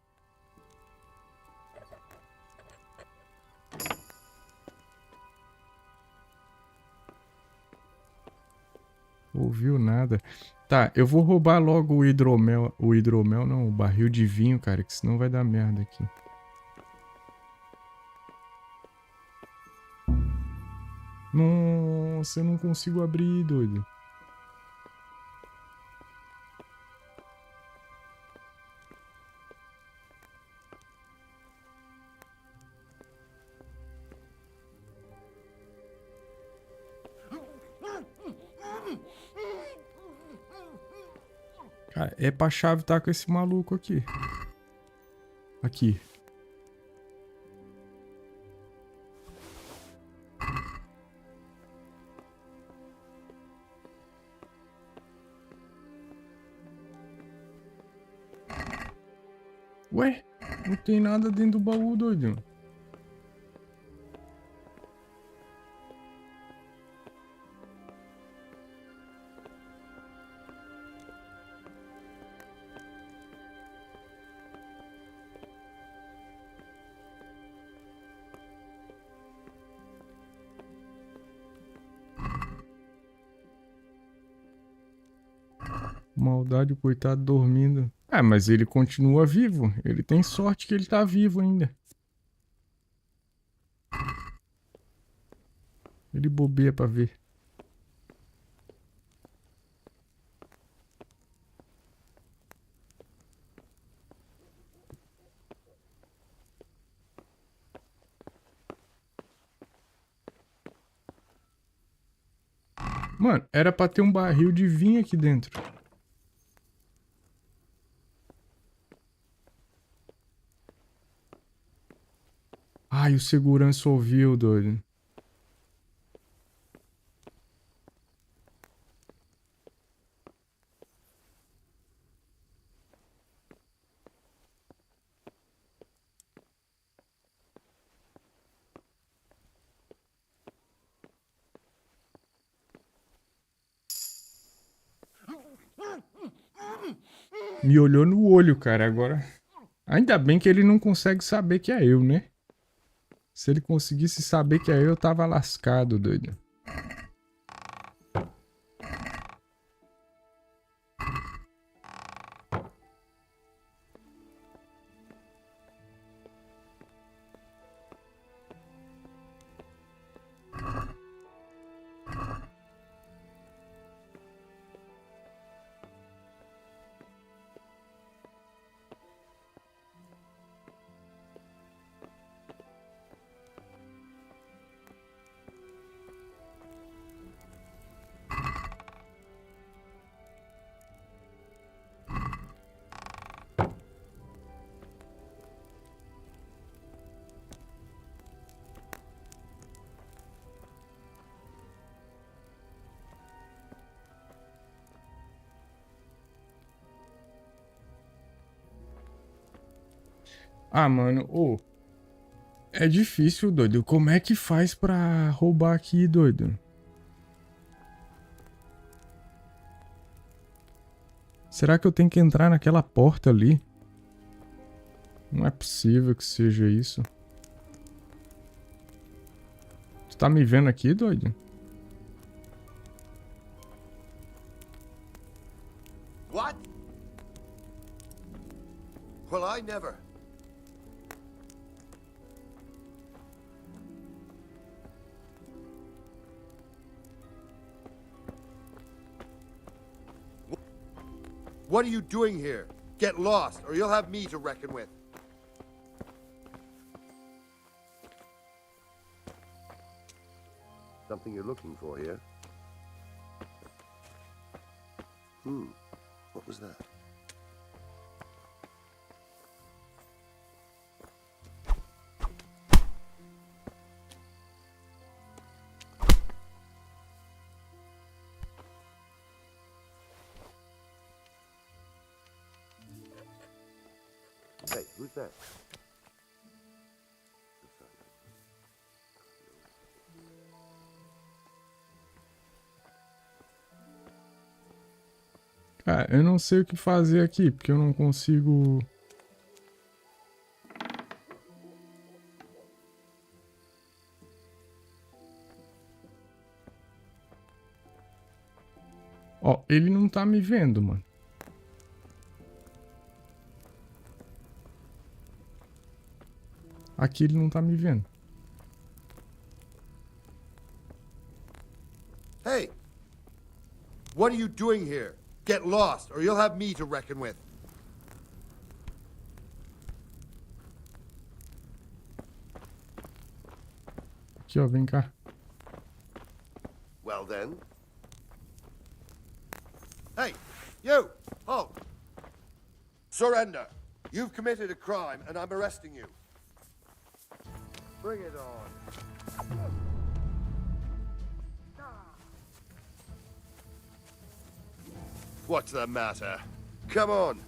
Ouviu nada. Tá, eu vou roubar logo o hidromel. O hidromel não, o barril de vinho, cara, que senão vai dar merda aqui. Nossa, eu não consigo abrir, doido. Cara, é pra chave tá com esse maluco aqui. Aqui. Ué, não tem nada dentro do baú, doido. Maldade, o coitado dormindo. Ah, mas ele continua vivo. Ele tem sorte que ele tá vivo ainda. Ele bobeia pra ver. Mano, era pra ter um barril de vinho aqui dentro. Ai, o segurança ouviu, doido. Me olhou no olho, cara, agora. Ainda bem que ele não consegue saber que é eu, né? Se ele conseguisse saber que é eu tava lascado, doido. Ah, mano, ô. É difícil, doido. Como é que faz pra roubar aqui, doido? Será que eu tenho que entrar naquela porta ali? Não é possível que seja isso. Tu tá me vendo aqui, doido? What? Well, I never. What are you doing here? Get lost, or you'll have me to reckon with. Something you're looking for here? What was that? Hey, who's that? Cara, eu não sei o que fazer aqui, porque eu não consigo... Ó, ele não tá me vendo, mano. Aqui ele não tá me vendo. Hey! What are you doing here? Get lost, or you'll have me to reckon with. Aqui, ó, vem cá. Well then. Hey, you! Halt! Surrender. You've committed a crime, and I'm arresting you. Bring it on. What's the matter? Come on.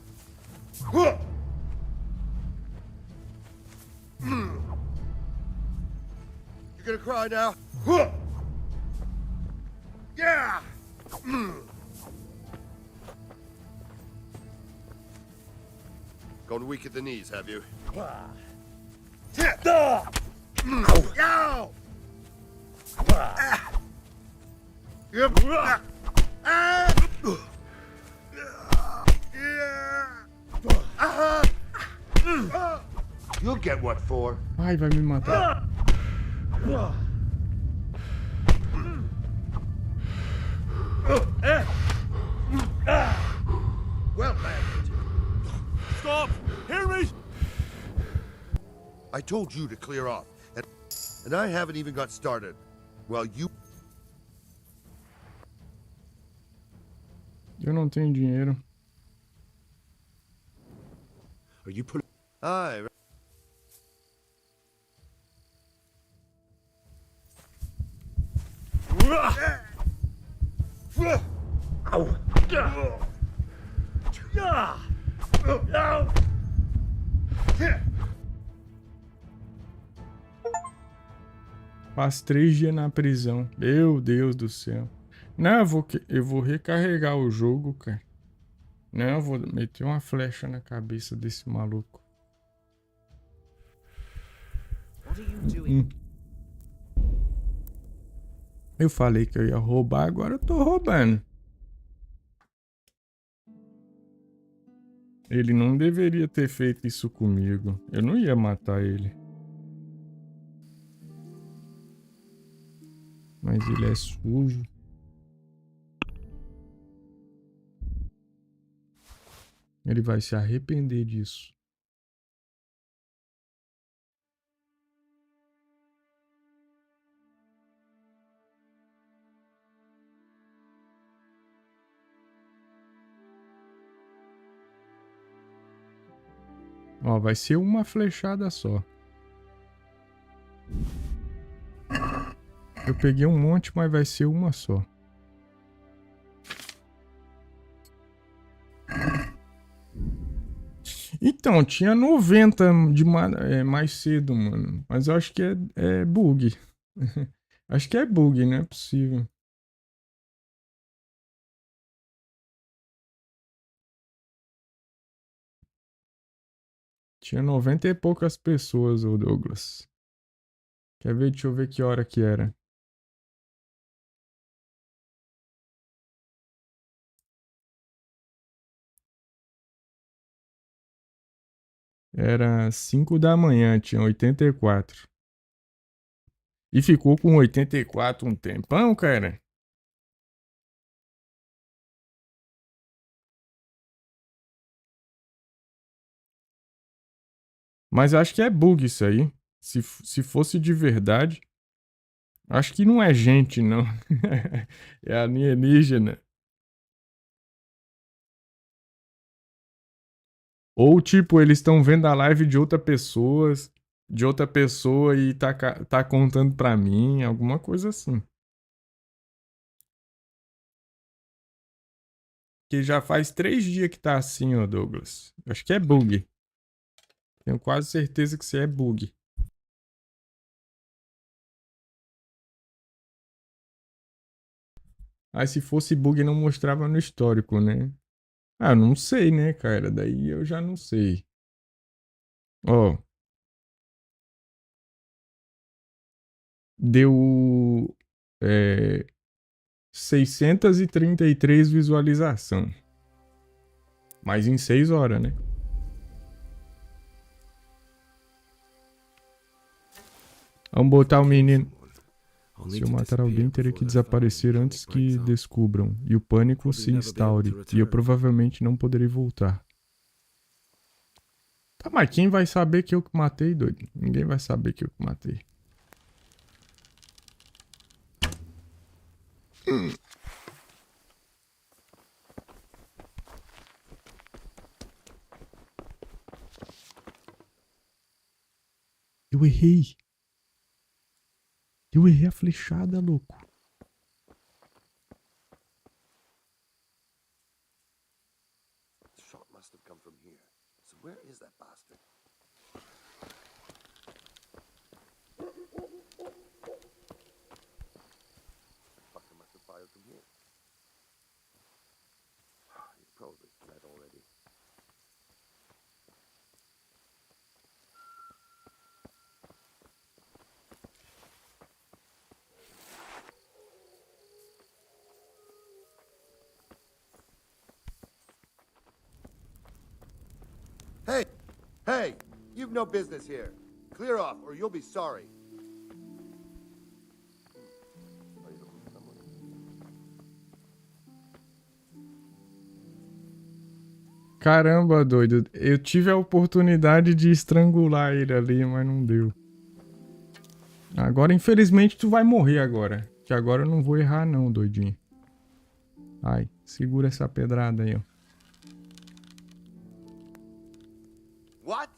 You gonna cry now? Yeah! Gone weak at the knees, have you? You'll get what for. Ai, vai me matar. Well managed. Stop! Hear me! I told you to clear off, and I haven't even got started. Well, you... Eu não tenho dinheiro. Are you pulling? Aye. Faz 3 dias na prisão. Meu Deus do céu. Não, eu vou recarregar o jogo, cara. Não, eu vou meter uma flecha na cabeça desse maluco. Eu falei que eu ia roubar, agora eu tô roubando. Ele não deveria ter feito isso comigo. Eu não ia matar ele. Mas ele é sujo. Ele vai se arrepender disso. Ó, vai ser uma flechada só. Eu peguei um monte, mas vai ser uma só. Então, tinha 90 de mais cedo, mano. Mas eu acho que é bug. Acho que é bug, não é possível. Tinha 90 e poucas pessoas, ô Douglas. Quer ver? Deixa eu ver que hora que era. Era 5 da manhã, tinha 84. E ficou com 84 um tempão, cara. Mas acho que é bug isso aí. Se fosse de verdade. Acho que não é gente, não. É alienígena. Ou tipo, eles estão vendo a live de outra pessoa e tá contando pra mim, alguma coisa assim. Que já faz 3 dias que tá assim, ó, Douglas. Acho que é bug. Tenho quase certeza que isso é bug. Aí se fosse bug não mostrava no histórico, né? Ah, não sei, né, cara? Daí eu já não sei. Ó. Deu 633 visualização. Mas em 6 horas, né? Vamos botar o menino. Se eu matar alguém, terei que desaparecer antes que descubram. E o pânico se instaure. E eu provavelmente não poderei voltar. Tá, mas quem vai saber que eu que matei, doido? Ninguém vai saber que eu que matei. Eu errei. Eu errei a flechada, louco. The shot must have come from here. So where is that bastard? The fucker must have fired from here. He's probably dead already. Hey! Hey! You've no business here. Clear off, or you'll be sorry. Caramba, doido. Eu tive a oportunidade de estrangular ele ali, mas não deu. Agora, infelizmente, tu vai morrer agora. Que agora eu não vou errar não, doidinho. Ai, segura essa pedrada aí, ó. What?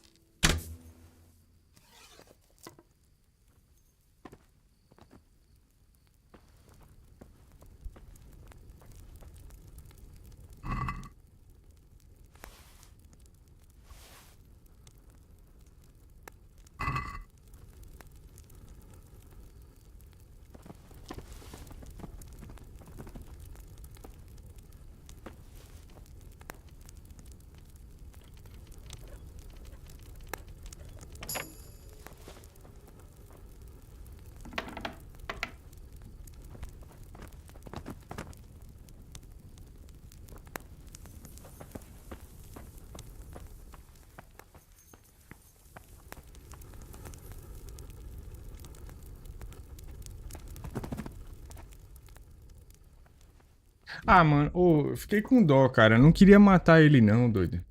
Ah, mano, ô, eu fiquei com dó, cara. Eu não queria matar ele não, doido.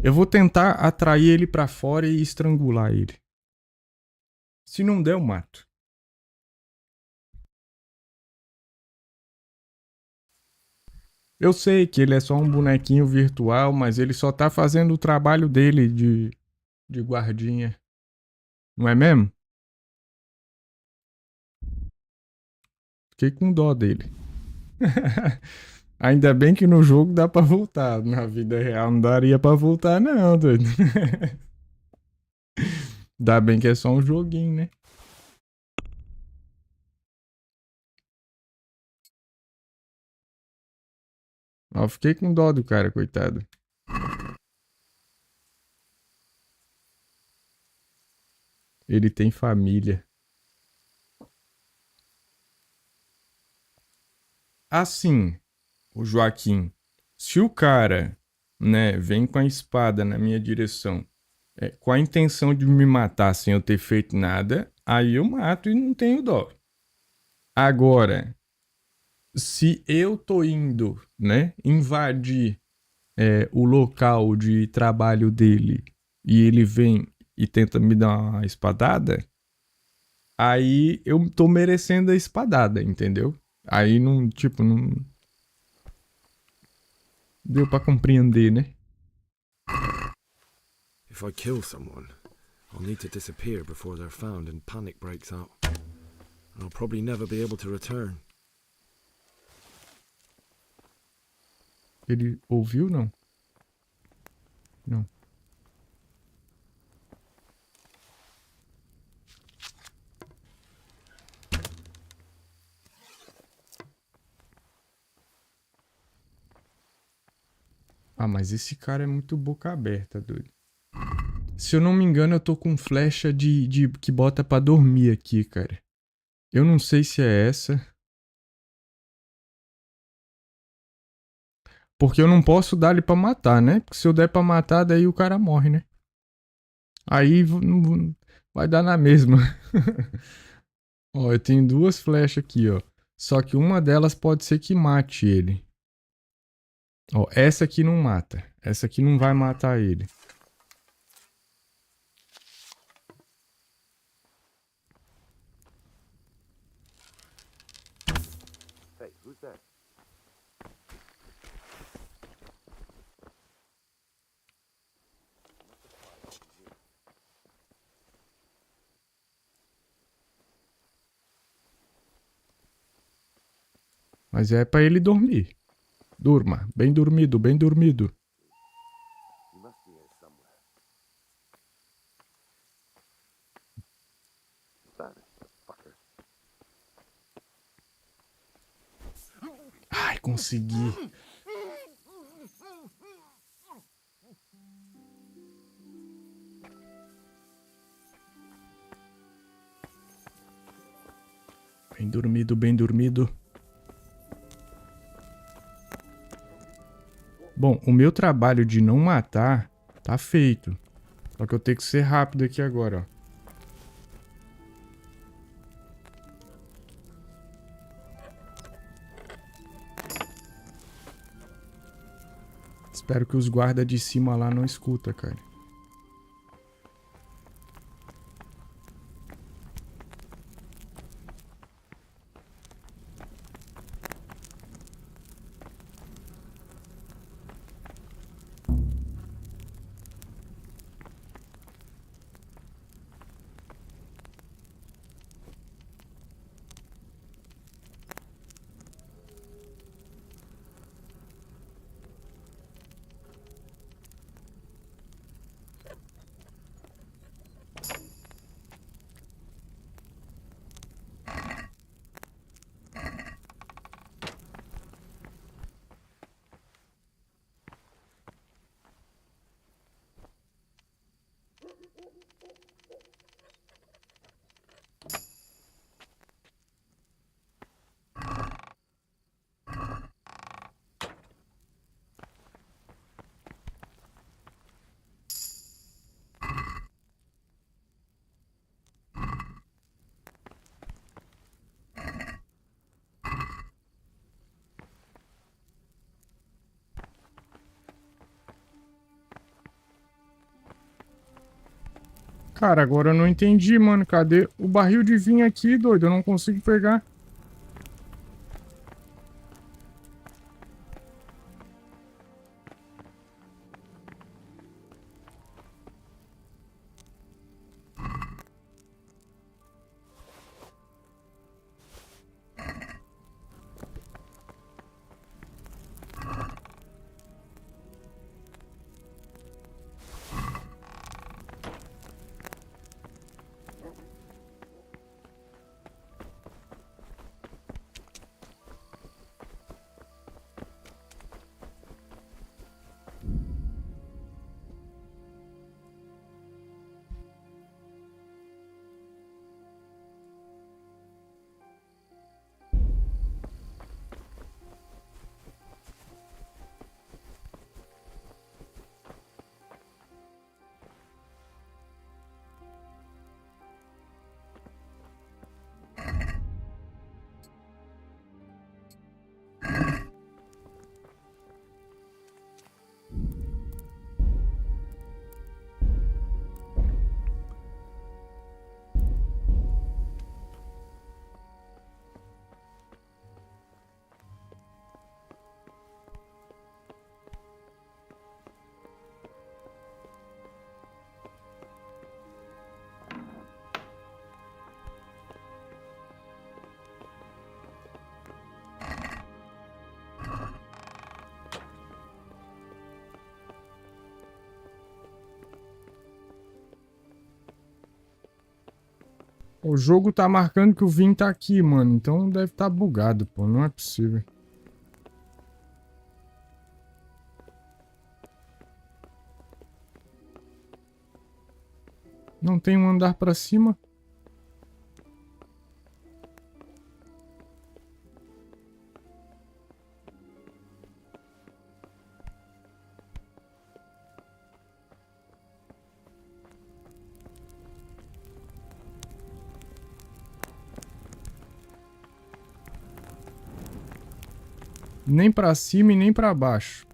Eu vou tentar atrair ele pra fora e estrangular ele. Se não der, eu mato. Eu sei que ele é só um bonequinho virtual, mas ele só tá fazendo o trabalho dele de guardinha. Não é mesmo? Fiquei com dó dele. Ainda bem que no jogo dá pra voltar. Na vida real não daria pra voltar não, doido. Ainda bem que é só um joguinho, né? Eu fiquei com dó do cara, coitado. Ele tem família. Assim, o Joaquim, se o cara, né, vem com a espada na minha direção, com a intenção de me matar sem eu ter feito nada, aí eu mato e não tenho dó. Agora, se eu tô indo, né, invadir o local de trabalho dele e ele vem e tenta me dar uma espadada, aí eu tô merecendo a espadada, entendeu? Aí não, tipo, não deu pra compreender, né? If I kill someone, I'll need to disappear before they're found and panic breaks out. And I'll probably never be able to return. Ele ouviu, não? Não. Ah, mas esse cara é muito boca aberta, doido. Se eu não me engano, eu tô com flecha que bota pra dormir aqui, cara. Eu não sei se é essa. Porque eu não posso dar ele pra matar, né? Porque se eu der pra matar, daí o cara morre, né? Aí não vai dar na mesma. Ó, eu tenho duas flechas aqui, ó. Só que uma delas pode ser que mate ele. Ó, essa aqui não mata. Essa aqui não vai matar ele. Hey, who's that? Mas é pra ele dormir. Durma. Bem dormido, bem dormido. You must be here somewhere. That fucker. Ai, consegui. Bem dormido, bem dormido. Bom, o meu trabalho de não matar tá feito. Só que eu tenho que ser rápido aqui agora, ó. Espero que os guardas de cima lá não escutem, cara. Cara, agora eu não entendi, mano. Cadê o barril de vinho aqui, doido? Eu não consigo pegar. O jogo tá marcando que o vinho tá aqui, mano. Então deve tá bugado, pô. Não é possível. Não tem um andar pra cima? Nem pra cima e nem pra baixo.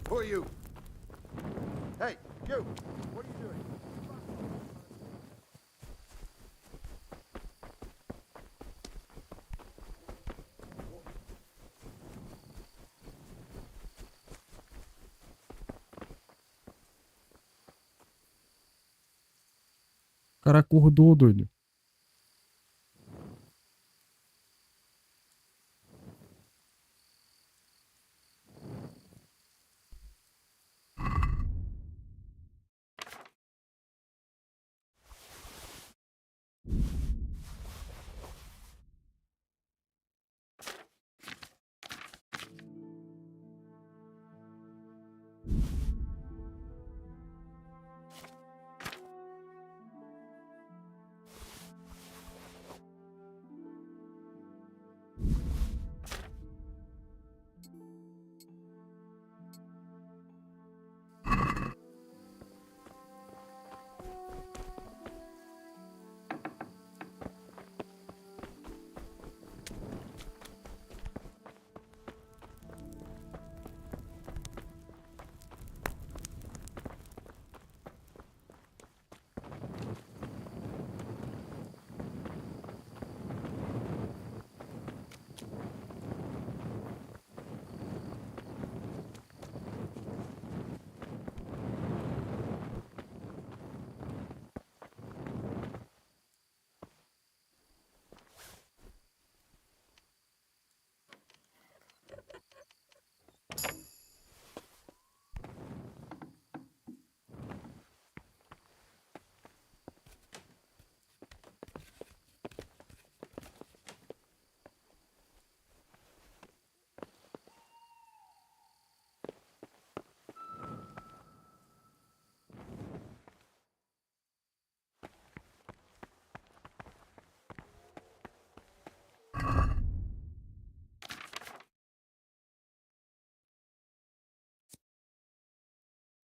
Who are you? Hey, you! What are you doing? O cara acordou, doido.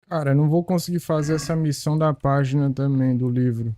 Cara, eu não vou conseguir fazer essa missão da página também do livro.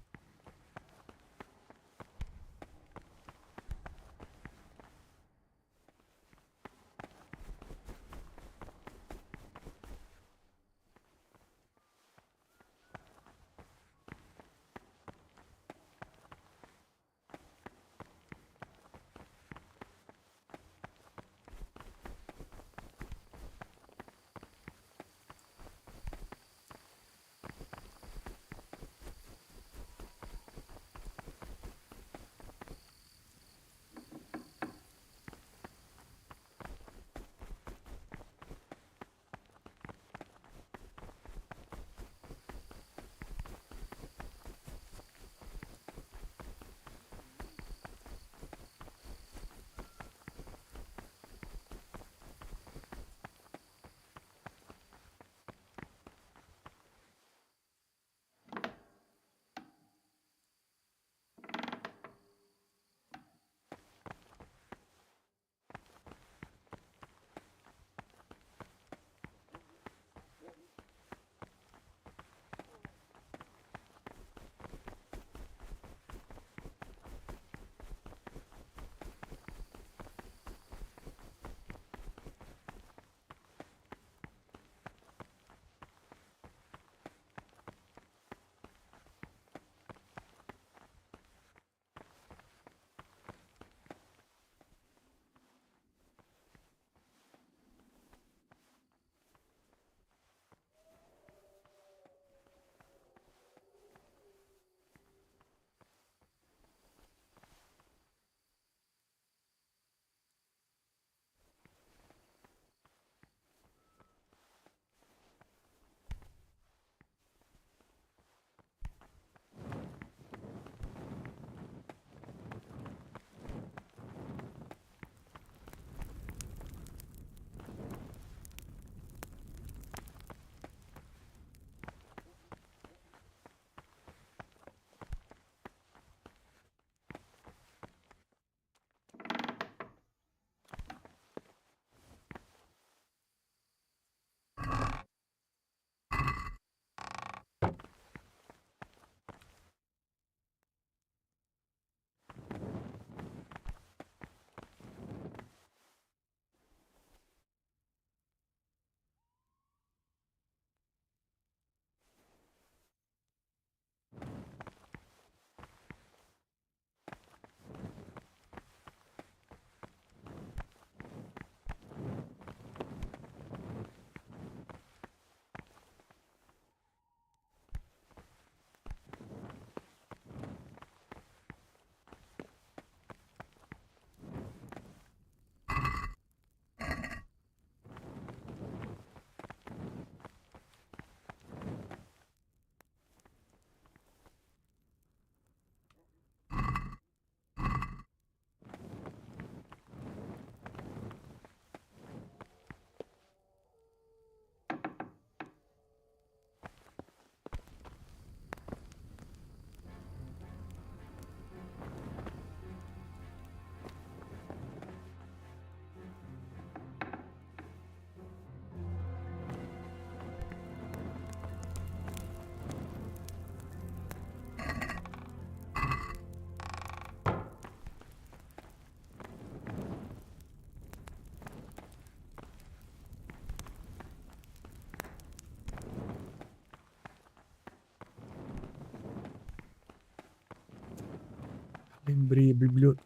Lembrei, biblioteca.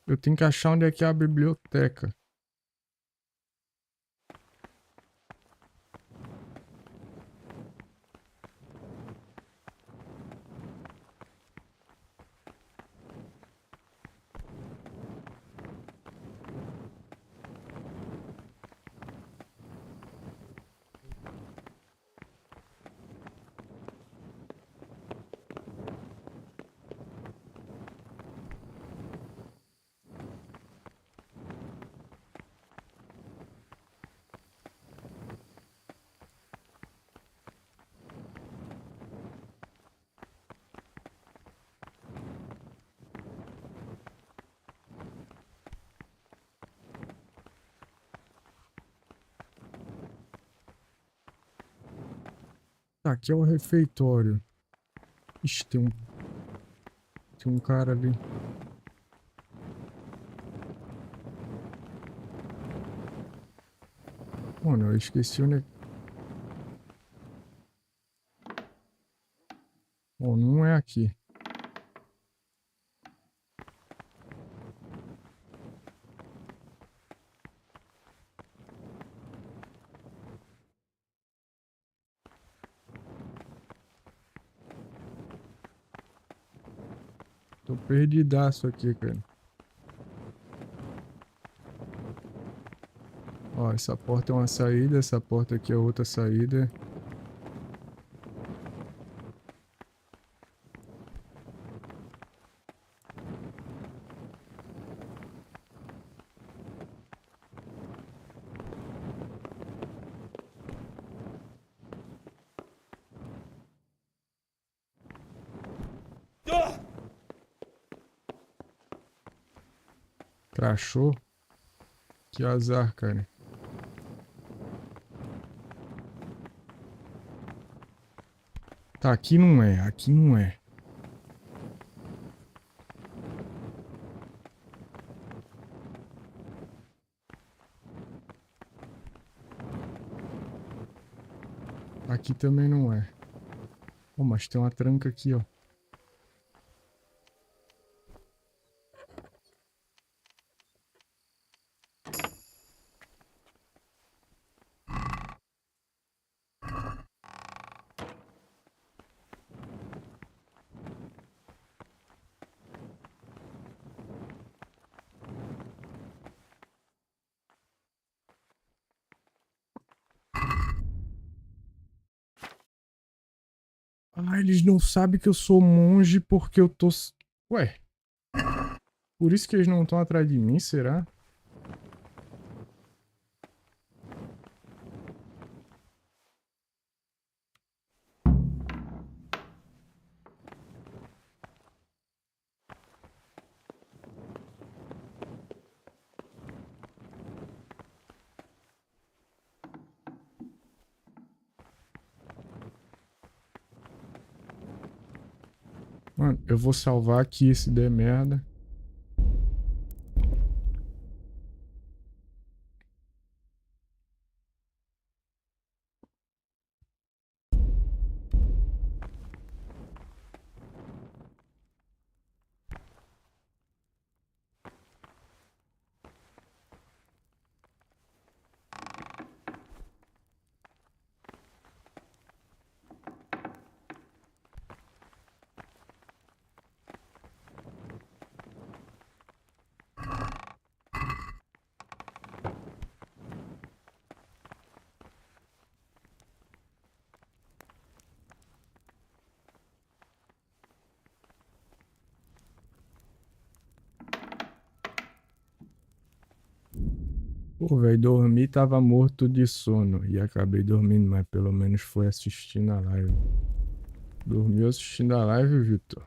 Eu tenho que achar onde é que é a biblioteca. aqui é o refeitório. Ixi, tem um cara ali. Mano, eu esqueci onde é. Bom, não é aqui. Tô perdidaço aqui, cara. Ó, essa porta é uma saída, essa porta aqui é outra saída. Crachou? Que azar, cara. Tá, aqui não é, aqui não é. Aqui também não é. Oh, mas tem uma tranca aqui, ó. Ah, eles não sabem que eu sou monge porque eu tô... Ué. Por isso que eles não estão atrás de mim, será? Mano, eu vou salvar aqui se der merda. Pô, velho, dormi, tava morto de sono. E acabei dormindo, mas pelo menos foi assistindo a live. Dormiu assistindo a live, Vitor?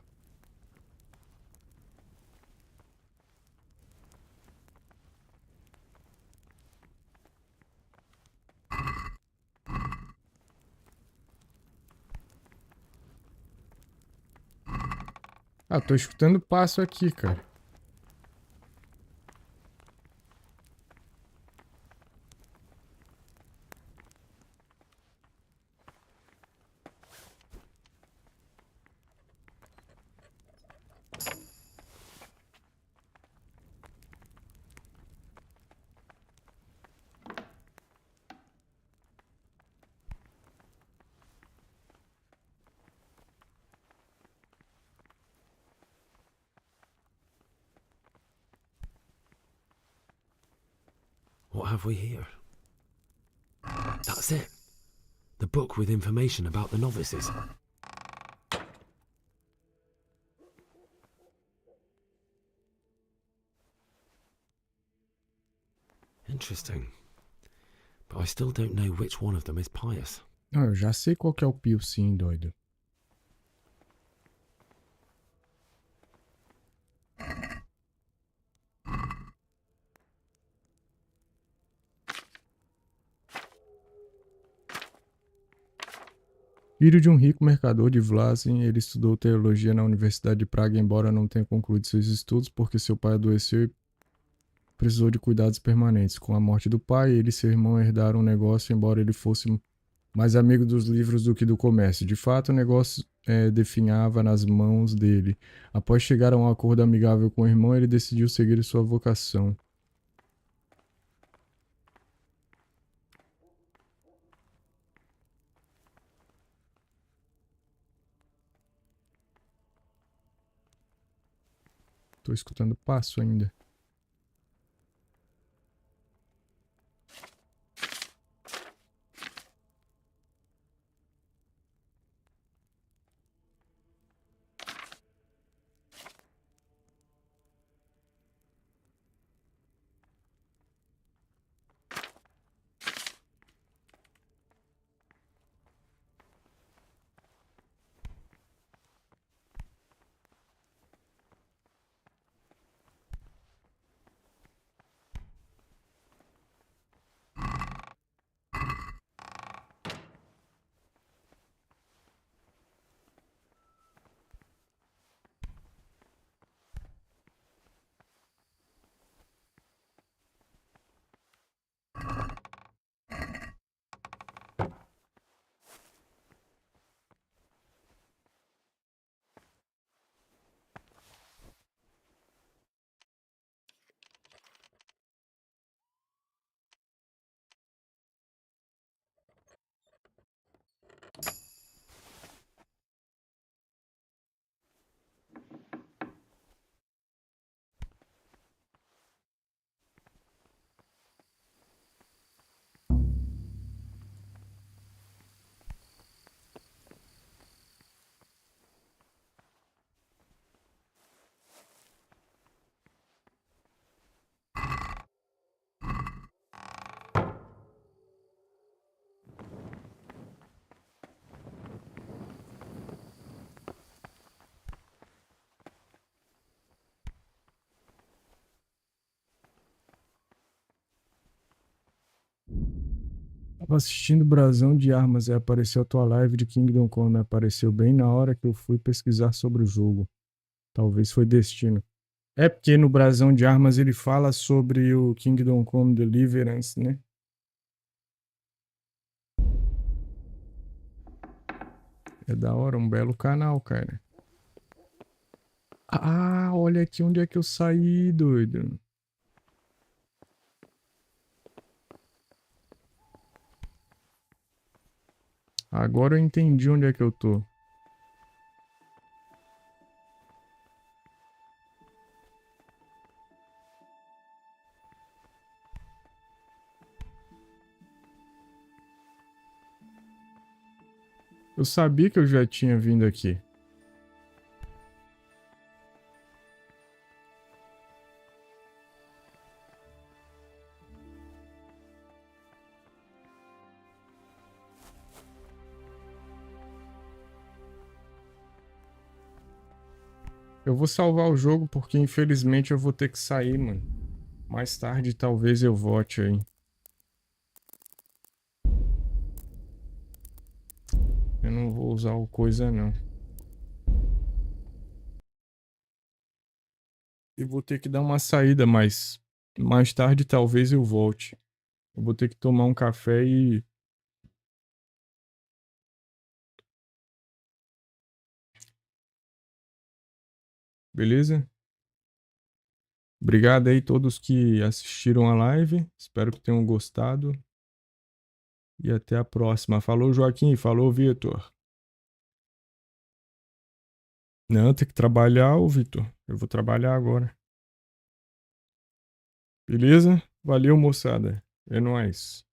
Ah, tô escutando passo aqui, cara. What have we here? That's it. The book with information about the novices. Interesting. But I still don't know which one of them is pious. Não, eu já sei qual que é o pio, sim, doido. Filho de um rico mercador de Vlasen, ele estudou teologia na Universidade de Praga, embora não tenha concluído seus estudos porque seu pai adoeceu e precisou de cuidados permanentes. Com a morte do pai, ele e seu irmão herdaram um negócio, embora ele fosse mais amigo dos livros do que do comércio. De fato, o negócio definhava nas mãos dele. Após chegar a um acordo amigável com o irmão, ele decidiu seguir sua vocação. Tô escutando passo ainda. Tava assistindo Brasão de Armas e apareceu a tua live de Kingdom Come. Apareceu bem na hora que eu fui pesquisar sobre o jogo. Talvez foi destino. É porque no Brasão de Armas ele fala sobre o Kingdom Come Deliverance, né? É da hora, um belo canal, cara. Ah, olha aqui onde é que eu saí, doido. Agora eu entendi onde é que eu tô. Eu sabia que eu já tinha vindo aqui. Eu vou salvar o jogo porque infelizmente eu vou ter que sair, mano. Mais tarde talvez eu volte aí. Eu não vou usar o coisa não. Eu vou ter que dar uma saída, mas mais tarde talvez eu volte. Eu vou ter que tomar um café e... Beleza? Obrigado aí todos que assistiram a live. Espero que tenham gostado. E até a próxima. Falou, Joaquim. Falou, Vitor. Não, tem que trabalhar, ô Vitor. Eu vou trabalhar agora. Beleza? Valeu, moçada. É nóis.